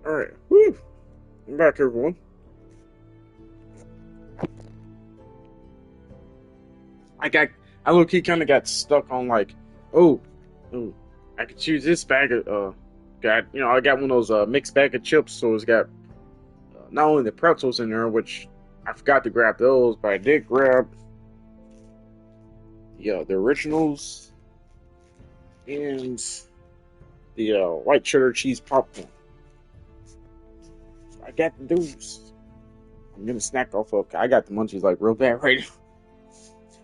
Alright. Woo! I'm back, everyone. I low-key kind of got stuck on like, oh, I could choose this bag of, I got one of those mixed bag of chips, so it's got not only the pretzels in there, which I forgot to grab those, but I did grab the originals and the white cheddar cheese popcorn. So I got those. I'm gonna snack off of. I got the munchies like real bad right now.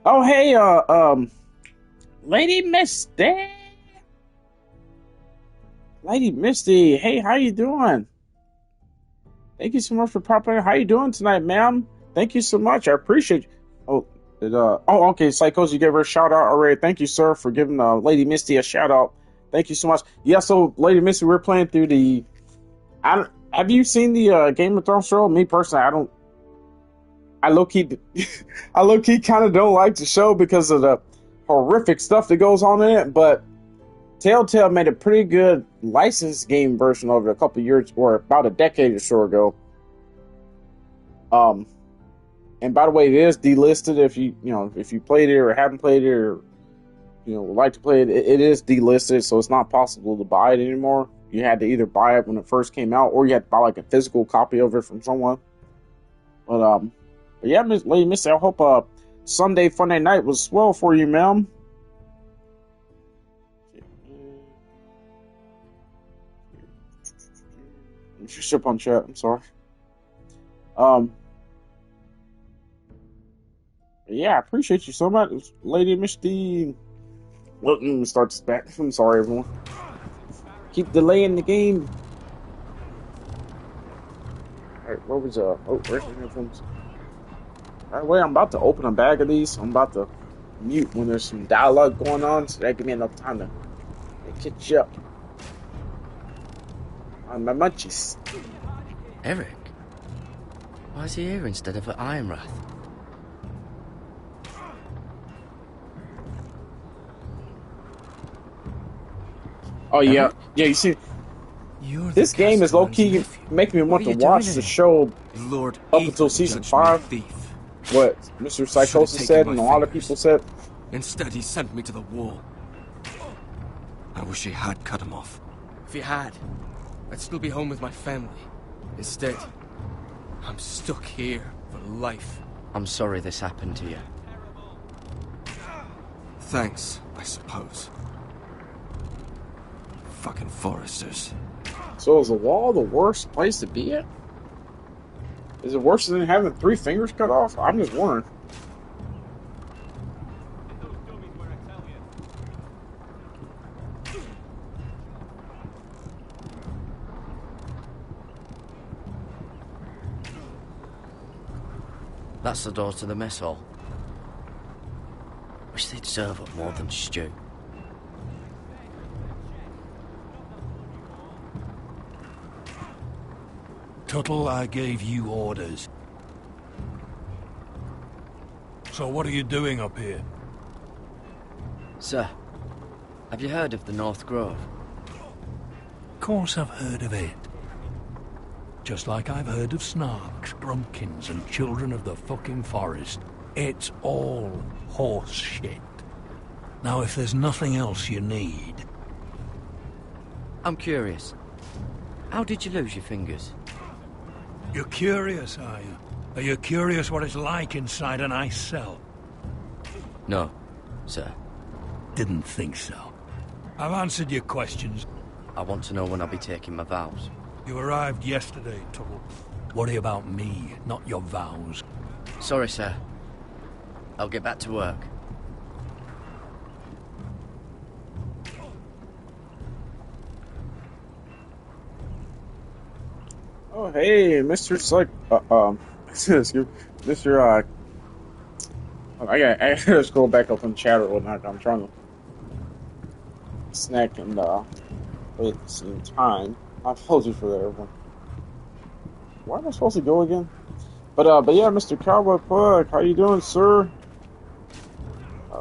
Oh hey, Lady Misty. Lady Misty, hey, how you doing? Thank you so much for popping in. How you doing tonight, ma'am? Thank you so much. I appreciate you. Okay, Psychos, you gave her a shout out already. Thank you, sir, for giving Lady Misty a shout out. Thank you so much. Yeah, so Lady Misty, we're playing through the. Have you seen the Game of Thrones show? Me personally, I low key kind of don't like the show because of the horrific stuff that goes on in it. But Telltale made a pretty good licensed game version of it a couple years, or about a decade or so ago. And by the way, it is delisted if you played it or haven't played it or would like to play it. It is delisted, so it's not possible to buy it anymore. You had to either buy it when it first came out, or you had to buy like a physical copy of it from someone. But yeah, Lady Misty, I hope Sunday Funday night was swell for you, ma'am. Ship on chat. I'm sorry. Yeah, I appreciate you so much, Lady Misty. Let me start this back. I'm sorry, everyone. Keep delaying the game. Alright, what was where's the headphones? Alright, wait, I'm about to open a bag of these. I'm about to mute when there's some dialogue going on, so that give me enough time to catch up on my munchies. Eric? Why is he here instead of at Ironrath? Oh yeah, yeah. You see, this game is low key making me want to watch the show Lord up until season 5. What Mr. Psychosis said, and a lot of people said. Instead, he sent me to the wall. I wish he had cut him off. If he had, I'd still be home with my family. Instead, I'm stuck here for life. I'm sorry this happened to you. Thanks, I suppose. Fucking Foresters. So is the wall the worst place to be at? Is it worse than having 3 fingers cut off? I'm just wondering. That's the door to the mess hall. Wish they'd serve up more than stew. Tuttle, I gave you orders. So what are you doing up here? Sir, have you heard of the North Grove? Of course I've heard of it. Just like I've heard of Snarks, Grumpkins, and Children of the fucking Forest. It's all horse shit. Now, if there's nothing else you need... I'm curious. How did you lose your fingers? You're curious, are you? Are you curious what it's like inside an ice cell? No, sir. Didn't think so. I've answered your questions. I want to know when I'll be taking my vows. You arrived yesterday, Tuttle. Worry about me, not your vows. Sorry, sir. I'll get back to work. Oh, hey, Mr. Excuse me, Mr. I gotta scroll back up on chat or whatnot. I'm trying to snack and play at the same time. I apologize for that, everyone. Where am I supposed to go again? But yeah, Mr. Cowboy Pug, how you doing, sir?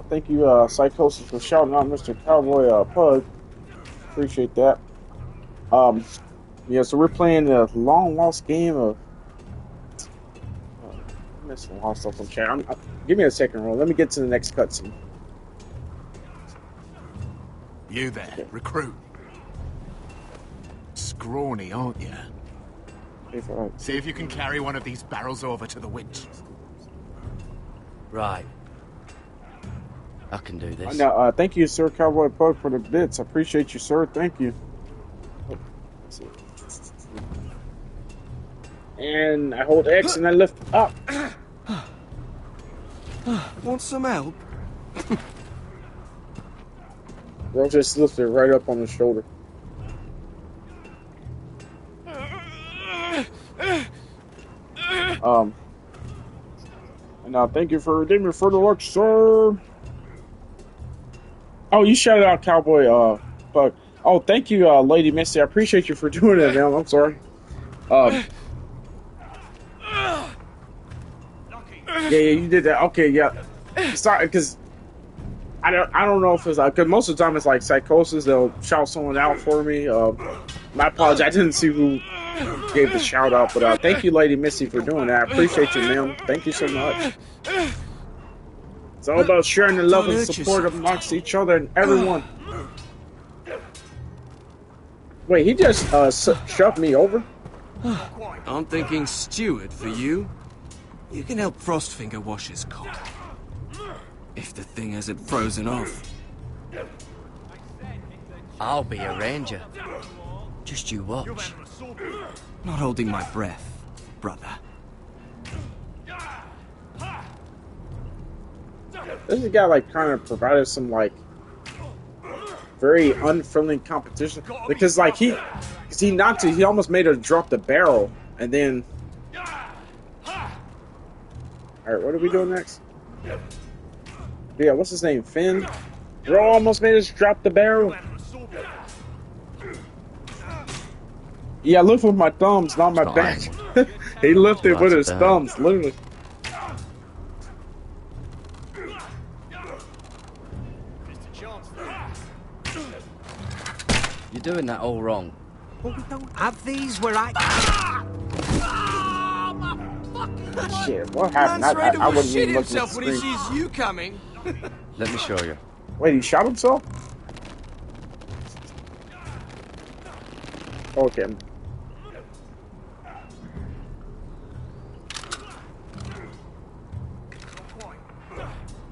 Thank you, Psychosis, for shouting out Mr. Cowboy Pug. Appreciate that. Yeah, so we're playing the long lost game of. I missed a lot of stuff on chat. Give me a second, roll. Let me get to the next cutscene. You there, recruit. Scrawny, aren't you? See if you can carry one of these barrels over to the winch. Right. I can do this. Now, thank you, Sir Cowboy Pug, for the bits. I appreciate you, sir. Thank you. Oh, let's see. And I hold X and I lift up. Want some help? Bro just lifted right up on his shoulder. And now thank you for redeeming for the luck, sir. Oh, you shouted out Cowboy Pug. Oh, thank you, Lady Misty. I appreciate you for doing that, man. I'm sorry. Yeah, you did that. Okay, yeah. Sorry, because I don't know if it's like, because most of the time it's like psychosis. They'll shout someone out for me. My apologies. I didn't see who gave the shout out, but thank you, Lady Misty, for doing that. I appreciate you, ma'am. Thank you so much. It's all about sharing the love and support amongst each other and everyone. Wait, he just shoved me over? I'm thinking steward for you. You can help Frostfinger wash his cock. If the thing hasn't frozen off. I'll be a ranger. Just you watch. Not holding my breath, brother. This guy like kind of provided some like very unfriendly competition because like he knocked it. He almost made her drop the barrel, and then. All right, what are we doing next? Yeah, what's his name? Finn. Bro almost made us drop the barrel. Yeah, I lift with my thumbs, not my back. He lifted with his thumbs, literally. You're doing that all wrong. Well, we don't have these where I... Shit, what happened? I wouldn't shit even look at the himself when he screen. sees you coming. Let me show you. Wait, he shot himself? Okay.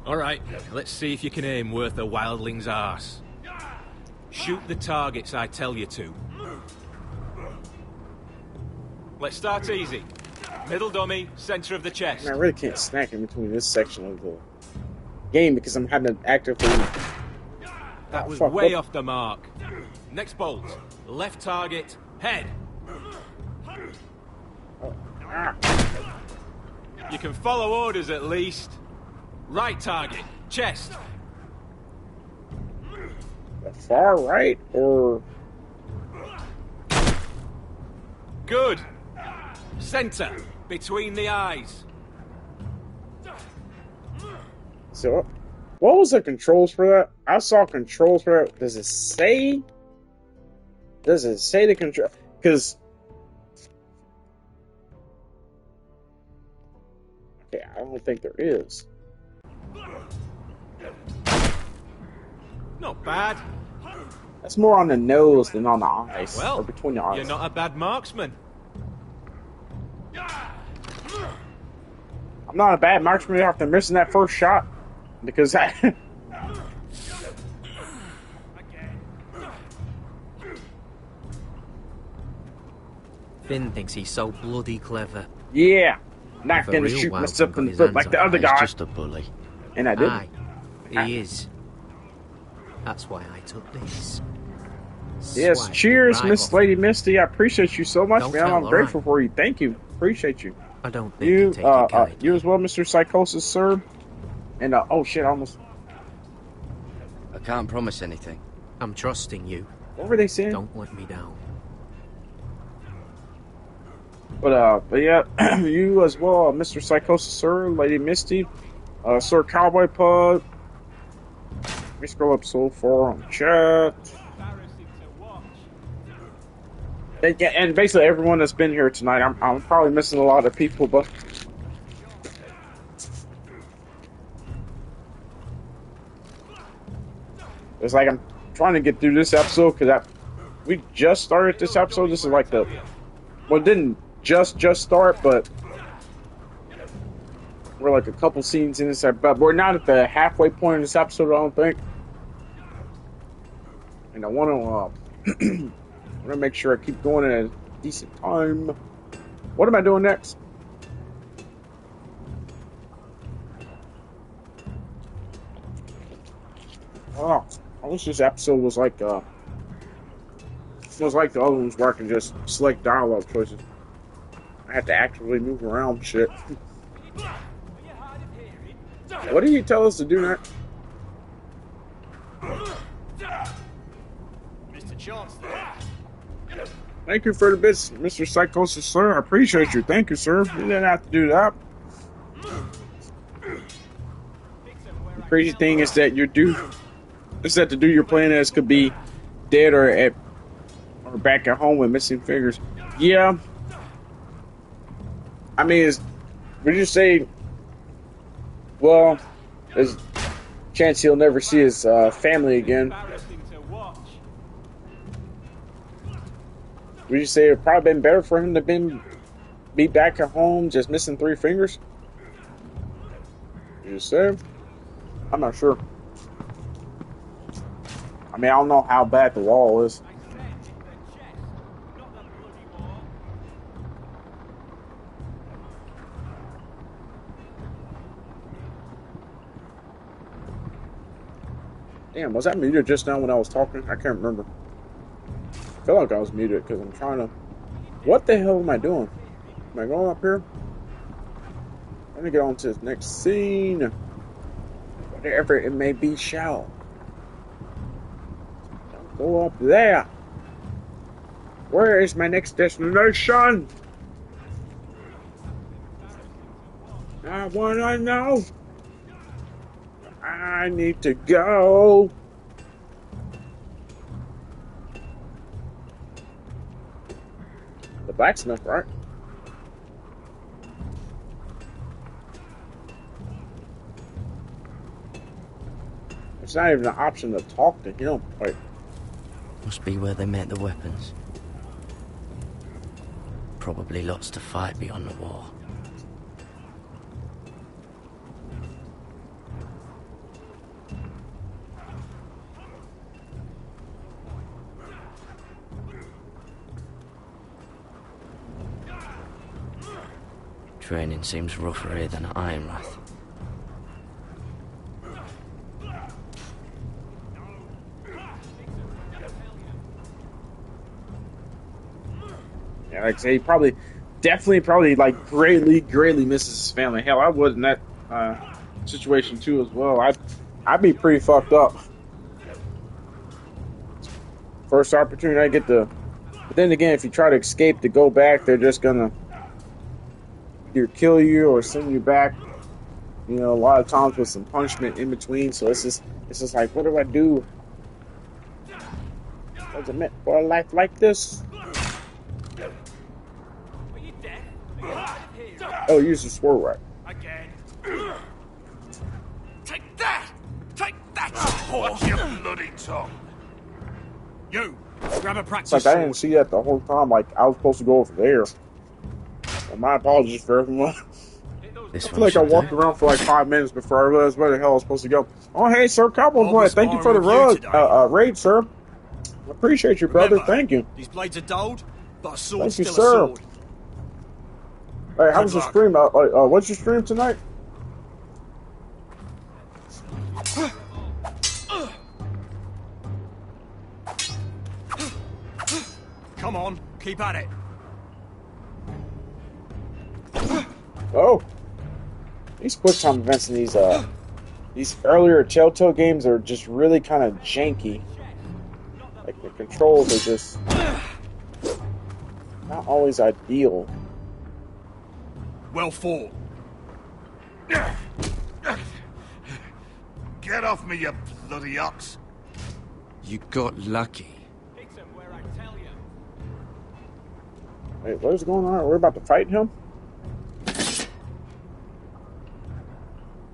All right, let's see if you can aim worth a wildling's arse. Shoot the targets I tell you to. Let's start easy. Middle dummy, center of the chest. Man, I really can't snack in between this section of the game because I'm having to actively. That was way off the mark. Next bolt. Left target, head. You can follow orders at least. Right target, chest. The far right or. Good. Center, between the eyes. So, what was the controls for that? I saw controls for that. Does it say? Does it say the control? Because. Okay, I don't think there is. Not bad. That's more on the nose than on the eyes. Well, or between the eyes. You're not a bad marksman. I'm not a bad marksman after missing that first shot. Because I... Finn thinks he's so bloody clever. Yeah. Not If a gonna real shoot wild myself one in the got foot his like hands the on other it, guy. he's just a bully. And I did. Aye, he is. That's why I took this. Yes, Swipe cheers, right Miss off. Lady Misty. I appreciate you so much, Don't man. tell, I'm all grateful right? for you. Thank you. Appreciate you. I don't think you take it kindly. You as well, Mr. Psychosis, sir. And oh shit, I almost. I can't promise anything. I'm trusting you. What were they saying? Don't let me down. But yeah, you as well, Mr. Psychosis, sir, Lady Misty, Sir Cowboy Pug. Let me scroll up so far on chat. And basically everyone that's been here tonight, I'm probably missing a lot of people, but it's like I'm trying to get through this episode because we just started this episode. This is like well, it didn't just start, but we're like a couple scenes in this, but we're not at the halfway point in this episode, I don't think. And I want to make sure I keep going at a decent time. What am I doing next? Oh, I wish this episode was like the other ones where I can just select dialogue choices. I have to actively move around shit. What did you tell us to do next? Mr. Chance there. Thank you for the bits, Mr. Psychosis, sir. I appreciate you. Thank you, sir. You didn't have to do that. The crazy thing is that the dude you're playing as could be dead or back at home with missing fingers. Yeah. I mean, would you say? Well, there's a chance he'll never see his family again. Would you say it would probably been better for him to be back at home just missing 3 fingers? You say? I'm not sure. I mean, I don't know how bad the wall is. Damn, was that muted just now when I was talking? I can't remember. I feel like I was muted because I'm trying to... What the hell am I doing? Am I going up here? Let me get on to the next scene. Whatever it may be shall. Don't go up there. Where is my next destination? I wanna know. I need to go. The blacksmith, right? It's not even an option to talk to him. Wait. Must be where they made the weapons. Probably lots to fight beyond the wall. Training seems rougher here than at Ironrath. Yeah, like I say, he definitely, like, greatly misses his family. Hell, I was in that situation too as well. I'd be pretty fucked up. First opportunity I get to, but then again, if you try to escape to go back, they're just gonna either kill you or send you back. You know, a lot of times with some punishment in between. So it's just like, what do I do? Was it meant for a life like this? Oh, use the sword right. Again. Take that! Take that! Watch your bloody tongue! You! Grab a practice It's like I didn't see that the whole time. Like, I was supposed to go over there. Well, my apologies for everyone. I feel like I walked around for like 5 minutes before I realized where the hell I was supposed to go. Oh, hey, sir, Cowboy Boy. Thank you for the raid, sir. I appreciate you, brother. Thank you. These blades are dulled, but a sword's Thank you, still a sir. sword. Hey, how was your stream? What's your stream tonight? Come on, keep at it. Oh, these quick time events in these earlier Telltale games are just really kind of janky. Like the controls are just not always ideal. Well fought. Get off me, you bloody ox! You got lucky. Wait, what is going on? We're about to fight him?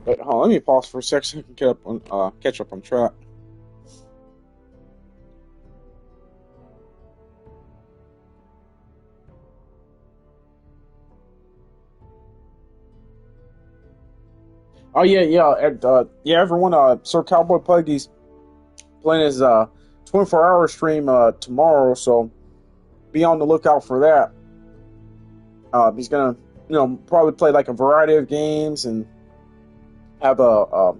Wait, hold on, let me pause for a second so I can catch up on track. Oh yeah. Everyone, Sir Cowboy Puggy's playing his 24-hour stream tomorrow, so be on the lookout for that. He's gonna, probably play like a variety of games and have probably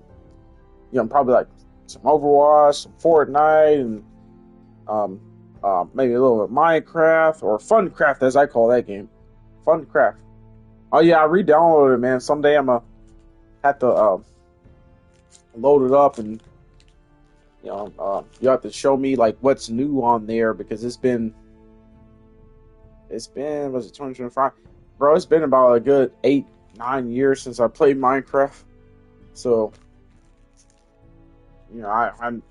like some Overwatch, some Fortnite, and maybe a little bit of Minecraft or Funcraft, as I call that game. Funcraft. Oh yeah, I re-downloaded it, man. Someday I'm gonna have to load it up, and you have to show me like what's new on there, because it's been was it 2025, bro? It's been about a good 8-9 years since I played Minecraft, so I'm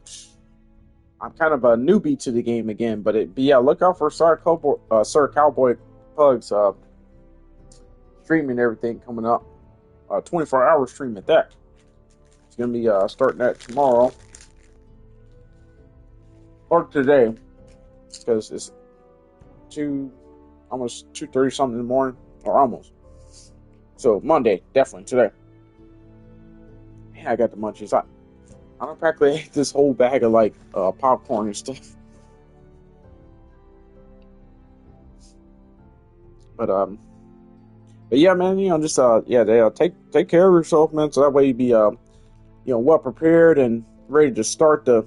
kind of a newbie to the game again. But yeah, look out for Sir Cowboy Pug's streaming and everything coming up. 24-hour stream at that. It's gonna be starting that tomorrow or today, because it's almost 2:30 something in the morning, or almost. So Monday, definitely today. Man, I got the munchies. I don't practically ate this whole bag of like popcorn and stuff. But yeah, man, just take care of yourself, man. So that way you be well prepared and ready to start the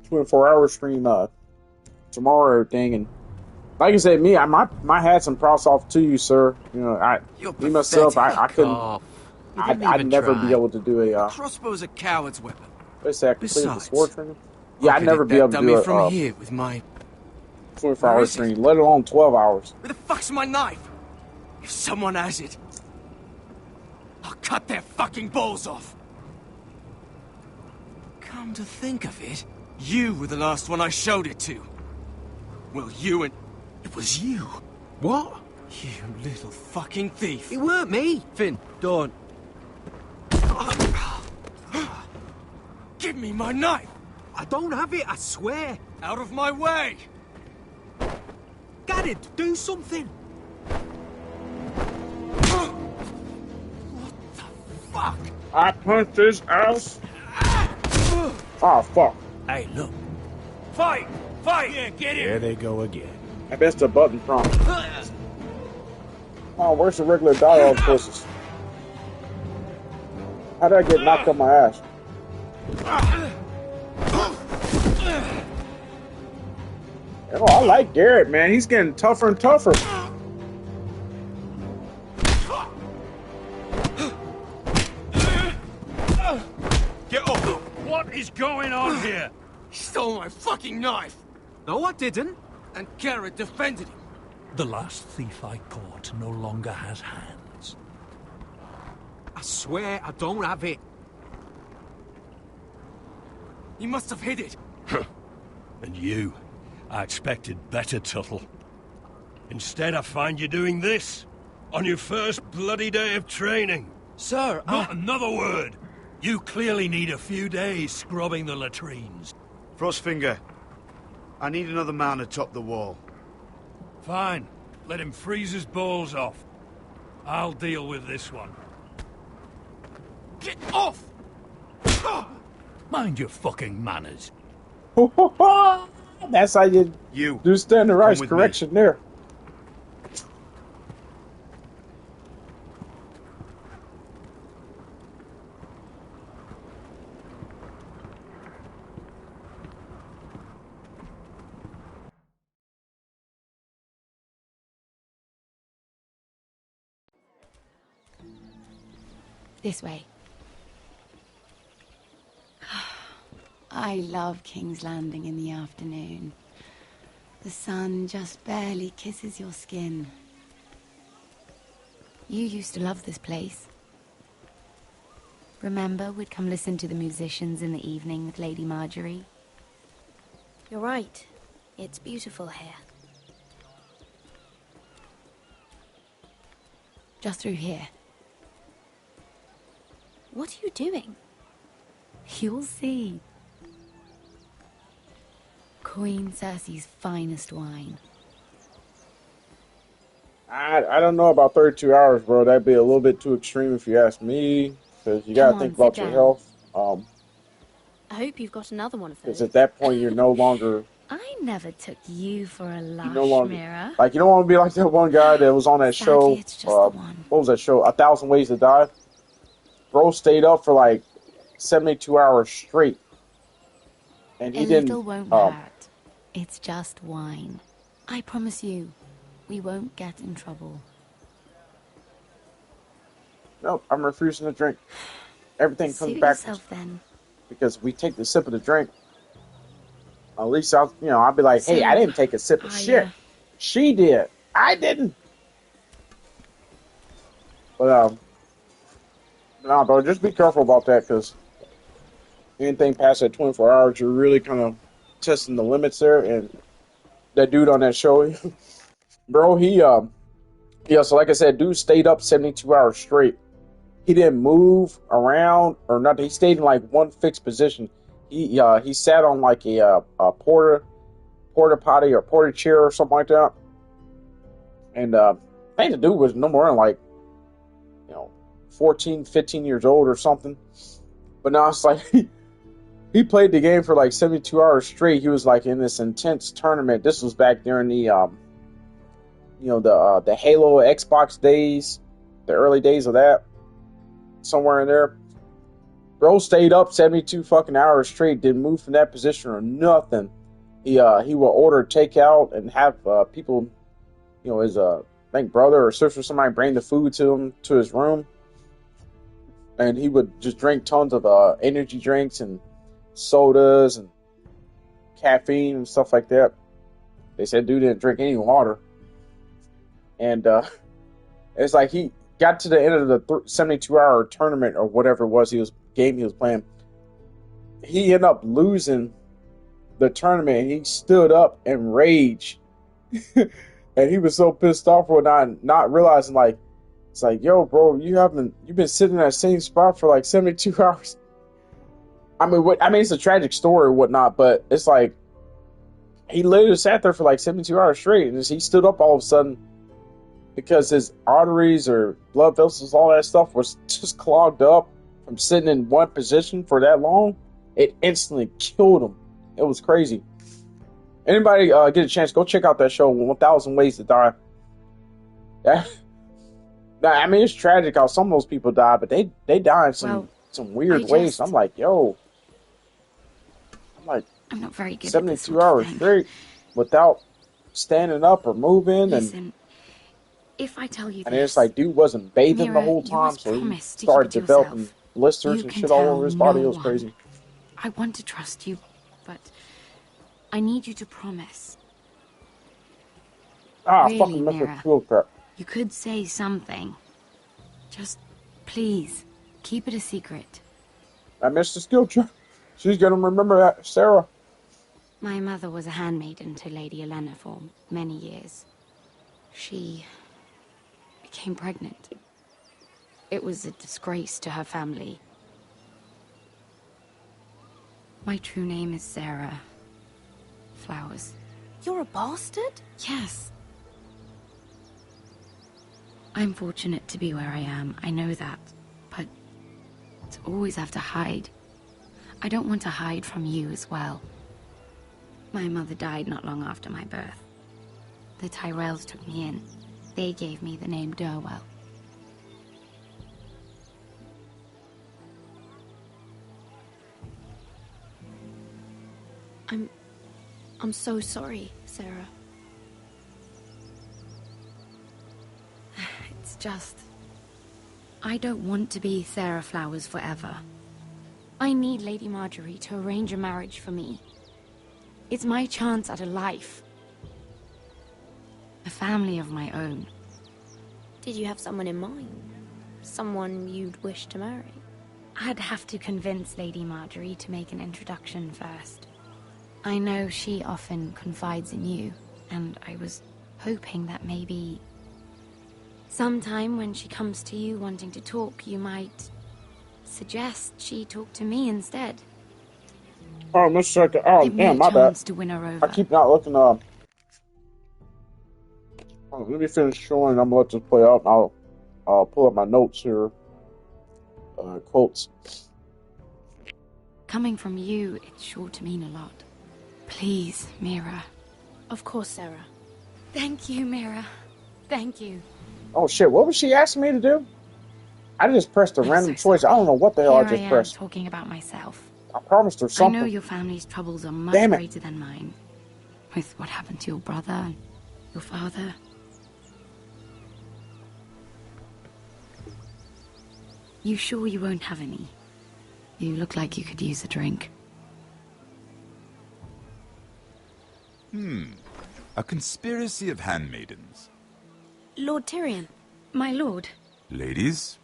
24-hour stream tomorrow, everything. And like I said, my hats and props off to you, sir. I couldn't. I'd never be able to do a crossbow's a coward's weapon. Wait a second, completed the sword training? Yeah, I'd never be able to do it from here with my 24-hour stream, let alone 12 hours. Where the fuck's my knife? If someone has it, I'll cut their fucking balls off. Come to think of it, you were the last one I showed it to. Well, it was you. What? You little fucking thief. It weren't me. Finn, don't. Give me my knife! I don't have it, I swear. Out of my way! Got it, do something. What the fuck? I punched his ass. Oh, fuck. Hey, look. Fight! Fight! Yeah, get Here they go again. I missed a button prompt. Oh, where's the regular dialogue choices? How did I get knocked on my ass? Oh, I like Garrett, man. He's getting tougher and tougher. Get off! What is going on here? He stole my fucking knife! No, I didn't. And Garrett defended him. The last thief I caught no longer has hands. I swear I don't have it. He must have hid it. And you? I expected better, Tuttle. Instead, I find you doing this on your first bloody day of training. Sir, Not another word! You clearly need a few days scrubbing the latrines. Frostfinger, I need another man to top the wall. Fine. Let him freeze his balls off. I'll deal with this one. Get off! Mind your fucking manners. That's how you do standard rights correction there. This way. I love King's Landing in the afternoon. The sun just barely kisses your skin. You used to love this place. Remember, we'd come listen to the musicians in the evening with Lady Marjorie? You're right. It's beautiful here. Just through here. What are you doing? You'll see. Queen Cersei's finest wine. I don't know about 32 hours, bro. That'd be a little bit too extreme if you ask me, because you gotta think about your health. I hope you've got another one of those. Because at that point, you're no longer. I never took you for a lush, You no longer, Mira. like, you don't want to be like that one guy that was on that show. It's just the one. What was that show? 1,000 Ways to Die. Bro stayed up for like 72 hours straight, and he didn't. A little won't hurt. It's just wine. I promise you, we won't get in trouble. Nope, I'm refusing to drink. Everything comes Suit back yourself, then. because we take the sip of the drink. At least I'll be like, hey, I didn't take a sip of shit. She did. I didn't. But no, bro, just be careful about that, because anything past that 24 hours, you're really kind of testing the limits there. And that dude on that show, bro, so like I said, dude stayed up 72 hours straight. He didn't move around or nothing. He stayed in like one fixed position. He sat on like a porta potty or porta chair or something like that. And I think the dude was no more than like 14, 15 years old or something. But now it's like he played the game for like 72 hours straight. He was like in this intense tournament. This was back during the the Halo Xbox days, the early days of that, somewhere in there. Bro stayed up 72 fucking hours straight, didn't move from that position or nothing. He will order takeout and have people, his I think brother or sister or somebody bring the food to him to his room. And he would just drink tons of energy drinks and sodas and caffeine and stuff like that. They said dude didn't drink any water. And it's like he got to the end of the 72-hour tournament or whatever it was he was playing. He ended up losing the tournament, and he stood up and raged. And he was so pissed off for not realizing, like, it's like, yo, bro, you've been sitting in that same spot for like 72 hours. I mean, it's a tragic story or whatnot, but it's like he literally sat there for like 72 hours straight, and he stood up all of a sudden because his arteries or blood vessels, all that stuff was just clogged up from sitting in one position for that long. It instantly killed him. It was crazy. Anybody get a chance, go check out that show, 1,000 Ways to Die. I mean, it's tragic how some of those people die, but they die in some weird ways. I'm like, yo. I'm not very good 72 at this sort of hours thing. straight without standing up or moving. Listen, if I tell you And this, it's like, dude wasn't bathing Mira, the whole you time, must so he promise to started keep it to developing yourself. blisters You and can shit all tell over his body. no It was one. crazy. I want to trust you, but I need you to promise. I Really, fucking messed with Mira. fuel crap. You could say something. Just, please, keep it a secret. I missed the skill check. She's gonna remember that, Sarah. My mother was a handmaiden to Lady Olenna for many years. She became pregnant. It was a disgrace to her family. My true name is Sarah Flowers. You're a bastard? Yes. I'm fortunate to be where I am, I know that. But to always have to hide. I don't want to hide from you as well. My mother died not long after my birth. The Tyrells took me in. They gave me the name Durwell. I'm so sorry, Sarah. It's just... I don't want to be Sarah Flowers forever. I need Lady Marjorie to arrange a marriage for me. It's my chance at a life. A family of my own. Did you have someone in mind? Someone you'd wish to marry? I'd have to convince Lady Marjorie to make an introduction first. I know she often confides in you, and I was hoping that maybe Sometime when she comes to you wanting to talk, you might suggest she talk to me instead. Oh, Mr. Second. Oh, Give me damn, a my bad. chance to win her over. I keep not looking up. Let me finish showing. I'm gonna let this play out, and I'll pull up my notes here. Quotes. Coming from you, it's sure to mean a lot. Please, Mira. Of course, Sarah. Thank you, Mira. Thank you. Oh shit! What was she asking me to do? I just pressed a random choice. I don't know what the hell I Here just pressed. Talking about myself. I promised her something. I know your family's troubles are much greater than mine. With what happened to your brother and your father. You sure you won't have any? You look like you could use a drink. A conspiracy of handmaidens. Lord Tyrion. My lord. Ladies,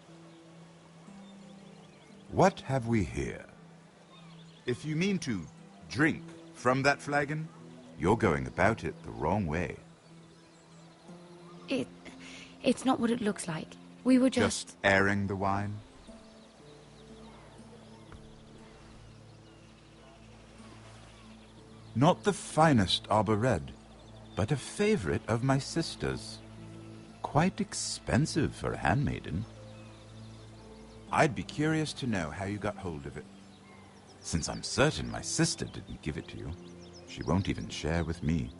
what have we here? If you mean to drink from that flagon, you're going about it the wrong way. It's not what it looks like. We were Just airing the wine? Not the finest arbor red, but a favorite of my sister's. Quite expensive for a handmaiden. I'd be curious to know how you got hold of it. Since I'm certain my sister didn't give it to you, she won't even share with me.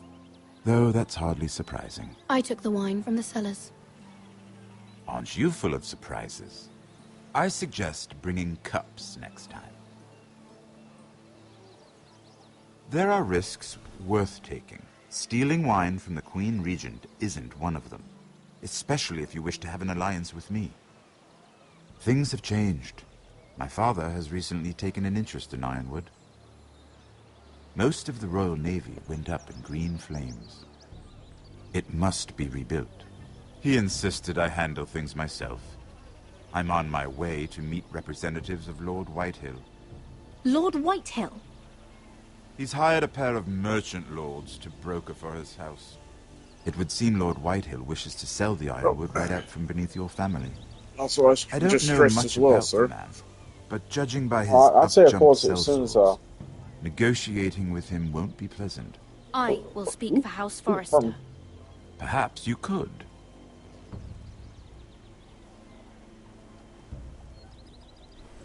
Though that's hardly surprising. I took the wine from the cellars. Aren't you full of surprises? I suggest bringing cups next time. There are risks worth taking. Stealing wine from the Queen Regent isn't one of them, especially if you wish to have an alliance with me. Things have changed. My father has recently taken an interest in Ironwood. Most of the Royal Navy went up in green flames. It must be rebuilt. He insisted I handle things myself. I'm on my way to meet representatives of Lord Whitehill. Lord Whitehill? He's hired a pair of merchant lords to broker for his house. It would seem Lord Whitehill wishes to sell the Ironwood right out from beneath your family. Also, I don't just know stressed much as well, about sir. the man, but judging by his I'd say, of up-jump course, as soon as negotiating with him won't be pleasant. I will speak for House Forrester. Perhaps you could.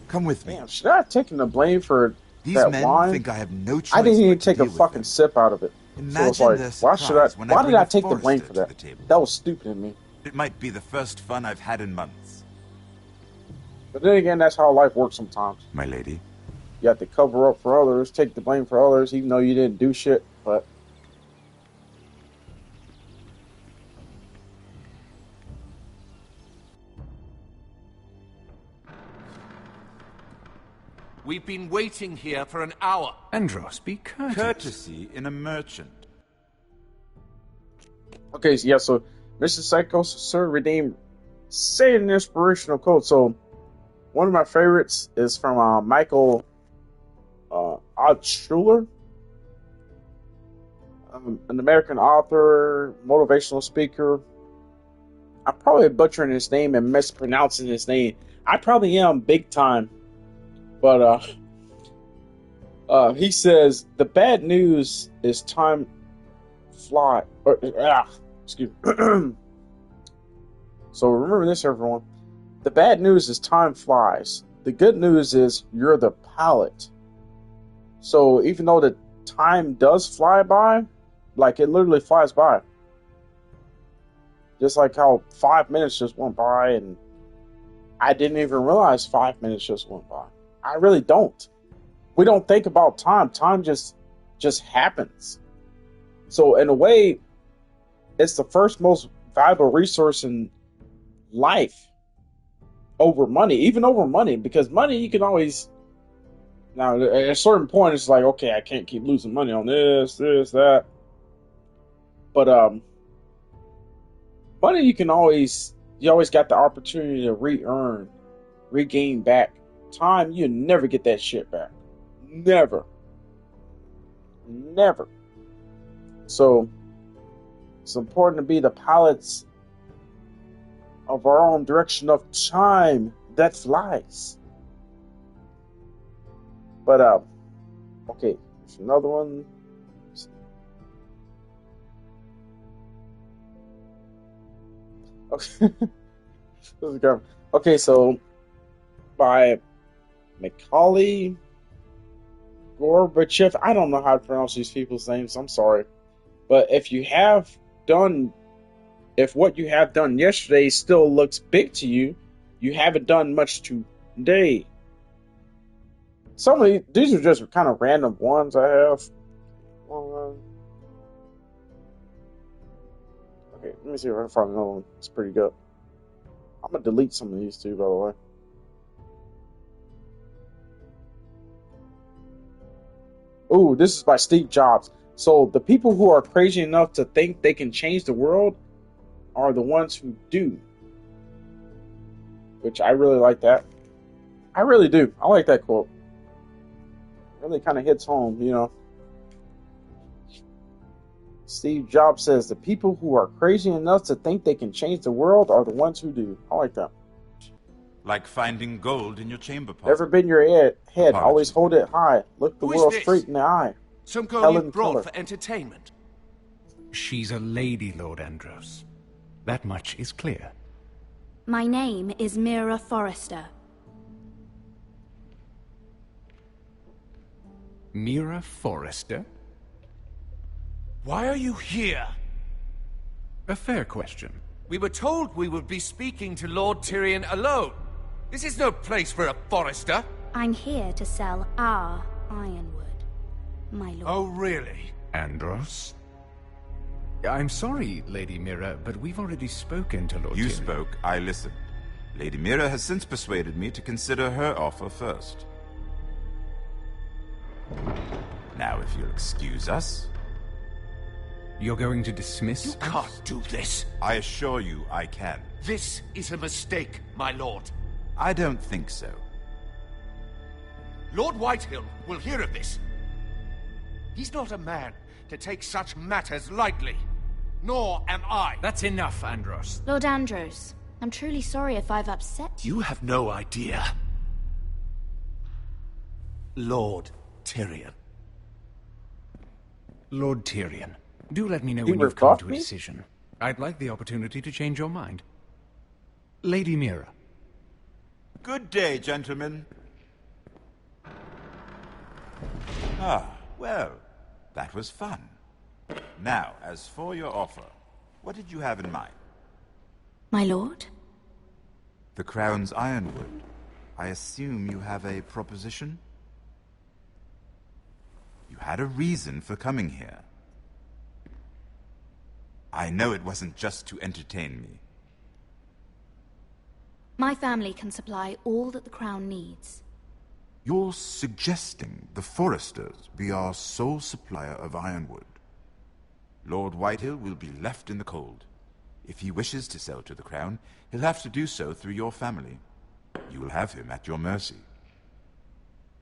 Come with me. Damn, should I have taken the blame for These that men wine? think I have no choice I didn't even but to take a deal with fucking them. sip out of it. Imagine so their it's like, why should I? surprise when I Why did bring I a take the blame Forrester for to that? the table. That was stupid of me. It might be the first fun I've had in months. But then again, that's how life works sometimes. My lady. You have to cover up for others, take the blame for others, even though you didn't do shit. But We've been waiting here for an hour. Andros, be courteous. Courtesy in a merchant. okay, so yeah, so Mr. Psycho, Sir Redeem, say an inspirational quote. So one of my favorites is from Michael Altschuler, an American author, motivational speaker. I'm probably butchering his name and mispronouncing his name. I probably am big time. But he says the bad news is time fly. Excuse me. So remember this, everyone. The bad news is time flies. The good news is you're the pilot. So even though the time does fly by, like it literally flies by. Just like how 5 minutes just went by and I didn't even realize 5 minutes just went by. I really don't. We don't think about time. Time just happens. So in a way, it's the first most valuable resource in life over money, even over money, because money you can always. Now at a certain point, it's like, okay, I can't keep losing money on this, that. But money you always got the opportunity to regain back. Time, you never get that shit back. Never. So it's important to be the pilots of our own direction of time that flies. But okay, there's another one. Okay. Okay, so by Macaulay Gorbachev. I don't know how to pronounce these people's names. I'm sorry, but if what you have done yesterday still looks big to you, you haven't done much today. Some of these are just kind of random ones I have. Okay, let me see if I can find another one. It's pretty good. I'm gonna delete some of these too, by the way. Ooh, this is by Steve Jobs. So the people who are crazy enough to think they can change the world are the ones who do. Which I really like that. I really do. I like that quote. It really kind of hits home, you know. Steve Jobs says the people who are crazy enough to think they can change the world are the ones who do. I like that. Like finding gold in your chamber pot. Never bend your head. Always hold it high. Look the world straight in the eye. Some girl Helen you brought Keller. for entertainment. She's a lady, Lord Andros. That much is clear. My name is Mira Forrester. Mira Forrester? Why are you here? A fair question. We were told we would be speaking to Lord Tyrion alone. This is no place for a Forrester. I'm here to sell our ironwood, my lord. Oh, really? Andros? I'm sorry, Lady Mira, but we've already spoken to Lord You Tyrion. spoke, I listened. Lady Mira has since persuaded me to consider her offer first. Now, if you'll excuse us... You're going to dismiss You can't do this. I assure you I can. This is a mistake, my lord. I don't think so. Lord Whitehill will hear of this. He's not a man to take such matters lightly. Nor am I. That's enough, Andros. Lord Andros, I'm truly sorry if I've upset you. You have no idea. Lord Tyrion. Lord Tyrion, do let me know You when you've come rebuffed to a me? decision. I'd like the opportunity to change your mind. Lady Mira. Good day, gentlemen. Ah, well, that was fun. Now, as for your offer, what did you have in mind? My lord? The Crown's ironwood. I assume you have a proposition? You had a reason for coming here. I know it wasn't just to entertain me. My family can supply all that the Crown needs. You're suggesting the Foresters be our sole supplier of ironwood. Lord Whitehill will be left in the cold. If he wishes to sell to the Crown, he'll have to do so through your family. You will have him at your mercy.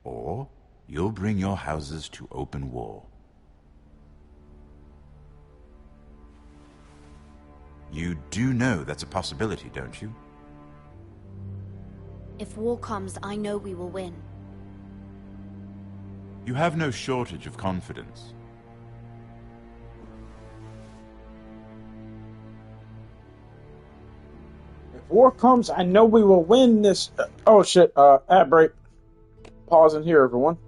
Or you'll bring your houses to open war. You do know that's a possibility, don't you? If war comes, I know we will win. You have no shortage of confidence. If war comes, I know we will win this. Oh shit! Ad break. Pause in here, everyone.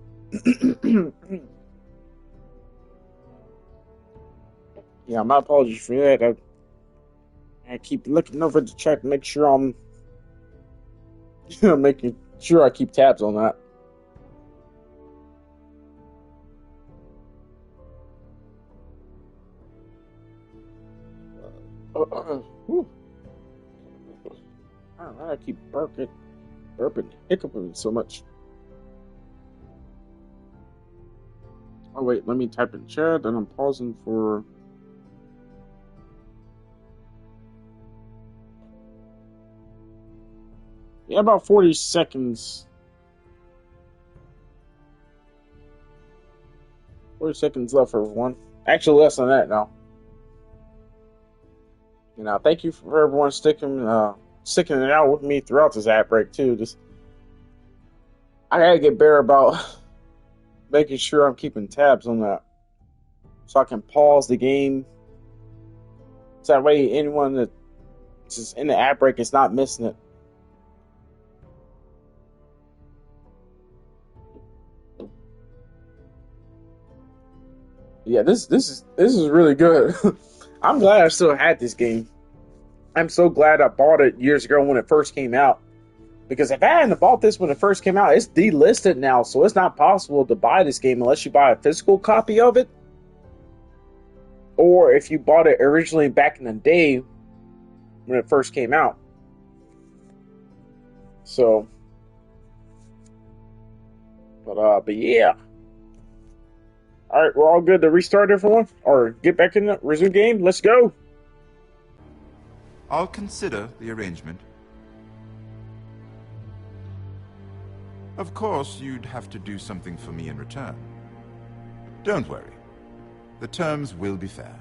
Yeah, my apologies for that. I keep looking over the chat to make sure I'm making sure I keep tabs on that. Whew. I don't know, I keep burping, hiccuping so much. Oh wait, let me type in chat, and I'm pausing for. Yeah, about 40 seconds. 40 seconds left for everyone. Actually, less than that now. You know, thank you for everyone sticking sticking it out with me throughout this ad break too. Just I gotta get better about making sure I'm keeping tabs on that, so I can pause the game. So that way, anyone that's just in the ad break is not missing it. Yeah, this is really good. I'm glad I still had this game. I'm so glad I bought it years ago when it first came out. Because if I hadn't bought this when it first came out, it's delisted now, so it's not possible to buy this game unless you buy a physical copy of it. Or if you bought it originally back in the day when it first came out. So, but yeah. Alright, we're all good to restart everyone? Or get back in the resume game? Let's go! I'll consider the arrangement. Of course, you'd have to do something for me in return. Don't worry. The terms will be fair.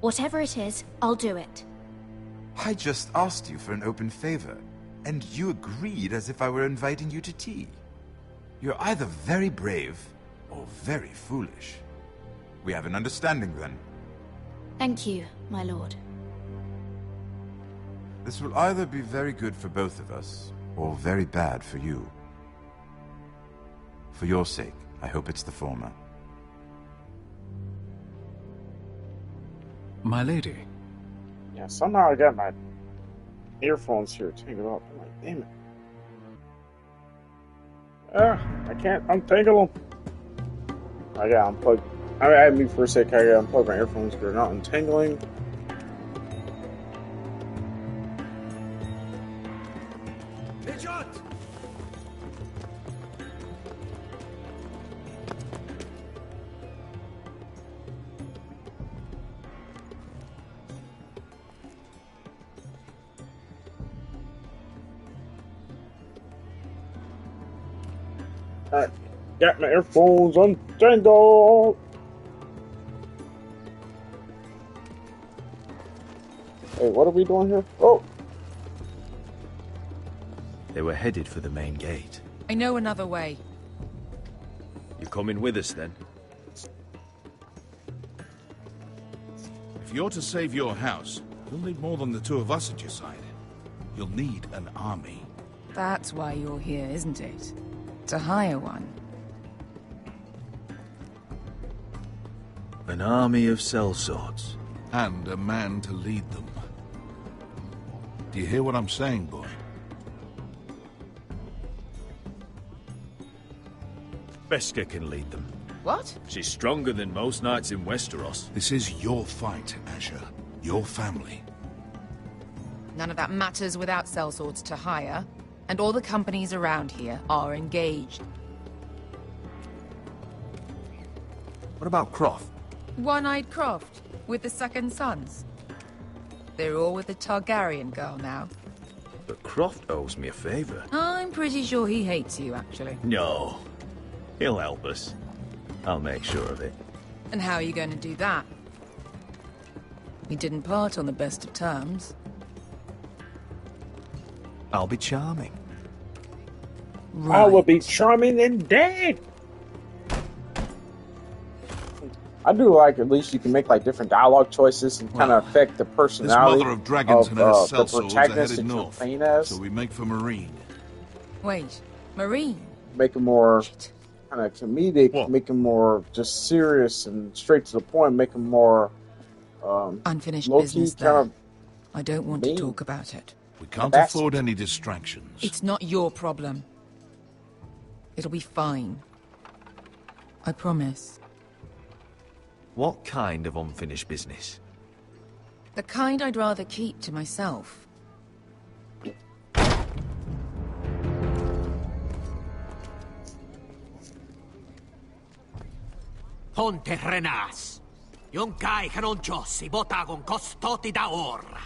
Whatever it is, I'll do it. I just asked you for an open favor, and you agreed as if I were inviting you to tea. You're either very brave or very foolish. We have an understanding then. Thank you, my lord. This will either be very good for both of us, or very bad for you. For your sake, I hope it's the former. My lady. Yeah, somehow I got my earphones here tangled up. I'm like, damn it. I can't untangle them. I gotta unplug. I had me for a sec. I gotta unplug my earphones because they're not untangling. Alright, got my earphones untangled. Hey, what are we doing here? Oh! They were headed for the main gate. I know another way. You coming with us then? If you're to save your house, you'll need more than the two of us at your side. You'll need an army. That's why you're here, isn't it? To hire one. An army of sellswords. And a man to lead them. Do you hear what I'm saying, boy? Beska can lead them. What? She's stronger than most knights in Westeros. This is your fight, Asher. Your family. None of that matters without sellswords to hire. And all the companies around here are engaged. What about Croft? One-Eyed Croft, with the second sons. They're all with the Targaryen girl now. But Croft owes me a favor. I'm pretty sure he hates you, actually. No. He'll help us. I'll make sure of it. And how are you going to do that? We didn't part on the best of terms. I'll be charming. Right. I will be charming indeed. I do like at least you can make like different dialogue choices and kind of affect the personality This mother of dragons and her the sellswords are protagonist headed that you're north, playing as. so we make for Marine. Wait, Marine? Make him more kind of comedic, make him more just serious and straight to the point, make him more unfinished low-key, business kind there. of I don't want mean. to talk about it. We can't afford any distractions. It's not your problem. It'll be fine. I promise. What kind of unfinished business? The kind I'd rather keep to myself. Ponte Renas. Yung kai kanon Diyos, ibotagon kostoti da ora.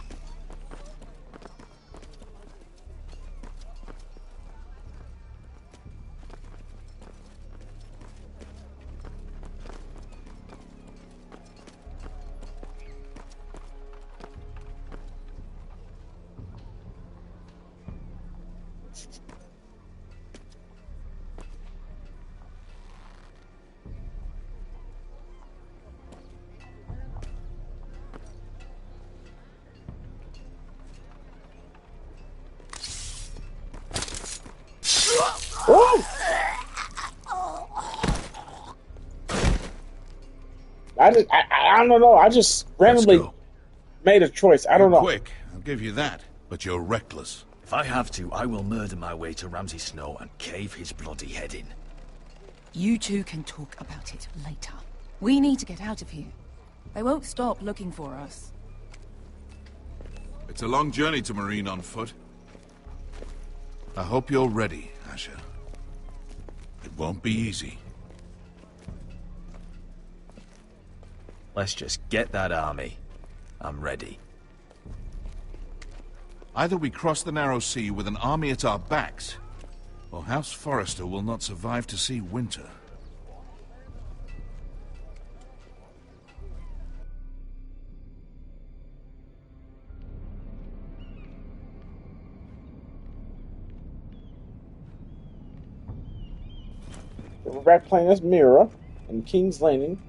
Oh! I don't know. I just randomly made a choice. I don't know. Quick, I'll give you that. But you're reckless. If I have to, I will murder my way to Ramsay Snow and cave his bloody head in. You two can talk about it later. We need to get out of here. They won't stop looking for us. It's a long journey to Marine on foot. I hope you're ready, Asher. It won't be easy. Let's just get that army. I'm ready. Either we cross the narrow sea with an army at our backs, or House Forrester will not survive to see winter. We're back playing as Mira in King's Landing.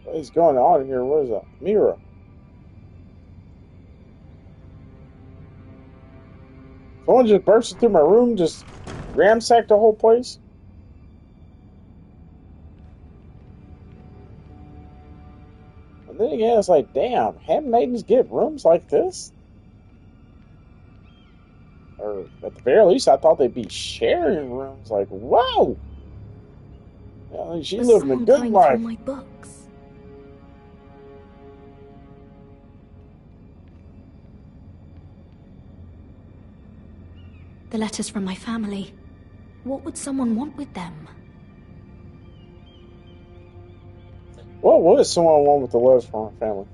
What is going on here? What is that? Mira. Someone just bursted through my room, just ransacked the whole place? And then again, it's like, damn, handmaidens get rooms like this? Or at the very least, I thought they'd be sharing rooms. Like, whoa! Yeah, she living a good life. My books. The letters from my family. What would someone want with them? What would someone want with the letters from her family?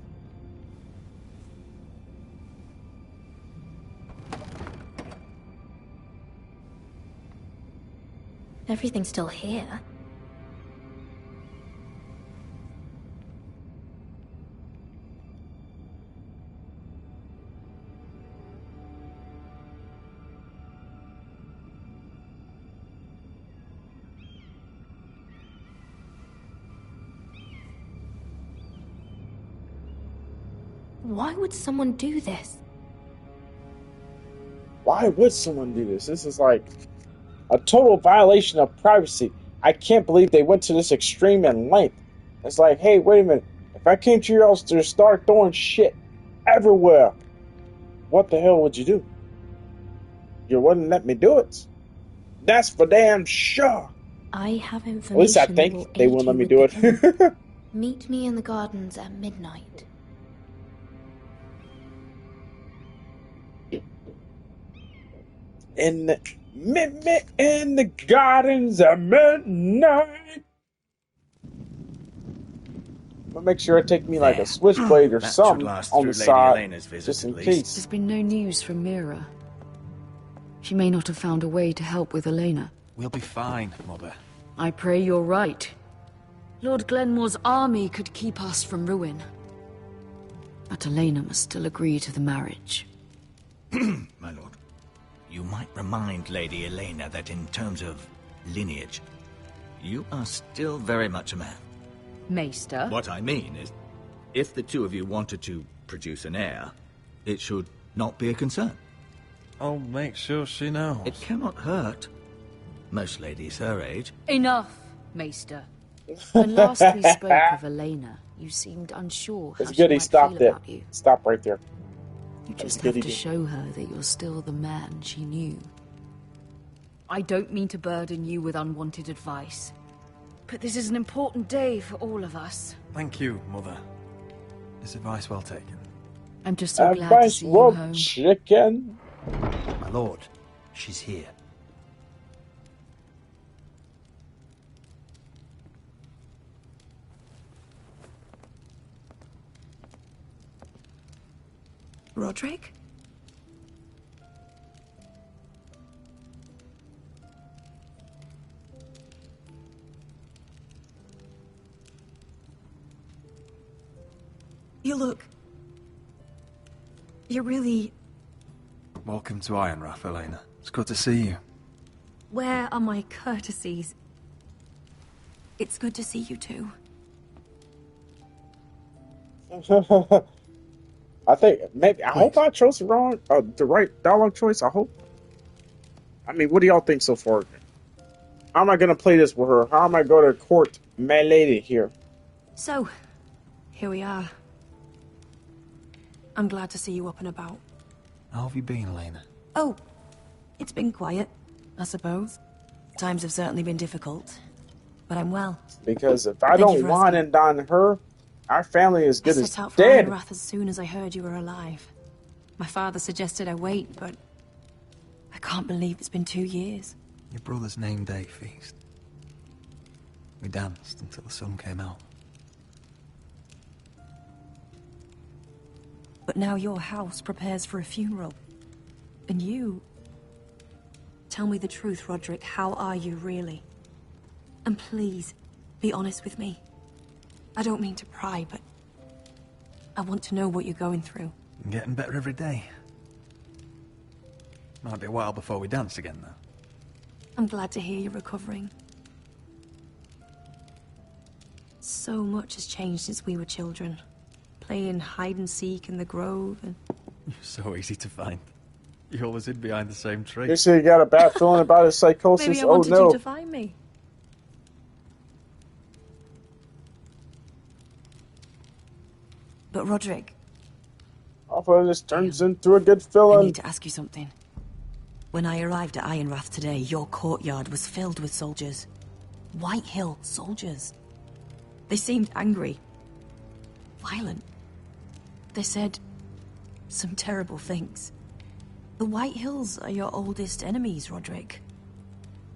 Everything's still here. Why would someone do this? Why would someone do this? This is like a total violation of privacy. I can't believe they went to this extreme in length. It's like, hey, wait a minute. If I came to your house to start throwing shit everywhere, what the hell would you do? You wouldn't let me do it. That's for damn sure. I have information. At least I think they wouldn't let me do it. Meet me in the gardens at midnight. In the gardens at midnight. But make sure it take me like a switchblade or something on the side, just in case. There's been no news from Mira. She may not have found a way to help with Elena. We'll be fine, Mother. I pray you're right. Lord Glenmore's army could keep us from ruin. But Elena must still agree to the marriage. My lord, you might remind Lady Elena that in terms of lineage, you are still very much a man. Maester? What I mean is, if the two of you wanted to produce an heir, it should not be a concern. I'll make sure she knows. It cannot hurt. Most ladies her age. Enough, Maester. When last we spoke of Elena, you seemed unsure how she might feel about you. Stop right there. You just have to show her that you're still the man she knew. I don't mean to burden you with unwanted advice, But this is an important day for all of us. Thank you, Mother. This advice well taken. I'm just so glad to see you home. Chicken. My lord, she's here. Roderick? You look... You're really... Welcome to Ironrath, Elena. It's good to see you. Where are my courtesies? It's good to see you too. I think maybe I hope I chose the right dialogue choice. I hope. I mean, what do y'all think so far? How am I gonna play this with her? How am I going to court my lady here? So, here we are. I'm glad to see you up and about. How have you been, Elena? Oh, it's been quiet, I suppose. Times have certainly been difficult, but I'm well. Because if I don't wine and dine her, our family is good as set out for dead. Ironrath as soon as I heard you were alive. My father suggested I wait, but I can't believe it's been 2 years. Your brother's name day feast. We danced until the sun came out. But now your house prepares for a funeral. And you... Tell me the truth, Roderick. How are you, really? And please, be honest with me. I don't mean to pry, but... I want to know what you're going through. I'm getting better every day. Might be a while before we dance again, though. I'm glad to hear you're recovering. So much has changed since we were children. Playing hide and seek in the grove and... You're so easy to find. You always hid behind the same tree. You say you got a bad feeling about his psychosis? Maybe I wanted no. you to find me. But Roderick... Hopefully this turns into a good feeling. I need to ask you something. When I arrived at Ironrath today, your courtyard was filled with soldiers. White Hill soldiers. They seemed angry. Violent. They said some terrible things. The White Hills are your oldest enemies, Roderick.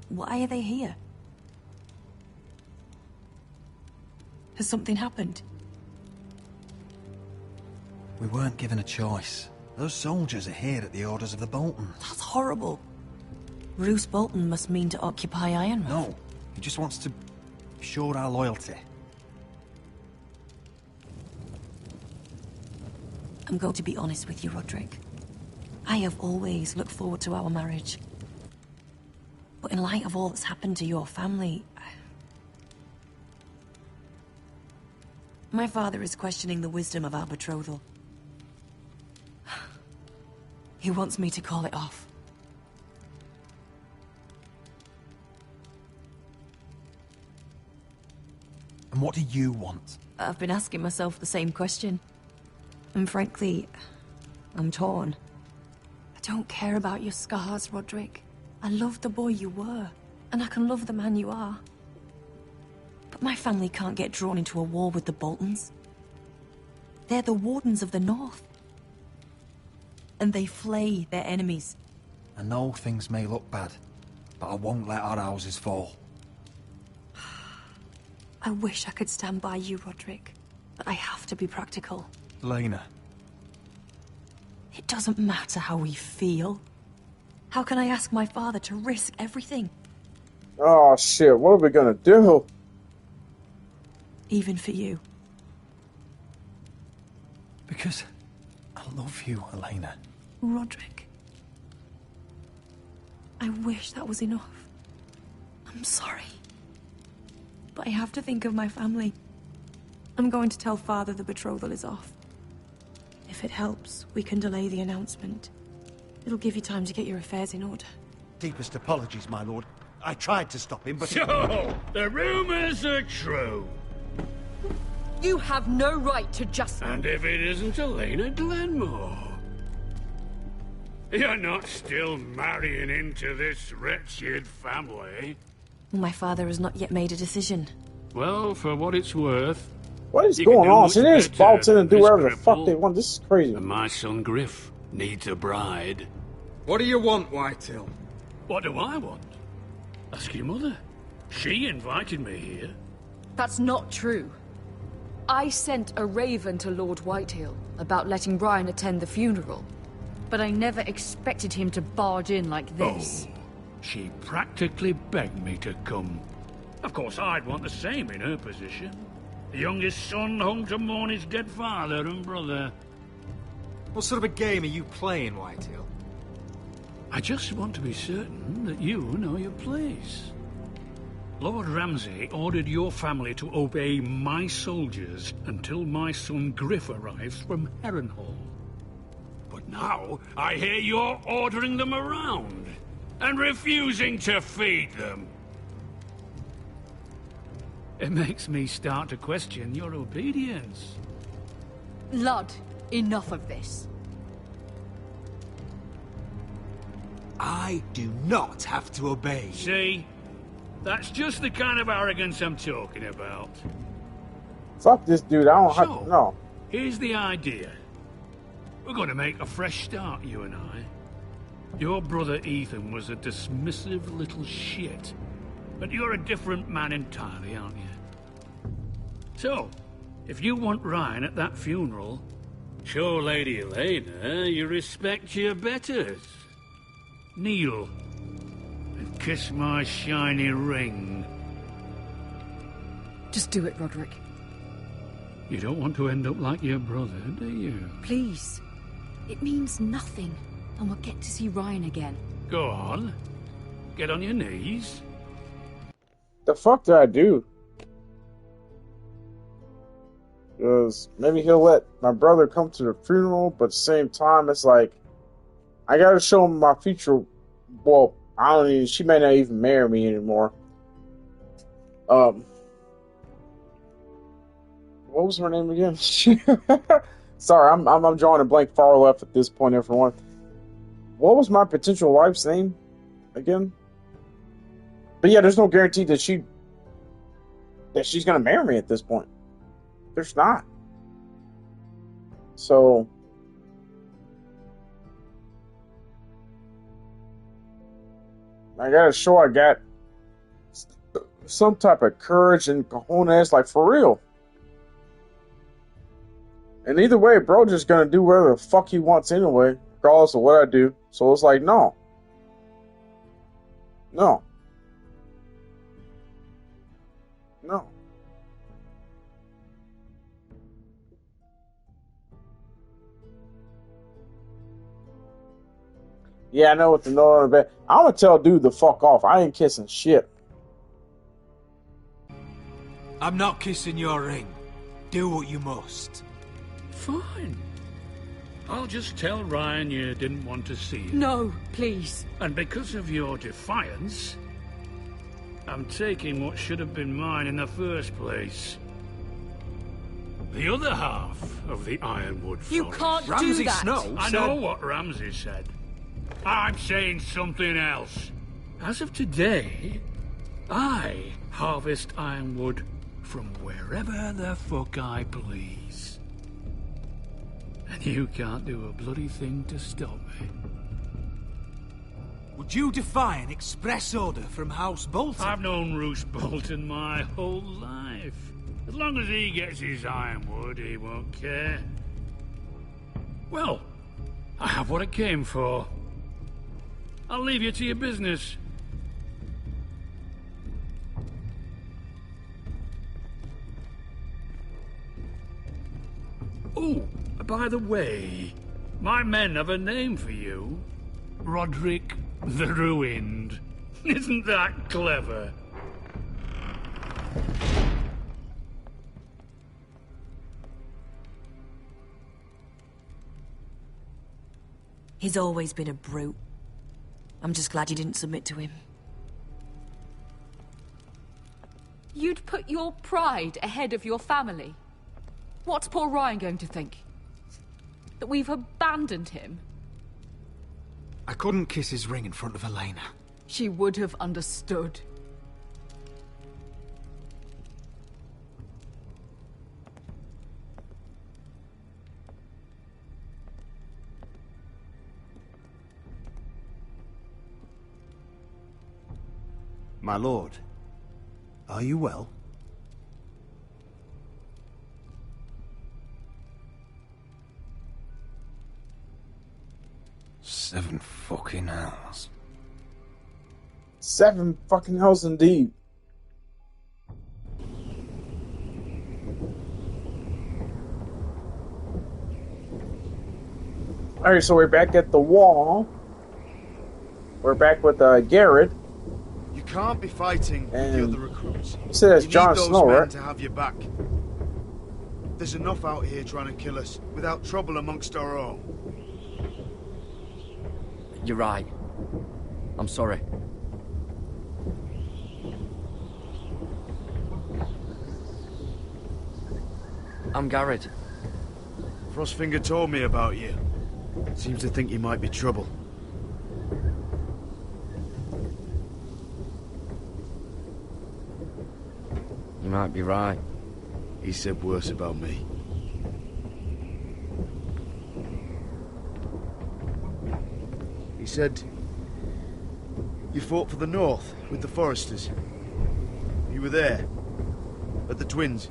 Why are they here? Has something happened? We weren't given a choice. Those soldiers are here at the orders of the Boltons. That's horrible. Roose Bolton must mean to occupy Ironrath. No, he just wants to show our loyalty. I'm going to be honest with you, Roderick. I have always looked forward to our marriage. But in light of all that's happened to your family... My father is questioning the wisdom of our betrothal. He wants me to call it off. And what do you want? I've been asking myself the same question. And frankly, I'm torn. I don't care about your scars, Roderick. I love the boy you were, and I can love the man you are. But my family can't get drawn into a war with the Boltons. They're the Wardens of the North. And they flay their enemies. I know things may look bad, but I won't let our houses fall. I wish I could stand by you, Roderick, but I have to be practical. Lena. It doesn't matter how we feel. How can I ask my father to risk everything? Oh shit, what are we gonna do? Even for you. Because I love you, Elena. Roderick. I wish that was enough. I'm sorry. But I have to think of my family. I'm going to tell Father the betrothal is off. If it helps, we can delay the announcement. It'll give you time to get your affairs in order. Deepest apologies, my lord. I tried to stop him, but... So, the rumors are true. You have no right to just... And if it isn't Elena Glenmore? You're not still marrying into this wretched family? My father has not yet made a decision. Well, for what it's worth... What is going on? So they just vault in and do whatever the fuck they want. This is crazy. And my son Griff needs a bride. What do you want, Whitehill? What do I want? Ask your mother. She invited me here. That's not true. I sent a raven to Lord Whitehill about letting Ryan attend the funeral. But I never expected him to barge in like this. Oh, she practically begged me to come. Of course, I'd want the same in her position. The youngest son home to mourn his dead father and brother. What sort of a game are you playing, Whitehill? I just want to be certain that you know your place. Lord Ramsay ordered your family to obey my soldiers until my son Griff arrives from Harrenhal. But now I hear you're ordering them around and refusing to feed them. It makes me start to question your obedience. Lud, enough of this. I do not have to obey. See? That's just the kind of arrogance I'm talking about. Fuck this dude. I don't have to know. Here's the idea. We're going to make a fresh start, you and I. Your brother Ethan was a dismissive little shit. But you're a different man entirely, aren't you? So, if you want Ryan at that funeral, show Lady Elena you respect your betters. Kneel and kiss my shiny ring. Just do it, Roderick. You don't want to end up like your brother, do you? Please. It means nothing, and we'll get to see Ryan again. Go on. Get on your knees. The fuck did I do? Because maybe he'll let my brother come to the funeral, but at the same time, it's like, I gotta show him my future. Well, I don't even, she may not even marry me anymore. What was her name again? Sorry, I'm drawing a blank far left at this point, everyone. What was my potential wife's name again? But yeah, there's no guarantee that she's gonna marry me at this point. There's not. So I gotta show I got some type of courage and cojones, like for real. And either way, bro just gonna do whatever the fuck he wants anyway, regardless of what I do. So it's like, no. No. No. Yeah, I know what the note on the bed. I'm gonna tell dude to fuck off. I ain't kissing shit. I'm not kissing your ring. Do what you must. Fine. I'll just tell Ryan you didn't want to see him. No, please. And because of your defiance, I'm taking what should have been mine in the first place. The other half of the Ironwood Forest. You can't Ramsay do that. Snow I know what Ramsay said. I'm saying something else. As of today, I harvest ironwood from wherever the fuck I please. And you can't do a bloody thing to stop me. Would you defy an express order from House Bolton? I've known Roose Bolton my whole life. As long as he gets his ironwood, he won't care. Well, I have what I came for. I'll leave you to your business. Oh, by the way, my men have a name for you. Roderick the Ruined. Isn't that clever? He's always been a brute. I'm just glad you didn't submit to him. You'd put your pride ahead of your family. What's poor Ryan going to think? That we've abandoned him? I couldn't kiss his ring in front of Elena. She would have understood. My lord, are you well? Seven fucking hells. 7 fucking hells indeed. Alright, so we're back at the wall. We're back with Garrett. You can't be fighting with the other recruits. You said it's You Jon need those Snow, men right? to have your back. There's enough out here trying to kill us without trouble amongst our own. You're right. I'm sorry. I'm Garrett. Frostfinger told me about you. Seems to think you might be trouble. You might be right. He said worse about me. He said you fought for the North with the Foresters. You were there at the Twins.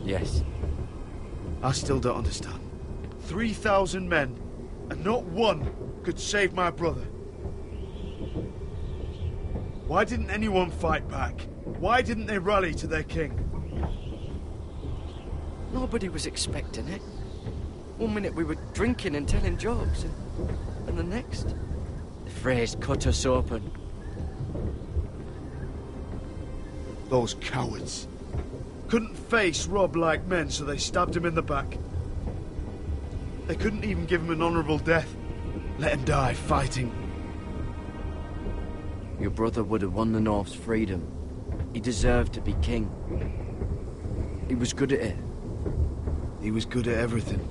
Yes. I still don't understand. 3,000 men, and not one could save my brother. Why didn't anyone fight back? Why didn't they rally to their king? Nobody was expecting it. One minute we were drinking and telling jokes, and the next, the Freys cut us open. Those cowards. Couldn't face Robb like men, so they stabbed him in the back. They couldn't even give him an honorable death. Let him die fighting. Your brother would have won the North's freedom. He deserved to be king. He was good at it. He was good at everything.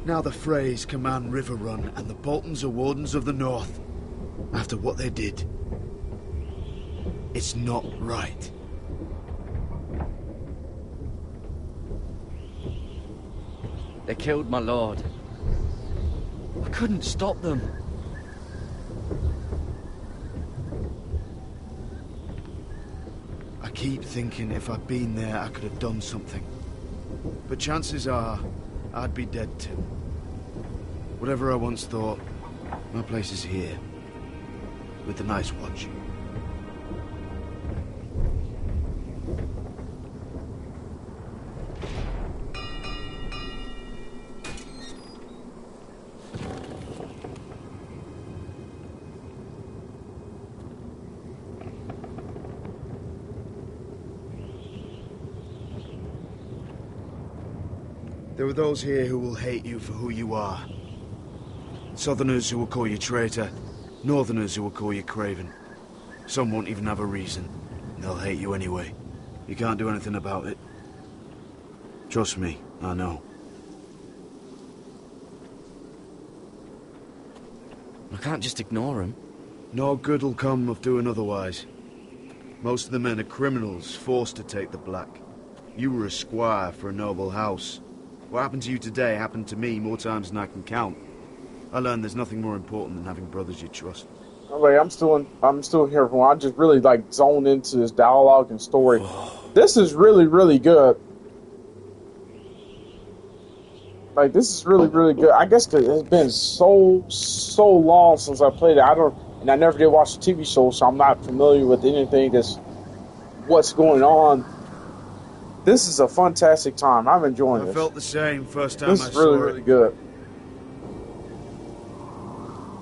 Now the Freys command Riverrun, and the Boltons are Wardens of the North. After what they did. It's not right. They killed my lord. I couldn't stop them. I keep thinking if I'd been there, I could have done something. But chances are, I'd be dead too. Whatever I once thought, my place is here. With the Night's Watch. There are those here who will hate you for who you are. Southerners who will call you traitor. Northerners who will call you craven. Some won't even have a reason. They'll hate you anyway. You can't do anything about it. Trust me, I know. I can't just ignore him. No good will come of doing otherwise. Most of the men are criminals, forced to take the black. You were a squire for a noble house. What happened to you today happened to me more times than I can count. I learned there's nothing more important than having brothers you trust. Alright, I'm still here for I just really like zoned into this dialogue and story. This is really, really good. Like, this is really, really good. I guess 'cause it's been so long since I played it. I never did watch the TV show, so I'm not familiar with anything what's going on. This is a fantastic time. I'm enjoying this. I felt the same first time This I is saw really, it. really good.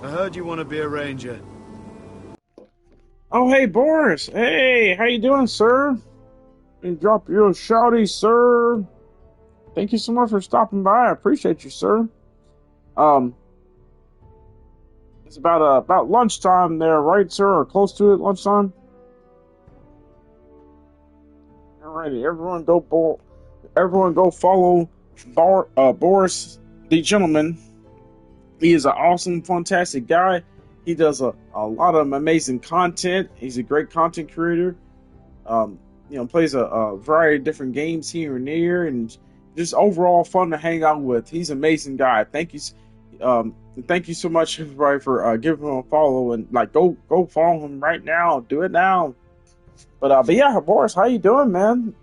I heard you want to be a ranger. Oh, hey, Boris. Hey, how you doing, sir? And drop your shouty, sir. Thank you so much for stopping by. I appreciate you, sir. It's about lunchtime there, right, sir? Or close to it, lunchtime? Alrighty, everyone go follow Boris the Gentleman. He is an awesome, fantastic guy. He does a lot of amazing content. He's a great content creator. Plays a variety of different games here and there, and just overall fun to hang out with. He's an amazing guy. Thank you. Thank you so much, everybody, for giving him a follow and like go follow him right now. Do it now. But yeah, Boris, how you doing, man?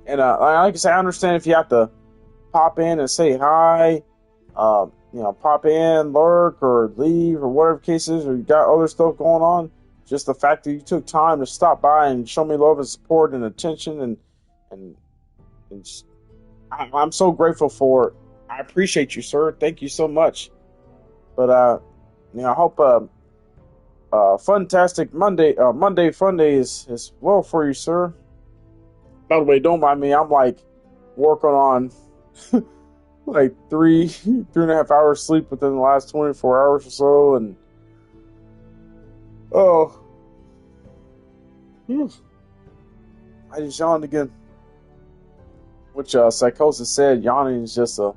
And like I said, I understand if you have to pop in and say hi, pop in, lurk, or leave, or whatever cases, or you got other stuff going on. Just the fact that you took time to stop by and show me love and support and attention, and I'm so grateful for it. I appreciate you, sir. Thank you so much. But I hope Funtastic Monday Fun Day is well for you, sir. By the way, don't mind me. I'm like working on like 3.5 hours sleep within the last 24 hours or so, and I just yawned again. Which Psychosis said yawning is just a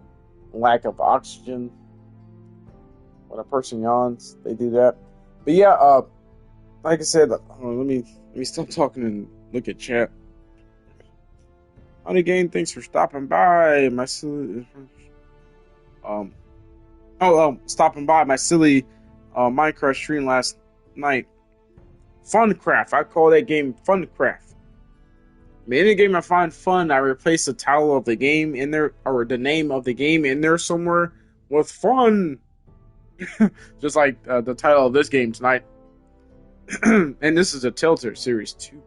lack of oxygen. When a person yawns, they do that. But yeah, like I said, let me stop talking and look at chat. Honey Game, thanks for stopping by. My silly, stopping by my silly Minecraft stream last night. Funcraft, I call that game Funcraft. I mean, any game I find fun, I replace the title of the game in there, or the name of the game in there somewhere with fun. Just like the title of this game tonight. And this is a Telltale Series 2.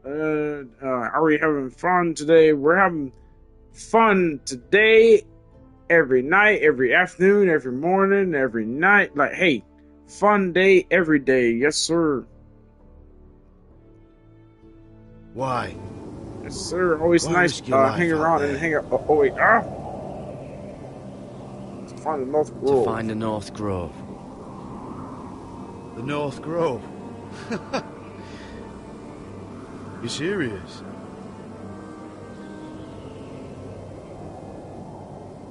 Are we having fun today? We're having fun today, every night, every afternoon, every morning, every night. Like, hey, fun day every day. Yes, sir. Why? Yes, sir. Always nice hang around and hang out. Oh, wait. To find the North Grove. To find the North Grove. The North Grove? You serious?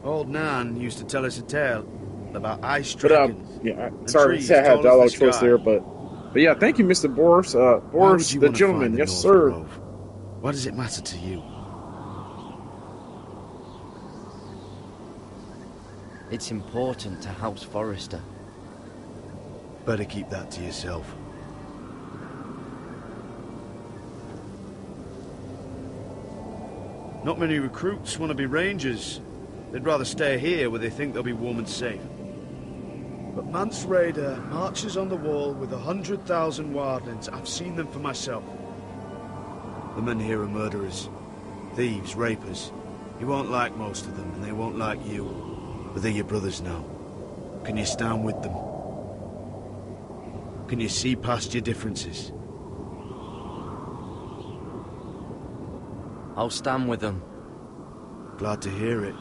Old Nan used to tell us a tale about ice dragons. Yeah, sorry to say I had dialogue choice there, but yeah, thank you, Mr. Boris. Boris, the gentleman. Yes, sir. Grove? Why does it matter to you? It's important to House Forrester. Better keep that to yourself. Not many recruits want to be rangers. They'd rather stay here where they think they'll be warm and safe. But Mance Raider marches on the wall with 100,000 wildlings. I've seen them for myself. The men here are murderers, thieves, rapers. You won't like most of them, and they won't like you. But they're your brothers now. Can you stand with them? Can you see past your differences? I'll stand with them. Glad to hear it.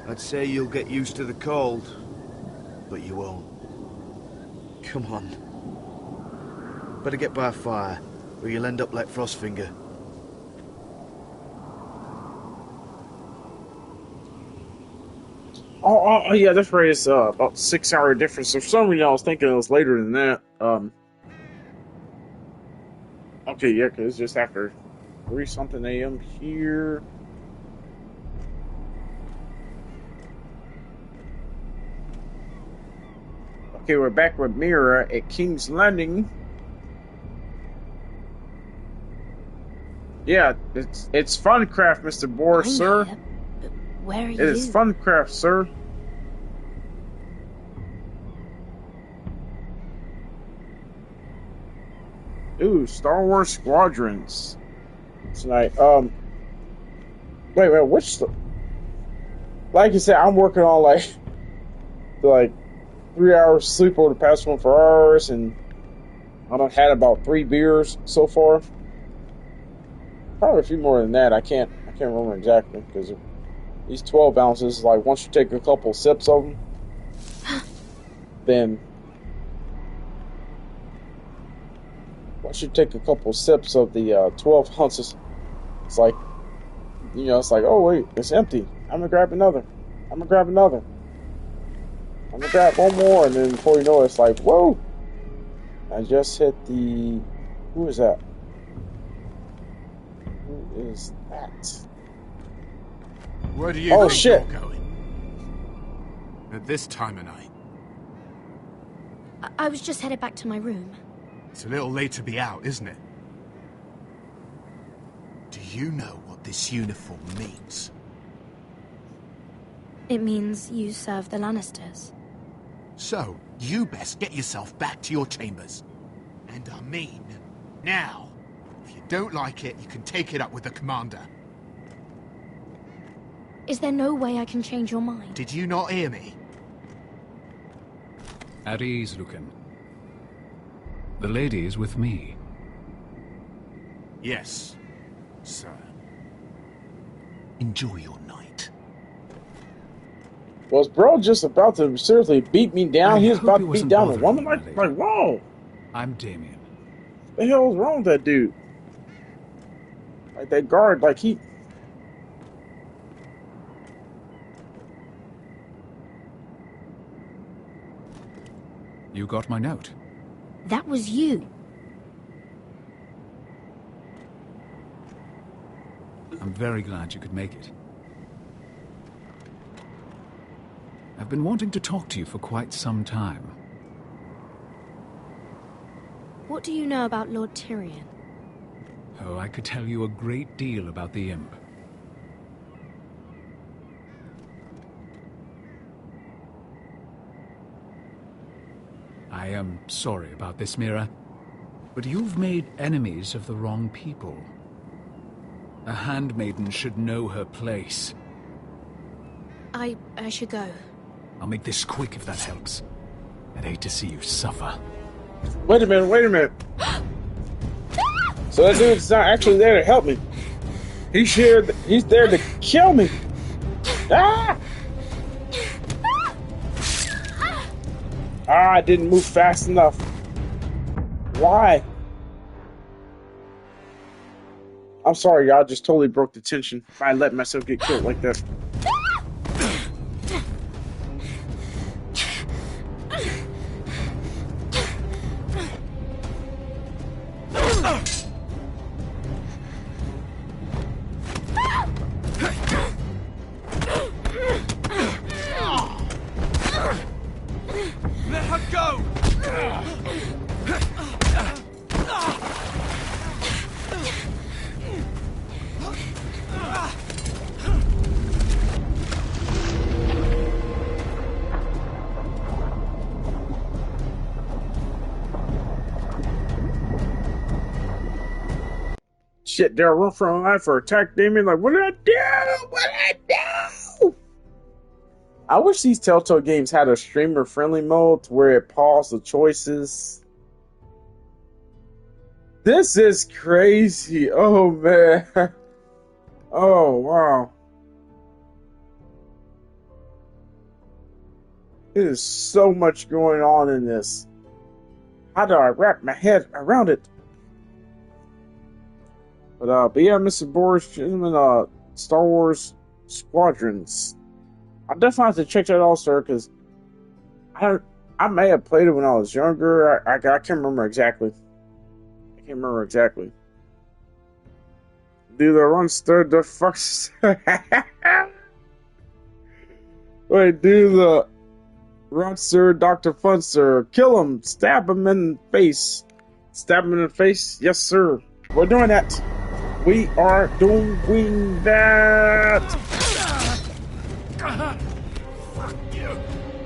I'd say you'll get used to the cold, but you won't. Come on. Better get by a fire, or you'll end up like Frostfinger. Oh yeah, that's right. It's about 6 hour difference. For some reason, I was thinking it was later than that. Okay, yeah, because it's just after 3-something a.m. here. Okay, we're back with Mira at King's Landing. Yeah, it's Funcraft, Mr. Boris, sir. Where are you? It is Funcraft, sir. Ooh, Star Wars Squadrons tonight. Wait, which? Like you said, I'm working on like 3 hours sleep over the past 24 hours, and I done had about 3 beers so far. Probably a few more than that. I can't remember exactly because these 12 ounces. Like once you take a couple sips of them, then once you take a couple sips of the 12 ounces, it's like, it's like, oh wait, it's empty. I'm gonna grab another. I'm gonna grab one more, and then before you know it, it's like, whoa! I just hit the. Who is that? is that? Where do you Oh, think shit. you're going? At this time of night? I was just headed back to my room. It's a little late to be out, isn't it? Do you know what this uniform means? It means you serve the Lannisters. So, you best get yourself back to your chambers. And I mean, now. If you don't like it, you can take it up with the commander. Is there no way I can change your mind? Did you not hear me? At ease, Lucan. The lady is with me. Yes, sir. Enjoy your night. Was bro just about to seriously beat me down? He was about to beat down a woman? Like, whoa. I'm Damien. What the hell is wrong with that dude? Like, that guard, like, he... You got my note. That was you. I'm very glad you could make it. I've been wanting to talk to you for quite some time. What do you know about Lord Tyrion? Oh, I could tell you a great deal about the Imp. I am sorry about this, Mira, but you've made enemies of the wrong people. A handmaiden should know her place. I should go. I'll make this quick if that helps. I'd hate to see you suffer. Wait a minute. So that dude's not actually there to help me. He's there to kill me. Ah! I didn't move fast enough. Why? I'm sorry, y'all. Just totally broke the tension. I let myself get killed like that. Let her go! Shit, they'll run for my life or attack Damien. Like, what did I do? What did I do? I wish these Telltale games had a streamer-friendly mode to where it paused the choices. This is crazy. Oh, man. Oh, wow. There's so much going on in this. How do I wrap my head around it? But yeah, Mr. Boris, gentlemen, Star Wars Squadrons. I definitely have to check that out, sir, because I may have played it when I was younger. I can't remember exactly. Do the run stir the fucks? Wait, do the run sir, Dr. Funster. Kill him. Stab him in the face. Stab him in the face? Yes, sir. We're doing that. We are doing that. Fuck you.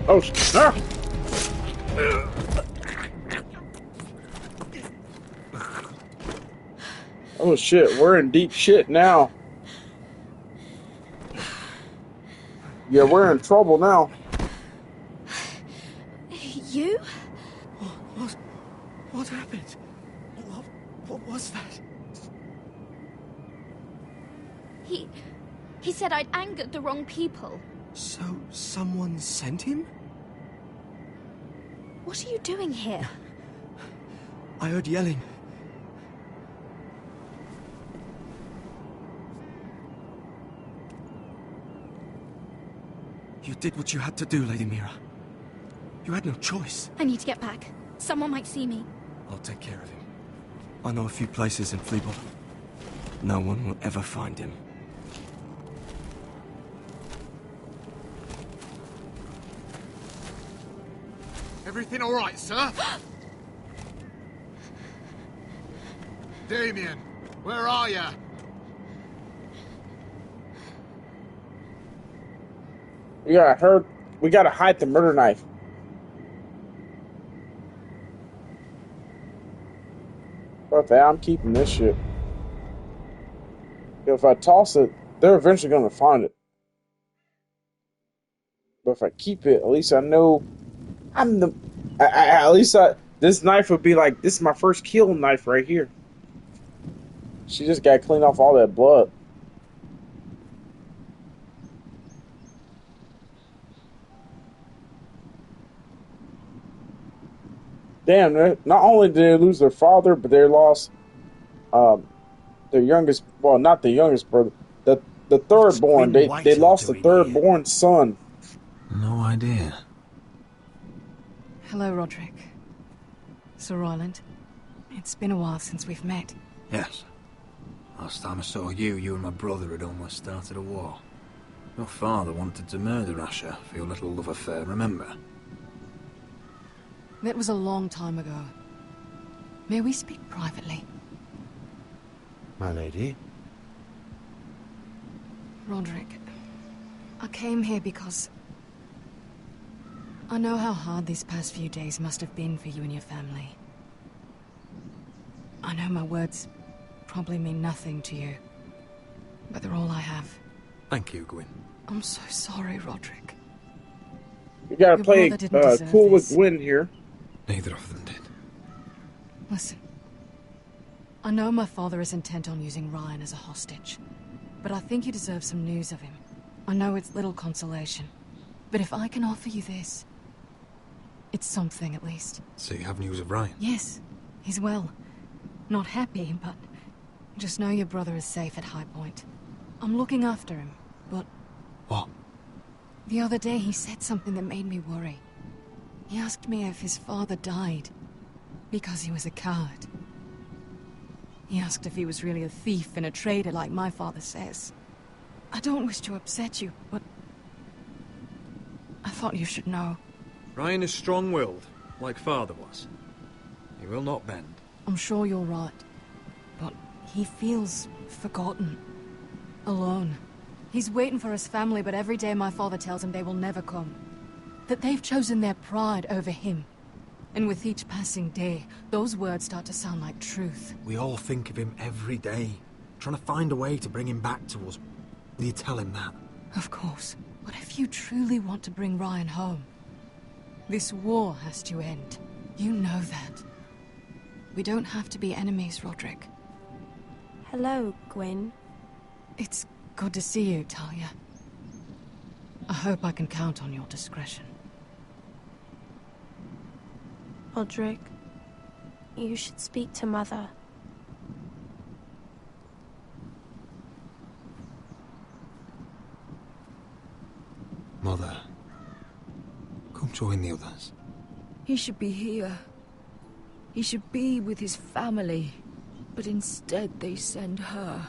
Oh, ah. Oh shit, we're in deep shit now. Yeah, we're in trouble now. You? What happened? What was that? He said I'd angered the wrong people. So, someone sent him? What are you doing here? I heard yelling. You did what you had to do, Lady Mira. You had no choice. I need to get back. Someone might see me. I'll take care of him. I know a few places in Fleabottom. No one will ever find him. Everything all right, sir? Damien, where are you? We gotta hide the murder knife. But I'm keeping this shit. If I toss it, they're eventually gonna find it. But if I keep it, at least I know I'm the. This knife would be like, this is my first kill knife right here. She just got to clean off all that blood. Damn, not only did they lose their father, but they lost their youngest, well, not the youngest brother, the third born. They lost the third born son. No idea. Hello, Roderick. Sir Royland. It's been a while since we've met. Yes. Last time I saw you and my brother had almost started a war. Your father wanted to murder Asher for your little love affair, remember? That was a long time ago. May we speak privately? My lady? Roderick, I came here because I know how hard these past few days must have been for you and your family. I know my words probably mean nothing to you, but they're all I have. Thank you, Gwyn. I'm so sorry, Roderick. You gotta play cool with Gwyn here. Neither of them did. Listen. I know my father is intent on using Ryan as a hostage, but I think you deserve some news of him. I know it's little consolation, but if I can offer you this, it's something at least. So you have news of Ryan? Yes, he's well. Not happy, but just know your brother is safe at High Point. I'm looking after him, but... What? The other day he said something that made me worry. He asked me if his father died because he was a coward. He asked if he was really a thief and a traitor like my father says. I don't wish to upset you, but I thought you should know. Ryan is strong-willed, like father was. He will not bend. I'm sure you're right, but he feels forgotten, alone. He's waiting for his family, but every day my father tells him they will never come. That they've chosen their pride over him. And with each passing day, those words start to sound like truth. We all think of him every day, trying to find a way to bring him back to us. Will you tell him that? Of course. But if you truly want to bring Ryan home, this war has to end. You know that. We don't have to be enemies, Roderick. Hello, Gwyn. It's good to see you, Talia. I hope I can count on your discretion. Roderick, you should speak to Mother. Mother, come join the others. He should be here. He should be with his family. But instead they send her.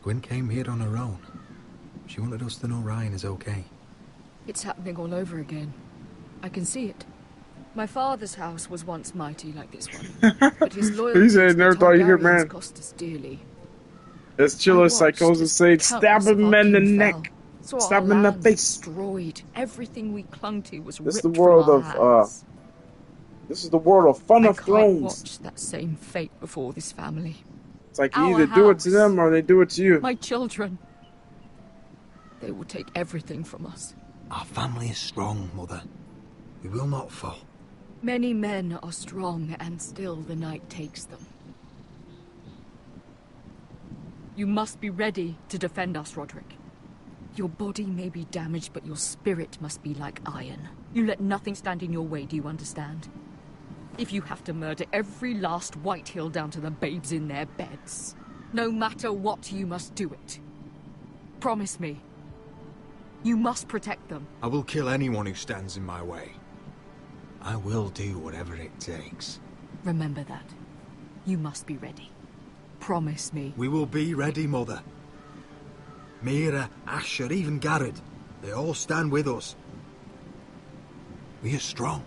Gwyn came here on her own. She wanted us to know Ryan is okay. It's happening all over again. I can see it. My father's house was once mighty like this one, but his loyalty He said, never thought you'd hear, man. Cost us dearly. As Chilla Psychosis said, stab him in the neck. Stab him in the face. Destroyed. Everything we clung to was this ripped is the world from our hands. This is the world of Fun of I Thrones. can't watch that same fate before this family. It's like you either do it to them or they do it to you. My children. They will take everything from us. Our family is strong, Mother. We will not fall. Many men are strong, and still the night takes them. You must be ready to defend us, Roderick. Your body may be damaged, but your spirit must be like iron. You let nothing stand in your way, do you understand? If you have to murder every last Whitehill down to the babes in their beds, no matter what, you must do it. Promise me. You must protect them. I will kill anyone who stands in my way. I will do whatever it takes. Remember that. You must be ready. Promise me. We will be ready, Mother. Mira, Asher, even Garrett. They all stand with us. We are strong.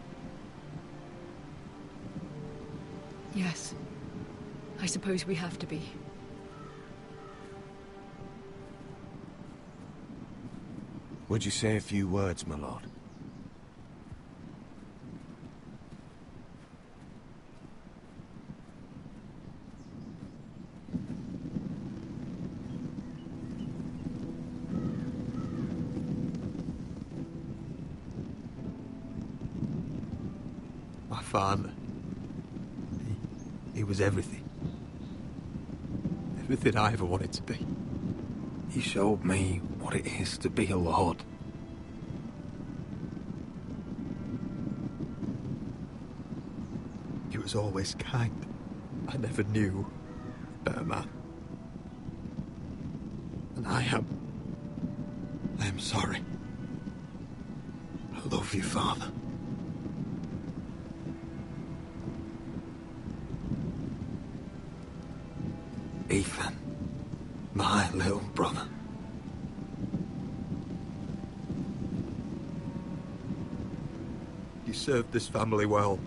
Yes. I suppose we have to be. Would you say a few words, my lord? My father. He was everything. Everything I ever wanted to be. He showed me what it is to be a lord. He was always kind. I never knew a better man. And I am sorry. I love you, Father. Ethan, my little brother. You served this family well,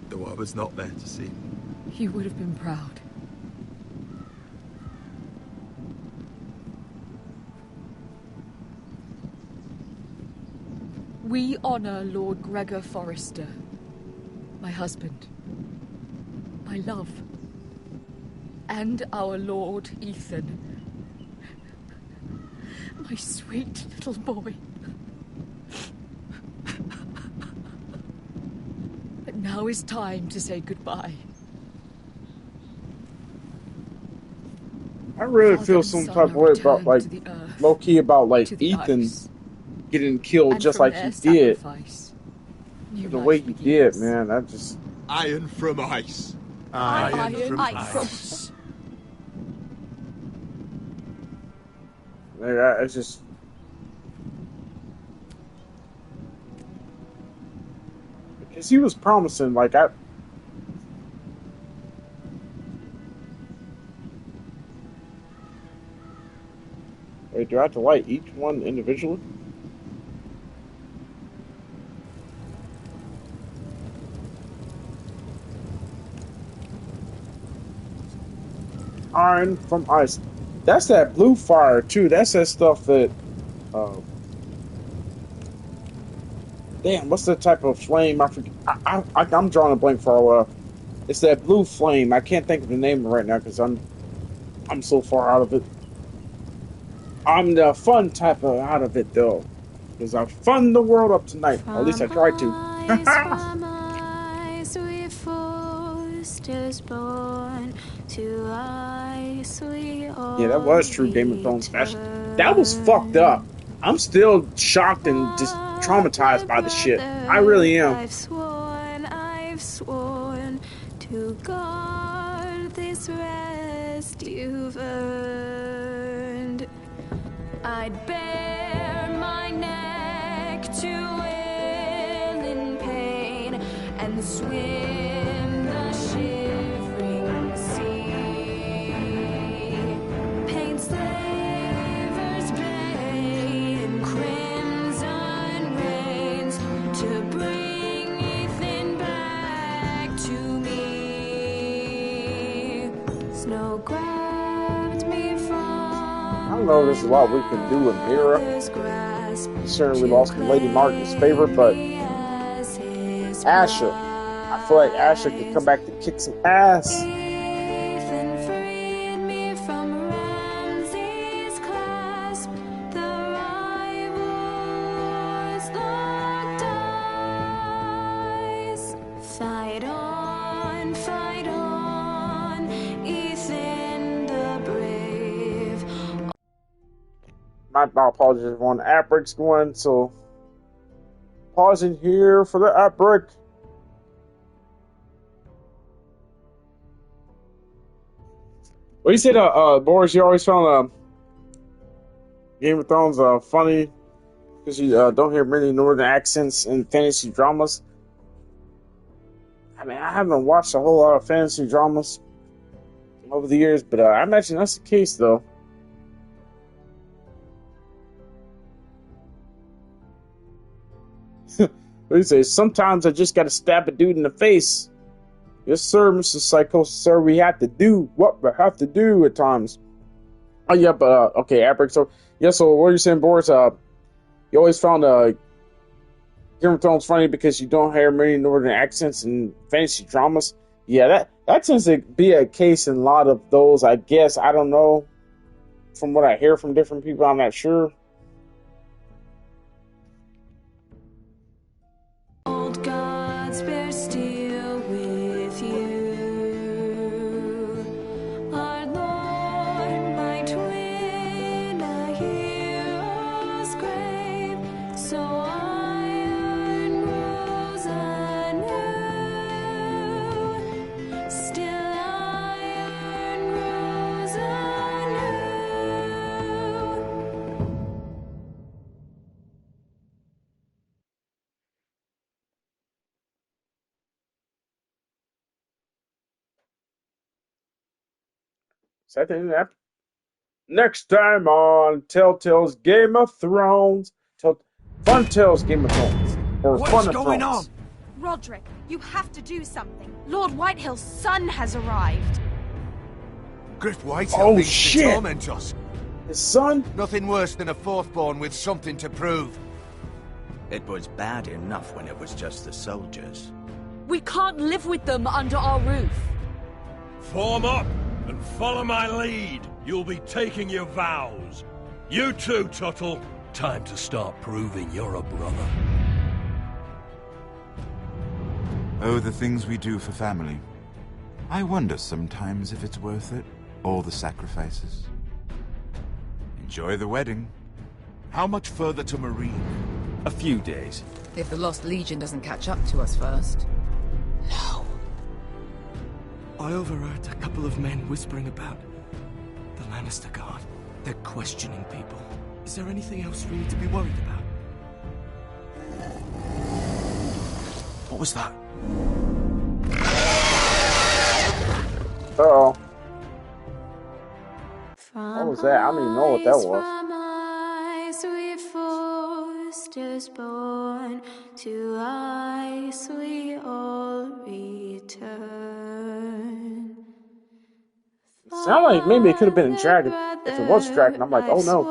though I was not there to see. You would have been proud. We honor Lord Gregor Forrester, my husband, my love. And our Lord Ethan. My sweet little boy. But now is time to say goodbye. I really feel some type of way about, like, low-key about, like, Ethan getting killed just like he did. The way he did, man, I just... Iron from ice. Iron from ice. It's just... Because he was promising, like, Wait, do I have to light each one individually? Iron from ice. That's that blue fire too. That's that stuff that. Damn, what's the type of flame? I forget. I'm drawing a blank for a while. It's that blue flame. I can't think of the name right now because I'm so far out of it. I'm the fun type of out of it though, because I fun the world up tonight. Or at least I tried to. From ice we forced born to ice we all Yeah, that was true Game of Thrones fashion. That was fucked up. I'm still shocked and just traumatized by the shit. I really am. I've sworn to guard this rest you've earned. I'd bare my neck to wail in pain and swim the shivering sea. Paint slavers bay in crimson rains to bring Ethan back to me. Snow grabbed me from I don't know if there's a lot we can do in Mira. Considering we lost Lady Martin's favor, but Asher. I feel like Asher could come back to kick some ass. Ethan freed me from Ramsay's clasp. The rivals locked eyes. Fight on, Ethan the brave. My apologies, everyone. The ad break's going, so pausing here for the ad break. Well, you said, Boris, you always found Game of Thrones funny because you don't hear many northern accents in fantasy dramas. I mean, I haven't watched a whole lot of fantasy dramas over the years, but I imagine that's the case, though. What do you say? Sometimes I just gotta stab a dude in the face. Yes, sir, Mr. Psychosis, sir. We have to do what we have to do at times. Oh, yeah, but, okay, Abrick. So, yeah, so what are you saying, Boris? You always found Game of Thrones funny because you don't hear many northern accents in fantasy dramas. Yeah, that tends to be a case in a lot of those, I guess. I don't know. From what I hear from different people, I'm not sure. Old gods bear steel with you. Our Lord might win a hero's grave, so iron rose anew. Still iron rose anew. So I think that next time on Telltale's Game of Thrones, Funtales Game of Thrones, or Fun of Thrones. Roderick, you have to do something. Lord Whitehill's son has arrived. Griff Whitehill Oh, means shit. to torment us. His son? Nothing worse than a fourthborn with something to prove. It was bad enough when it was just the soldiers. We can't live with them under our roof. Form up and follow my lead. You'll be taking your vows. You too, Tuttle. Time to start proving you're a brother. Oh, the things we do for family. I wonder sometimes if it's worth it, all the sacrifices. Enjoy the wedding. How much further to Marine? A few days. If the Lost Legion doesn't catch up to us first. I overheard a couple of men whispering about the Lannister Guard. They're questioning people. Is there anything else we need to be worried about? What was that? Uh-oh. What was that? I don't even know what that was. From ice we foresters born, to ice we all return. Sound like maybe it could have been a dragon. If it was a dragon, I'm like, oh no.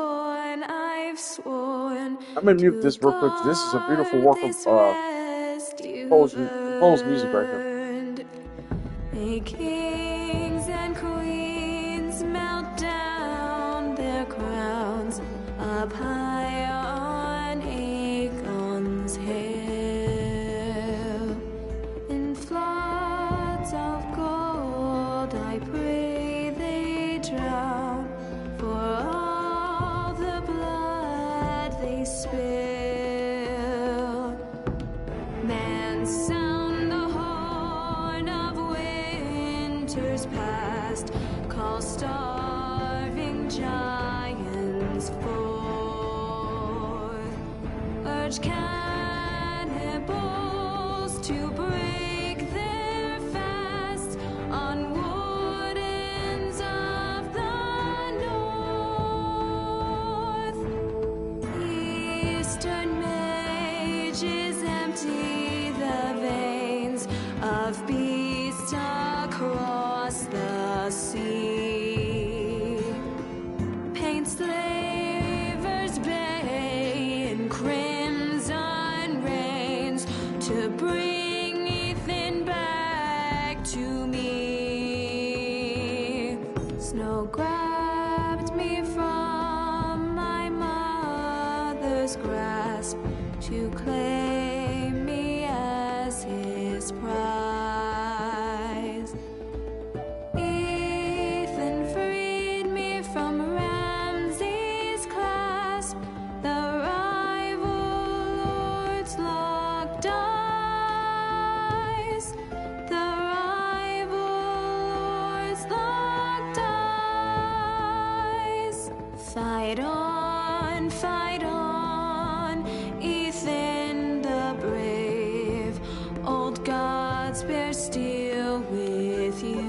I've sworn I'm gonna mute this real quick. This is a beautiful work of composed music right here. may kings and queens melt down their crowns up high on Aegon's hill. In floods of gold I pray they drown, for all the blood they spill. Man, sound the horn of winter's past, call starving giants forth, urge cannibals to break their fast on wardens of the north. Eastern mages empty the veins of beasts across the sea. Paint slavers bay in crimson rains to bring Ethan back to me. Snow grabbed me from my mother's grasp to claim me as his prize. Ethan freed me from Ramsay's clasp, the rival lords locked eyes, the rival lords locked eyes. Fight on, Ethan the brave, old God gods bear steel with you.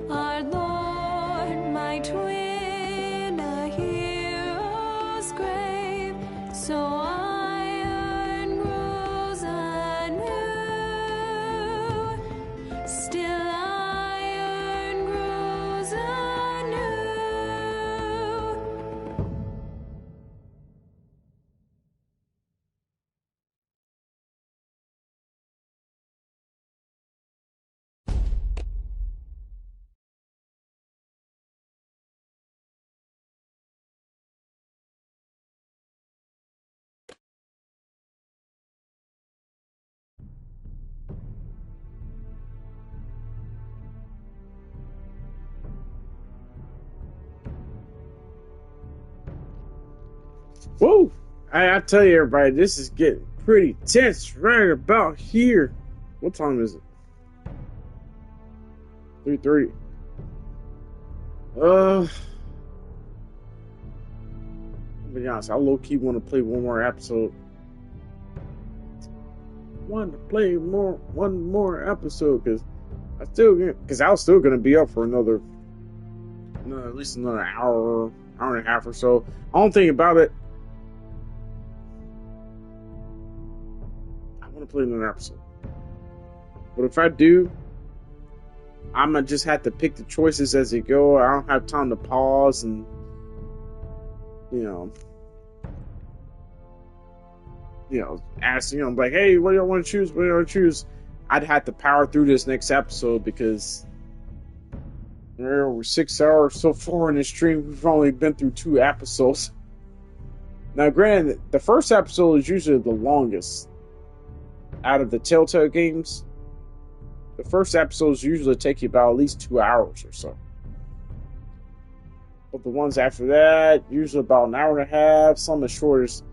Our Lord might win a hero's grave, so iron grows anew. Still iron grows anew. Whoa! I tell you, everybody, this is getting pretty tense right about here. What time is it? 3:30. I'll be honest, I low-key want to play one more episode. Want to play one more episode because I was still gonna be up for another at least another hour and a half or so. I don't think about it. I want to play another episode, but if I do, I'm gonna just have to pick the choices as they go. I don't have time to pause and ask, like, hey, what do y'all want to choose? What do y'all want to choose? I'd have to power through this next episode because we're over 6 hours so far in the stream. We've only been through 2 episodes. Now, granted, the first episode is usually the longest out of the Telltale games. The first episodes usually take you about at least 2 hours or so. But the ones after that, usually about an hour and a half, some as short as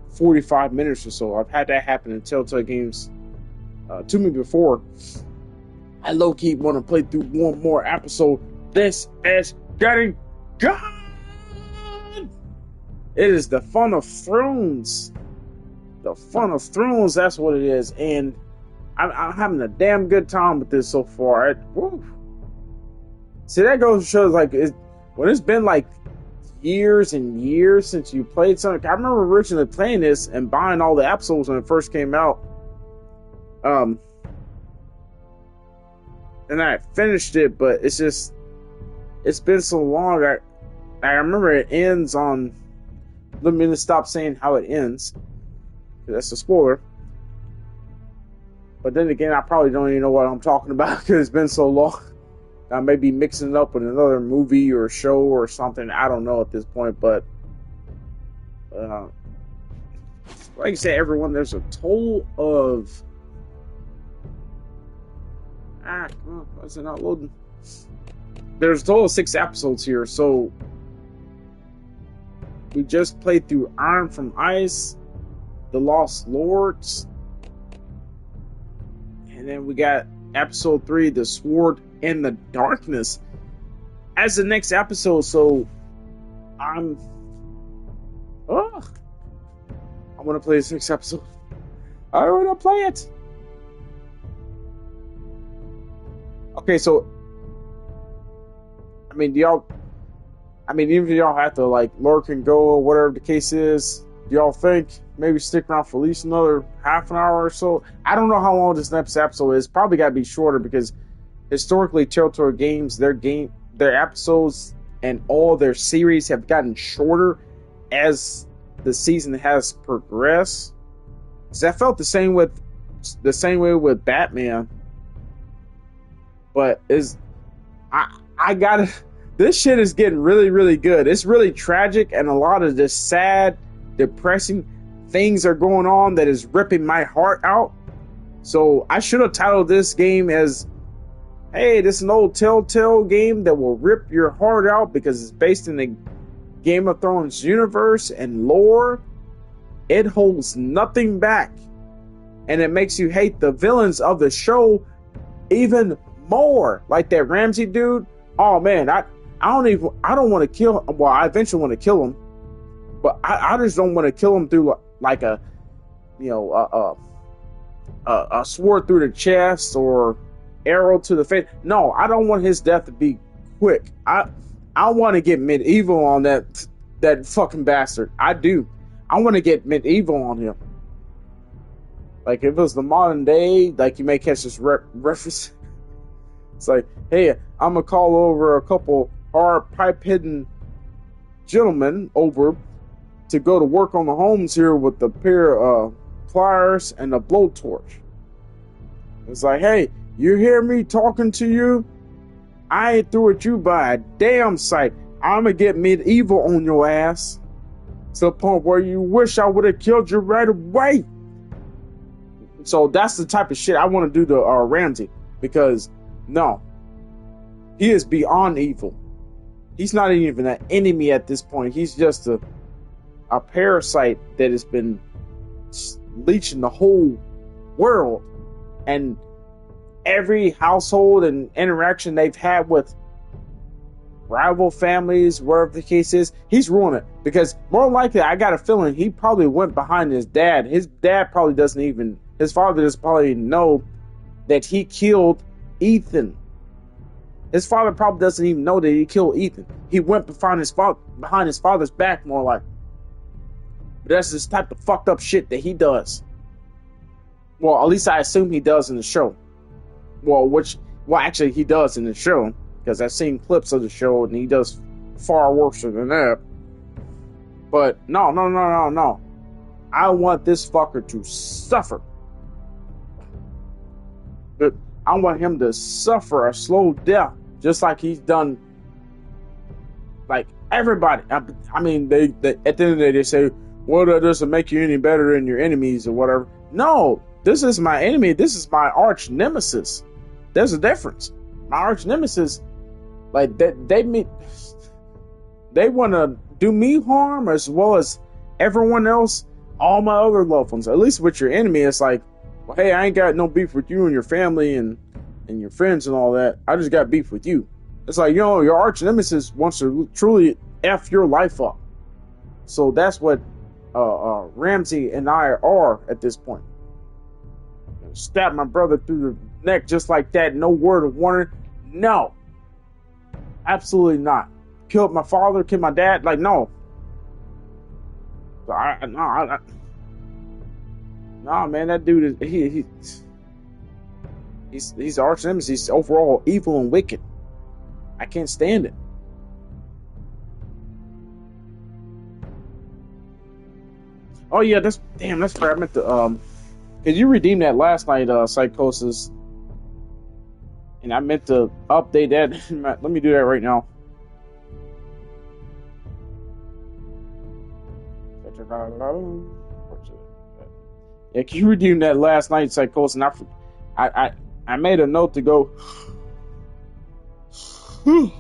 45 minutes or so. I've had that happen in Telltale games to me before. I low-key want to play through one more episode. This is getting good! It is the Fun of Thrones. The Fun of Thrones, that's what it is. And I'm having a damn good time with this so far. See, that goes to show, like, when it's been like years and years since you played something. I remember originally playing this and buying all the episodes when it first came out. And I finished it, but it's been so long. I remember it ends on. Let me stop saying how it ends. That's a spoiler. But then again, I probably don't even know what I'm talking about because it's been so long. I may be mixing it up with another movie or show or something. I don't know at this point, but like I said, everyone, there's a total of why is it not loading? There's a total of 6 episodes here, so we just played through Iron from Ice, The Lost Lords, and then we got episode 3, The Sword in the Darkness, as the next episode. So I want to play this next episode. I want to play it. Okay, so even if y'all have to like lurk and go or whatever the case is, do y'all think maybe stick around for at least another half an hour or so? I don't know how long this next episode is. Probably got to be shorter because historically, Telltale games, their episodes and all their series have gotten shorter as the season has progressed. So I felt the same way with Batman. But I got it. This shit is getting really, really good. It's really tragic, and a lot of this sad, depressing things are going on that is ripping my heart out. So I should have titled this game as, hey, this is an old Telltale game that will rip your heart out because it's based in the Game of Thrones universe and lore. It holds nothing back, and it makes you hate the villains of the show even more. Like that Ramsay dude. Oh man, I don't want to kill him. Well, I eventually want to kill him, but I just don't want to kill him through like a a sword through the chest or arrow to the face. No, I don't want his death to be quick. I want to get medieval on that fucking bastard. I do. I want to get medieval on him. Like, if it was the modern day, like, you may catch this reference. It's like, hey, I'm going to call over a couple hard pipe-hitting gentlemen over to go to work on the homes here with a pair of pliers and a blowtorch. It's like, hey, you hear me talking to you? I ain't through with you by a damn sight. I'm going to get medieval on your ass to the point where you wish I would have killed you right away. So that's the type of shit I want to do to Ramsay, because no, he is beyond evil. He's not even an enemy at this point. He's just a parasite that has been leeching the whole world, and every household and interaction they've had with rival families, wherever the case is, he's ruined it. Because more likely, I got a feeling he probably went behind his dad. His dad probably doesn't even, his father doesn't probably know that he killed Ethan. His father probably doesn't even know that he killed Ethan. He went behind his father's back, more like. But that's this type of fucked up shit that he does. Well, at least I assume he does in the show. Well, actually he does in the show, because I've seen clips of the show and he does far worse than that. But no. I want this fucker to suffer. But I want him to suffer a slow death, just like he's done, like, everybody. I mean, they at the end of the day, they say, well, that doesn't make you any better than your enemies or whatever. No, this is my enemy. This is my arch nemesis. There's a difference. My arch nemesis, like, they want to do me harm as well as everyone else, all my other loved ones. At least with your enemy, it's like, well, hey, I ain't got no beef with you and your family and your friends and all that. I just got beef with you. It's like, your arch nemesis wants to truly F your life up. So that's what Ramsay and I are at this point. Stab my brother through the neck just like that, no word of warning. No, absolutely not. Killed my father, killed my dad, like, no. Nah, man, that dude is he's arch nemesis. He's overall evil and wicked. I can't stand it. Oh yeah, that's fair. I meant to cause you redeemed that last night, Psychosis, and I meant to update that. Let me do that right now. Yeah, you redeemed that last night, Psychosis, and I made a note to go. Oh,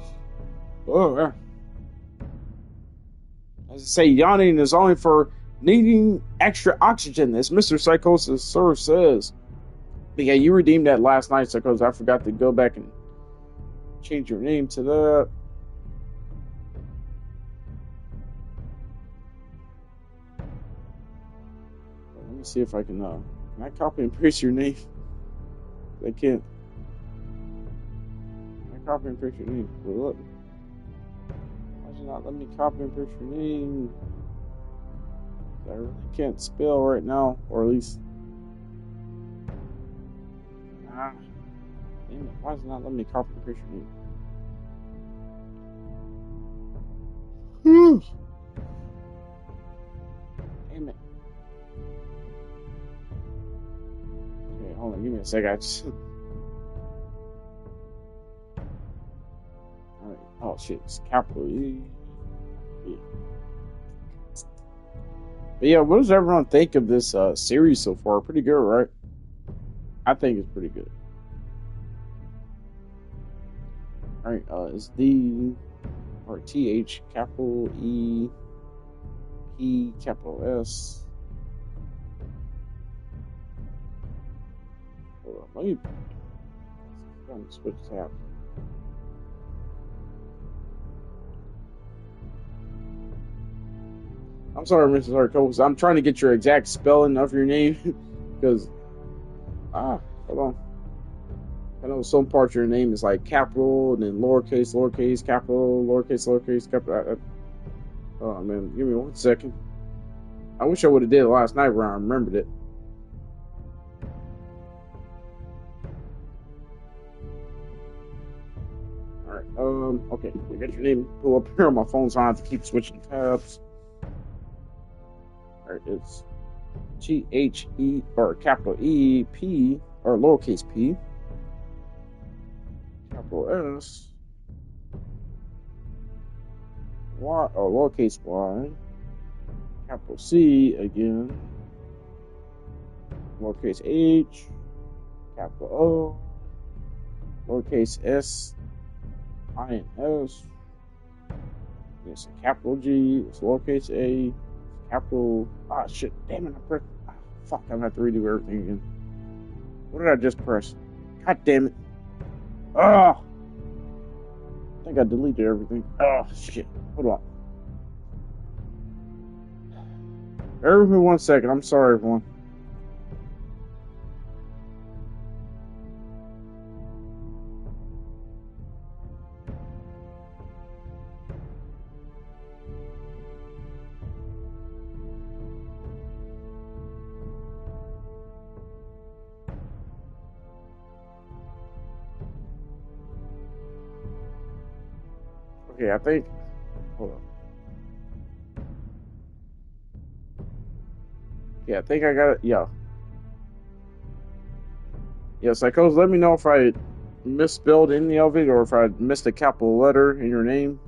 yeah. As I say, yawning is only for needing extra oxygen, as Mr. Psychosis Sir says. But yeah, you redeemed that last night, Psychosis. I forgot to go back and change your name to that. Let me see if I can I copy and paste your name? I can't. Can I copy and paste your name? Why did you not let me copy and paste your name? I really can't spell right now, or at least. Damn it, why does it not let me copy and paste your name? Damn it. Okay, hold on, give me a sec. Alright, oh shit, it's capital E. Yeah. But yeah, what does everyone think of this series so far? Pretty good, right? I think it's pretty good. Alright, it's D or TH, capital E, P, capital S. Hold on, let me switch tabs. I'm sorry, Mrs. Harcourt. I'm trying to get your exact spelling of your name because Hold on. I know some parts of your name is like capital and then lowercase, lowercase, capital, lowercase, capital. Oh man, give me 1 second. I wish I would have did it last night where I remembered it. Alright, okay. I got your name pull up here on my phone, so I have to keep switching tabs. Alright, it's T-H-E, or capital E-P, or lowercase p, capital S, Y, or lowercase y, capital C again, lowercase h, capital O, lowercase s, I and S, it's a capital G, it's lowercase a, capital, shit, damn it, I pressed, fuck, I'm gonna have to redo everything again. What did I just press? God damn it. I think I deleted everything. Shit, hold on. Bear with me 1 second, I'm sorry everyone. Okay, I think. Hold on. Yeah, I think I got it. Yeah. Yeah, Psychos, let me know if I misspelled any of it or if I missed a capital letter in your name.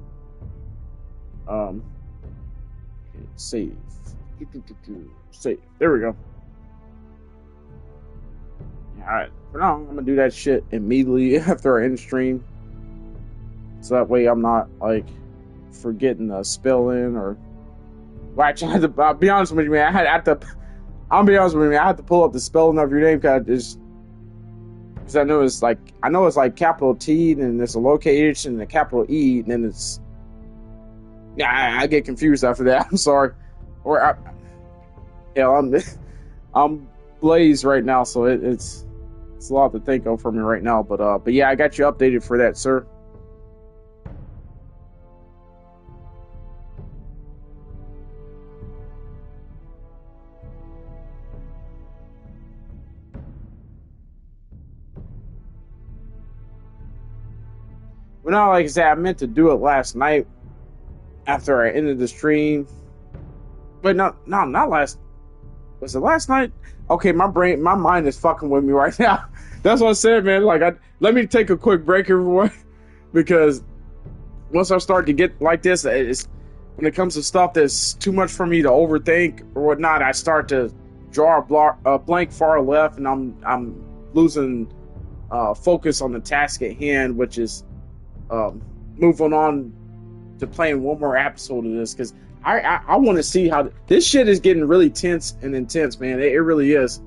Save. Save. There we go. Alright. For now, I'm gonna do that shit immediately after I end stream. So that way I'm not, like, forgetting the spelling or... Well, actually, I'll be honest with you, man. I'll be honest with you, man. I had to pull up the spelling of your name because I know it's like capital T, and it's a lowercase H, and a capital E, and then it's... Yeah, I get confused after that. I'm sorry. I'm blazed right now, so it's a lot to think of for me right now. But yeah, I got you updated for that, sir. But no, like I said, I meant to do it last night after I ended the stream. But no, not last. Was it last night? Okay, my mind is fucking with me right now. That's what I said, man. Like, let me take a quick break, everyone, because once I start to get like this, when it comes to stuff that's too much for me to overthink or whatnot, I start to draw a blank far left, and I'm losing focus on the task at hand, which is moving on to playing one more episode of this, because I want to see how this shit is getting really tense and intense, man. It really is.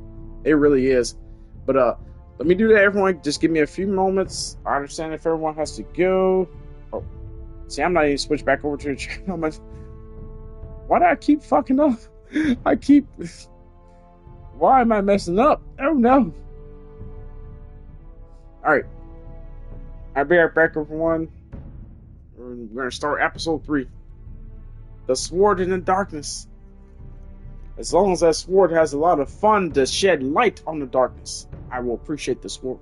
It really is. But let me do that, everyone. Just give me a few moments. I understand if everyone has to go. Oh, see, I'm not even switch back over to the channel. Why do I keep fucking up? Why am I messing up? Oh no. Alright. I'll be right back, everyone. We're going to start episode 3. The Sword in the Darkness. As long as that sword has a lot of fun to shed light on the darkness, I will appreciate the sword.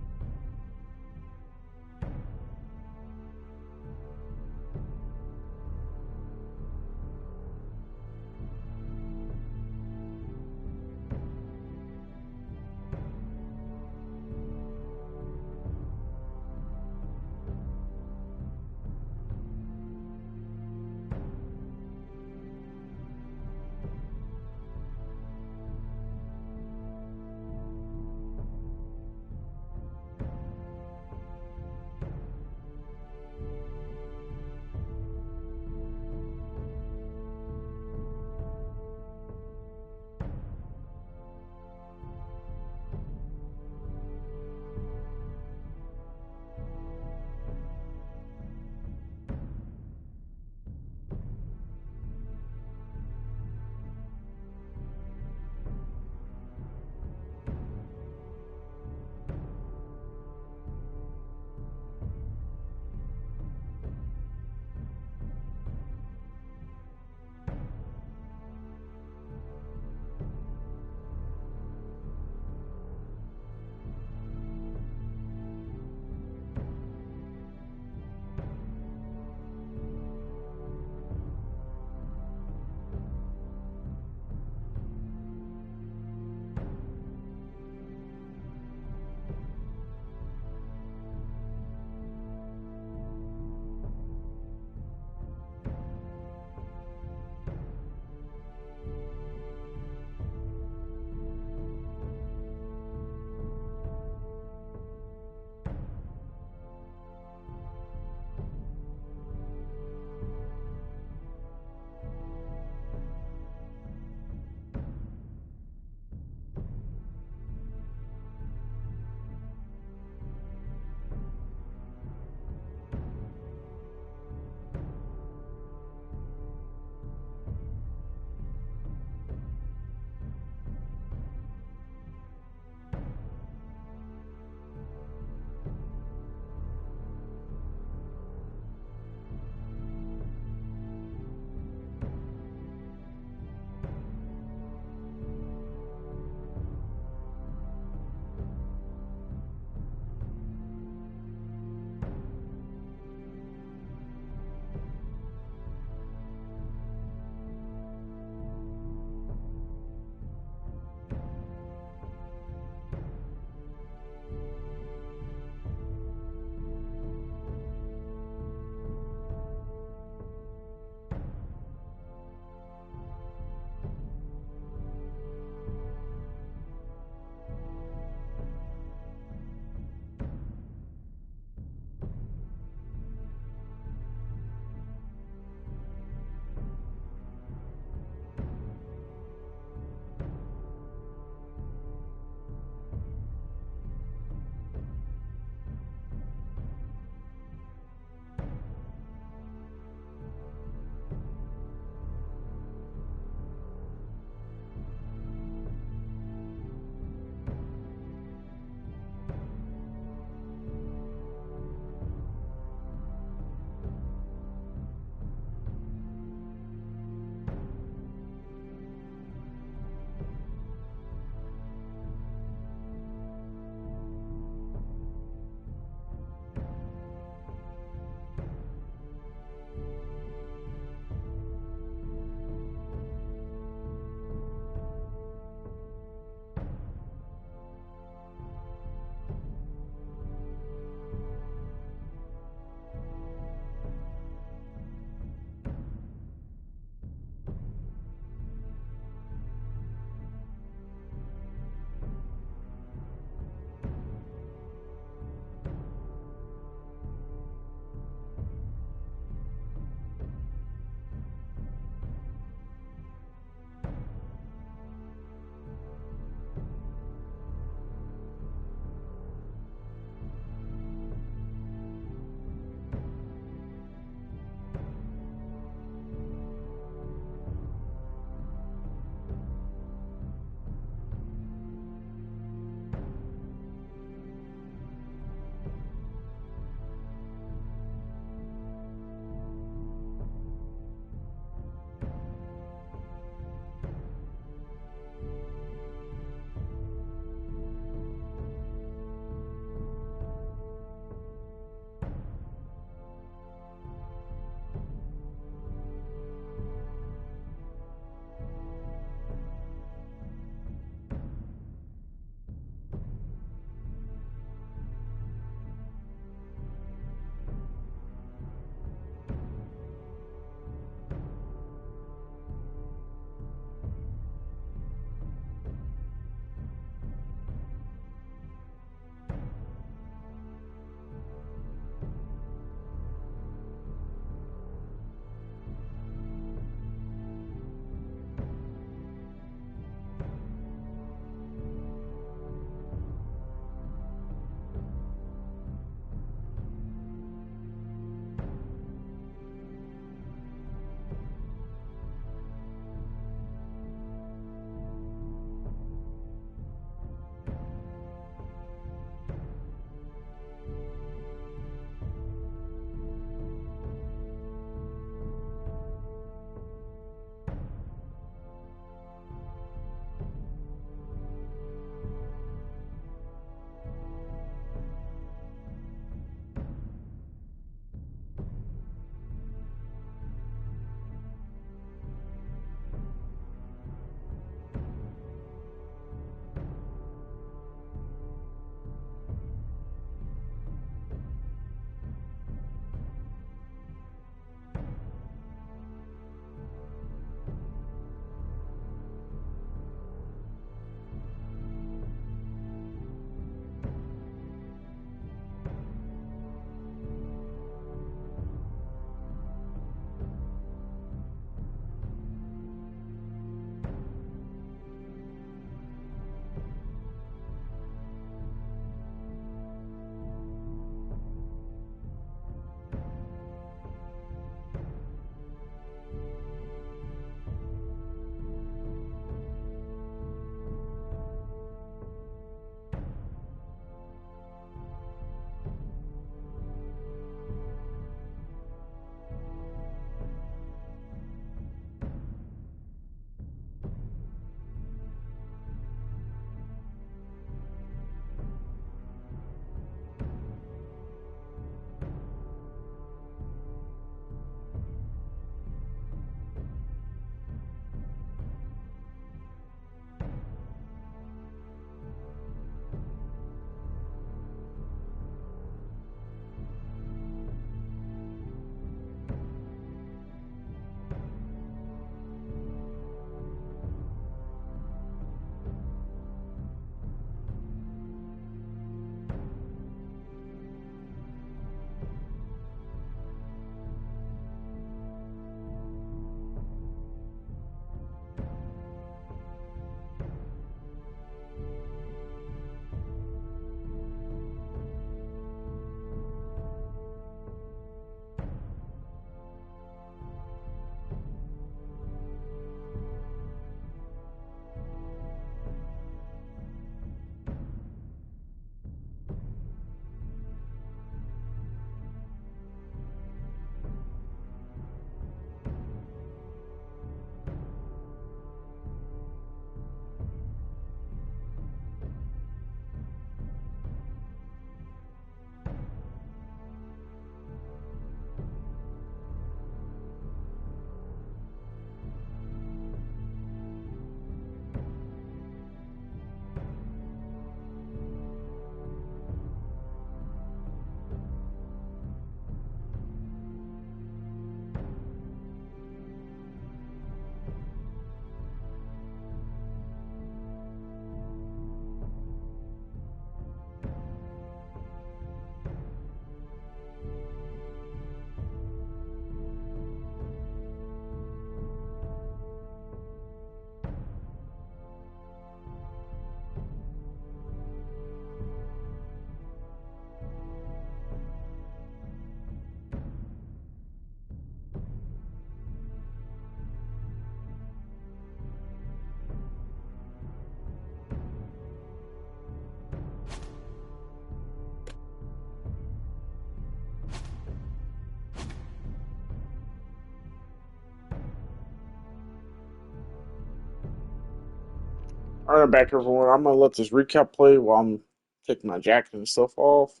Alright, back everyone. I'm gonna let this recap play while I'm taking my jacket and stuff off.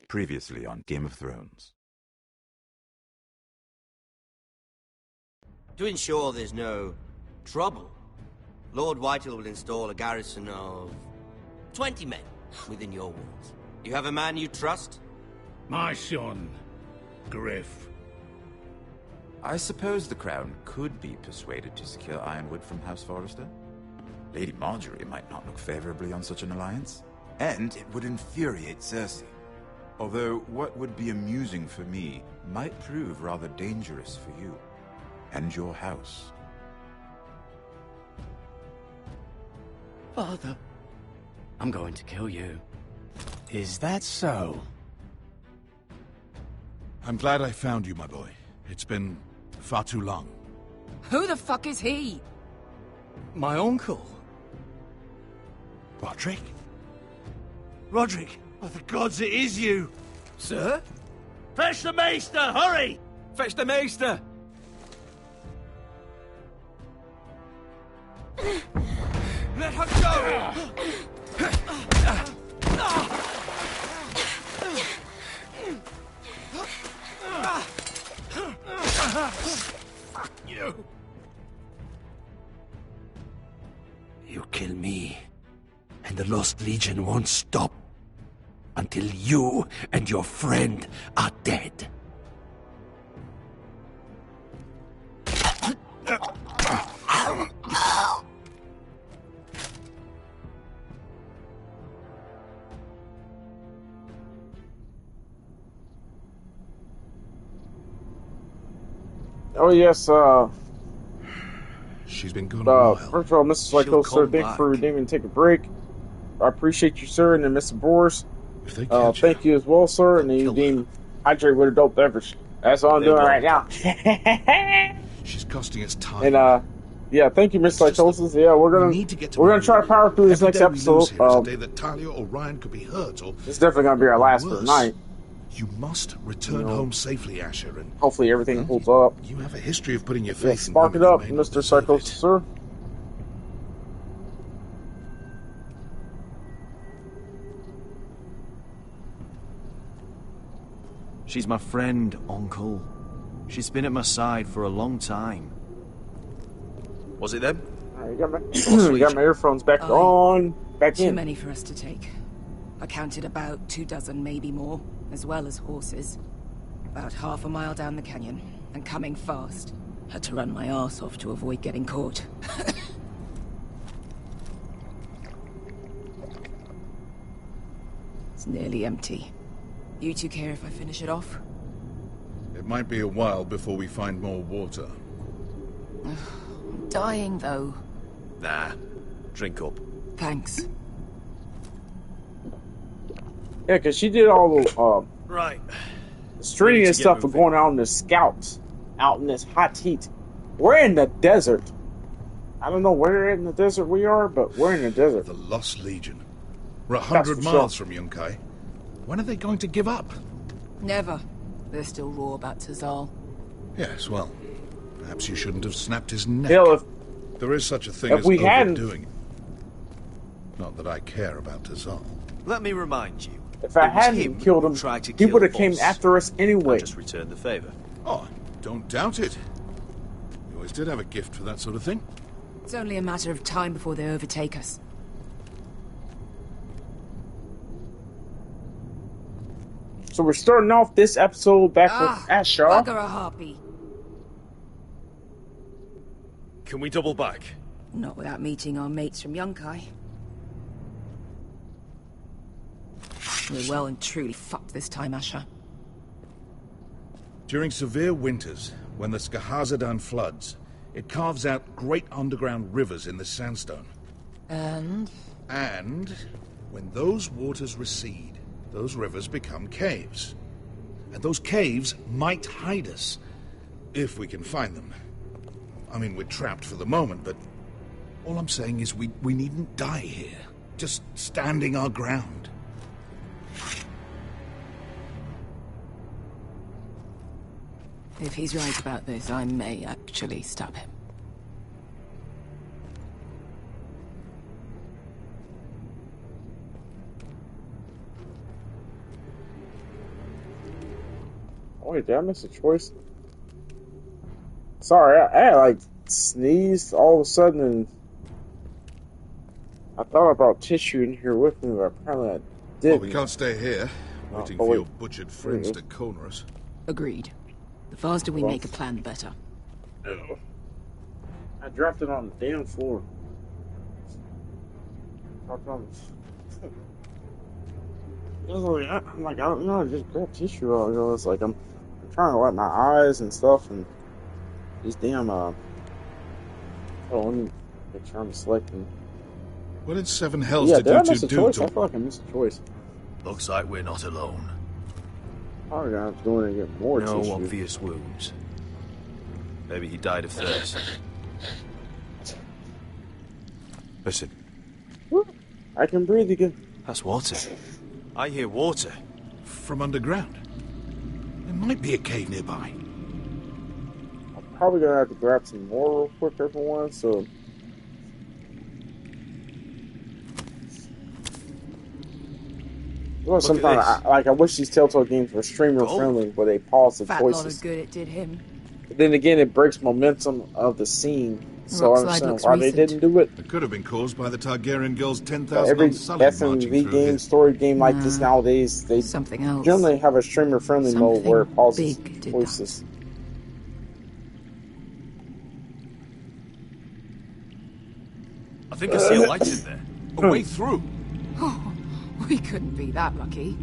Previously on Game of Thrones. To ensure there's no trouble, Lord Whitehill will install a garrison of 20 men within your walls. You have a man you trust? My son, Griff. I suppose the Crown could be persuaded to secure Ironwood from House Forrester. Lady Marjorie might not look favorably on such an alliance, and it would infuriate Cersei. Although what would be amusing for me might prove rather dangerous for you and your house. Father, I'm going to kill you. Is that so? I'm glad I found you, my boy. It's been far too long. Who the fuck is he? My uncle. Roderick? Roderick, by the gods, it is you! Sir? Fetch the Maester, hurry! Fetch the Maester! Let her go! Fuck you! You kill me, and the Lost Legion won't stop until you and your friend are dead. Oh yes, she's been gone a while. First of all, Mrs. Lyko, sir, thank you for redeeming and take a break. I appreciate you, sir, and then Mr. Boris. If they thank you as well, sir, and then you deem hydrate with adult beverage. That's all I'm doing right now. She's costing us time. And yeah, thank you, Mr. Lykosis. Yeah, we're gonna try to power through this next episode. A day that Talia or Ryan could be hurt, or it's definitely gonna be our last for the night. You must return home safely, Asher, and hopefully everything holds up. You have a history of putting your faith in spark it up, Mr. Psychos, sir. She's my friend, Uncle. She's been at my side for a long time. Was it them? You got my earphones back on. Back in. Too many for us to take. I counted about 24, maybe more, as well as horses. About half a mile down the canyon, and coming fast. Had to run my arse off to avoid getting caught. It's nearly empty. You two care if I finish it off? It might be a while before we find more water. I'm dying, though. Nah. Drink up. Thanks. Yeah, because she did all the right. stringing and stuff for going out on the scouts out in this hot heat. We're in the desert. I don't know where in the desert we are, but we're in the desert. The Lost Legion. We're 100 miles from Yunkai. When are they going to give up? Never. They're still raw about Tazal. Yes, well, perhaps you shouldn't have snapped his neck. Hell, there is such a thing if as we hadn't overdoing it. Not that I care about Tazal. Let me remind you. If I hadn't killed him, he would have came after us anyway. Just return the favor. Oh, don't doubt it. You always did have a gift for that sort of thing. It's only a matter of time before they overtake us. So we're starting off this episode back with Asher. Bugger a harpy. Can we double back? Not without meeting our mates from Yunkai. We're well and truly fucked this time, Asher. During severe winters, when the Skahazadan floods, it carves out great underground rivers in the sandstone. And? And when those waters recede, those rivers become caves. And those caves might hide us, if we can find them. I mean, we're trapped for the moment, but all I'm saying is we needn't die here. Just standing our ground. If he's right about this, I may actually stop him. Oh, wait, did I miss a choice? Sorry, I like sneezed all of a sudden, and I thought I brought tissue in here with me, but apparently I didn't. Well, we can't stay here, waiting for your butchered friends to corner us. Agreed. The faster we make a plan, the better. No. I dropped it on the damn floor. Dropped it on the... I'm like, I don't know, I just grabbed tissue out, you know, it's like I'm trying to wipe my eyes and stuff, and these damn, oh, let me make sure I'm selecting. What in seven hells Yeah, did did I you miss two a do choice? to... I feel like I missed a choice. Looks like we're not alone. Probably gonna have to go in and get more No tissue. obvious wounds. Maybe he died of thirst. Listen. I can breathe again. That's water. I hear water. From underground. There might be a cave nearby. I'm probably gonna have to grab some more real quick, everyone, so... Well, sometimes I wish these Telltale games were streamer friendly, where they pause the Fat lot of choices. good it did him. But then again, it breaks momentum of the scene, so I understand why they didn't do it. It could have been caused by the Targaryen girl's 10,000 Every Unsullied marching FMV through game, here. story game like this nowadays, they else. generally have a streamer friendly mode where it pauses big did choices. I think I see a light in there. A way through. Oh, we couldn't be that lucky.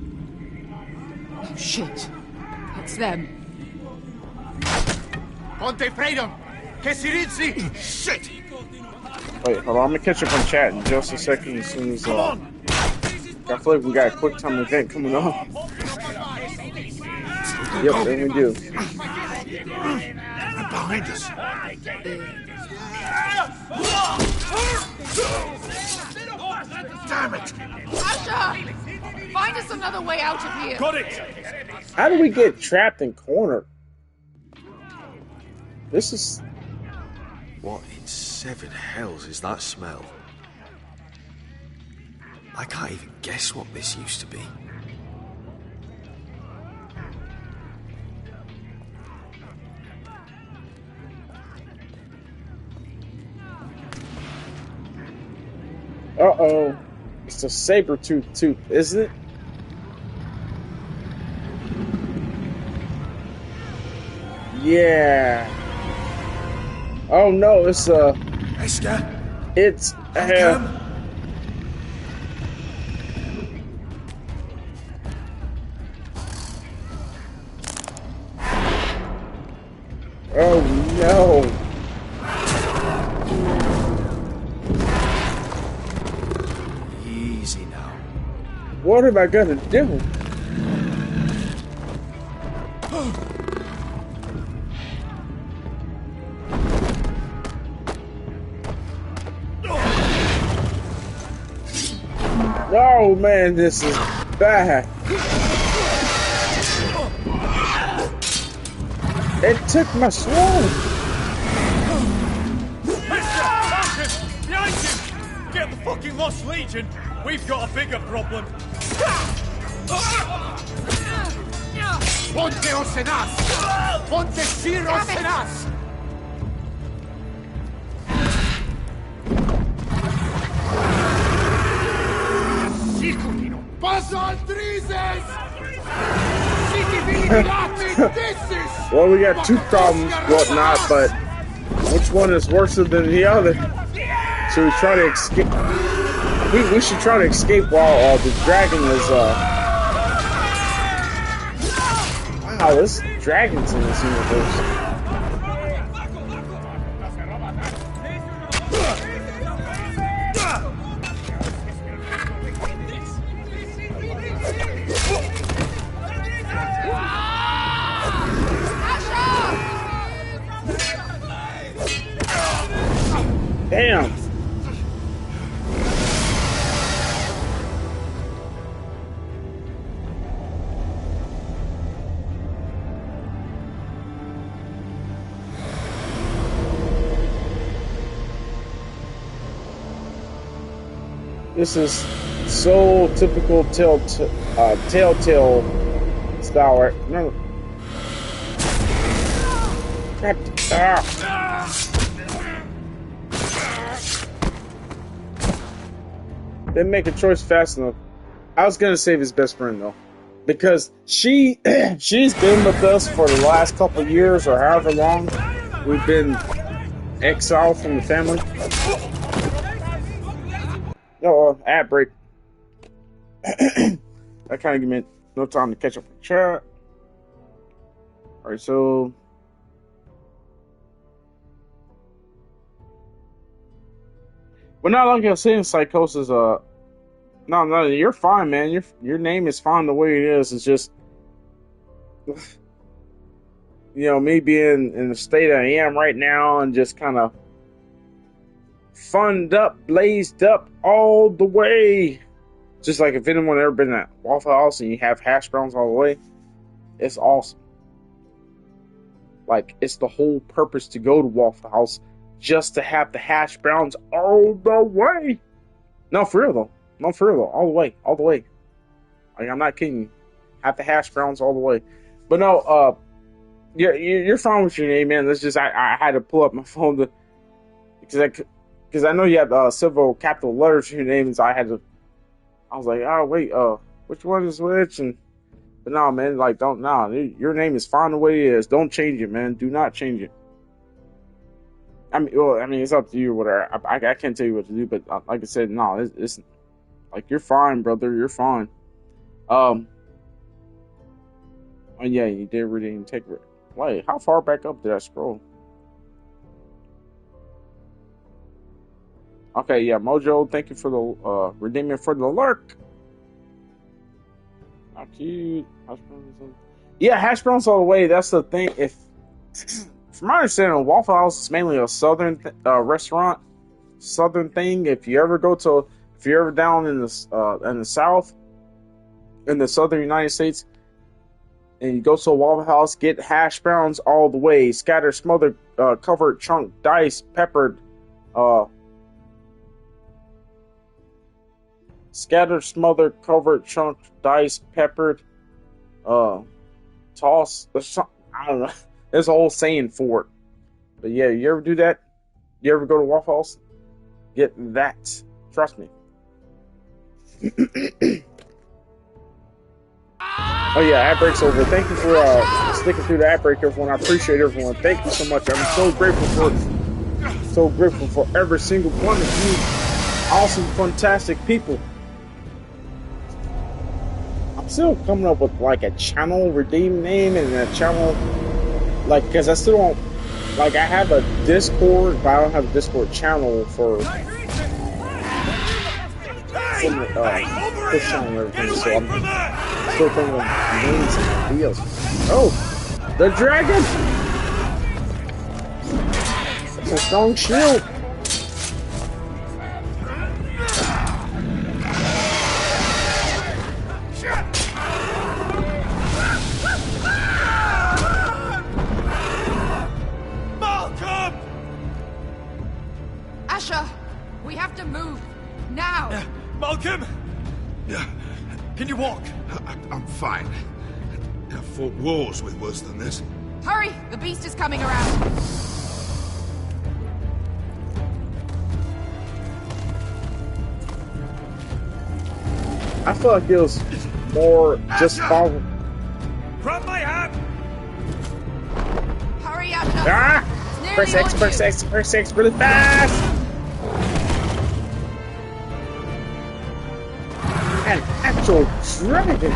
Oh, shit. It's them. Ponte freedom! Che si rizzi! Shit! Wait, hold on, I'm gonna catch up on chat in just a second as soon as I feel like we got a quick time event coming up. Yep, there we do. Right behind us. Damn it! Asha! Find us another way out of here! Got it! How do we get trapped and cornered? This is... What in seven hells is that smell? I can't even guess what this used to be. Uh-oh. It's a saber-toothed tooth, isn't it? Yeah. Oh no, it's Esther? It's Oh no. Easy now. What am I gonna do? Oh man, this is bad. It took my sword. Behind you! Get the fucking Lost Legion! We've got a bigger problem! Ponte Osenas! Ponte Sir Osenas! Paso Aldrizes! Well, we got two problems, whatnot, but which one is worse than the other? So we try to escape. We should try to escape while the dragon is. Wow, this dragon's in this universe. Damn. This is so typical Telltale style, right? No, Didn't make a choice fast enough. I was gonna save his best friend though, because she's been with us for the last couple of years or however long we've been exiled from the family. Ad break. That kind of give me no time to catch up with chat. All right, so. Well, not like I was saying, Psychosis. No, you're fine, man. Your name is fine the way it is. It's just, me being in the state I am right now and just kind of funned up, blazed up all the way. Just like if anyone ever been at Waffle House and you have hash browns all the way, it's awesome. Like, it's the whole purpose to go to Waffle House, just to have the hash browns all the way. No, for real though. All the way. Like, I'm not kidding you. Have the hash browns all the way. But no, you're fine with your name, man. That's just, I had to pull up my phone because I know you have several capital letters in your name, and so I was like, oh wait, which one is which? But no, man, like, your name is fine the way it is. Don't change it, man. Do not change it. I mean, it's up to you or whatever. I can't tell you what to do, but like I said, no, it's like, you're fine, brother. You're fine. Oh yeah, you did redeem take. Wait, how far back up did I scroll? Okay, yeah, Mojo, thank you for the redeeming for the lurk. How cute. Yeah, hash browns all the way. That's the thing. If from my understanding, Waffle House is mainly a southern restaurant, southern thing. If you're ever down in the south, in the southern United States, and you go to a Waffle House, get hash browns all the way, scattered, smothered, covered, chunked, diced, peppered, scattered, smothered, covered, chunked, diced, peppered, tossed. I don't know. There's a whole saying for it. But yeah, you ever do that? You ever go to Waffle House? Get that. Trust me. Oh yeah, ad break's over. Thank you for sticking through the ad break, everyone. I appreciate everyone. Thank you so much. I'm so grateful for every single one of you awesome, fantastic people. I'm still coming up with like a channel redeem name and a channel, like, because I still don't, like, I have a Discord, but I don't have a Discord channel for push on everything, so I'm still thinking of names and ideas. Oh, the dragon! It's a strong shield! Asher, we have to move now. Malcolm! Can you walk? I'm fine. I've fought wars with worse than this. Hurry, the beast is coming around. I feel like it was more just follow. Grab my hand! Hurry, Asher! Ah! Press X really fast! An actual dragon!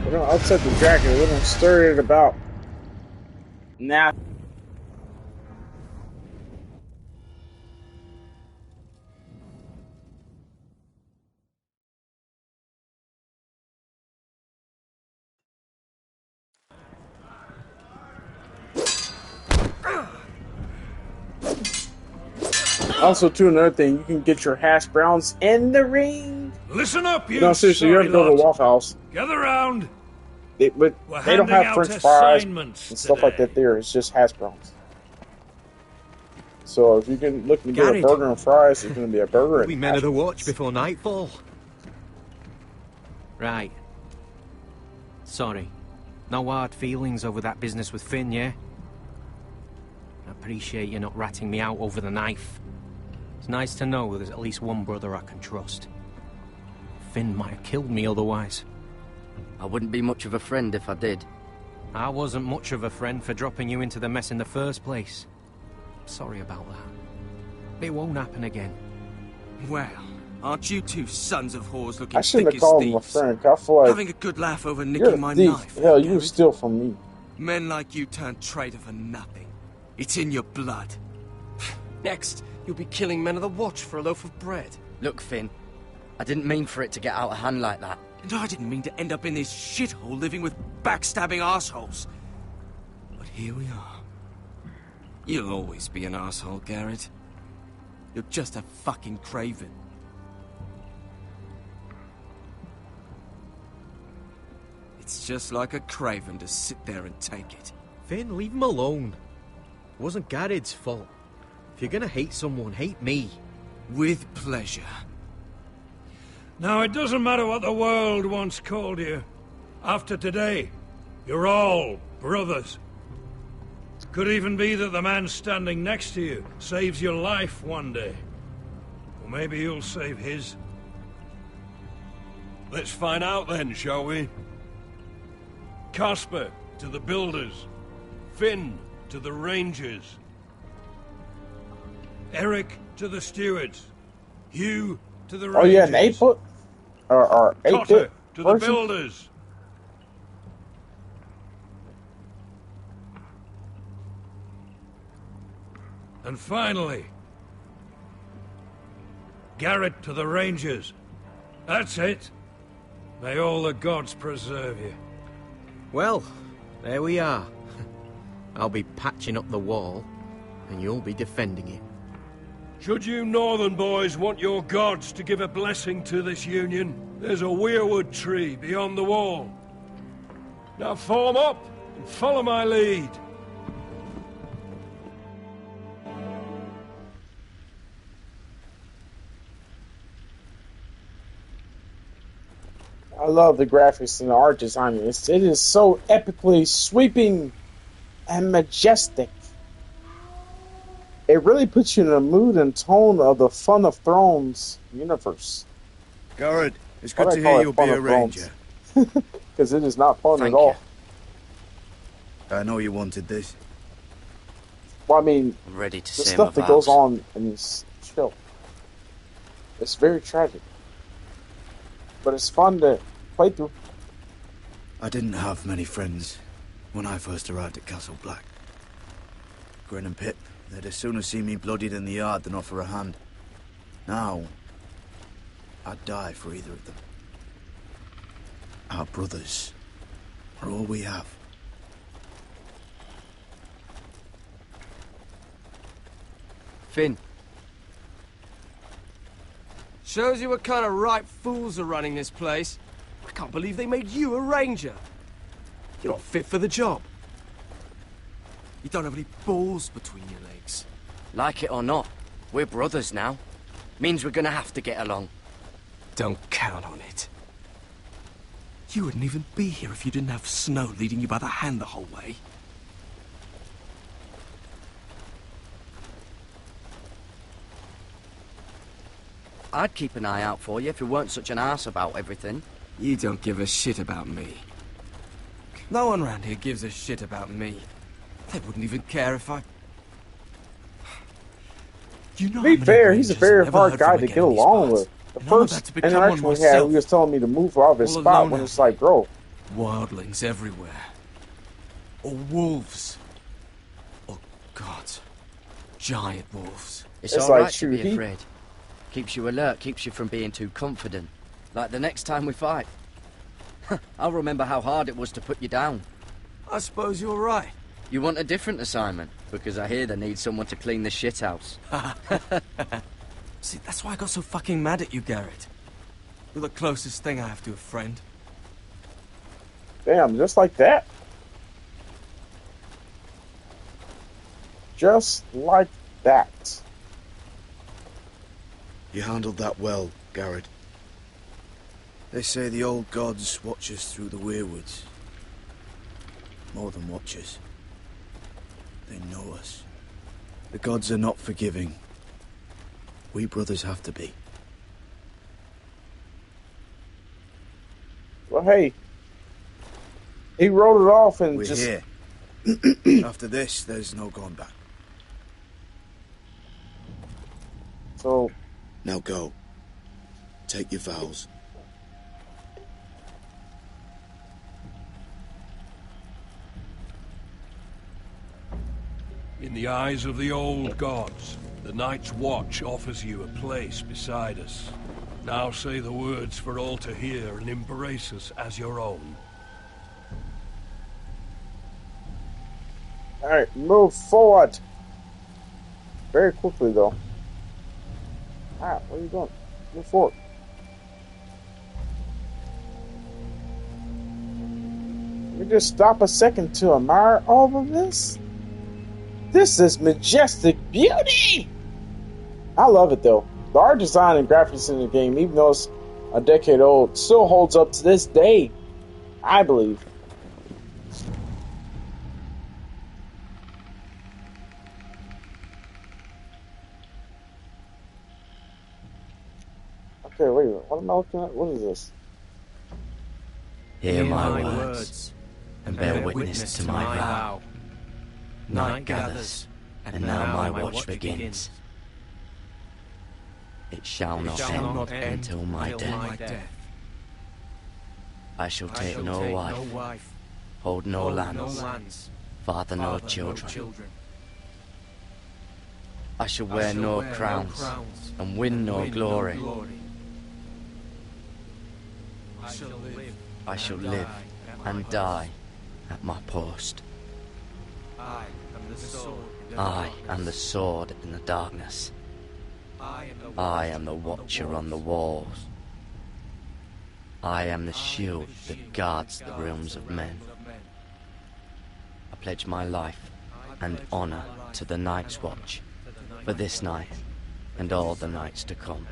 We don't upset the dragon, we don't stir it about. Nah. Also, too, another thing, you can get your hash browns in the ring. Listen up, you. No, seriously, you have to go to Waffle House. Gather round. But they don't have French fries and stuff like that there. It's just hash browns. So if you can look to get a burger and fries, it's going to be a burger and we men of the watch before nightfall. Right. Sorry. No hard feelings over that business with Finn, yeah? I appreciate you not ratting me out over the knife. It's nice to know there's at least one brother I can trust. Finn might have killed me otherwise. I wouldn't be much of a friend if I did. I wasn't much of a friend for dropping you into the mess in the first place. Sorry about that. It won't happen again. Well, aren't you two sons of whores looking I shouldn't thick have as called him a thieves? friend. I feel like Having a good laugh over you're nicking a my thief. knife. Hell, you would steal from me. Men like you turn traitor for nothing. It's in your blood. Next, you'll be killing men of the watch for a loaf of bread. Look, Finn, I didn't mean for it to get out of hand like that. And I didn't mean to end up in this shithole living with backstabbing assholes. But here we are. You'll always be an asshole, Garrett. You're just a fucking craven. It's just like a craven to sit there and take it. Finn, leave him alone. It wasn't Garrett's fault. If you're gonna hate someone, hate me. With pleasure. Now, it doesn't matter what the world once called you. After today, you're all brothers. Could even be that the man standing next to you saves your life one day. Or maybe you'll save his. Let's find out then, shall we? Casper to the builders. Finn to the rangers. Eric to the stewards. Hugh to the rangers. Oh yeah, an 8-foot or 8-bit Cotter to the version? builders. And finally, Garrett to the Rangers. That's it. May all the gods preserve you. Well, there we are. I'll be patching up the wall, and you'll be defending it. Should you northern boys want your gods to give a blessing to this union, there's a weirwood tree beyond the wall. Now form up and follow my lead. I love the graphics and the art design. It is so epically sweeping and majestic. It really puts you in the mood and tone of the Fun of Thrones universe. Garrett, it's good to hear you'll be a ranger. Because it is not fun Thank at all. I know you wanted this. Well, I mean, I'm ready to the say stuff my that goes vows. on in this show. It's very tragic. But it's fun to play through. I didn't have many friends when I first arrived at Castle Black. Grin and Pip, they'd as soon see me bloodied in the yard than offer a hand. Now, I'd die for either of them. Our brothers are all we have. Finn. Shows you what kind of ripe fools are running this place. I can't believe they made you a ranger. You're not fit for the job. You don't have any balls between your legs. Like it or not, we're brothers now. Means we're gonna have to get along. Don't count on it. You wouldn't even be here if you didn't have Snow leading you by the hand the whole way. I'd keep an eye out for you if you weren't such an arse about everything. You don't give a shit about me. No one around here gives a shit about me. They wouldn't even care if I... You know To be fair, he's a very hard guy to get along with. The And I'm about first to become interaction one we had, myself. he was telling me to move out of his All spot alone when out it's like, bro. Wildlings everywhere. Or wolves. Or gods. Giant wolves. It's alright to be afraid. Keeps you alert, keeps you from being too confident. Like the next time we fight. I'll remember how hard it was to put you down. I suppose you're right. You want a different assignment? Because I hear they need someone to clean the shithouse. See, that's why I got so fucking mad at you, Garrett. You're the closest thing I have to a friend. Damn, just like that. Just like that. You handled that well, Garrett. They say the old gods watch us through the weirwoods. more than watchers. They know us. The gods are not forgiving. We brothers have to be. Well, hey. He wrote it off and We're just... here. After this, there's no going back. So... Now go. Take your vows. In the eyes of the old gods, the Night's Watch offers you a place beside us. Now say the words for all to hear and embrace us as your own. Alright, move forward. Very quickly, though. Alright, where are you going? Move forward. Let me just stop a second to admire all of this. This is majestic beauty! I love it, though. The art design and graphics in the game, even though it's a decade old, still holds up to this day. I believe. Okay, wait a minute. What am I looking at? What is this? Hear my words, and bear witness to my vow. Night gathers, and now my watch begins. It shall not end until my death. I shall take no wife, hold no lands, father no children. I shall wear no crowns, and win no glory. I shall live and die at my post. I am the sword in the darkness. I am the watcher on the walls. I am the shield that guards the realms of men. I pledge my life and honor to the Night's Watch for this night and all the nights to come.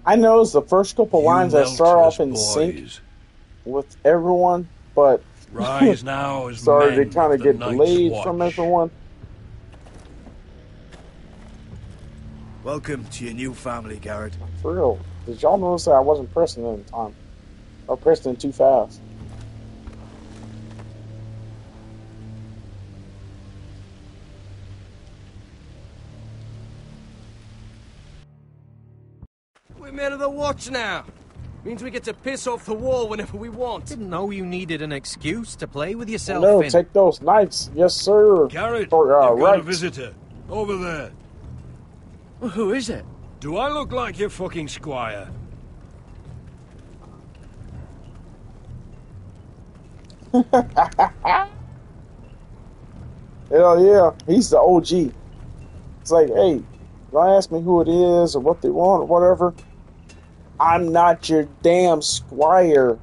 I know it's the first couple lines that start off in sync with everyone, but Rise now as sorry men they kind of of the get Night's delayed Watch. from everyone. Welcome to your new family, Garrett. For real. Did y'all notice that I wasn't pressing it in time? I pressed it too fast. We're men of the Watch now. Means we get to piss off the wall whenever we want. Didn't know you needed an excuse to play with yourself. No, Finn. take those knights. Yes, sir. Garrett, For, you've got right. a visitor. Over there. Well, who is it? Do I look like your fucking squire? Hell yeah, he's the OG. It's like, hey, don't ask me who it is or what they want or whatever. I'm not your damn squire,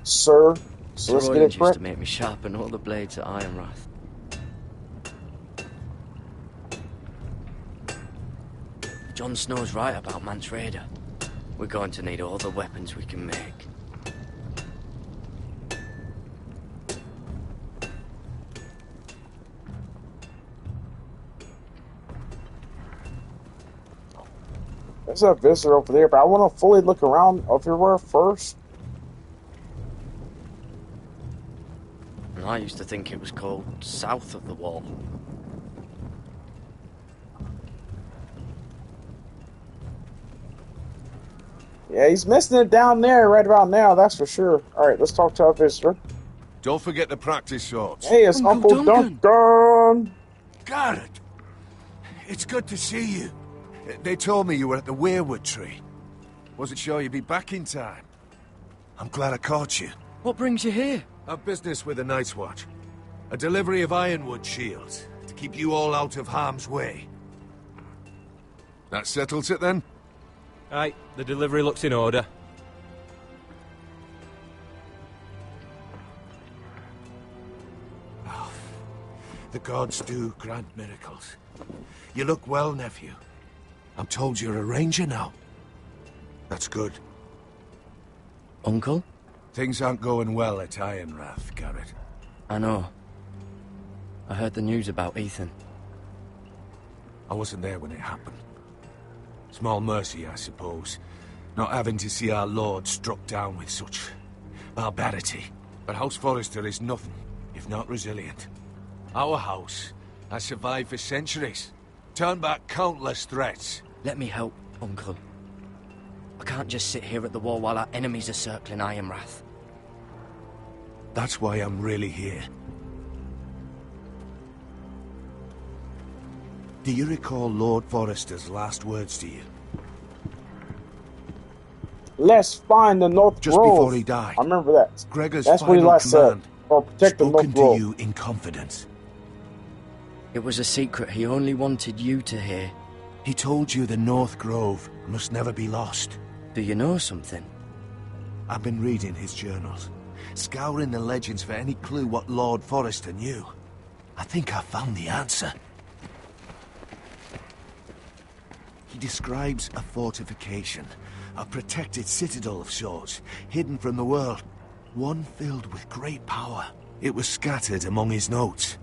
sir. So let's get it Royland used correct. to make me sharpen all the blades at Ironwrath. Jon Snow's right about Mance Rayder. We're going to need all the weapons we can make. There's a visitor over there, but I want to fully look around everywhere first. And I used to think it was called South of the Wall. Yeah, he's missing it down there right about now, that's for sure. Alright, let's talk to our visitor. Don't forget to practice swords. Hey, it's Uncle Duncan. Garrett! It's good to see you. They told me you were at the weirwood tree. Wasn't sure you'd be back in time. I'm glad I caught you. What brings you here? A business with the Night's Watch. A delivery of ironwood shields to keep you all out of harm's way. That settles it then? Aye, the delivery looks in order. Oh, the gods do grant miracles. You look well, nephew. I'm told you're a ranger now. That's good. Uncle? Things aren't going well at Ironrath, Garrett. I know. I heard the news about Ethan. I wasn't there when it happened. Small mercy, I suppose, not having to see our lord struck down with such barbarity. But House Forrester is nothing if not resilient. Our house has survived for centuries, turned back countless threats. Let me help, Uncle. I can't just sit here at the wall while our enemies are circling Ironrath. That's why I'm really here. Do you recall Lord Forrester's last words to you? Let's find the North Just Grove. before he died. I remember that. Gregor's That's what he final last said. command, Or protect the North spoken to Grove. you in confidence. It was a secret he only wanted you to hear. He told you the North Grove must never be lost. Do you know something? I've been reading his journals, scouring the legends for any clue what Lord Forrester knew. I think I found the answer. He describes a fortification, a protected citadel of sorts, hidden from the world, one filled with great power. It was scattered among his notes.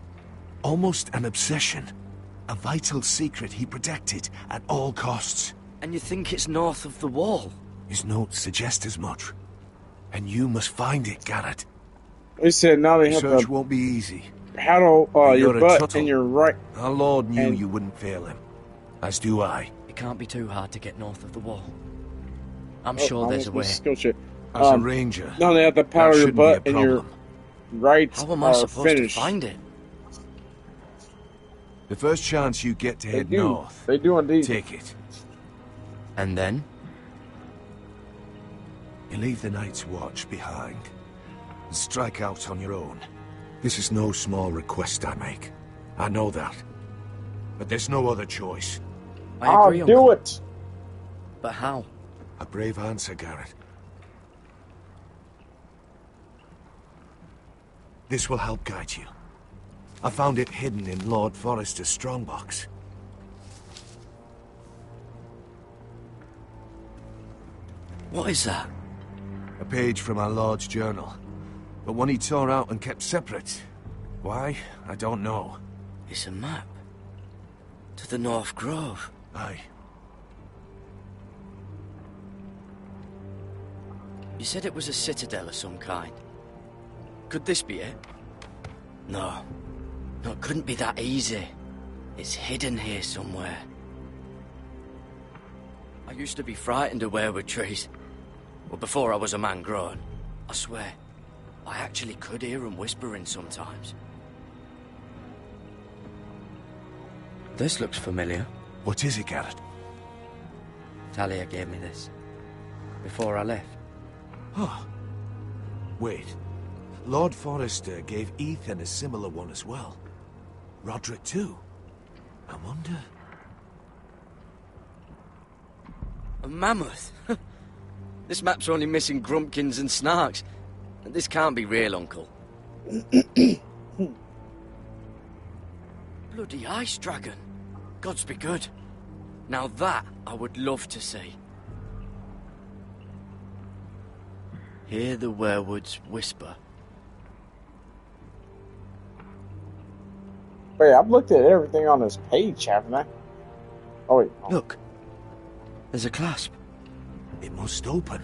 Almost an obsession, a vital secret he protected at all costs. And you think it's north of the wall? His notes suggest as much. And you must find it, Garrett. He said now they have Research to won't be easy. paddle But your you're a butt turtle. and your right. Our Lord knew and- you wouldn't fail him. As do I. It can't be too hard to get north of the wall. I'm Oh, sure there's a way. Skill check. As a ranger, No, they have to that paddle your shouldn't be a butt and your problem. rights How am I are supposed finished. to find it? The first chance you get to head do. north, They do indeed. take it. And then? You leave the Night's Watch behind and strike out on your own. This is no small request I make. I know that. But there's no other choice. I agree, I'll do Uncle. it. But how? A brave answer, Garrett. This will help guide you. I found it hidden in Lord Forrester's strongbox. What is that? A page from our Lord's journal. But one he tore out and kept separate. Why? I don't know. It's a map. To the North Grove. Aye. You said it was a citadel of some kind. Could this be it? No. No, it couldn't be that easy. It's hidden here somewhere. I used to be frightened of weirwood trees. Well, before I was a man grown. I swear, I actually could hear them whispering sometimes. This looks familiar. What is it, Garrett? Talia gave me this. Before I left. Oh. Wait. Lord Forrester gave Ethan a similar one as well. Roderick too. I wonder... A mammoth? This map's only missing grumpkins and snarks. This can't be real, Uncle. Bloody ice dragon. Gods be good. Now that I would love to see. Hear the werewoods whisper. Wait, I've looked at everything on this page, haven't I? Oh wait. Oh. Look. There's a clasp. It must open.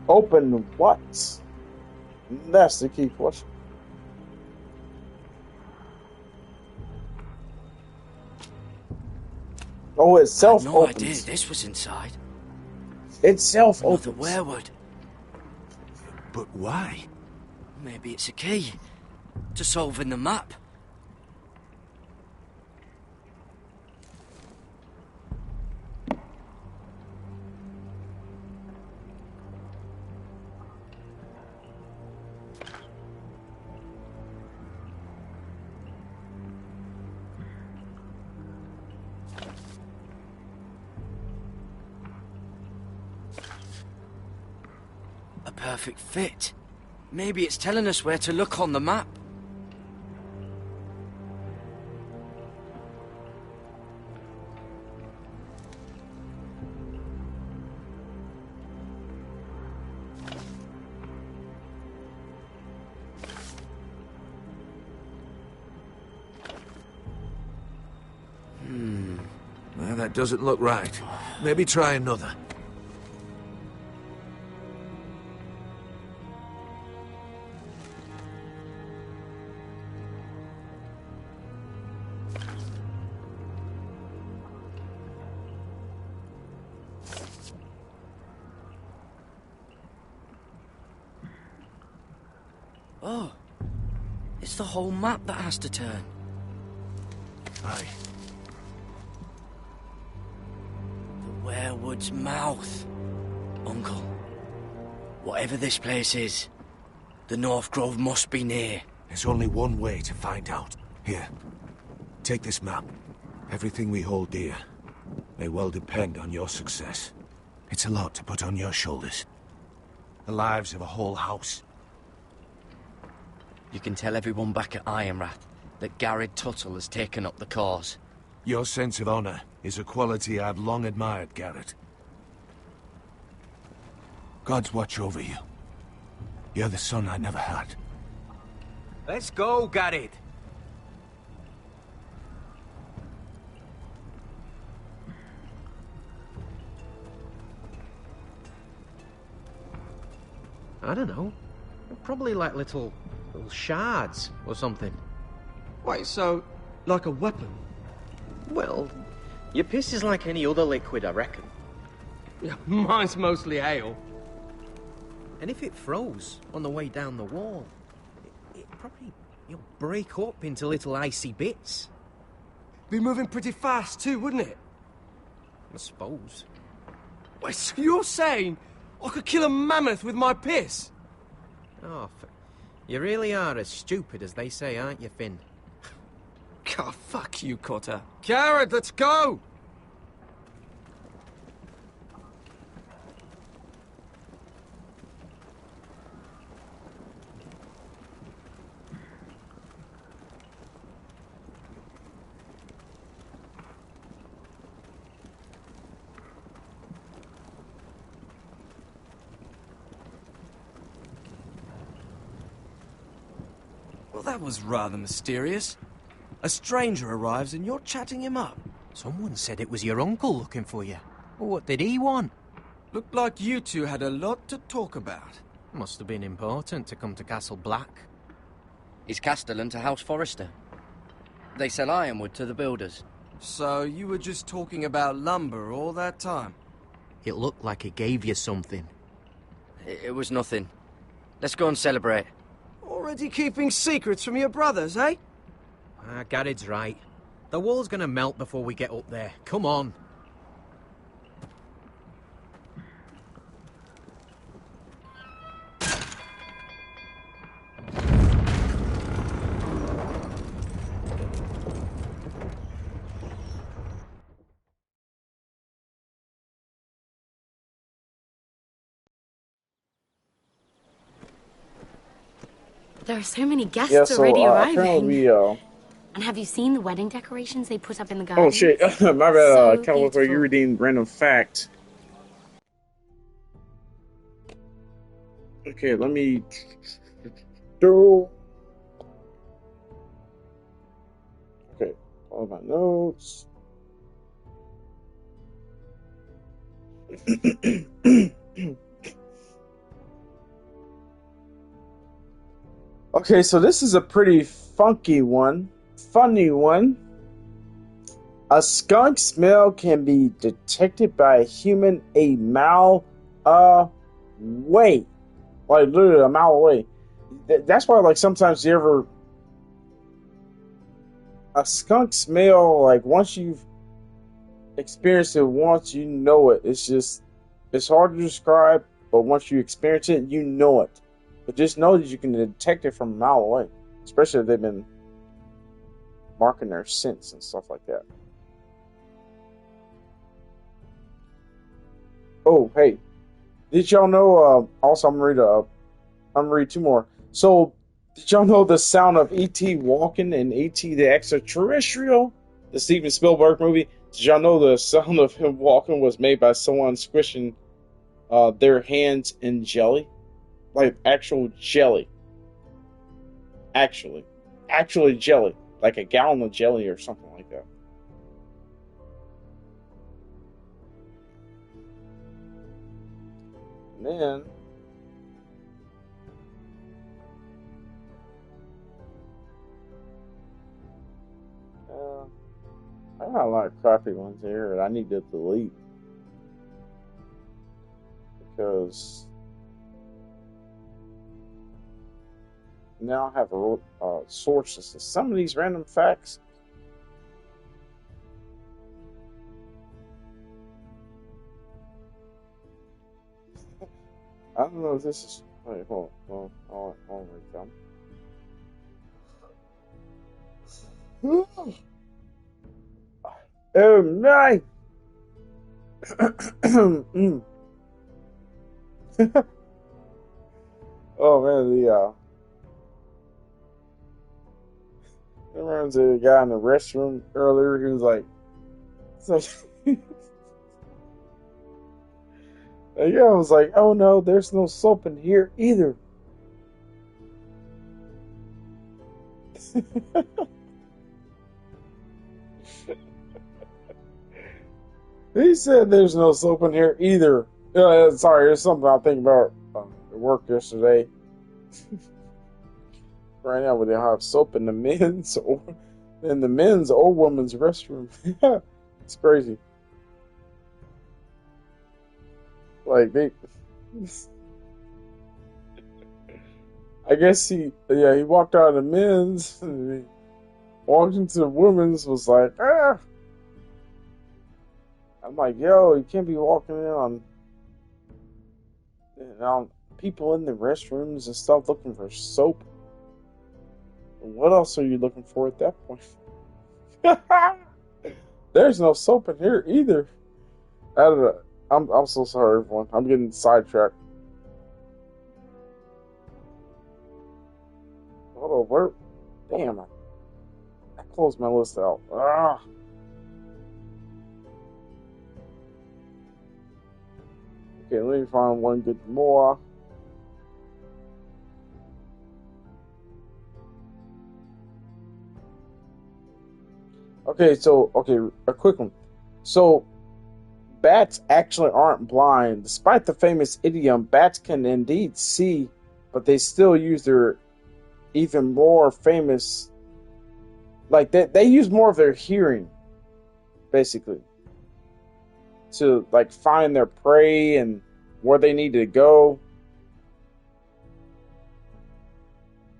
Open what? That's the key question. Oh, it self No opens. idea this was inside. It self Another opens. werewood. But why? Maybe it's a key to solving the map. A perfect fit. Maybe it's telling us where to look on the map. That doesn't look right. Maybe try another. Oh, it's the whole map that has to turn. Aye. The Werewood's mouth. Uncle, whatever this place is, the North Grove must be near. There's only one way to find out. Here, take this map. Everything we hold dear may well depend on your success. It's a lot to put on your shoulders. The lives of a whole house. You can tell everyone back at Ironrath that Garrett Tuttle has taken up the cause. Your sense of honor is a quality I've long admired, Garrett. God's watch over you. You're the son I never had. Let's go, Garrett. I don't know. Probably like little shards or something. Wait, so, like a weapon? Well, your piss is like any other liquid, I reckon. Yeah, mine's mostly ale. And if it froze on the way down the wall, it probably, break up into little icy bits. Be moving pretty fast too, wouldn't it? I suppose. Wait, so you're saying I could kill a mammoth with my piss? Oh, you really are as stupid as they say, aren't you, Finn? God, fuck you, Cotter. Garrett, let's go! Well, that was rather mysterious. A stranger arrives and you're chatting him up. Someone said it was your uncle looking for you. Well, what did he want? Looked like you two had a lot to talk about. Must have been important to come to Castle Black. Is Castellan to House Forrester. They sell ironwood to the builders. So you were just talking about lumber all that time? It looked like he gave you something. It was nothing. Let's go and celebrate. Already keeping secrets from your brothers, eh? Garrett's right. The wall's gonna melt before we get up there. Come on. There are so many guests already arriving. Apparently And have you seen the wedding decorations they put up in the garden? Oh shit, my bad, So kind of look like you redeemed random fact. Okay, let me do. Okay, all my notes. Okay, so this is a pretty funky one. Funny one. A skunk smell can be detected by a human a mile away. Like, literally a mile away. That's why, like, sometimes you ever... A skunk smell, like, once you've experienced it once, you know it. It's just... It's hard to describe, but once you experience it, you know it. But just know that you can detect it from a mile away. Especially if they've been marking their scents and stuff like that. Oh, hey. Did y'all know, also I'm gonna read two more. So, did y'all know the sound of E.T. walking in E.T. the Extraterrestrial? The Steven Spielberg movie? Did y'all know the sound of him walking was made by someone squishing their hands in jelly? Like actual jelly. Actually jelly. Like a gallon of jelly or something like that. And then I got a lot of crappy ones here that I need to delete because now I have sources to some of these random facts. I don't know if this is. Wait, hold on. Oh my! Oh man, remember the guy in the restroom earlier? He was like, the guy was like, "Oh no, there's no soap in here either." He said, "There's no soap in here either." Sorry, there's something I'm thinking about at work yesterday. Right now, we have soap in the men's or women's restroom. It's crazy. Like they, I guess he walked out of the men's, and he walked into the women's. Was like, ah. I'm like, yo, you can't be walking in on people in the restrooms and stuff looking for soap. What else are you looking for at that point? There's no soap in here either. I don't know. I'm so sorry, everyone. I'm getting sidetracked. Hold on, where? Damn, I closed my list out. Ah. Okay, let me find one good more. Okay, a quick one. So, bats actually aren't blind. Despite the famous idiom, bats can indeed see, but they still use their even more famous, like they use more of their hearing, basically, to like find their prey and where they need to go.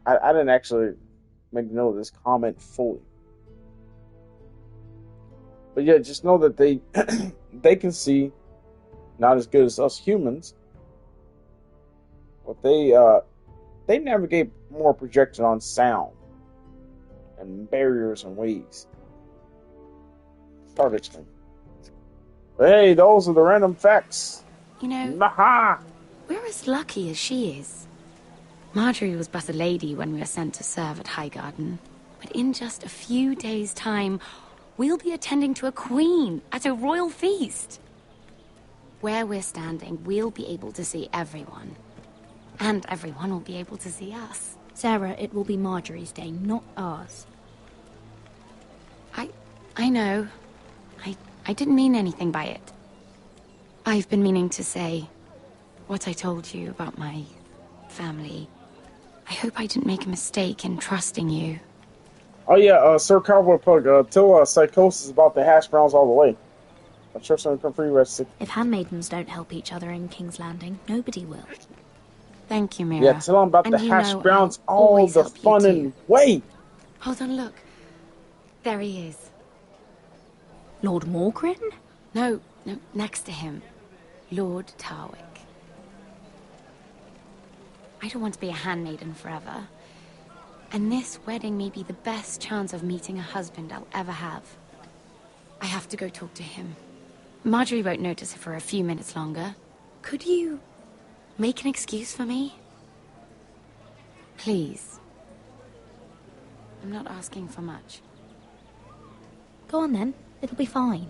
I didn't actually make note of this comment fully. But yeah, just know that they they can see, not as good as us humans, but they navigate more projected on sound and barriers and waves. Start explaining. Hey, those are the random facts. You know, Maha! We're as lucky as she is. Marjorie was but a lady when we were sent to serve at Highgarden, but in just a few days' time, we'll be attending to a queen at a royal feast. Where we're standing, we'll be able to see everyone. And everyone will be able to see us. Sarah, it will be Marjorie's day, not ours. I know. I didn't mean anything by it. I've been meaning to say what I told you about my family. I hope I didn't make a mistake in trusting you. Oh yeah, Sir Cowboy Pug, tell Psychosis about the hash browns all the way. I'm sure someone come free rest. If handmaidens don't help each other in King's Landing, nobody will. Thank you, Mira. Yeah, tell them about the hash browns all the fun and way. Hold on, look. There he is. Lord Morgrin? No, next to him. Lord Tarwick. I don't want to be a handmaiden forever. And this wedding may be the best chance of meeting a husband I'll ever have. I have to go talk to him. Marjorie won't notice it for a few minutes longer. Could you make an excuse for me? Please. I'm not asking for much. Go on then. It'll be fine.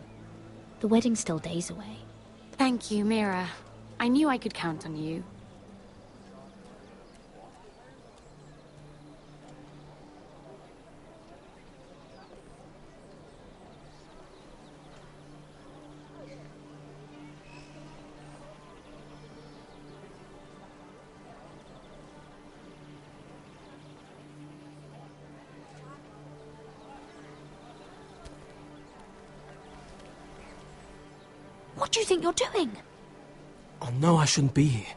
The wedding's still days away. Thank you, Mira. I knew I could count on you. What do you think you're doing? I know I shouldn't be here,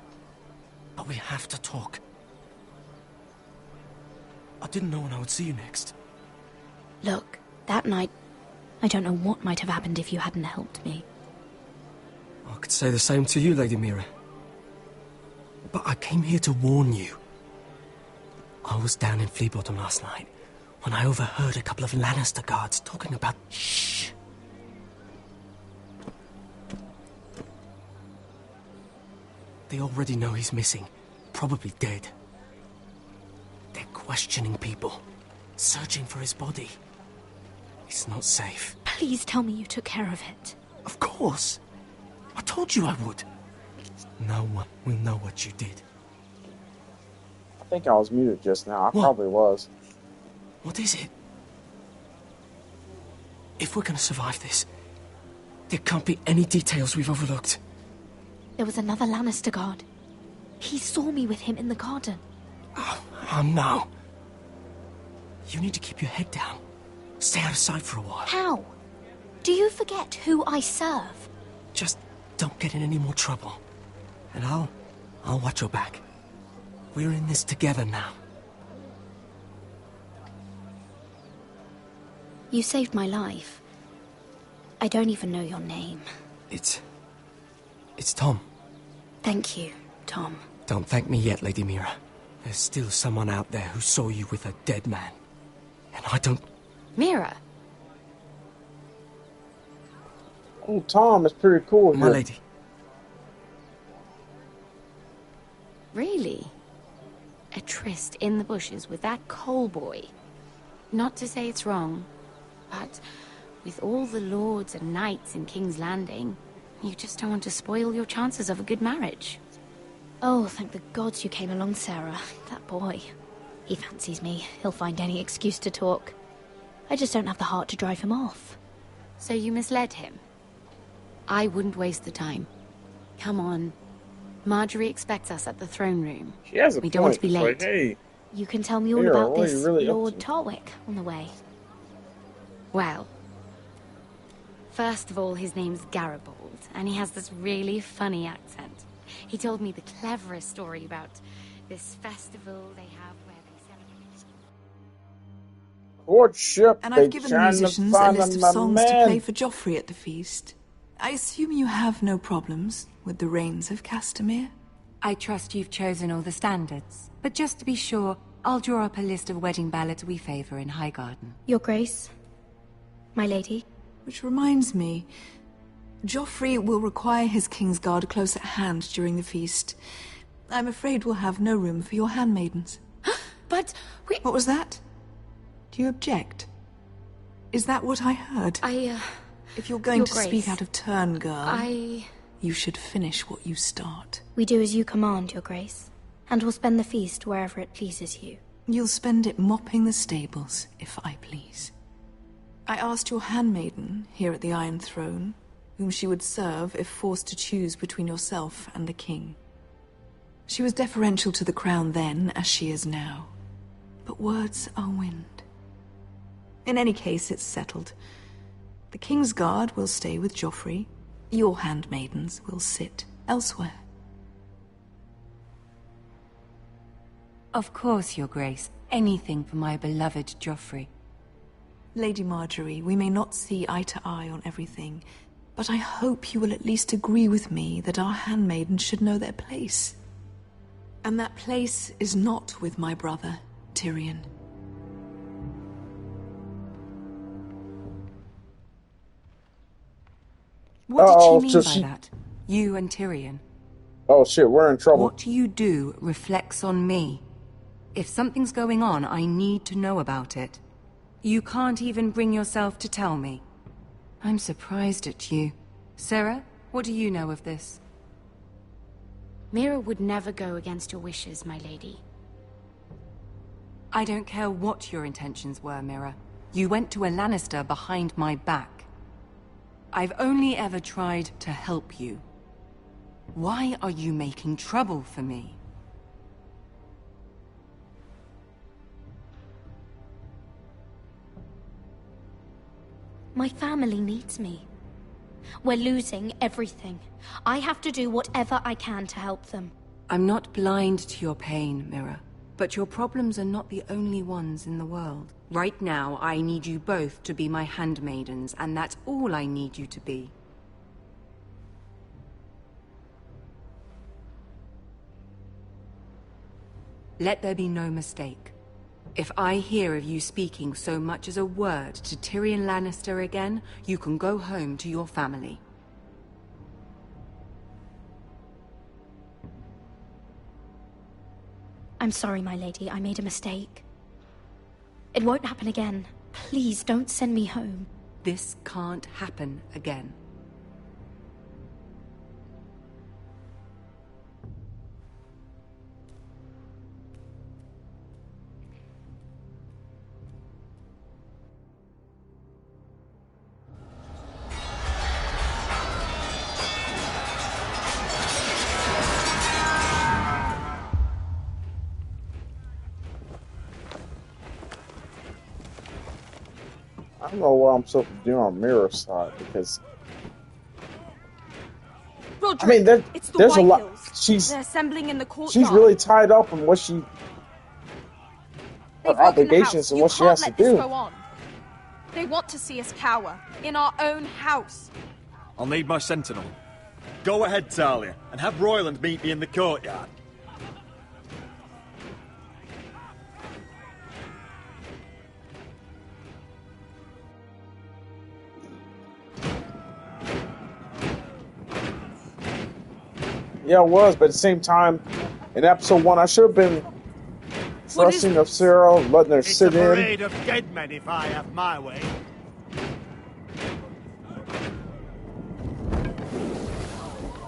but we have to talk. I didn't know when I would see you next. Look, that night, I don't know what might have happened if you hadn't helped me. I could say the same to you, Lady Mira. But I came here to warn you. I was down in Fleabottom last night when I overheard a couple of Lannister guards talking about... Shh! They already know he's missing, probably dead. They're questioning people, searching for his body. It's not safe. Please tell me you took care of it. Of course. I told you I would. No one will know what you did. I think I was muted just now. I probably was. What is it? If we're gonna survive this, there can't be any details we've overlooked. There was another Lannister guard. He saw me with him in the garden. Oh no. You need to keep your head down. Stay out of sight for a while. How? Do you forget who I serve? Just don't get in any more trouble. And I'll watch your back. We're in this together now. You saved my life. I don't even know your name. It's Tom. Thank you, Tom. Don't thank me yet, Lady Mira. There's still someone out there who saw you with a dead man. And I don't... Mira? Oh, Tom, it's pretty cool. My lady. Really? A tryst in the bushes with that Cole boy? Not to say it's wrong, but with all the lords and knights in King's Landing, you just don't want to spoil your chances of a good marriage. Oh, thank the gods you came along, Sarah. That boy. He fancies me. He'll find any excuse to talk. I just don't have the heart to drive him off. So you misled him? I wouldn't waste the time. Come on. Marjorie expects us at the throne room. She has a We don't want to be point. late. It's like, hey, You can tell me all Mira, about what are you this really up Lord to? Tarwick on the way. Well, first of all, his name's Garibold, and he has this really funny accent. He told me the cleverest story about this festival they have where they celebrate. courtship. And they I've given the trying to musicians a find list of my songs to man. play for Joffrey at the feast. I assume you have no problems with the Rains of Castamere? I trust you've chosen all the standards. But just to be sure, I'll draw up a list of wedding ballads we favor in Highgarden. Your Grace, my lady. Which reminds me, Joffrey will require his Kingsguard close at hand during the feast. I'm afraid we'll have no room for your handmaidens. But we... What was that? Do you object? Is that what I heard? If you're going Your to Grace, speak out of turn, girl, I... you should finish what you start. We do as you command, Your Grace, and we'll spend the feast wherever it pleases you. You'll spend it mopping the stables, if I please. I asked your handmaiden here at the Iron Throne whom she would serve if forced to choose between yourself and the king. She was deferential to the crown then, as she is now. But words are wind. In any case, it's settled. The King's Guard will stay with Joffrey. Your handmaidens will sit elsewhere. Of course, Your Grace. Anything for my beloved Joffrey. Lady Marjorie, we may not see eye to eye on everything, but I hope you will at least agree with me that our handmaidens should know their place. And that place is not with my brother, Tyrion. What did she mean so by she- that? You and Tyrion? Oh shit, we're in trouble. What you do reflects on me. If something's going on, I need to know about it. You can't even bring yourself to tell me. I'm surprised at you. Sarah, what do you know of this? Mira would never go against your wishes, my lady. I don't care what your intentions were, Mira. You went to a Lannister behind my back. I've only ever tried to help you. Why are you making trouble for me? My family needs me. We're losing everything. I have to do whatever I can to help them. I'm not blind to your pain, Mira. But your problems are not the only ones in the world. Right now, I need you both to be my handmaidens, and that's all I need you to be. Let there be no mistake. If I hear of you speaking so much as a word to Tyrion Lannister again, you can go home to your family. I'm sorry, my lady. I made a mistake. It won't happen again. Please don't send me home. This can't happen again. I don't know what I'm supposed to do on Mira's side because Roderick, I mean there's a lot. They're assembling in the courtyard. She's really tied up in what her obligations and what she has to do. Go on. They want to see us cower in our own house. I'll need my sentinel. Go ahead, Talia, and have Royland meet me in the courtyard. Yeah, it was, but at the same time, in episode 1, I should have been trusting of Sarah, letting her sit in. It's a parade of dead men if I have my way.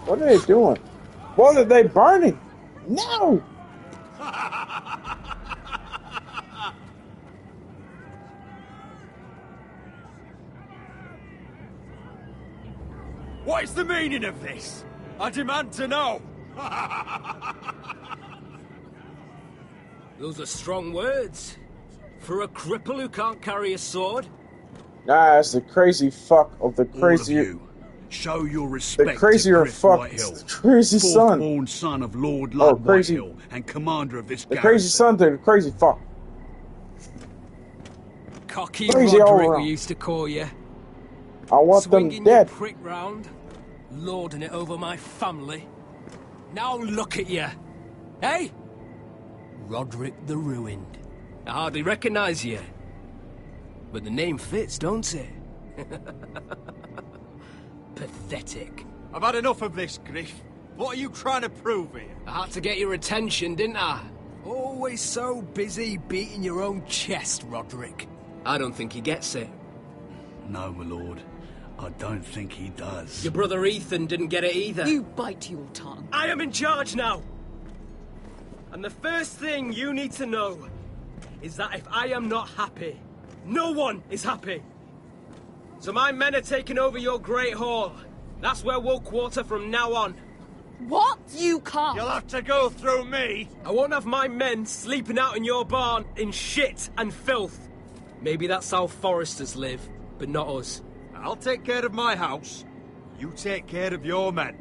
What are they doing? What are they burning? No! What is the meaning of this? I demand to know! Those are strong words. For a cripple who can't carry a sword? Nah, it's the crazy fuck of the crazy... All of you, show your respect the crazier to Griff fuck, Whitehill, the crazy son. Fourth-born son of Lord Lud crazy. Whitehill and commander of this The garrison. crazy son to the crazy fuck. Cocky Crazy all Roderick, around. we used to call you. I want Swinging them dead. your prick round, lording it over my family. Now look at you. Hey? Roderick the Ruined. I hardly recognise you. But the name fits, don't it? Pathetic. I've had enough of this, Griff. What are you trying to prove here? I had to get your attention, didn't I? Always so busy beating your own chest, Roderick. I don't think he gets it. No, my lord. I don't think he does. Your brother Ethan didn't get it either. You bite your tongue. I am in charge now! And the first thing you need to know is that if I am not happy, no one is happy. So my men are taking over your Great Hall. That's where we'll quarter from now on. What? You can't. You'll have to go through me. I won't have my men sleeping out in your barn in shit and filth. Maybe that's how foresters live, but not us. I'll take care of my house. You take care of your men.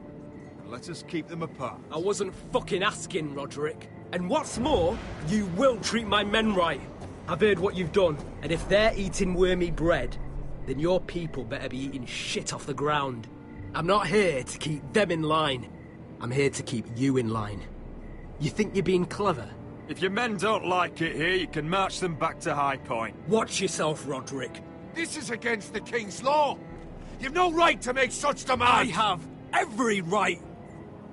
And let us keep them apart. I wasn't fucking asking, Roderick. And what's more, you will treat my men right. I've heard what you've done, and if they're eating wormy bread, then your people better be eating shit off the ground. I'm not here to keep them in line. I'm here to keep you in line. You think you're being clever? If your men don't like it here, you can march them back to High Point. Watch yourself, Roderick. This is against the king's law. You've no right to make such demands. I have every right.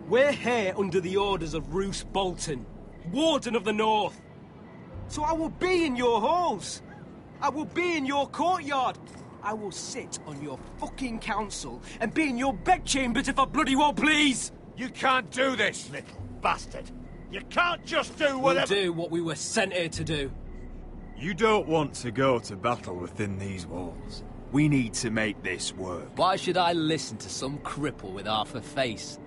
We're here under the orders of Roose Bolton, Warden of the North. So I will be in your halls. I will be in your courtyard. I will sit on your fucking council and be in your bedchambers if I bloody well please. You can't do this, little bastard. You can't just do We'll whatever... do what we were sent here to do. You don't want to go to battle within these walls. We need to make this work. Why should I listen to some cripple with half a face?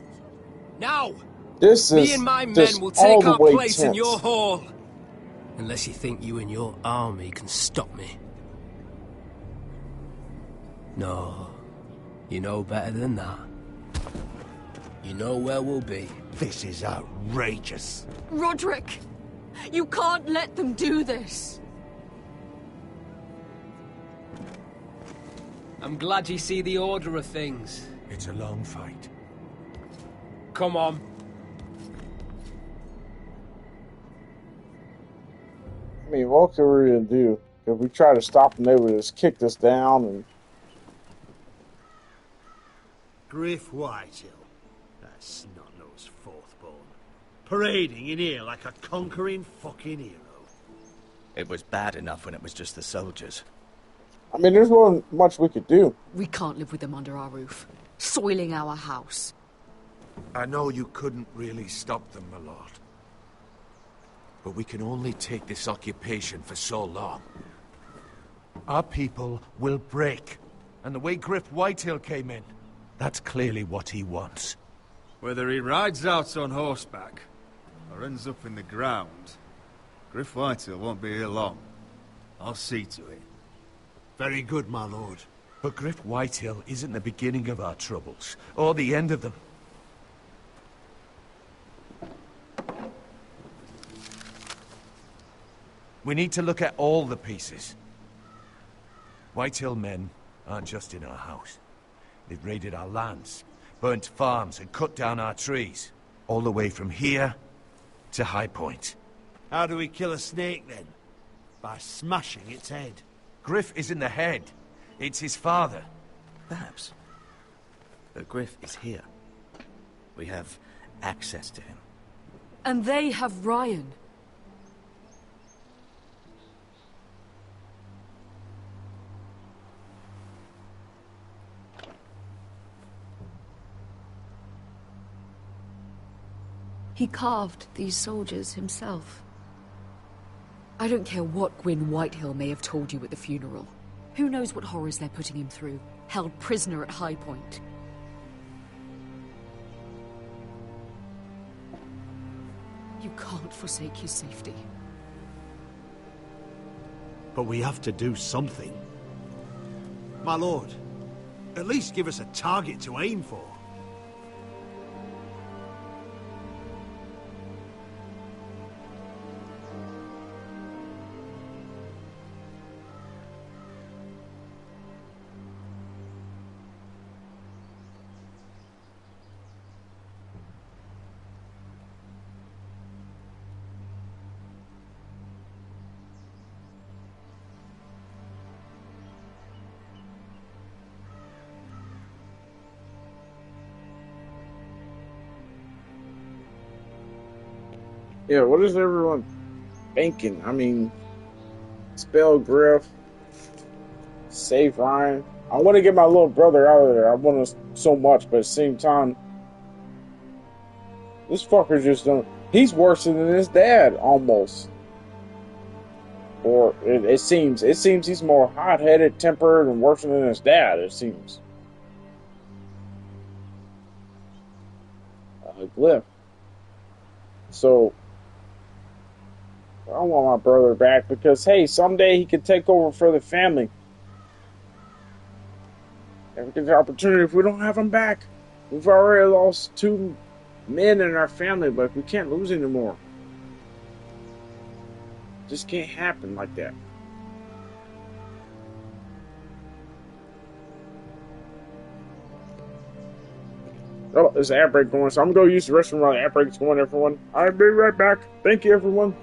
Now! This Me is and my men just will all take the our way place in tense. your hall. Unless you think you and your army can stop me. No. You know better than that. You know where we'll be. This is outrageous. Roderick! You can't let them do this! I'm glad you see the order of things. It's a long fight. Come on. I mean, what can we really do? If we try to stop them, they would just kick us down and... Griff Whitehill. That snot-nosed fourthborn. Parading in here like a conquering fucking hero. It was bad enough when it was just the soldiers. I mean, there's not much we could do. We can't live with them under our roof, soiling our house. I know you couldn't really stop them, my lord. But we can only take this occupation for so long. Our people will break. And the way Griff Whitehill came in, that's clearly what he wants. Whether he rides out on horseback or ends up in the ground, Griff Whitehill won't be here long. I'll see to it. Very good, my lord. But Griff Whitehill isn't the beginning of our troubles, or the end of them. We need to look at all the pieces. Whitehill men aren't just in our house. They've raided our lands, burnt farms and cut down our trees. All the way from here to High Point. How do we kill a snake, then? By smashing its head. Griff isn't the head. It's his father. Perhaps. But Griff is here. We have access to him. And they have Ryan. He carved these soldiers himself. I don't care what Gwyn Whitehill may have told you at the funeral. Who knows what horrors they're putting him through, held prisoner at High Point. You can't forsake his safety. But we have to do something. My lord, at least give us a target to aim for. Yeah, what is everyone thinking? I mean, spell Griff, save Ryan. I want to get my little brother out of there. I want to so much, but at the same time, this fucker's just done. He's worse than his dad, almost. Or it seems he's more hot-headed, tempered, and worse than his dad. It seems. Glyph. So. I don't want my brother back because, hey, someday he could take over for the family. If we get the opportunity, if we don't have him back, we've already lost 2 men in our family, but we can't lose anymore. It just can't happen like that. Oh, there's an ad break going, so I'm going to go use the restroom while the ad break's going, everyone. I'll be right back. Thank you, everyone.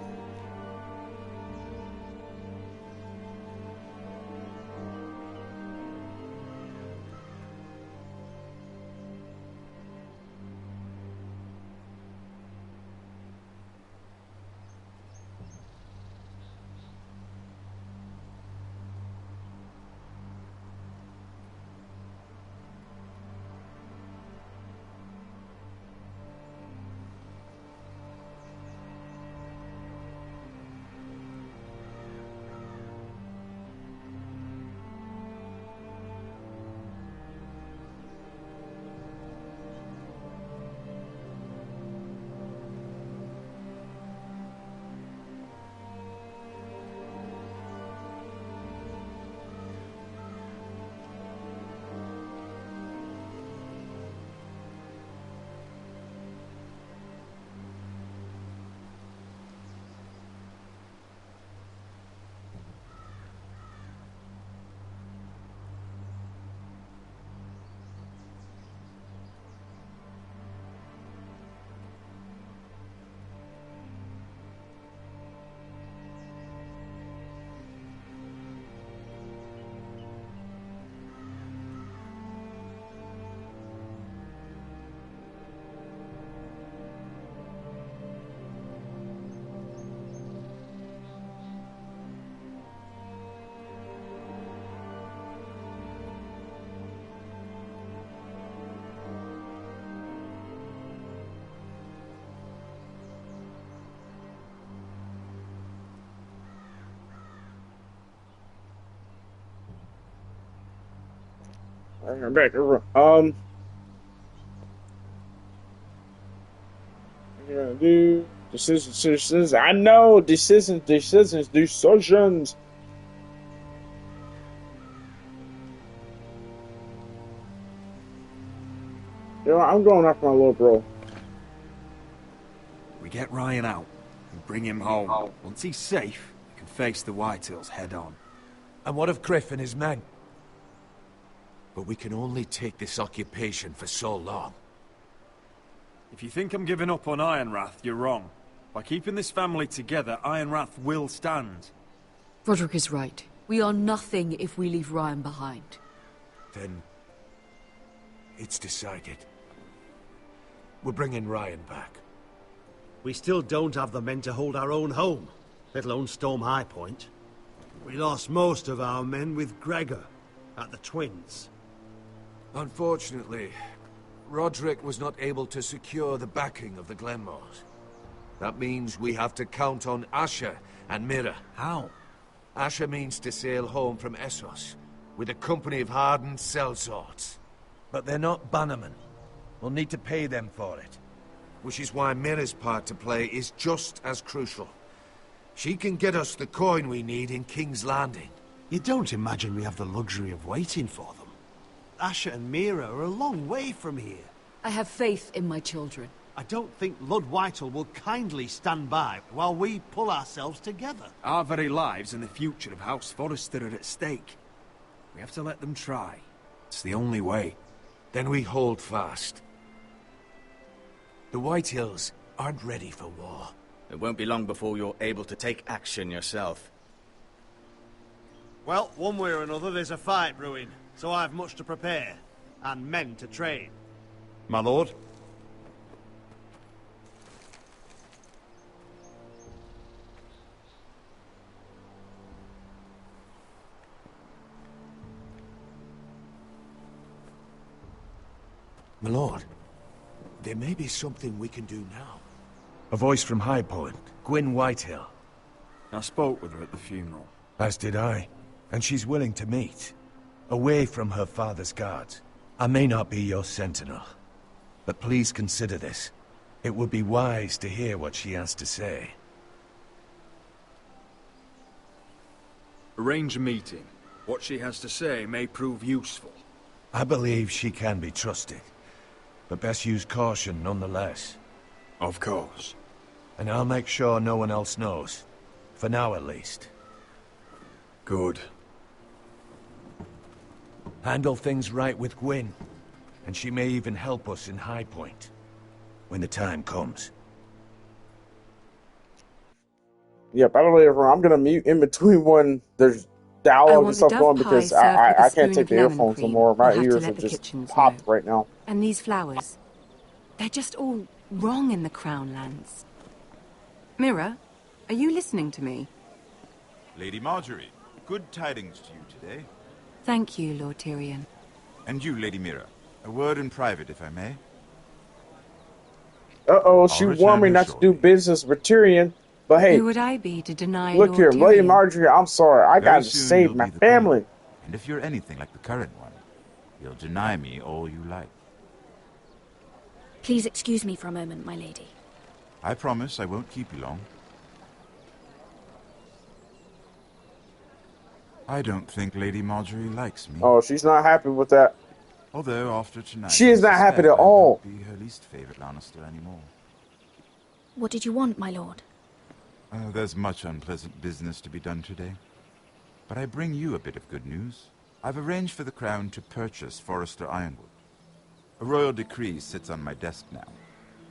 I'm back. Do decisions. I know decisions. You know, I'm going after my little bro. We get Ryan out and bring him home. Once he's safe, we can face the Whitehills head on. And what of Griff and his men? But we can only take this occupation for so long. If you think I'm giving up on Ironrath, you're wrong. By keeping this family together, Ironrath will stand. Roderick is right. We are nothing if we leave Ryan behind. Then... it's decided. We're bringing Ryan back. We still don't have the men to hold our own home, let alone storm High Point. We lost most of our men with Gregor at the Twins. Unfortunately, Roderick was not able to secure the backing of the Glenmores. That means we have to count on Asher and Mira. How? Asher means to sail home from Essos with a company of hardened sellswords. But they're not bannermen. We'll need to pay them for it. Which is why Mira's part to play is just as crucial. She can get us the coin we need in King's Landing. You don't imagine we have the luxury of waiting for them? Asher and Mira are a long way from here. I have faith in my children. I don't think Lord Whitehall will kindly stand by while we pull ourselves together. Our very lives and the future of House Forrester are at stake. We have to let them try. It's the only way. Then we hold fast. The Whitehills aren't ready for war. It won't be long before you're able to take action yourself. Well, one way or another there's a fight brewing, so I've much to prepare, and men to train. My lord? My lord, there may be something we can do now. A voice from High Point, Gwyn Whitehill. I spoke with her at the funeral. As did I. And she's willing to meet. Away from her father's guards. I may not be your sentinel. But please consider this. It would be wise to hear what she has to say. Arrange a meeting. What she has to say may prove useful. I believe she can be trusted. But best use caution nonetheless. Of course. And I'll make sure no one else knows. For now, at least. Good. Handle things right with Gwyn. And she may even help us in High Point. When the time comes. Yep, I don't know. I'm gonna mute in between when there's dialogue and stuff going because I can't take the earphones no more. My ears are just popped right now. And these flowers, they're just all wrong in the Crown lands. Mira, are you listening to me? Lady Marjorie, good tidings to you today. Thank you, Lord Tyrion. And you, Lady Mira. A word in private, if I may. Uh-oh, she warned me not to do business with Tyrion. But hey, who would I be to deny look Lord here, Tyrion? Lady Marjorie, I'm sorry. I gotta save my family. And if you're anything like the current one, you'll deny me all you like. Please excuse me for a moment, my lady. I promise I won't keep you long. I don't think Lady Marjorie likes me. Oh, she's not happy with that. Although after tonight, she is not happy at I all. won't be her least favorite Lannister anymore. What did you want, my lord? There's much unpleasant business to be done today. But I bring you a bit of good news. I've arranged for the Crown to purchase Forrester Ironwood. A royal decree sits on my desk now.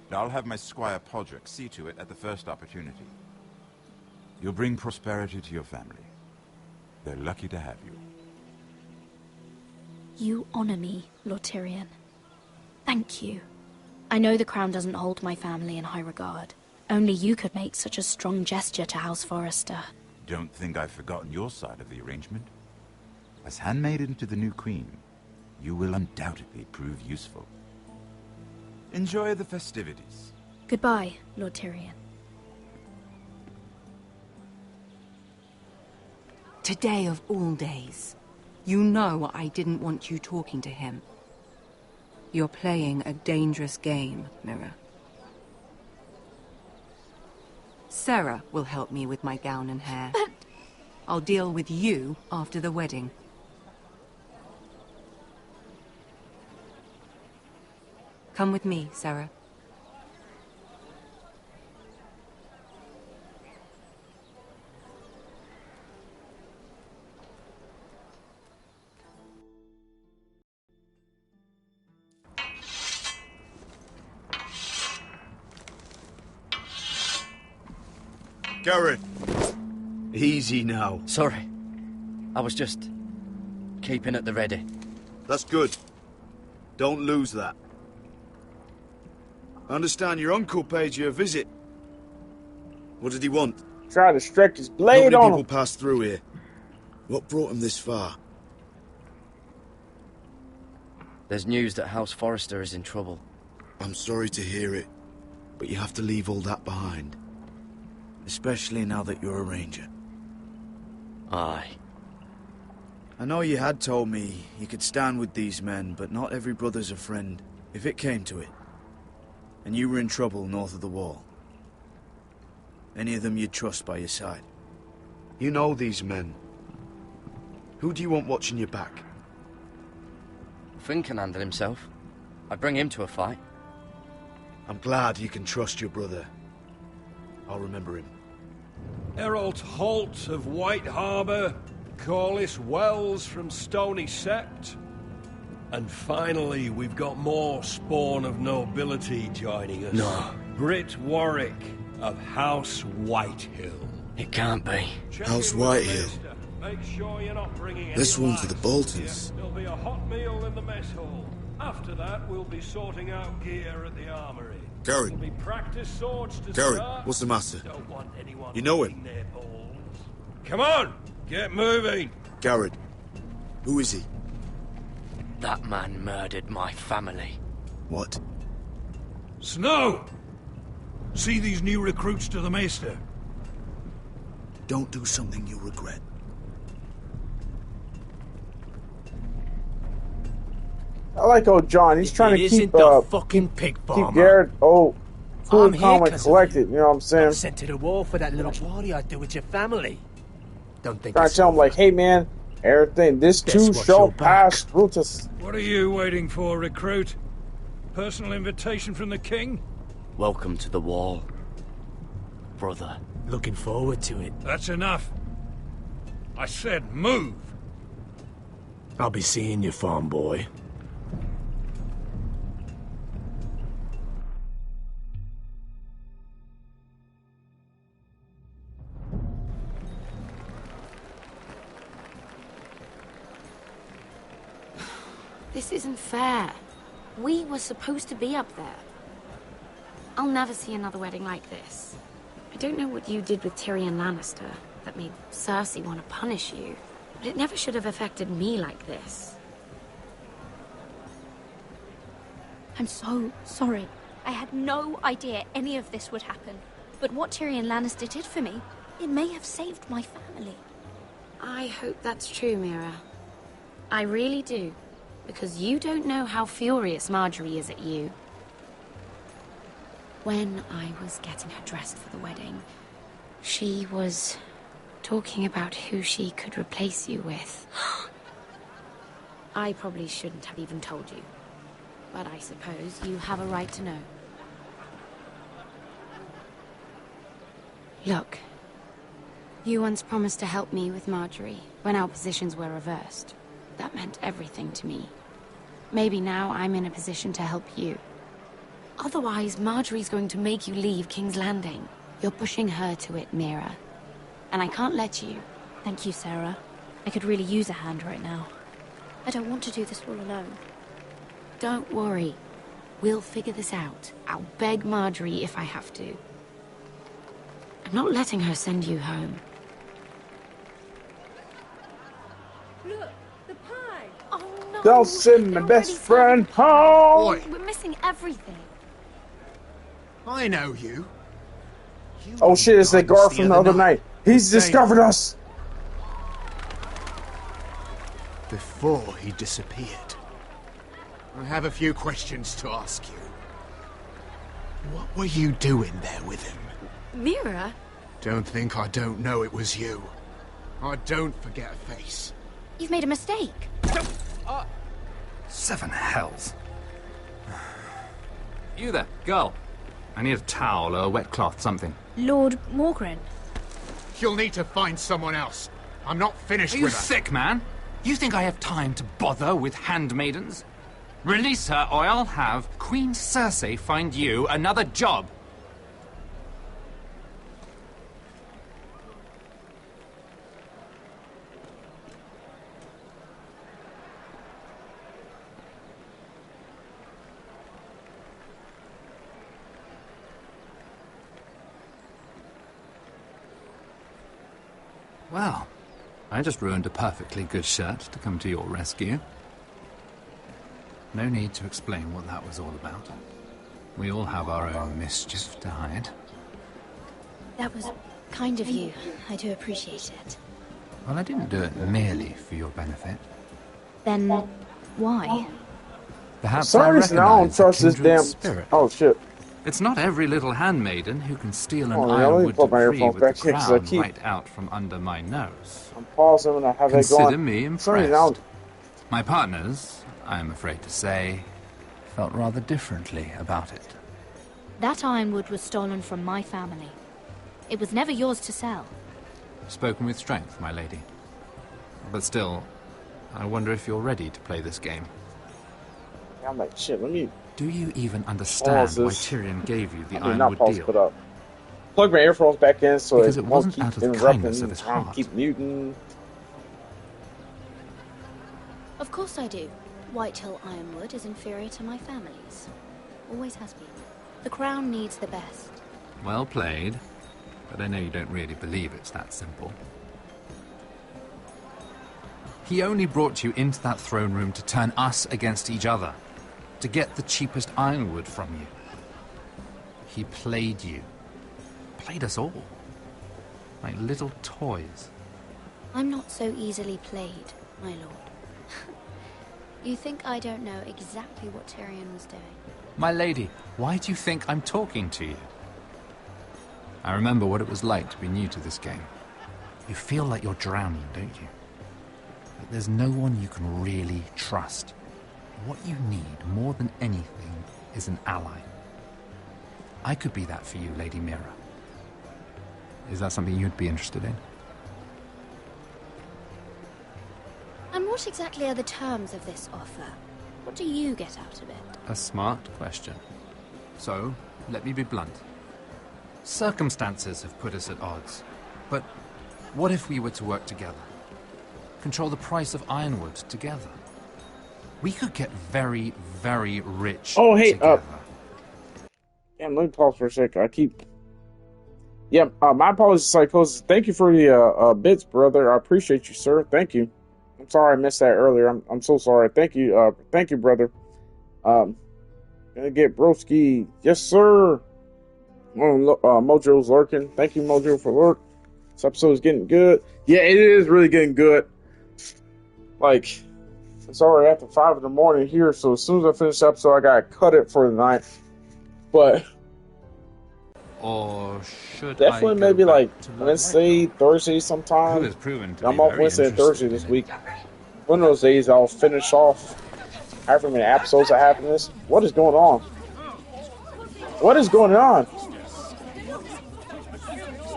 And I'll have my squire Podrick see to it at the first opportunity. You'll bring prosperity to your family. They're lucky to have you. You honor me, Lord Tyrion. Thank you. I know the Crown doesn't hold my family in high regard. Only you could make such a strong gesture to House Forrester. Don't think I've forgotten your side of the arrangement. As handmaiden to the new queen, you will undoubtedly prove useful. Enjoy the festivities. Goodbye, Lord Tyrion. Today of all days. You know I didn't want you talking to him. You're playing a dangerous game, Mira. Sarah will help me with my gown and hair. But... I'll deal with you after the wedding. Come with me, Sarah. Garrett! Easy now. Sorry. I was just keeping at the ready. That's good. Don't lose that. I understand your uncle paid you a visit. What did he want? Try to stretch his blade Not many on people him. pass through here. What brought him this far? There's news that House Forrester is in trouble. I'm sorry to hear it, but you have to leave all that behind. Especially now that you're a ranger. Aye. I know you had told me you could stand with these men, but not every brother's a friend, if it came to it. And you were in trouble north of the wall. Any of them you'd trust by your side. You know these men. Who do you want watching your back? Finn can handle himself. I'd bring him to a fight. I'm glad you can trust your brother. I'll remember him. Errol Holt of White Harbour, Corliss Wells from Stony Sept. And finally, we've got more spawn of nobility joining us. No. Britt Warwick of House Whitehill. It can't be. House Whitehill. Make sure you're not bringing This anyone one's for the Boltons. There'll be a hot meal in the mess hall. After that, we'll be sorting out gear at the armory. Garrett. There'll be practice swords to Garrett, start. what's the matter? Don't want anyone You know him? licking their balls. Come on, get moving. Garrett. Who is he? That man murdered my family. What? Snow! See these new recruits to the Maester. Don't do something you'll regret. I like old John. He's trying to It isn't keep the fucking pig farmer. keep Garrett cool I'm and calm here and 'cause of collected. You know what I'm saying? I'm sent to the war for that little party I do with your family. Don't think Trying it's to tell him like, hey man, everything this Guess too what, shall you're back. pass through to. What are you waiting for, recruit? Personal invitation from the king? Welcome to the wall, brother. Looking forward to it. That's enough. I said move. I'll be seeing you, farm boy. This isn't fair. We were supposed to be up there. I'll never see another wedding like this. I don't know what you did with Tyrion Lannister that made Cersei want to punish you, but it never should have affected me like this. I'm so sorry. I had no idea any of this would happen. But what Tyrion Lannister did for me, it may have saved my family. I hope that's true, Mira. I really do. Because you don't know how furious Marjorie is at you. When I was getting her dressed for the wedding, she was talking about who she could replace you with. I probably shouldn't have even told you. But I suppose you have a right to know. Look, you once promised to help me with Marjorie when our positions were reversed. That meant everything to me. Maybe now I'm in a position to help you. Otherwise, Marjorie's going to make you leave King's Landing. You're pushing her to it, Mira. And I can't let you. Thank you, Sarah. I could really use a hand right now. I don't want to do this all alone. Don't worry. We'll figure this out. I'll beg Marjorie if I have to. I'm not letting her send you home. Look, the pie! Oh no! Don't send my best friend home! We're missing everything. I know you. Oh shit, it's that guard from the other night. He's discovered us! before he disappeared. I have a few questions to ask you. What were you doing there with him? Mira? Don't think I don't know it was you. I don't forget a face. You've made a mistake. Seven hells. You there, girl. I need a towel or a wet cloth, something. Lord Morgren. You'll need to find someone else. I'm not finished Are you with her. sick, man? You think I have time to bother with handmaidens? Release her, or I'll have Queen Cersei find you another job. Well, I just ruined a perfectly good shirt to come to your rescue. No need to explain what that was all about. We all have our own mischief to hide. That was kind of you. I do appreciate it. Well, I didn't do it merely for your benefit. Then, why? Perhaps For some I reason, I don't recognize a trust this kindred damn. spirit. Oh shit! It's not every little handmaiden who can steal an Oh, yeah, let me ironwood put my decree earphones with the back in, 'cause I crown keep- right out from under my nose. I'm pausing when I have that Consider going. me For some reason, I impressed. don't- My partners, I am afraid to say, felt rather differently about it. That ironwood was stolen from my family. It was never yours to sell. Spoken with strength, my lady. But still, I wonder if you're ready to play this game. I'm like, shit, let me... Do you even understand why this. Tyrion gave you the I mean, not ironwood pause, deal? but plug my earphones back in so Because it it won't wasn't keep out of interrupting kindness me of his and heart. keep muting. Of course I do. Whitehill Ironwood is inferior to my family's. Always has been. The crown needs the best. Well played, but I know you don't really believe it's that simple. He only brought you into that throne room to turn us against each other, to get the cheapest ironwood from you. He played you. Played us all. Like little toys. I'm not so easily played, my lord. You think I don't know exactly what Tyrion was doing? My lady, why do you think I'm talking to you? I remember what it was like to be new to this game. You feel like you're drowning, don't you? Like there's no one you can really trust. What you need, more than anything, is an ally. I could be that for you, Lady Mira. Is that something you'd be interested in? And what exactly are the terms of this offer? What do you get out of it? A smart question. So, let me be blunt. Circumstances have put us at odds. But what if we were to work together? Control the price of ironwood together? We could get very, very rich. Oh, hey, together. Damn, let me pause for a second. I keep... Yeah, my apologies, Psychosis. Thank you for the bits, brother. I appreciate you, sir. Thank you. I'm sorry I missed that earlier. I'm so sorry. Thank you, brother. Gonna get broski. Yes, sir. Mojo's lurking. Thank you, Mojo, for lurk. This episode is getting good. Yeah, it is really getting good. Like, it's already after 5 in the morning here, so as soon as I finish the episode, I gotta cut it for the night. But Or should definitely I go maybe back like to Wednesday, Thursday sometime. Who has proven to I'm be off very Wednesday and interested Thursday this week. One of those days I'll finish off however many episodes I have in this. What is going on? What is going on?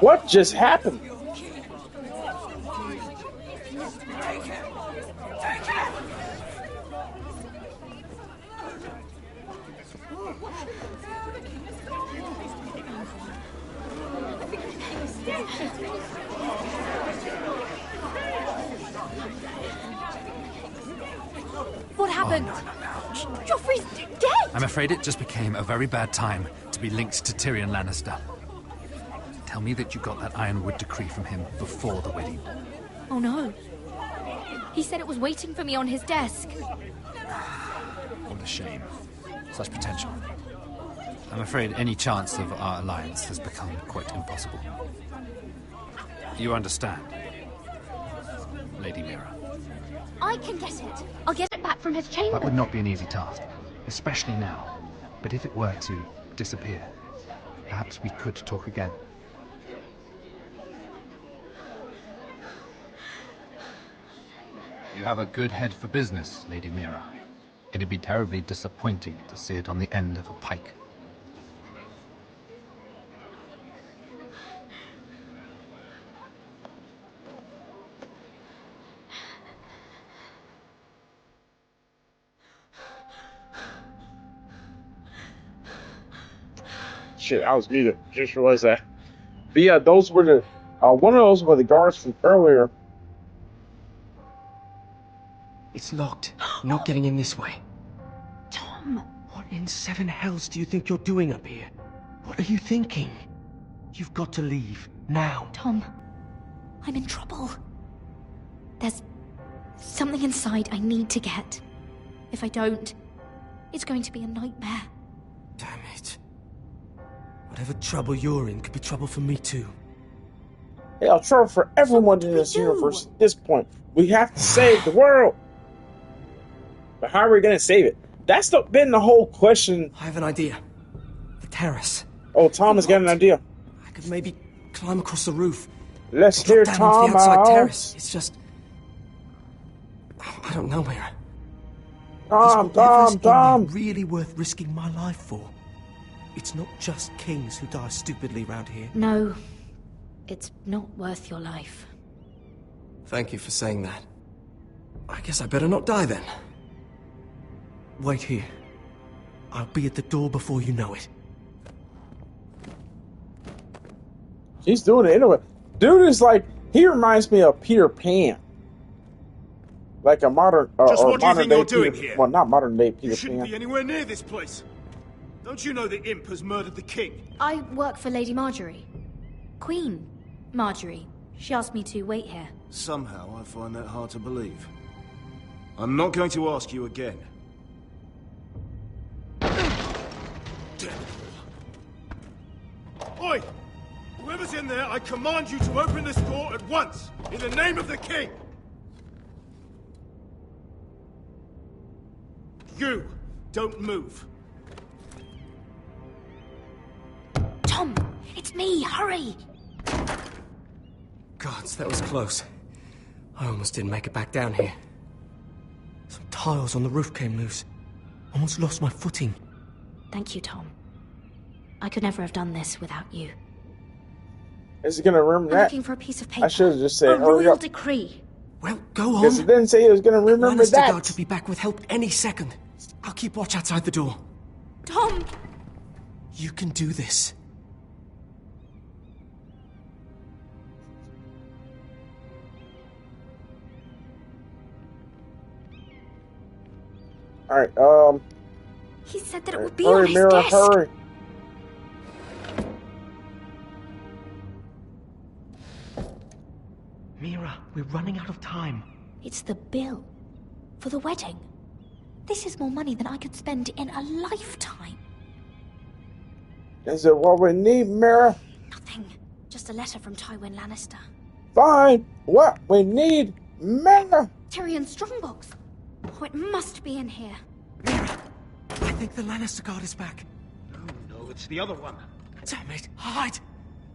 What just happened? What happened? Joffrey's dead! I'm afraid it just became a very bad time to be linked to Tyrion Lannister. Tell me that you got that ironwood decree from him before the wedding. Oh no. He said it was waiting for me on his desk. What a shame. Such potential. I'm afraid any chance of our alliance has become quite impossible. You understand, Lady Mira? I can get it. I'll get it back from his chamber. That would not be an easy task, especially now. But if it were to disappear, perhaps we could talk again. You have a good head for business, Lady Mira. It'd be terribly disappointing to see it on the end of a pike. Shit, I was muted. Just realized that. But yeah, those were the one of those were the guards from earlier. It's locked. You're not getting in this way. Tom! What in seven hells do you think you're doing up here? What are you thinking? You've got to leave, now. Tom, I'm in trouble. There's something inside I need to get. If I don't, it's going to be a nightmare. Damn it. Whatever trouble you're in could be trouble for me too. Hell, trouble for everyone in this universe at this point. We have to save the world. But how are we going to save it? That's been the whole question. I have an idea. The terrace. Oh, Tom has got an idea. I could maybe climb across the roof. Let's hear down Tom onto the outside out. terrace. It's just... I don't know, Mira. Tom. Really worth risking my life for. It's not just kings who die stupidly round here. No, it's not worth your life. Thank you for saying that. I guess I better not die then. Wait here. I'll be at the door before you know it. She's doing it anyway. Dude is like, he reminds me of Peter Pan. Like a modern, Just or what do you modern think day you're doing Peter, here? well, not modern day Peter You shouldn't Pan. be anywhere near this place. Don't you know the imp has murdered the king? I work for Lady Marjorie. Queen Marjorie. She asked me to wait here. Somehow I find that hard to believe. I'm not going to ask you again. Damn it all. Oi! Whoever's in there, I command you to open this door at once! In the name of the king! You! Don't move! Tom! It's me! Hurry! Gods, that was close. I almost didn't make it back down here. Some tiles on the roof came loose. Almost lost my footing. Thank you, Tom. I could never have done this without you. Is he gonna remember I'm that? looking for a piece of paper. I should have just said, A hurry royal up. decree. Well, go on. Because he didn't say he was gonna remember Lannister that. guard should be back with help any second. I'll keep watch outside the door. Tom! You can do this. Alright, He said that it would be hurry, on his Mira, desk. hurry. Mira, we're running out of time. It's the bill. For the wedding. This is more money than I could spend in a lifetime. Is it what we need, Mira? Nothing. Just a letter from Tywin Lannister. Fine. What we need, Mira. Tyrion Strongbox. Oh, it must be in here. I think the Lannister guard is back. No, it's the other one. Damn it! Hide!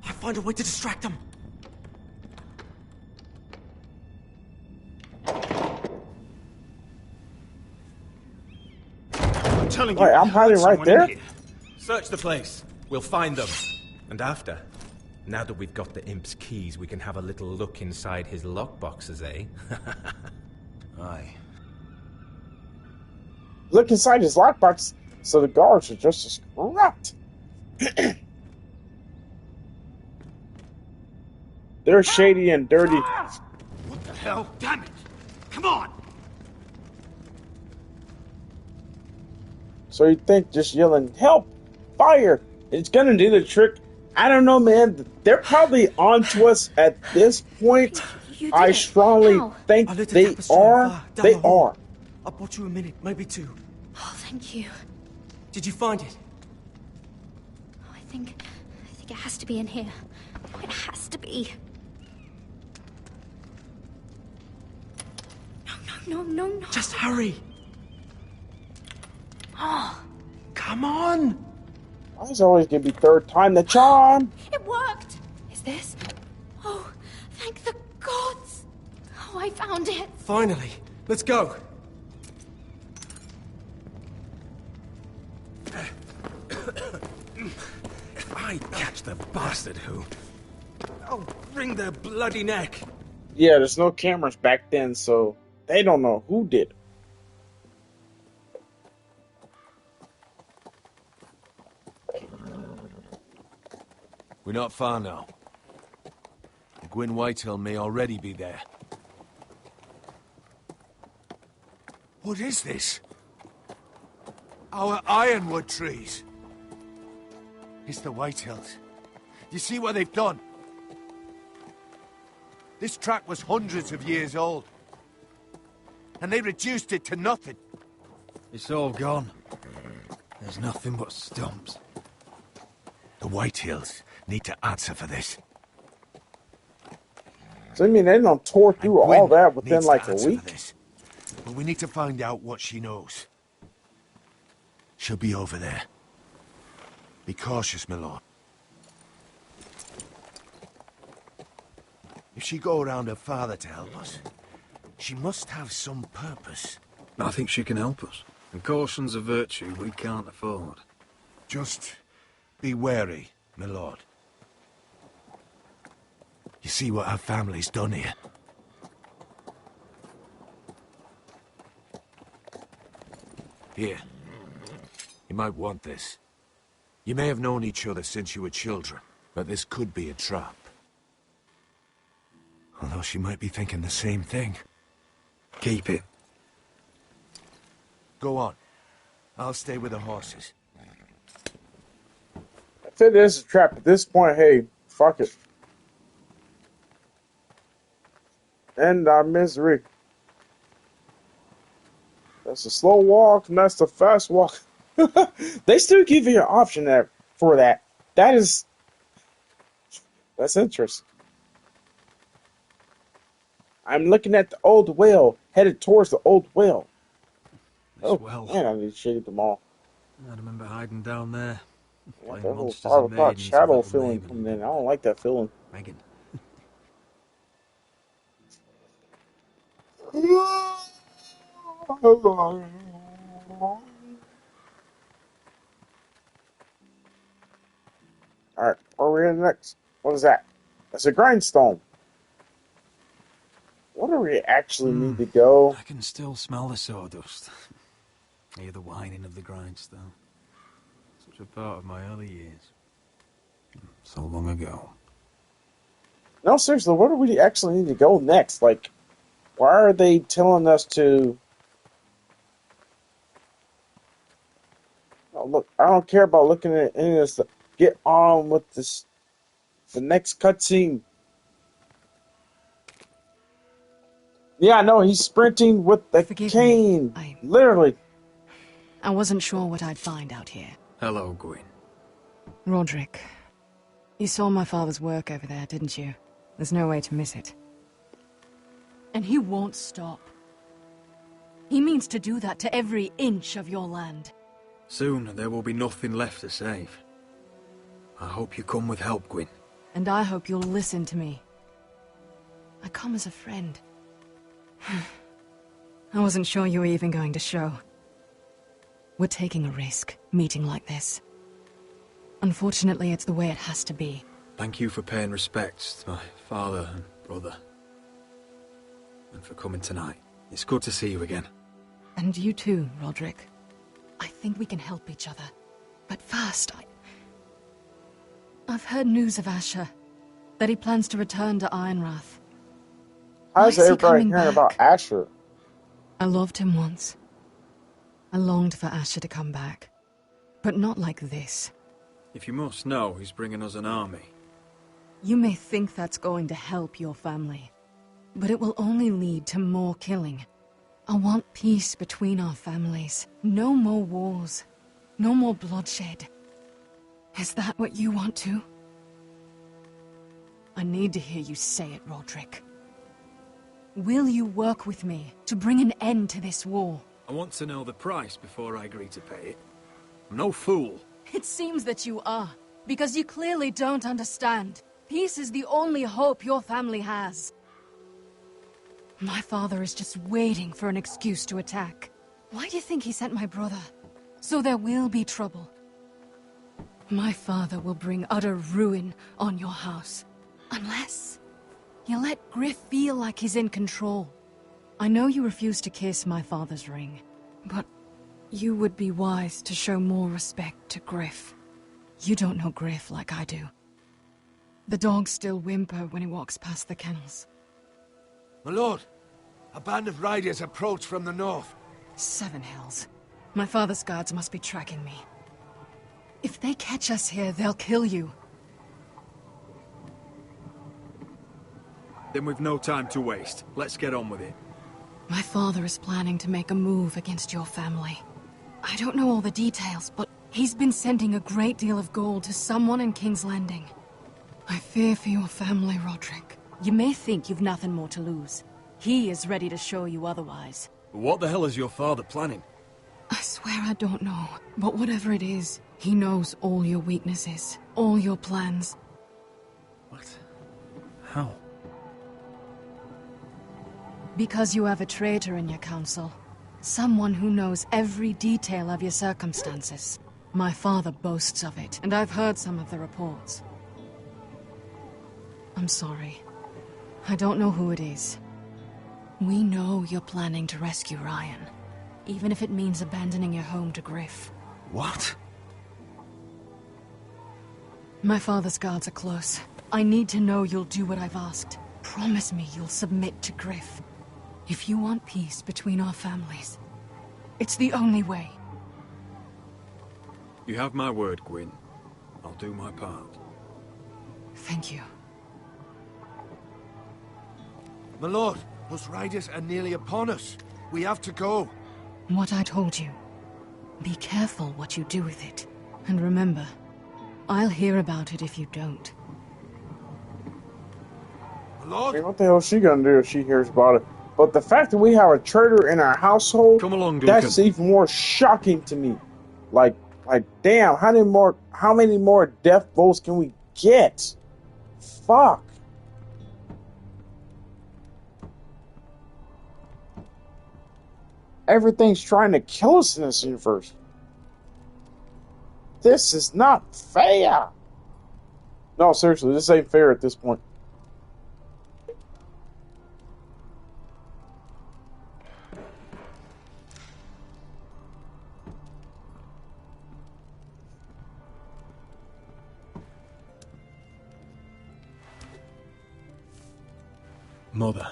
I'll find a way to distract them. I'm telling you, Wait, I'm I heard hiding right someone in there? here. Search the place. We'll find them. And after, now that we've got the imp's keys, we can have a little look inside his lockboxes, eh? Aye. Look inside his lockbox, so the guards are just as corrupt. They're shady and dirty. What the hell? Damn it! Come on! So you think just yelling, help, fire, it's gonna do the trick? I don't know, man. They're probably onto us at this point. You did I it. strongly How? think I lit a they tapestry on are. fire down They the hall. are. I bought you a minute, maybe two. Oh, thank you. Did you find it? Oh, I think it has to be in here. Oh, it has to be. No, No, no, no. Just hurry. Oh, Come on. I was always gonna be third time the charm. it worked. Is this? Oh, thank the gods. Oh, I found it. Finally. Let's go. If I catch the bastard who... I'll wring their bloody neck. Yeah, there's no cameras back then, so they don't know who did it. We're not far now. Gwyn Whitehill may already be there. What is this? Our ironwood trees. It's the Whitehills. You see what they've done? This track was hundreds of years old. And they reduced it to nothing. It's all gone. There's nothing but stumps. The Whitehills need to answer for this. So I mean, they don't tore through all that within Needs to like a answer for week. this. But we need to find out what she knows. She'll be over there. Be cautious, my lord. If she go around her father to help us, she must have some purpose. I think she can help us. And caution's a virtue we can't afford. Just be wary, my lord. You see what our family's done here? Here. You might want this. You may have known each other since you were children, but this could be a trap. Although she might be thinking the same thing. Keep it. Go on. I'll stay with the horses. If it is a trap at this point, hey, fuck it. End our misery. That's a slow walk, and that's the fast walk. They still give you an option for that. That's interesting. I'm looking at the old well, headed towards the old well. Oh, well. Man, I need to shade them all. I remember hiding down there. Yeah, Playing that whole monsters 5 and o'clock maidens shadow with little feeling Maven. coming in. I don't like that feeling. Megan. Alright, where are we in next? What is that? That's a grindstone. What do we actually need to go? I can still smell the sawdust. Hear the whining of the grindstone. Such a part of my early years. So long ago. No, seriously, where do we actually need to go next? Like, why are they telling us to... Oh, look, I don't care about looking at any of this stuff. Get on with this. The next cutscene. Yeah, no, he's sprinting with the cane. Literally. I wasn't sure what I'd find out here. Hello, Gwyn. Roderick, you saw my father's work over there, didn't you? There's no way to miss it. And he won't stop. He means to do that to every inch of your land. Soon there will be nothing left to save. I hope you come with help, Gwyn. And I hope you'll listen to me. I come as a friend. I wasn't sure you were even going to show. We're taking a risk, meeting like this. Unfortunately, it's the way it has to be. Thank you for paying respects to my father and brother. And for coming tonight. It's good to see you again. And you too, Roderick. I think we can help each other. But first, I've heard news of Asher. That he plans to return to Ironrath. How's Why is he everybody coming hearing back? about Asher? I loved him once. I longed for Asher to come back. But not like this. If you must know, he's bringing us an army. You may think that's going to help your family. But it will only lead to more killing. I want peace between our families. No more wars. No more bloodshed. Is that what you want too? I need to hear you say it, Roderick. Will you work with me to bring an end to this war? I want to know the price before I agree to pay it. I'm no fool. It seems that you are, because you clearly don't understand. Peace is the only hope your family has. My father is just waiting for an excuse to attack. Why do you think he sent my brother? So there will be trouble. My father will bring utter ruin on your house. Unless you let Griff feel like he's in control. I know you refuse to kiss my father's ring, but you would be wise to show more respect to Griff. You don't know Griff like I do. The dogs still whimper when he walks past the kennels. My lord, a band of riders approach from the north. 7 hells. My father's guards must be tracking me. If they catch us here, they'll kill you. Then we've no time to waste. Let's get on with it. My father is planning to make a move against your family. I don't know all the details, but he's been sending a great deal of gold to someone in King's Landing. I fear for your family, Roderick. You may think you've nothing more to lose. He is ready to show you otherwise. What the hell is your father planning? I swear I don't know, but whatever it is, he knows all your weaknesses, all your plans. What? How? Because you have a traitor in your council. Someone who knows every detail of your circumstances. My father boasts of it, and I've heard some of the reports. I'm sorry. I don't know who it is. We know you're planning to rescue Ryan, even if it means abandoning your home to Griff. What? My father's guards are close. I need to know you'll do what I've asked. Promise me you'll submit to Griff. If you want peace between our families, it's the only way. You have my word, Gwyn. I'll do my part. Thank you. My lord, those riders are nearly upon us. We have to go. What I told you. Be careful what you do with it. And remember, I'll hear about it if you don't. My lord? I mean, what the hell is she gonna do if she hears about it? But the fact that we have a traitor in our household, come along, Duncan. That's even more shocking to me. Like, damn, how many more death votes can we get? Fuck. Everything's trying to kill us in this universe. This is not fair. No, seriously, this ain't fair at this point. Mother.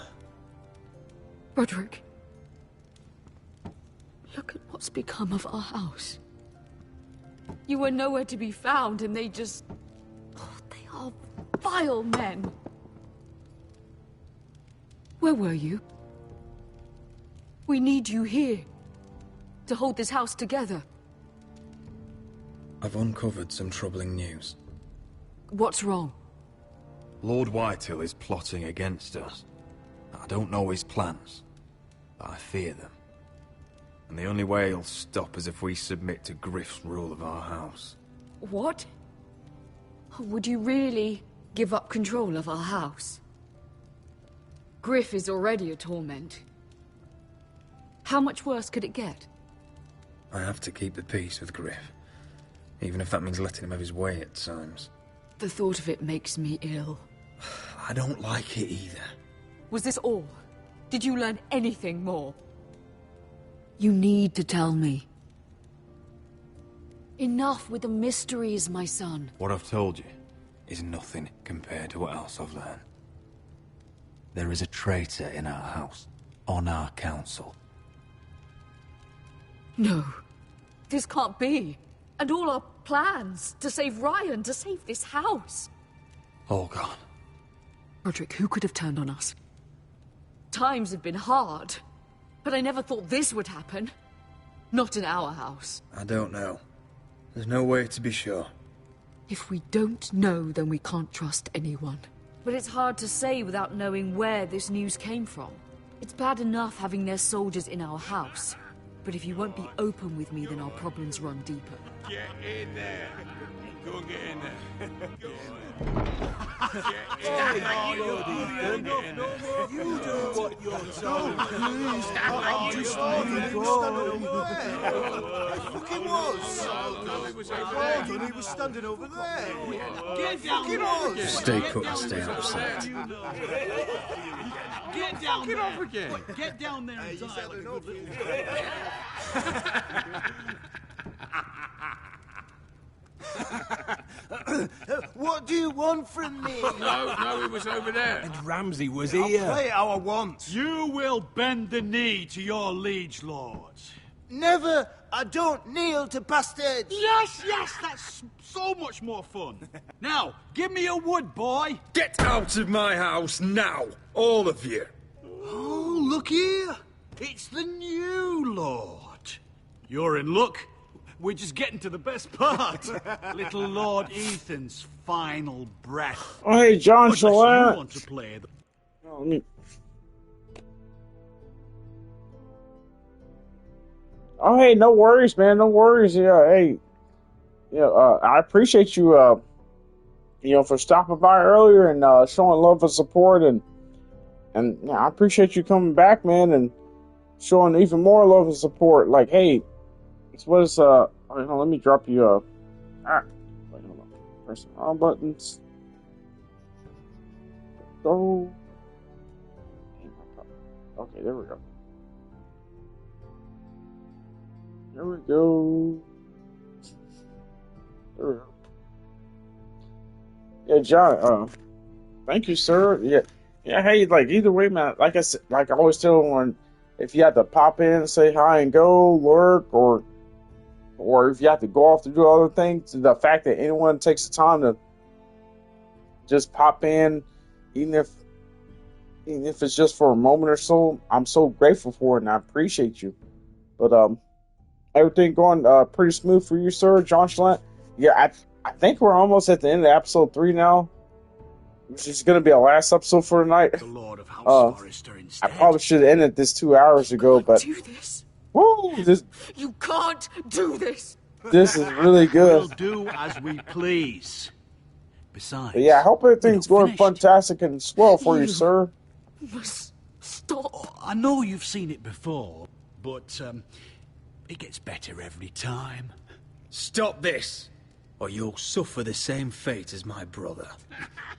Roderick. Look at what's become of our house. You were nowhere to be found, and they just... Oh, they are vile men. Where were you? We need you here. To hold this house together. I've uncovered some troubling news. What's wrong? Lord Whitehill is plotting against us. I don't know his plans, but I fear them. And the only way he'll stop is if we submit to Griff's rule of our house. What? Would you really give up control of our house? Griff is already a torment. How much worse could it get? I have to keep the peace with Griff, even if that means letting him have his way at times. The thought of it makes me ill. I don't like it either. Was this all? Did you learn anything more? You need to tell me. Enough with the mysteries, my son. What I've told you is nothing compared to what else I've learned. There is a traitor in our house, on our council. No, this can't be. And all our plans to save Ryan, to save this house. All gone. Roderick, who could have turned on us? Times have been hard, but I never thought this would happen. Not in our house. I don't know. There's no way to be sure. If we don't know, then we can't trust anyone. But it's hard to say without knowing where this news came from. It's bad enough having their soldiers in our house. But if you won't be open with me, then our problems run deeper. Get in there. Go get in there. You do what you're told. I'm just leaving. Fucking was. He was standing over there. Get down there. Stay put and stay out of sight. Get down there. Off again. Get down there and die like a good little... What do you want from me? No, he was over there. And Ramsay was I'll here. play how I want. You will bend the knee to your liege lord. Never. I don't kneel to bastards. Yes, that's so much more fun. Now, give me a wood, boy. Get out of my house now, all of you. Oh, look here. It's the new lord. You're in luck. We're just getting to the best part. Little Lord Ethan's final breath. Oh, hey, John Unless you Shalat. want to play the... Oh, let me... Oh, hey, no worries, man. No worries. Yeah, hey. Yeah, I appreciate you, for stopping by earlier and showing love and support, and yeah, I appreciate you coming back, man, and showing even more love and support. Like, hey, this was wait, let me drop you wait, hold on. Press the wrong buttons. Go. Okay, there we go. There we go. There we go. Yeah, John, thank you, sir. Yeah, hey, like, either way, man, like I said, like I always tell everyone, if you have to pop in, say hi and go, work, or if you have to go off to do other things, the fact that anyone takes the time to just pop in, even if it's just for a moment or so, I'm so grateful for it, and I appreciate you. But, everything going pretty smooth for you, sir, John Shalant? Yeah, I think we're almost at the end of episode 3 now, which is going to be our last episode for tonight. The Lord of House Forrester I instead. probably should have ended this 2 hours ago, but Do this. woo, You can't do this. this is really We'll good. do as we please. Besides, But yeah, I hope everything's going finished. fantastic and swell for you, sir. Must stop. I know you've seen it before, but it gets better every time. Stop this, or you'll suffer the same fate as my brother.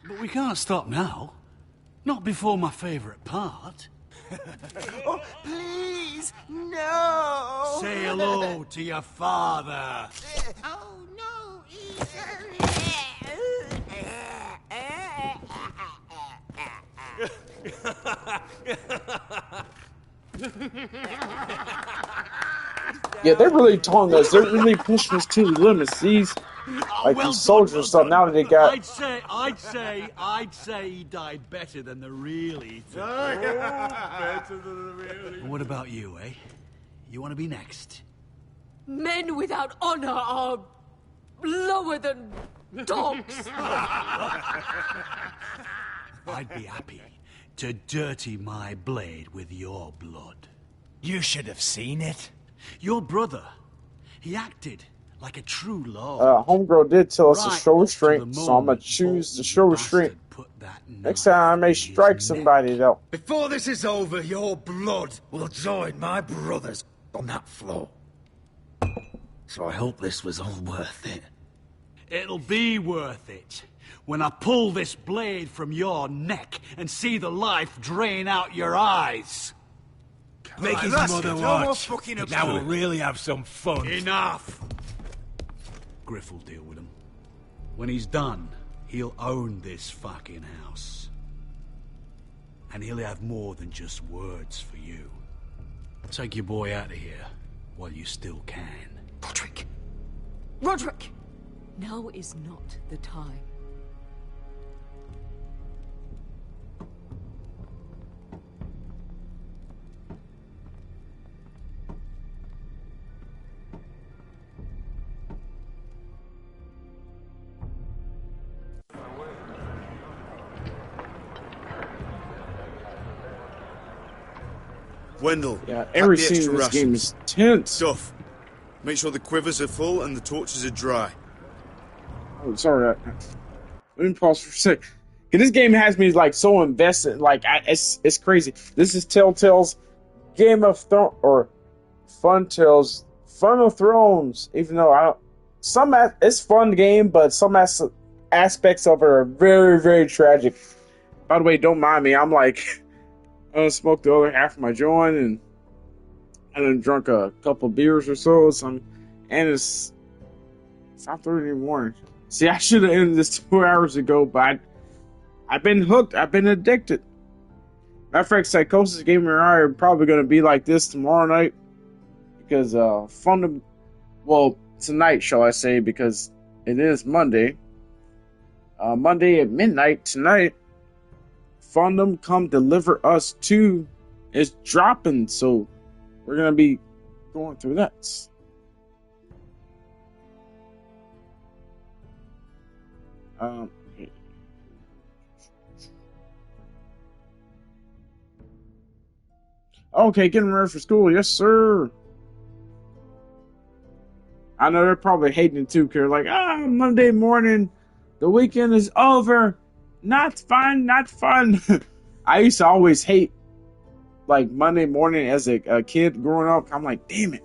But we can't stop now. Not before my favourite part. Oh, please, no! Say hello to your father. Oh, no, Yeah, they're really telling us. They're really pushing us to the limits. These, like, well these soldiers and stuff. Now that they got... I'd say he died better than the real Ethan. Better than the real. And what about you, eh? You want to be next? Men without honor are lower than dogs. I'd be happy to dirty my blade with your blood. You should have seen it. Your brother, he acted like a true lord. Homegirl did tell us to Right show up restraint, to the so I'm gonna moment choose to Bolton show bastard restraint. put that Next time I may strike somebody, though. Before this is over, your blood will join my brother's on that floor. So I hope this was all worth it. It'll be worth it when I pull this blade from your neck and see the life drain out your eyes. Make his that's mother it. No more watch. fucking up Now to we'll it. really have some fun. Enough! Griff will deal with him. When he's done, he'll own this fucking house. And he'll have more than just words for you. Take your boy out of here while you still can. Roderick! Roderick! Now is not the time. Wendell, Yeah, pack every the scene extra in this game rations. is tense. Duff, make sure the quivers are full and the torches are dry. Oh, sorry. Let me pause for a sec. 'Cause this game has me like so invested. Like it's crazy. This is Telltale's Game of Thrones or Funtales Fun of Thrones. Even though it's fun game, but some aspects of it are very, very tragic. By the way, don't mind me. I'm like, I smoked the other half of my joint and I done drunk a couple beers or so. And it's 5:30 in the morning. See, I should have ended this 2 hours ago, but I've been hooked. I've been addicted. Matter of fact, Psychosis Gamer and I are probably going to be like this tomorrow night because tonight, shall I say, because it is Monday. Monday at midnight tonight, Fundum Come Deliver Us 2 is dropping, so we're going to be going through that. Okay, getting ready for school. Yes, sir. I know they're probably hating it too, because like, Monday morning, the weekend is over. Not fun, not fun. I used to always hate like Monday morning as a kid growing up. I'm like, damn it.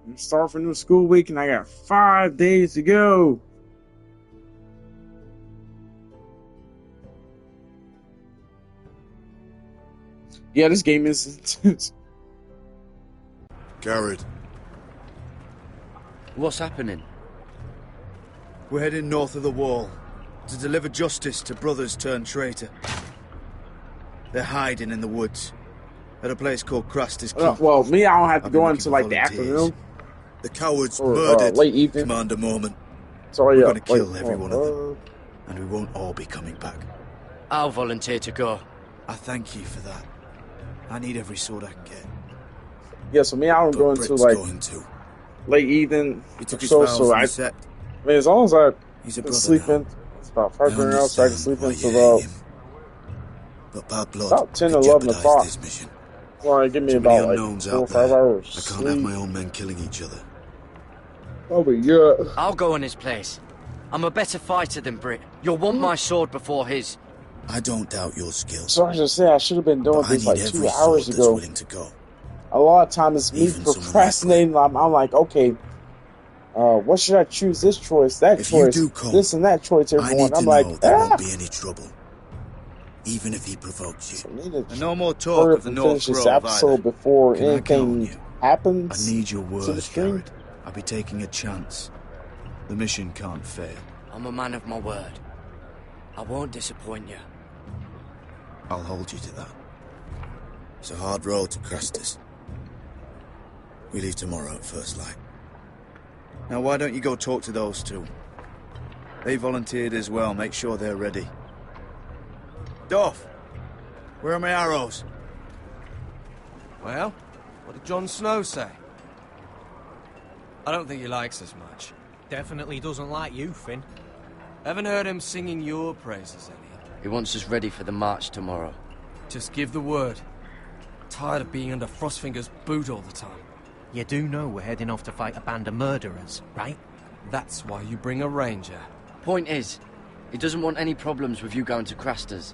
I'm starting for a new school week and I got 5 days to go. Yeah, this game is intense. Garrett. What's happening? We're heading north of the wall to deliver justice to brothers turned traitor. They're hiding in the woods at a place called Crastus Keep. Well, me, I don't have to go until like the afternoon. The cowards or murdered late evening. Commander Mormon. Sorry, we're going to kill every one of them, and we won't all be coming back. I'll volunteer to go. I thank you for that. I need every sword I can get. Yeah, so me, I don't go until like late evening. He took or his so, vows so in I the set. mean, as long as I He's a can brother sleep now. in, it's about 5 hours, so I can sleep in why till you hate about him. But bad blood about 10 could 11 jeopardize o'clock. this mission. Well, give me Too many about like unknowns 4 or out 5 there. hours. I can't have my own men killing each other. Oh, but yeah. I'll go in his place. I'm a better fighter than Brit. You'll want my sword before his. I don't doubt your skill. So I just say I should have been doing But I this need like every 2 sword hours that's ago. willing to go. A lot of times it's me Even someone procrastinating. I'm like, okay, what should I choose? This choice, that If you choice, do come, this and that choice. I Everyone, need to I'm know like, there won't be any trouble. Even if he provokes you. And no more talk of the North finish this Grove episode either. before Can I count on anything you? happens. I need your to the word, stream. Garrett. I'll be taking a chance. The mission can't fail. I'm a man of my word. I won't disappoint you. I'll hold you to that. It's a hard road to Crastus. We leave tomorrow at first light. Now why don't you go talk to those two? They volunteered as well. Make sure they're ready. Duff, where are my arrows? Well, what did Jon Snow say? I don't think he likes us much. Definitely doesn't like you, Finn. Haven't heard him singing your praises any. He wants us ready for the march tomorrow. Just give the word. Tired of being under Frostfinger's boot all the time. You do know we're heading off to fight a band of murderers, right? That's why you bring a ranger. Point is, he doesn't want any problems with you going to Craster's.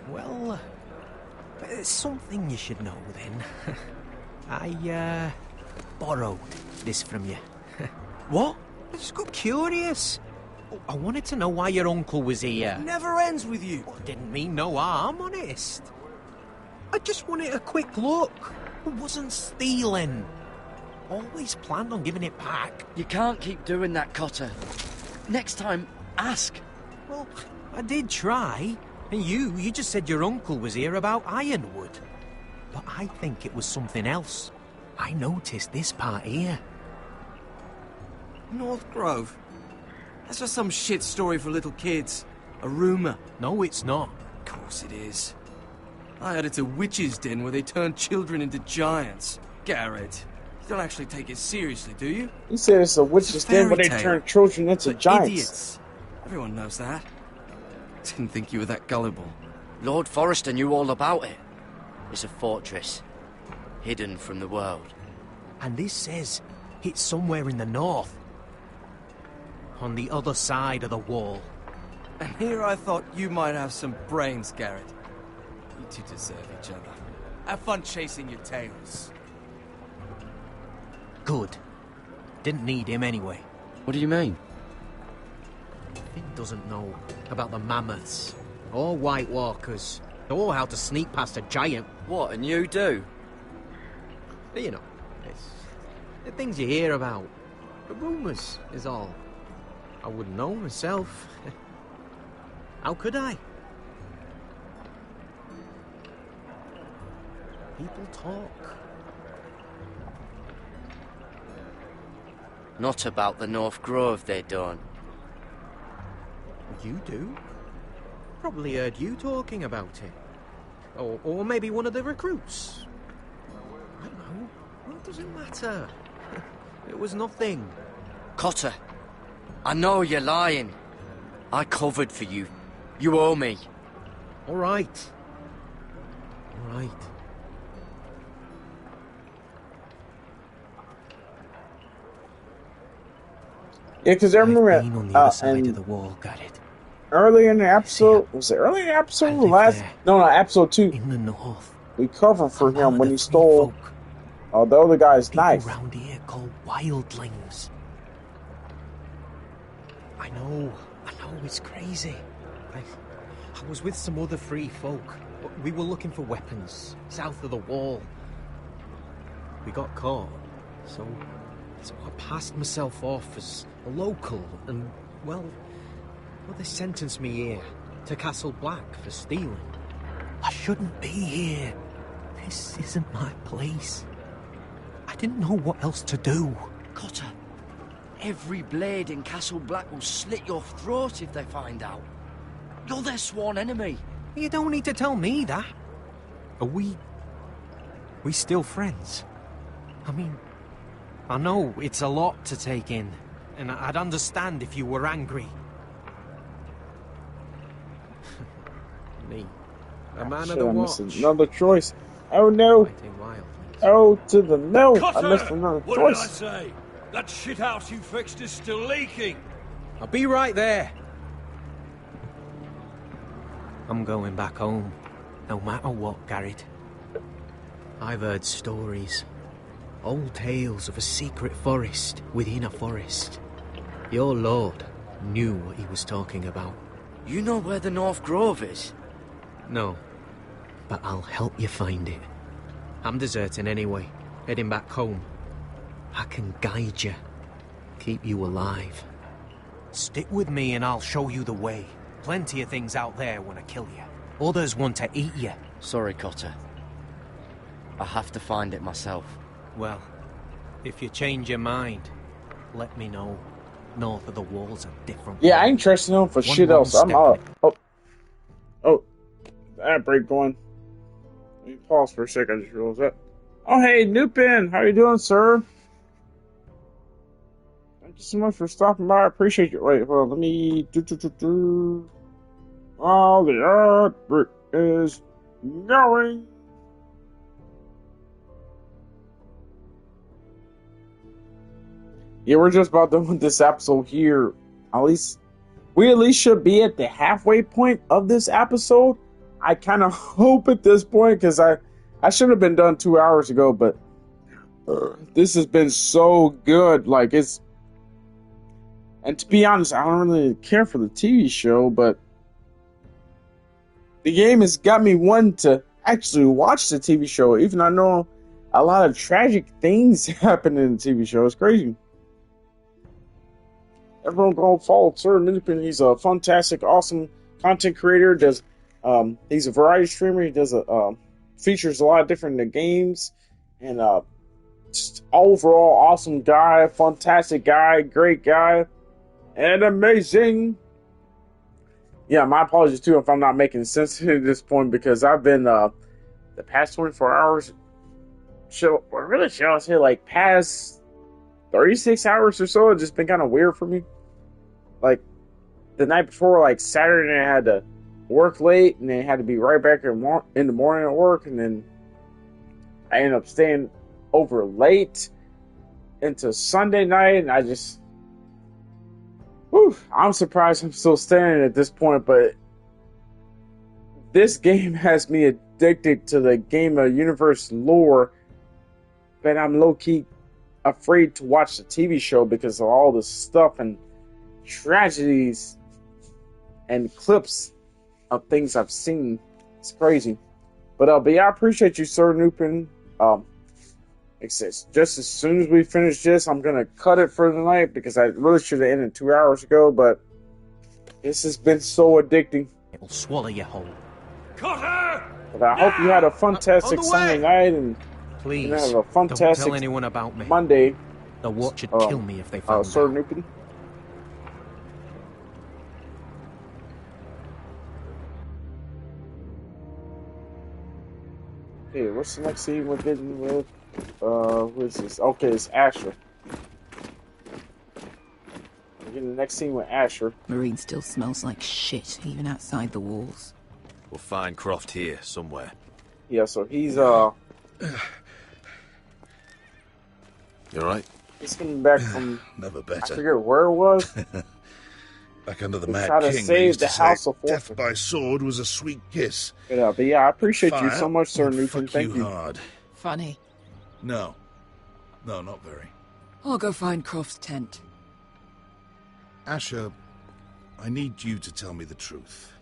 Well, there's something you should know then. I borrowed this from you. What? I just got curious. I wanted to know why your uncle was here. Never ends with you. I didn't mean no harm, honest. I just wanted a quick look. I wasn't stealing. Always planned on giving it back. You can't keep doing that, Cotter. Next time, ask. Well, I did try. And you just said your uncle was here about Ironwood. But I think it was something else. I noticed this part here. North Grove? That's just some shit story for little kids. A rumour. No, it's not. Of course it is. I heard it's a witch's den where they turn children into giants. Garrett, you don't actually take it seriously, do you? He said it's a witch's den where they Fairy turn tale. children into For giants. idiots. Everyone knows that. Didn't think you were that gullible. Lord Forrester knew all about it. It's a fortress, hidden from the world. And this says it's somewhere in the north. On the other side of the wall. And here I thought you might have some brains, Garrett. You two deserve each other. Have fun chasing your tails. Good. Didn't need him anyway. What do you mean? Finn doesn't know about the mammoths, or White Walkers, or how to sneak past a giant. What, and you do? You know, it's the things you hear about. The rumours is all. I wouldn't know myself. How could I? People talk. Not about the North Grove, they don't. You do? Probably heard you talking about it. Or maybe one of the recruits. I don't know. Well, it doesn't matter. It was nothing. Cotter, I know you're lying. I covered for you. You owe me. All right. All right. Yeah, because I remember I've been on the other side of the wall, got it. Early in the episode, was it early in the episode? No, episode 2. In the north. We cover for him when he stole the other guy's knife. Around here called wildlings. I know, it's crazy. I was with some other free folk. We were looking for weapons south of the wall. We got caught, so I passed myself off as a local, and well, they sentenced me here to Castle Black for stealing. I shouldn't be here. This isn't my place. I didn't know what else to do. Cotter, every blade in Castle Black will slit your throat if they find out. You're their sworn enemy. You don't need to tell me that. Are we still friends? I mean, I know it's a lot to take in, and I'd understand if you were angry. Me, a man of the watch. Another choice. Oh no! Oh, to the no! I missed another what choice. Did I say? That shithouse you fixed is still leaking. I'll be right there. I'm going back home, no matter what, Garrett. I've heard stories. Old tales of a secret forest within a forest. Your lord knew what he was talking about. You know where the North Grove is? No, but I'll help you find it. I'm deserting anyway, heading back home. I can guide you, keep you alive. Stick with me and I'll show you the way. Plenty of things out there want to kill you. Others want to eat you. Sorry, Cotter. I have to find it myself. Well, if you change your mind, let me know. North of the walls are different. Yeah, I ain't trusting him for shit else. I'm out. Oh, that break going. Let me pause for a second. I just realized that. Oh, hey, Nupin, how you doing, sir? Thank you so much for stopping by. I appreciate you. Wait, hold on. Let me Oh, the earth brick is going. Yeah, we're just about done with this episode here. We at least should be at the halfway point of this episode. I kind of hope at this point, because I should have been done 2 hours ago, but this has been so good. And to be honest, I don't really care for the TV show, but the game has got me wanting to actually watch the TV show, even though I know a lot of tragic things happen in the TV show. It's crazy. Everyone go follow Sir Nupin. He's a fantastic, awesome content creator. He's a variety streamer. He does features a lot of different games, and just overall awesome guy, fantastic guy, great guy, and amazing. Yeah, my apologies too if I'm not making sense at this point, because I've been the past 24 hours, past 36 hours or so, it's just been kind of weird for me. Like, the night before, Saturday, I had to work late, and then had to be right back in the morning at work, and then I ended up staying over late into Sunday night, and I just, I'm surprised I'm still staying at this point, but this game has me addicted to the game of universe lore, but I'm low-key afraid to watch the TV show because of all the stuff and tragedies and clips of things I've seen. It's crazy. But yeah, I appreciate you, Sir Nupin. Just as soon as we finish this, I'm going to cut it for the night because I really should have ended 2 hours ago, but this has been so addicting. It'll swallow you whole. But I hope you had a fantastic Sunday night and please have a fantastic don't tell anyone about me. Monday. The watch would kill me if they found Sir out. Nupin. Hey, what's the next scene we're getting with? Who is this? Okay, it's Asher. We're getting the next scene with Asher. Marine still smells like shit, even outside the walls. We'll find Croft here, somewhere. Yeah, so he's, You alright? he's coming back from... Never better. I forget where it was. Back under the They Mad try to King, they save used the to say House of death by sword was a sweet kiss. But yeah, I appreciate you Fire so much, Sir would Newton. fuck Thank you. hard. Funny. No. No, not very. I'll go find Croft's tent. Asher, I need you to tell me the truth.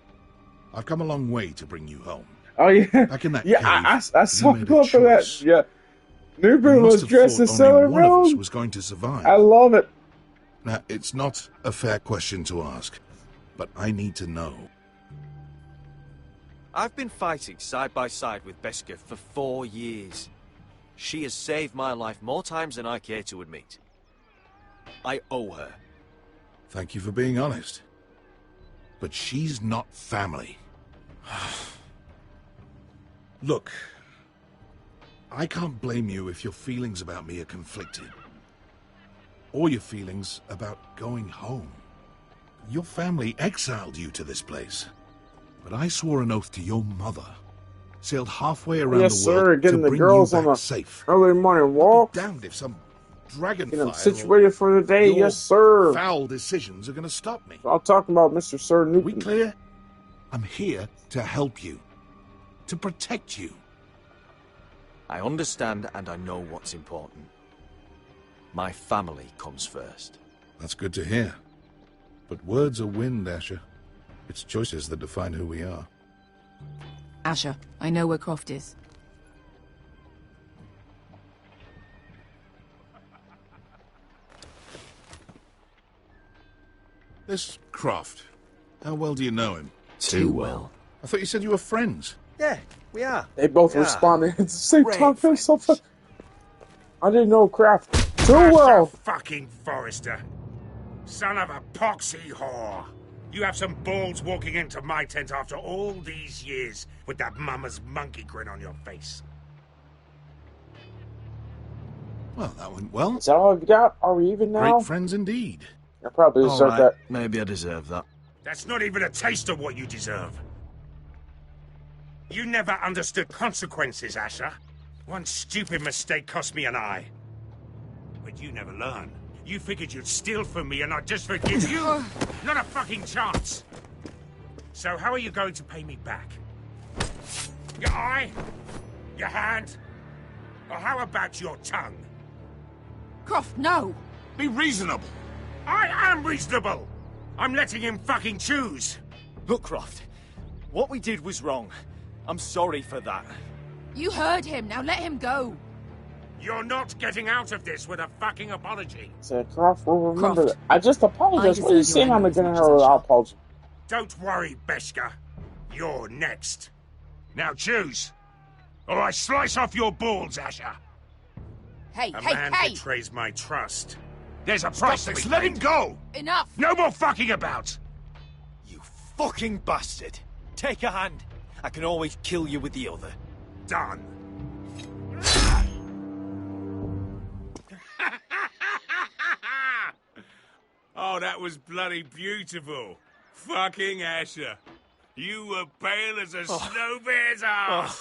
I've come a long way to bring you home. Oh, yeah. Back in that Yeah, cave, I saw you made you a up for that. choice. Yeah. You Newton must was have dressed thought as only Sailor one of us Moon. was going to survive. I love it. Now, it's not a fair question to ask, but I need to know. I've been fighting side by side with Beskha for 4 years. She has saved my life more times than I care to admit. I owe her. Thank you for being honest. But she's not family. Look, I can't blame you if your feelings about me are conflicted. Or your feelings about going home. Your family exiled you to this place. But I swore an oath to your mother. Sailed halfway around Yes, the world sir. to Getting the bring girls you on back a safe. early morning walk. Damned if some dragonfly Get them situated for the day. your Yes, sir. foul decisions are going to stop me. I'm talking about Mr. Sir Newton. We clear? I'm here to help you. To protect you. I understand and I know what's important. My family comes first. That's good to hear. But words are wind, Asher. It's choices that define who we are. Asher, I know where Croft is. This Croft, how well do you know him? Too well. I thought you said you were friends. Yeah, we are. They both Yeah. responded at the same Great time. That's so fun. I didn't know Kraft too well. Fucking Forrester. Son of a poxy whore. You have some balls walking into my tent after all these years with that mama's monkey grin on your face. Well, that went well. Is that all we got? Are we even now? Great friends indeed. I probably All deserve right, that. maybe I deserve that. That's not even a taste of what you deserve. You never understood consequences, Asher. One stupid mistake cost me an eye. But you never learn. You figured you'd steal from me and I'd just forgive you? Not a fucking chance. So how are you going to pay me back? Your eye? Your hand? Or how about your tongue? Croft, no! Be reasonable. I am reasonable! I'm letting him fucking choose. Look, Croft, what we did was wrong. I'm sorry for that. You heard him, now let him go! You're not getting out of this with a fucking apology. Said Croft will remember Croft, that. I just apologized. I What are you deserve your saying? I'm anger gonna as have much as an apology. Don't worry, Beskha. You're next. Now choose. Or I slice off your balls, Asher. Hey, A hey, man hey! betrays my trust. There's a price to be Let him paid. go! Enough! No more fucking about! You fucking bastard! Take a hand. I can always kill you with the other. Done. Oh, that was bloody beautiful. Fucking Asher. You were pale as a snow bear's ass.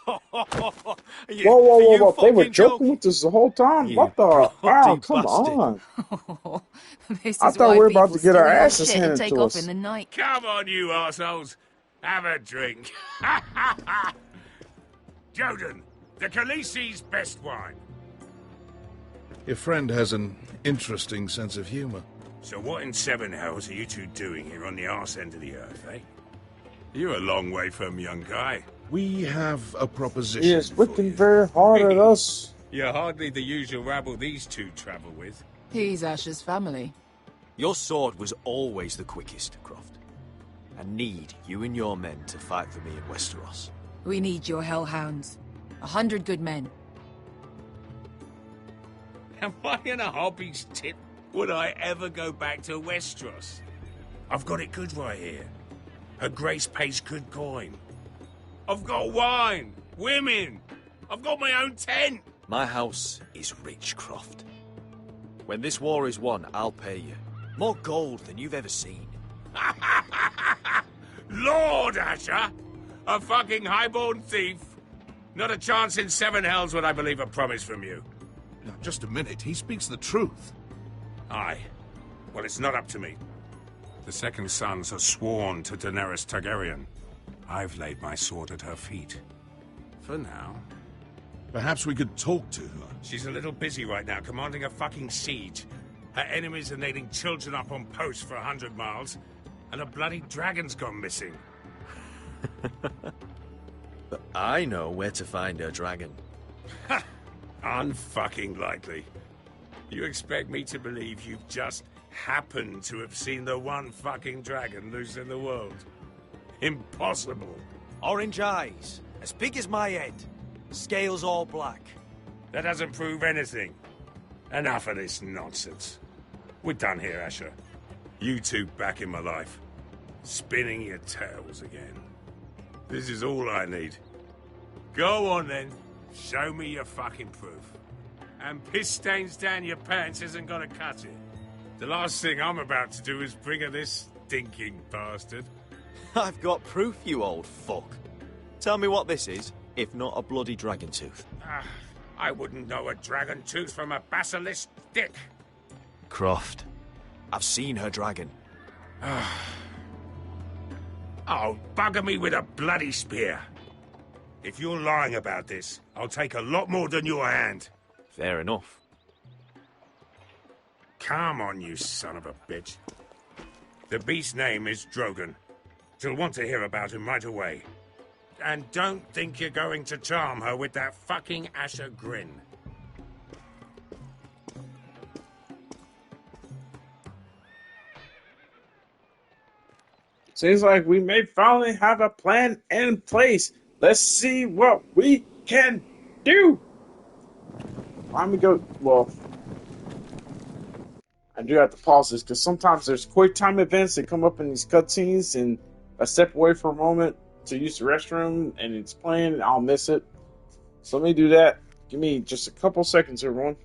Whoa, whoa, whoa! They were joking with us the whole time. You What the? bloody Oh, come bastard. on! This I is thought why we were about people to get our steal your asses shit and handed take to off us. in the night. Come on, you assholes. Have a drink. Joden, the Khaleesi's best wine. Your friend has an interesting sense of humor. So what in seven hells are you two doing here on the arse end of the earth, eh? You're a long way from, young guy. We have a proposition. He is looking very hard at us. You're hardly the usual rabble these two travel with. He's Asher's family. Your sword was always the quickest, Croft. I need you and your men to fight for me in Westeros. We need your hellhounds. 100 good men. Am I in a hobby's tip? Would I ever go back to Westeros? I've got it good right here. Her Grace pays good coin. I've got wine, women. I've got my own tent. My house is rich, Croft. When this war is won, I'll pay you. More gold than you've ever seen. Lord Asher! A fucking highborn thief. Not a chance in seven hells would I believe a promise from you. Now, just a minute. He speaks the truth. Aye. Well, it's not up to me. The Second Sons are sworn to Daenerys Targaryen. I've laid my sword at her feet. For now. Perhaps we could talk to her. She's a little busy right now, commanding a fucking siege. Her enemies are nailing children up on posts for 100 miles, and a bloody dragon's gone missing. But I know where to find her dragon. Ha! Unfucking likely. You expect me to believe you've just happened to have seen the one fucking dragon loose in the world? Impossible. Orange eyes, as big as my head. Scales all black. That doesn't prove anything. Enough of this nonsense. We're done here, Asher. You two back in my life. Spinning your tales again. This is all I need. Go on then. Show me your fucking proof. And piss stains down your pants isn't gonna cut it. The last thing I'm about to do is bring her this stinking bastard. I've got proof, you old fuck. Tell me what this is, if not a bloody dragon tooth. I wouldn't know a dragon tooth from a basilisk dick. Croft, I've seen her dragon. Oh, bugger me with a bloody spear. If you're lying about this, I'll take a lot more than your hand. Fair enough. Come on, you son of a bitch. The beast's name is Drogon. She'll want to hear about him right away. And don't think you're going to charm her with that fucking Asher grin. Seems like we may finally have a plan in place. Let's see what we can do. I'm gonna go. Well, I do have to pause this because sometimes there's quick time events that come up in these cutscenes, and I step away for a moment to use the restroom, and it's playing, and I'll miss it. So let me do that. Give me just a couple seconds, everyone.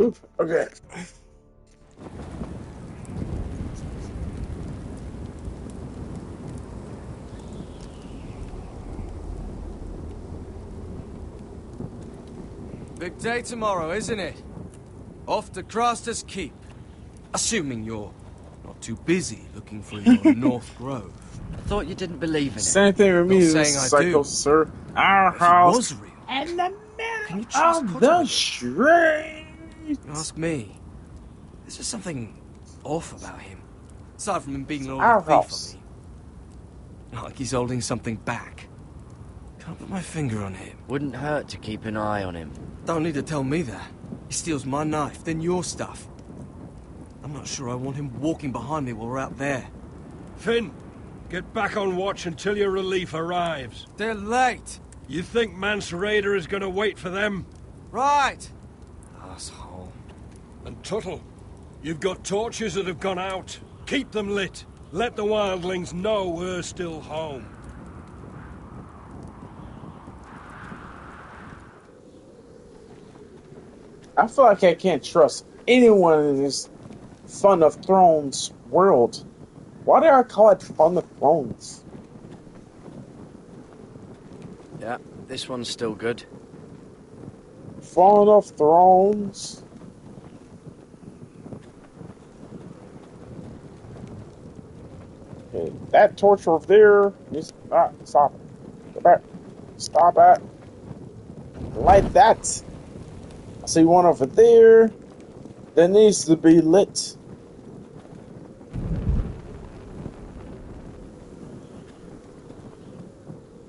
Oof, okay. Big day tomorrow, isn't it? Off to Craster's Keep. Assuming you're not too busy looking for your North Grove. I thought you didn't believe in it. Same thing with me, Not saying I Psycho do. Sir. Our If it house was real, and the can you man trust of Potter the with it? street. Ask me. There's just something off about him. Aside from him being an Our old thief, house. I mean. Like he's holding something back. Can't put my finger on him. Wouldn't hurt to keep an eye on him. Don't need to tell me that. He steals my knife, then your stuff. I'm not sure I want him walking behind me while we're out there. Finn, get back on watch until your relief arrives. They're late. You think Mance Raider is going to wait for them? Right. Asshole. And Tuttle, you've got torches that have gone out. Keep them lit. Let the wildlings know we're still home. I feel like I can't trust anyone in this Fun of Thrones world. Why do I call it Fun of Thrones? Yeah, this one's still good. Fun of Thrones. Okay, that torch over there needs. Stop it. Go back. Stop it. Light that. I see one over there that needs to be lit.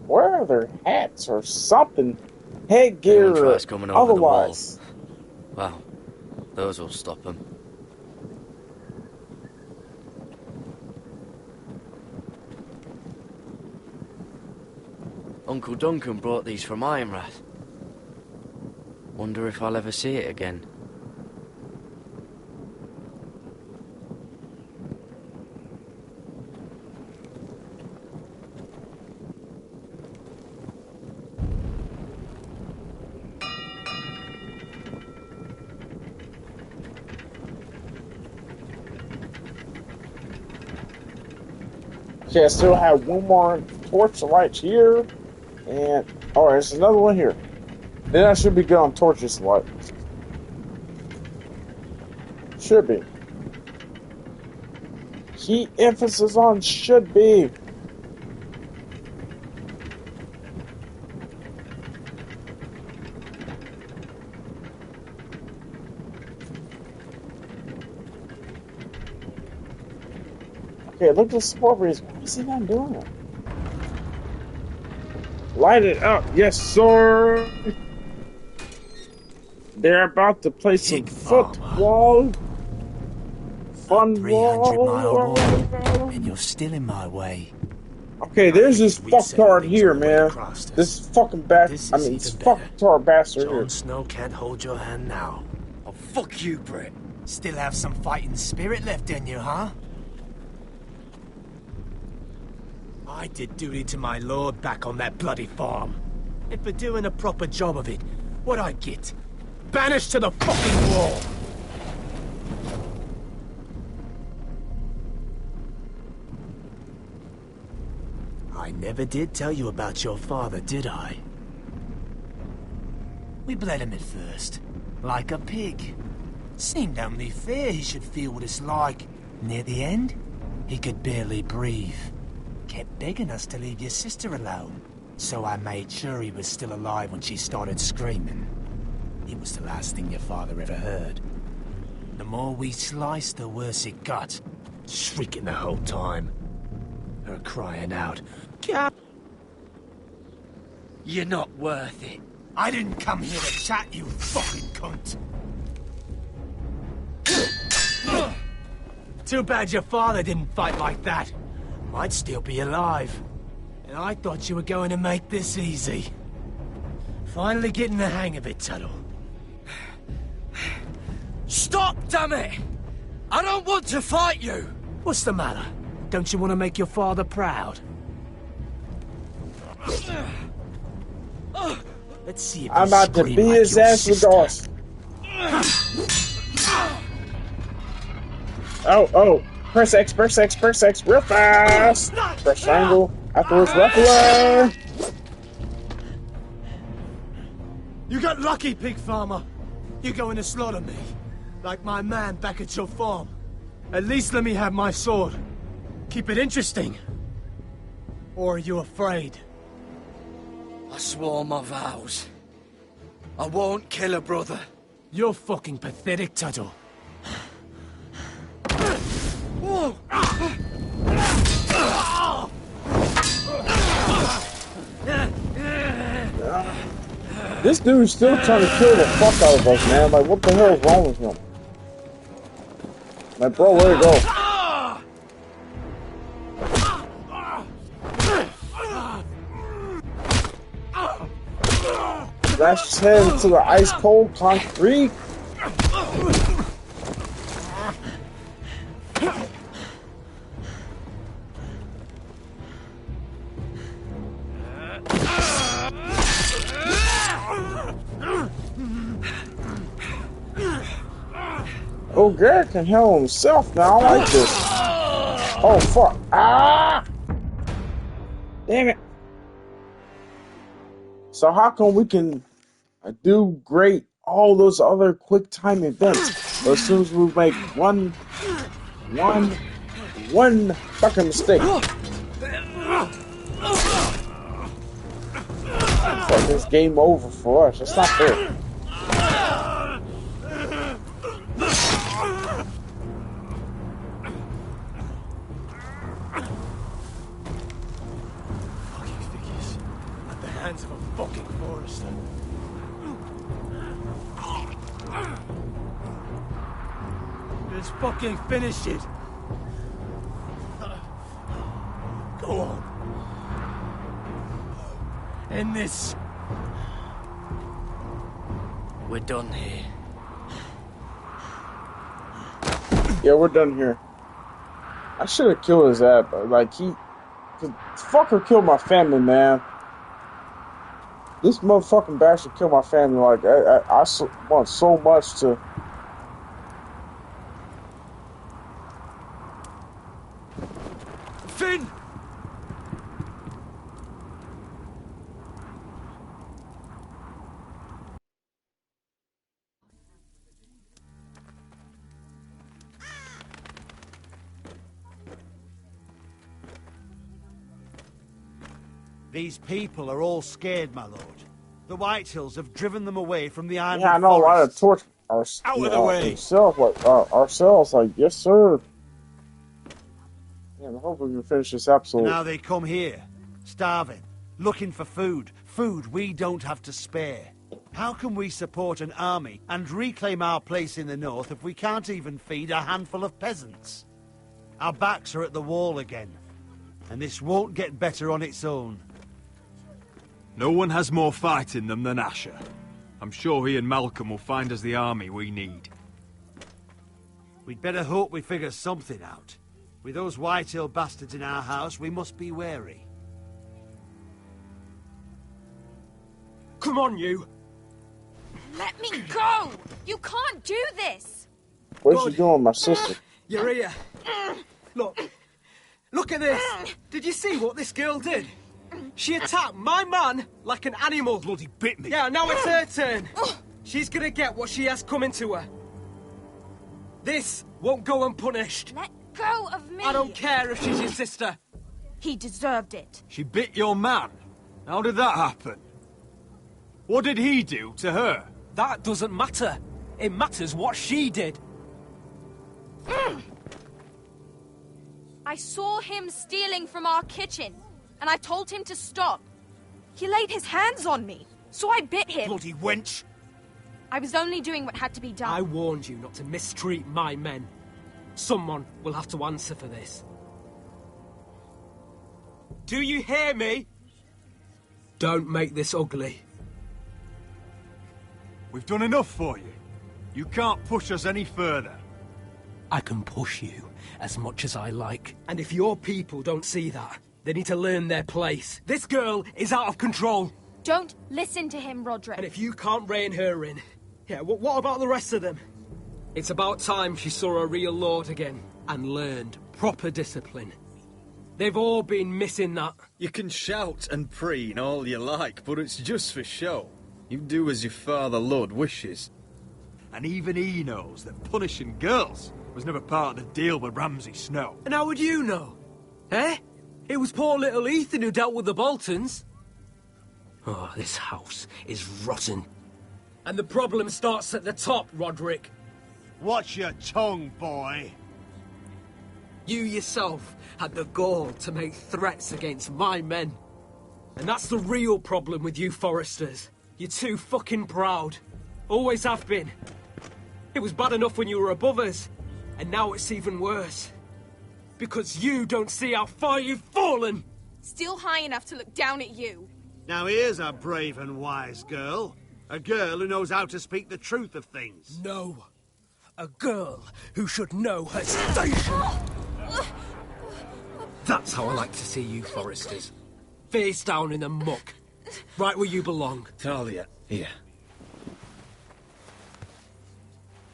Where are their hats or something? Headgear Anyone or tries coming over the wall. otherwise. Well, those will stop them. Uncle Duncan brought these from Ironrath. Wonder if I'll ever see it again. Okay, I still have one more torch light here. And, alright, there's another one here. Then I should be good on torches light. Should be. Key emphasis on should be. Okay, look at the support breeze. Why is he not doing it? Light it up, yes, sir. They're about to play some football. Fun 300-mile wall. walk, and you're still in my way. Okay, there's this fucktard here, man. This fucking bastard. I mean, this fucktard bastard here. Jon Snow can't hold your hand now. Oh, fuck you, Brett. Still have some fighting spirit left in you, huh? I did duty to my lord back on that bloody farm. And for doing a proper job of it, what'd I get? Banished to the fucking wall! I never did tell you about your father, did I? We bled him at first, like a pig. Seemed only fair he should feel what it's like. Near the end, he could barely breathe. Kept begging us to leave your sister alone, so I made sure he was still alive when she started screaming. It was the last thing your father ever heard. The more we sliced, the worse it got. Shrieking the whole time. Her crying out, "Cap!" You're not worth it. I didn't come here to chat, you fucking cunt. Too bad your father didn't fight like that. I'd still be alive. And I thought you were going to make this easy. Finally getting the hang of it, Tuttle. Stop, damn it! I don't want to fight you! What's the matter? Don't you want to make your father proud? Let's see if I'm about to beat his ass with doors. Oh. Press X, real fast. Press triangle. Afterwards, ruffler. You got lucky, pig farmer. You're going to slaughter me, like my man back at your farm. At least let me have my sword. Keep it interesting. Or are you afraid? I swore my vows. I won't kill a brother. You're fucking pathetic, Tuttle. Whoa! This dude's still trying to kill the fuck out of us, man. Like, what the hell is wrong with him? Like, bro, where'd it go? Dash his head into the ice cold concrete. Oh, Garrett can handle himself now. I like this. Oh, fuck. Ah! Damn it. So how come we can do great all those other quick time events, but as soon as we make one fucking mistake, it's like this game over for us. It's not fair. Hands of a fucking forester. Let's fucking finish it. Go on. End this. We're done here. Yeah, we're done here. I should have killed his ass, but like the fucker killed my family, man. This motherfucking bastard killed my family. Like, I want so much to... Finn! These people are all scared, my lord. The Whitehills have driven them away from the island. Yeah, I know. I had to torch ourselves. Like, yes, sir. Yeah, I hope we can finish this episode. And now they come here, starving, looking for food. Food we don't have to spare. How can we support an army and reclaim our place in the north if we can't even feed a handful of peasants? Our backs are at the wall again, and this won't get better on its own. No one has more fight in them than Asher. I'm sure he and Malcolm will find us the army we need. We'd better hope we figure something out. With those Whitehill bastards in our house, we must be wary. Come on, you! Let me go! You can't do this! What's she doing, my sister? You're here. Look at this! Did you see what this girl did? She attacked my man like an animal. Bloody bit me. Yeah, now it's her turn. She's gonna get what she has coming to her. This won't go unpunished. Let go of me! I don't care if she's your sister. He deserved it. She bit your man? How did that happen? What did he do to her? That doesn't matter. It matters what she did. I saw him stealing from our kitchen, and I told him to stop. He laid his hands on me, so I bit him. Bloody wench! I was only doing what had to be done. I warned you not to mistreat my men. Someone will have to answer for this. Do you hear me? Don't make this ugly. We've done enough for you. You can't push us any further. I can push you as much as I like. And if your people don't see that, they need to learn their place. This girl is out of control. Don't listen to him, Roderick. And if you can't rein her in, Yeah, what about the rest of them? It's about time she saw a real lord again and learned proper discipline. They've all been missing that. You can shout and preen all you like, but it's just for show. You do as your father Lord wishes. And even he knows that punishing girls was never part of the deal with Ramsay Snow. And how would you know? Eh? It was poor little Ethan who dealt with the Boltons. Oh, this house is rotten. And the problem starts at the top, Roderick. Watch your tongue, boy. You yourself had the gall to make threats against my men. And that's the real problem with you Forresters. You're too fucking proud. Always have been. It was bad enough when you were above us, and now it's even worse. Because you don't see how far you've fallen! Still high enough to look down at you. Now here's a brave and wise girl. A girl who knows how to speak the truth of things. No. A girl who should know her station. That's how I like to see you, Forresters. Face down in the muck. Right where you belong. Talia, here.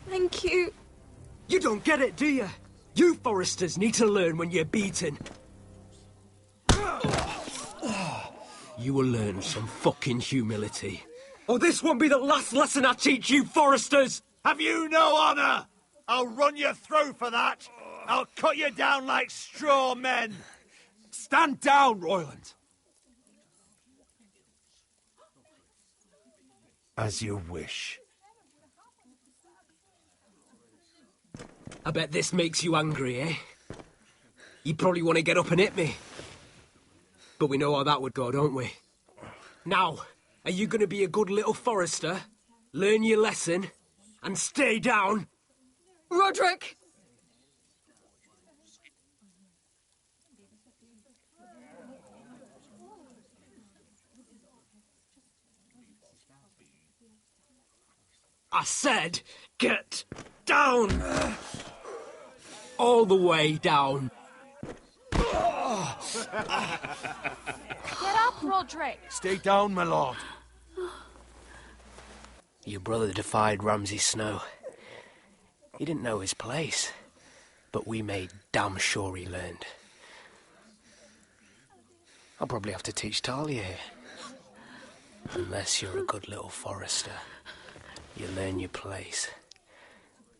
Thank you. You don't get it, do you? You Forresters need to learn when you're beaten. You will learn some fucking humility. Or this won't be the last lesson I teach you, Forresters! Have you no honor? I'll run your throat for that. I'll cut you down like straw men. Stand down, Royland. As you wish. I bet this makes you angry, eh? You probably want to get up and hit me. But we know how that would go, don't we? Now, are you going to be a good little Forrester, learn your lesson, and stay down? Roderick! I said, get down! All the way down. Get up, Roderick! Stay down, my lord. Your brother defied Ramsay Snow. He didn't know his place, but we made damn sure he learned. I'll probably have to teach Talia here. Unless you're a good little Forrester. You learn your place.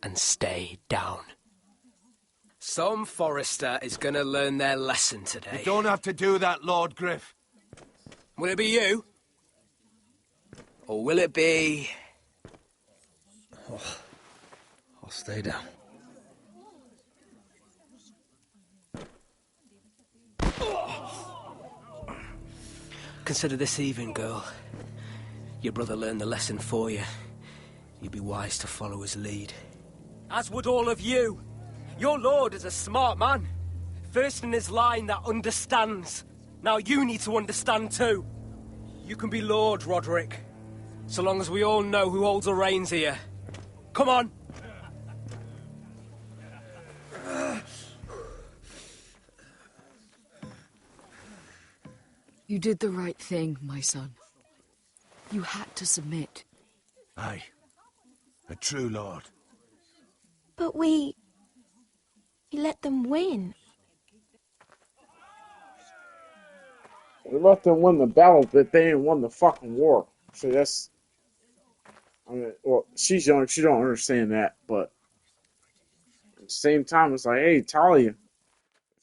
And stay down. Some Forrester is gonna learn their lesson today. You don't have to do that, Lord Griff. Will it be you? Or will it be... Oh, I'll stay down. Consider this even, girl. Your brother learned the lesson for you. You'd be wise to follow his lead. As would all of you. Your lord is a smart man. First in his line that understands. Now you need to understand too. You can be Lord, Roderick. So long as we all know who holds the reins here. Come on! You did the right thing, my son. You had to submit. Aye. A true lord. But we let them win. We let them win the battle, but they didn't win the fucking war. So that's... I mean, well, she's young, she don't understand that, but... At the same time, it's like, hey, Talia,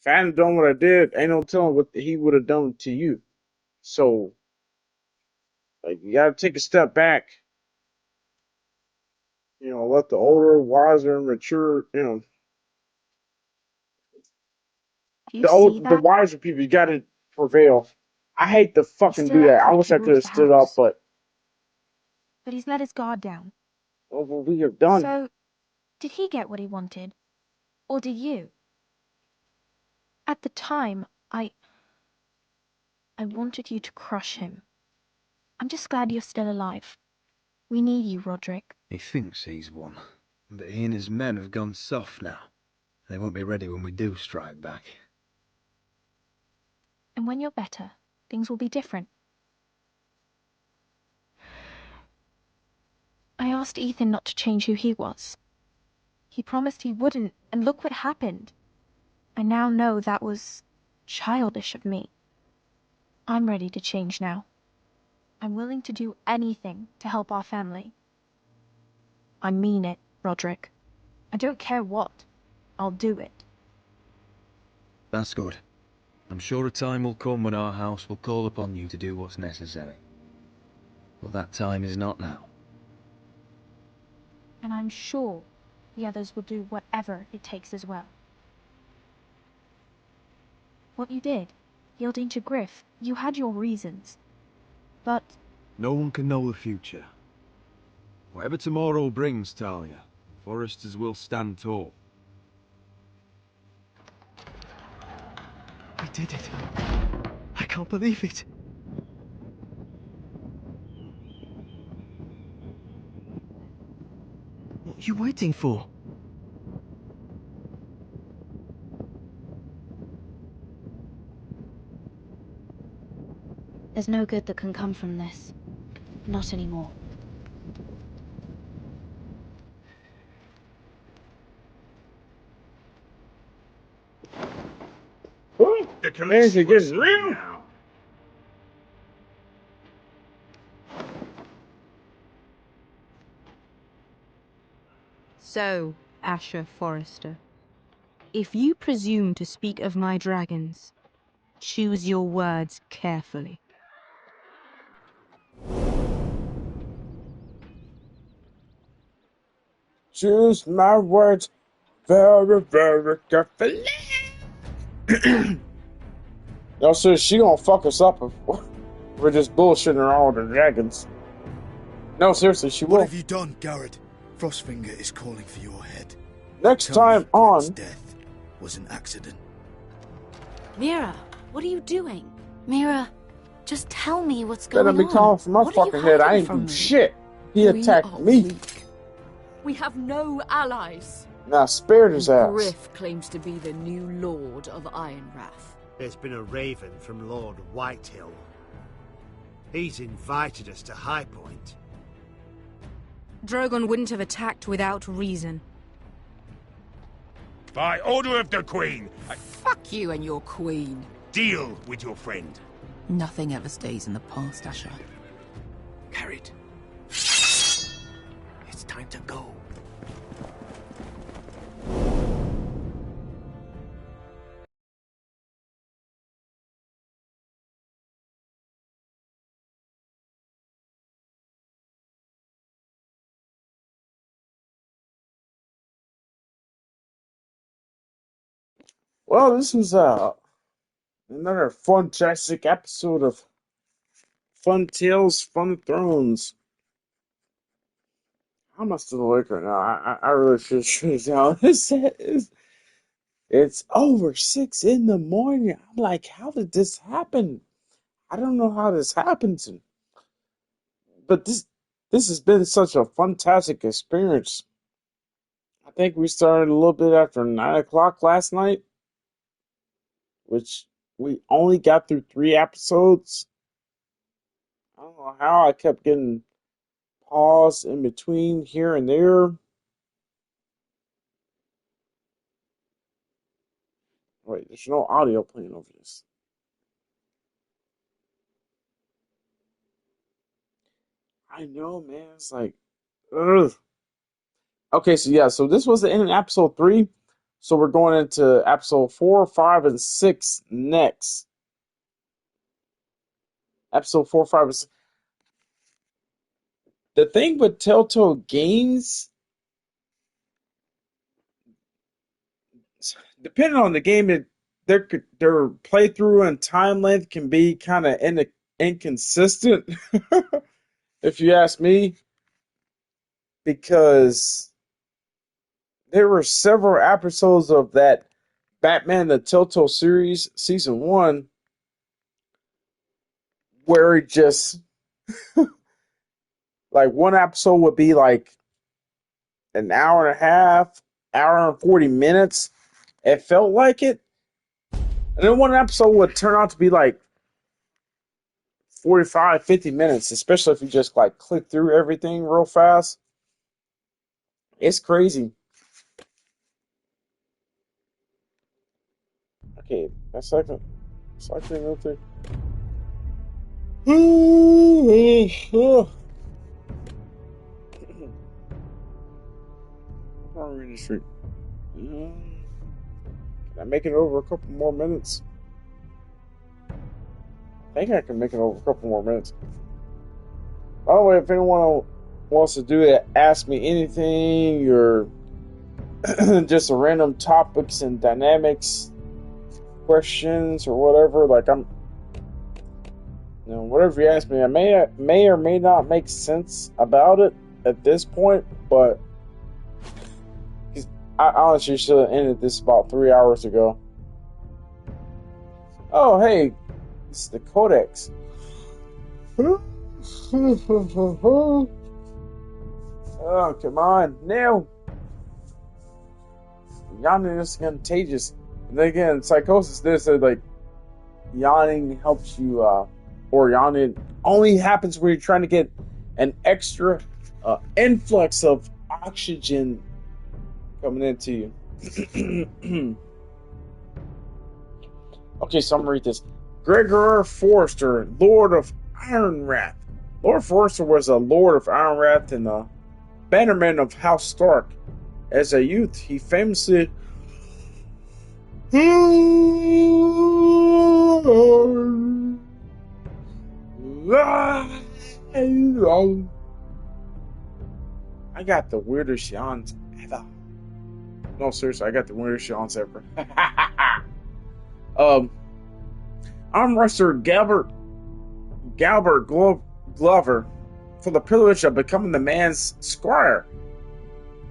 if I hadn't done what I did, ain't no telling what he would have done to you. So... Like, you gotta take a step back. You know, let the older, wiser, mature, you know... The wiser people, you gotta prevail. I hate to fucking do that. I wish I could have stood up, but... But he's let his guard down. Well, what we have done... So, did he get what he wanted? Or did you? At the time, I wanted you to crush him. I'm just glad you're still alive. We need you, Roderick. He thinks he's won, but he and his men have gone soft now. They won't be ready when we do strike back. And when you're better, things will be different. I asked Ethan not to change who he was. He promised he wouldn't, and look what happened. I now know that was childish of me. I'm ready to change now. I'm willing to do anything to help our family. I mean it, Roderick. I don't care what. I'll do it. That's good. I'm sure a time will come when our house will call upon you to do what's necessary. But that time is not now. And I'm sure the others will do whatever it takes as well. What you did, yielding to Griff, you had your reasons. But No one can know the future. Whatever tomorrow brings, Talia, Foresters will stand tall. I did it. I can't believe it. What are you waiting for? there's no good that can come from this. Not anymore. The police Things are getting real. now. So, Asher Forrester, if you presume to speak of my dragons, choose your words carefully. Choose my words very, very carefully. No, sir, she gonna fuck us up if we're just bullshitting around with the dragons. No, seriously, she will. What have you done, Garrett? Frostfinger is calling for your head. Next Tell time me Britt's on. death was an accident. Mira, what are you doing? Mira, just tell me what's Better going be on. calling for my What are you fucking head. I hiding ain't from do me? shit. He We attacked are me. weak. We have no allies. Now spared his ass. Griff claims to be the new Lord of Ironwrath. There's been a raven from Lord Whitehill. He's invited us to High Point. Drogon wouldn't have attacked without reason. By order of the Queen, Fuck you and your queen. deal with your friend. Nothing ever stays in the past, Asher. Carried. It's time to go. Well, this was another fantastic episode of Funtales Fun of Thrones. How much to the liquor now? I really should shut down. It's over 6 in the morning. I'm like, how did this happen? I don't know how this happens, but this has been such a fantastic experience. I think we started a little bit after 9 o'clock last night, which we only got through 3 episodes. I don't know how I kept getting paused in between here and there. Wait, there's no audio playing over this. I know, man. It's like, ugh. Okay, so yeah, so this was the end of episode 3. So we're going into episode 4, 5, and 6 next. Episode 4, 5, and 6. The thing with Telltale Games, depending on the game, their playthrough and time length can be kind of inconsistent, if you ask me, because there were several episodes of that Batman the Telltale series, season 1, where it just, like, one episode would be like an hour and a half, hour and 40 minutes. It felt like it. And then one episode would turn out to be like 45, 50 minutes, especially if you just like click through everything real fast. It's crazy. Okay, that's second. Cycling real quick. Reading the street. Can I make it over a couple more minutes? I think I can make it over a couple more minutes. By the way, if anyone wants to do it, ask me anything or just a random topics and dynamics questions or whatever, like whatever you ask me, I may or may not make sense about it at this point, but I honestly should have ended this about 3 hours ago. Oh, hey, this is the Codex. Oh, come on, now. Yawning is contagious. And then again, psychosis, this is like yawning helps you, or yawning only happens when you're trying to get an extra influx of oxygen coming into you. Okay, so I'm gonna read this. Gregor Forrester, Lord of Ironrath. Lord Forrester was a Lord of Ironrath and a bannerman of House Stark. As a youth, he famously I got the weirdest yawns ever. No, seriously, I got the weirdest yawns ever. Arm wrestler Galbert Glover for the privilege of becoming the man's squire.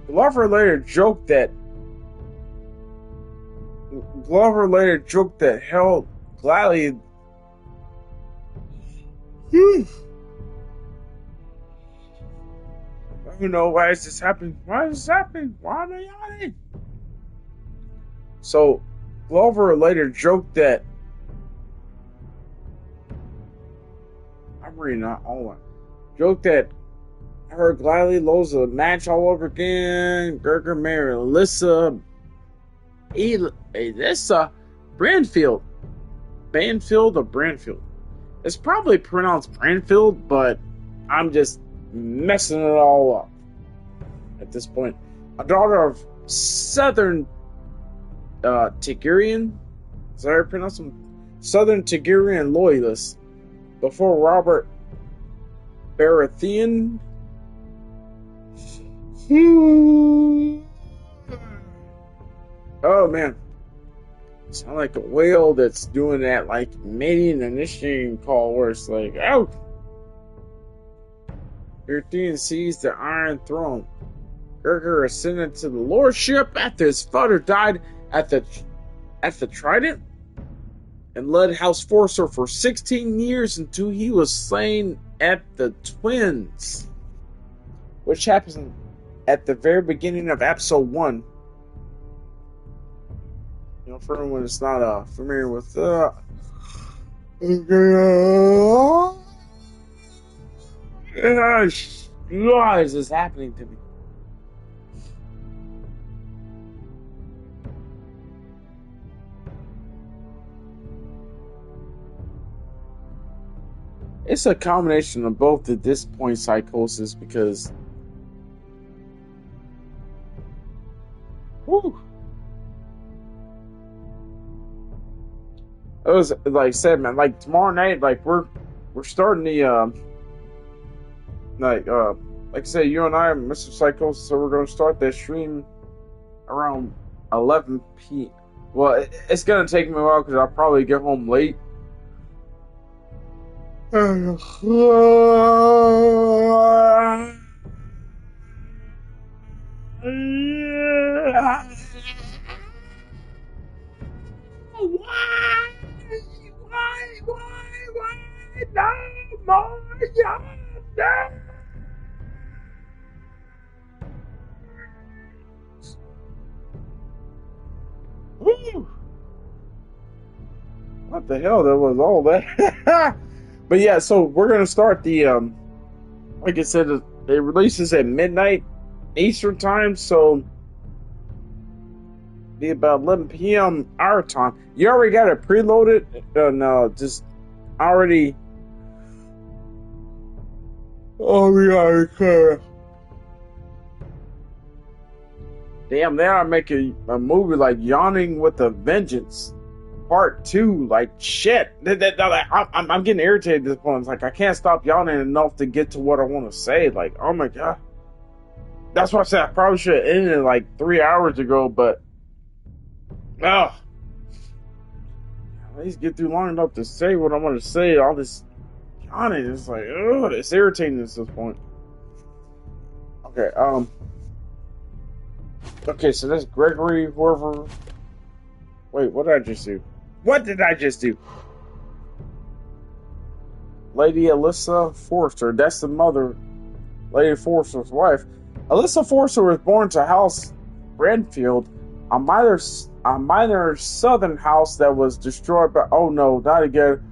Glover later joked that he'll gladly I don't know why is this happening. Why is this happening? Why am I yawning? So Glover later joked that I'm reading not all one. Joked that her gladly loads a match all over again. Gregor married Alyssa Branfield. Banfield or Branfield. It's probably pronounced Branfield, but I'm just messing it all up at this point. A daughter of Southern Tigurian. Is that how I pronounce them? Southern Tigurian loyalists. Before Robert Baratheon. Oh man. Sound like a whale that's doing that like mating initiating call where it's like, oh! Baratheon seized the Iron Throne. Gregor ascended to the lordship after his father died at the Trident and led House Forrester for 16 years until he was slain at the Twins, which happens at the very beginning of episode 1. You know, for anyone that's not familiar with why is this happening to me? It's a combination of both at this point psychosis because whew, it was like I said, man, like tomorrow night, like we're starting the like I said, you and I are Mr. Psychosis, so we're gonna start that stream around 11 p.m. Well, it's gonna take me a while because I'll probably get home late. Why? No more yonder. Woo! What the hell? That was all that. But yeah, so we're gonna start the like I said, it releases at midnight Eastern time, so be about 11 p.m. our time. You already got it preloaded? No, just already. Oh, yeah, okay. Damn, they are making a movie like Yawning with a Vengeance, Part 2. Like, shit. I'm getting irritated at this point. It's like, I can't stop yawning enough to get to what I want to say. Like, oh my god. That's why I said I probably should have ended it like 3 hours ago, but at least get through long enough to say what I want to say. All this yawning is like, ugh, it's irritating at this point. Okay, okay, so that's Gregory, whoever. Wait, what did I just do? What did I just do? Lady Alyssa Forrester, that's the mother, Lady Forrester's wife. Alyssa Forrester was born to House Brenfield, a minor southern house that was destroyed by. Oh no, not again.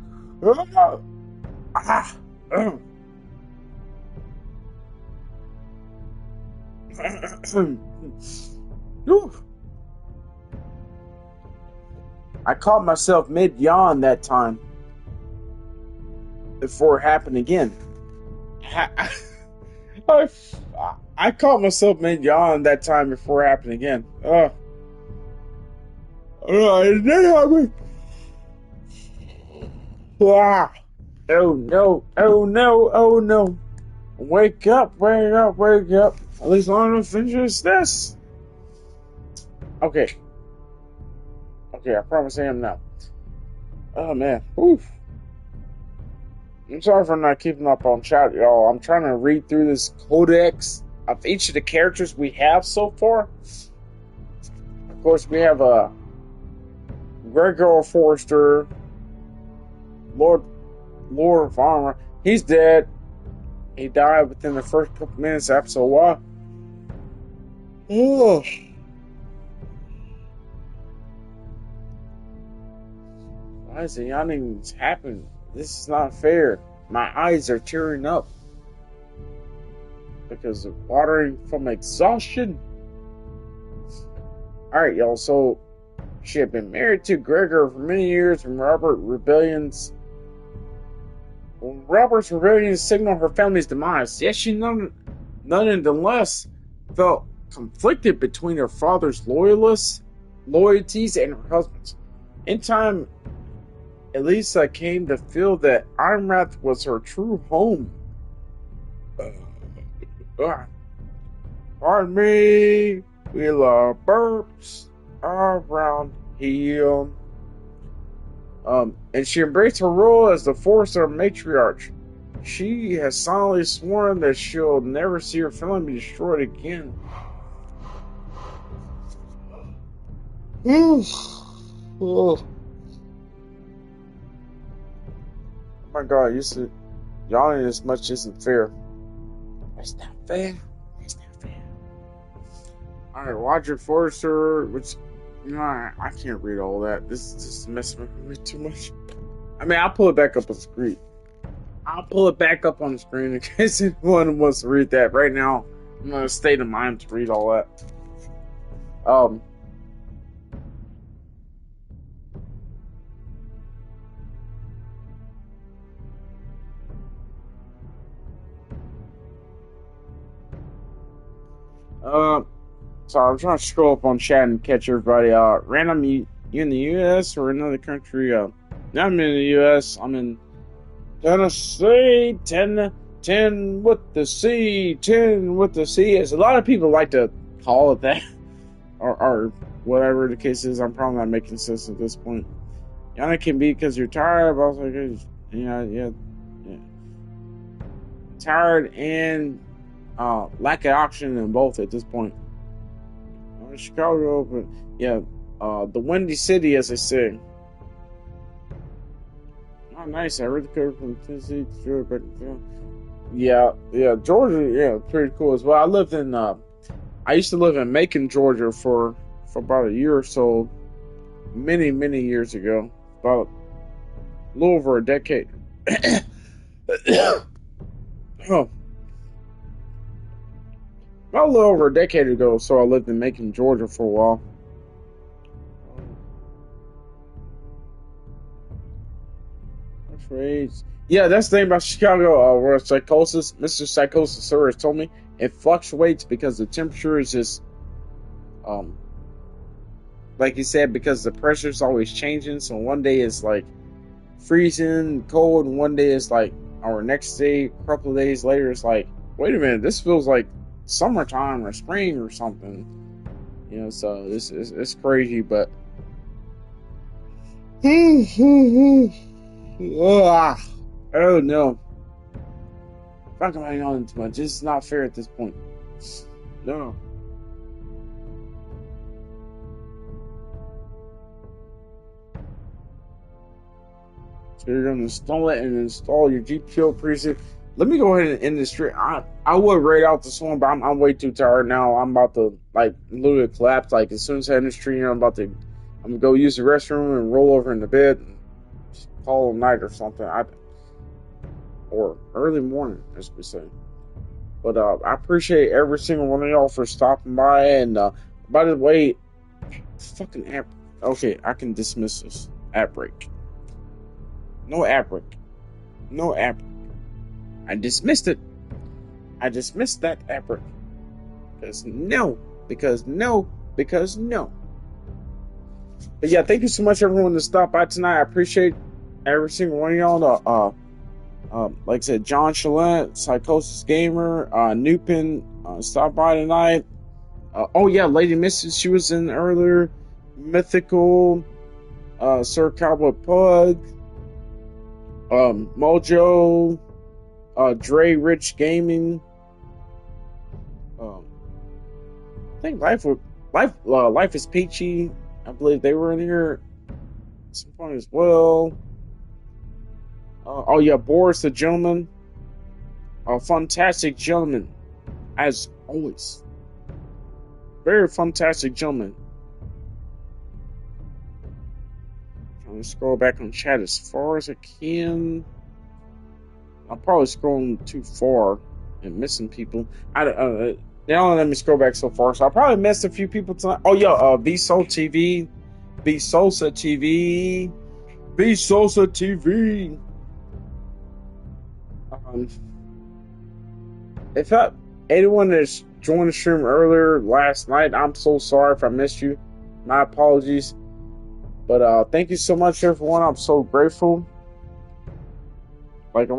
I caught myself mid-yawn that time before it happened again. I caught myself mid-yawn that time before it happened again. It did happen. Oh no, oh no, oh no. Wake up, wake up, wake up. At least long enough to finish this. Okay. Okay, I promise I am now. Oh man. Oof. I'm sorry for not keeping up on chat, y'all. I'm trying to read through this codex of each of the characters we have so far. Of course, we have Gregor Forrester, Lord of Armor. He's dead. He died within the first couple minutes of episode 1. Oh. Why is the yawning happening? This is not fair. My eyes are tearing up because of watering from exhaustion. Alright, y'all, so she had been married to Gregor for many years when Robert's rebellion signaled her family's demise. Yet she nonetheless felt conflicted between her father's loyalties and her husband's. In time, Elisa came to feel that Ironrath was her true home. Pardon me, we love burps around here. And she embraced her role as the Forrester matriarch. She has solemnly sworn that she'll never see her family be destroyed again. Oh my god, yawning as much isn't fair. That's not fair. That's not fair. Alright, Roger Forrester, which, I can't read all that. This is just messing with me too much. I mean, I'll pull it back up on the screen. In case anyone wants to read that. Right now, I'm in a state of mind to read all that. So I'm trying to scroll up on chat and catch everybody. Random, you in the U.S. or another country? Now I'm in the U.S. I'm in Tennessee. 10 with the C. 10 with the C. As a lot of people like to call it that, or whatever the case is. I'm probably not making sense at this point. Yana can be because you're tired, but also because yeah. Tired and lack of oxygen in both at this point. Chicago, but yeah, the Windy City, as I say. Oh, nice. I read the code from Tennessee to Georgia, but yeah, Georgia, yeah, pretty cool as well. I used to live in Macon, Georgia for about a year or so, many years ago, about a little over a decade. Oh. About a little over a decade ago, so I lived in Macon, Georgia for a while. Yeah, that's the thing about Chicago, where psychosis, Mr. Psychosis Sir has told me, it fluctuates because the temperature is just, like he said, because the pressure is always changing. So one day it's like freezing cold, and one day it's like, or next day, a couple of days later, it's like, wait a minute, this feels like summertime or spring or something. You know, so it's crazy, but. Oh no. Fuck, am I on too much? This is not fair at this point. No. So you're gonna install it and install your GPO preset. Let me go ahead and end this stream. I would rate out this one, but I'm way too tired now. I'm about to like literally collapse. Like as soon as I end the stream, I'm gonna go use the restroom and roll over in the bed and just call it a night or something. Or early morning, as we say. But I appreciate every single one of y'all for stopping by. And by the way, fucking app. Okay, I can dismiss this app break. No app break. No app break. I dismissed it. I dismissed that app break. Because no. But yeah, thank you so much, everyone, to stop by tonight. I appreciate every single one of y'all. Like I said, John Chalette, Psychosis Gamer, Nupin, stopped by tonight. Oh yeah, Lady Missus, she was in earlier. Mythical, Sir Cowboy Pug, Mojo, Dre Rich Gaming. I think Life is Peachy. I believe they were in here at some point as well. Oh yeah, Boris the Gentleman. A fantastic gentleman, as always. Very fantastic gentleman. Trying to scroll back on chat as far as I can. I'm probably scrolling too far and missing people. They don't let me scroll back so far, so I probably missed a few people tonight. Oh yeah, B Soul TV, B Sosa TV, B Sosa TV. If anyone that's joined the stream earlier last night, I'm so sorry if I missed you. My apologies. But thank you so much, everyone. I'm so grateful. Like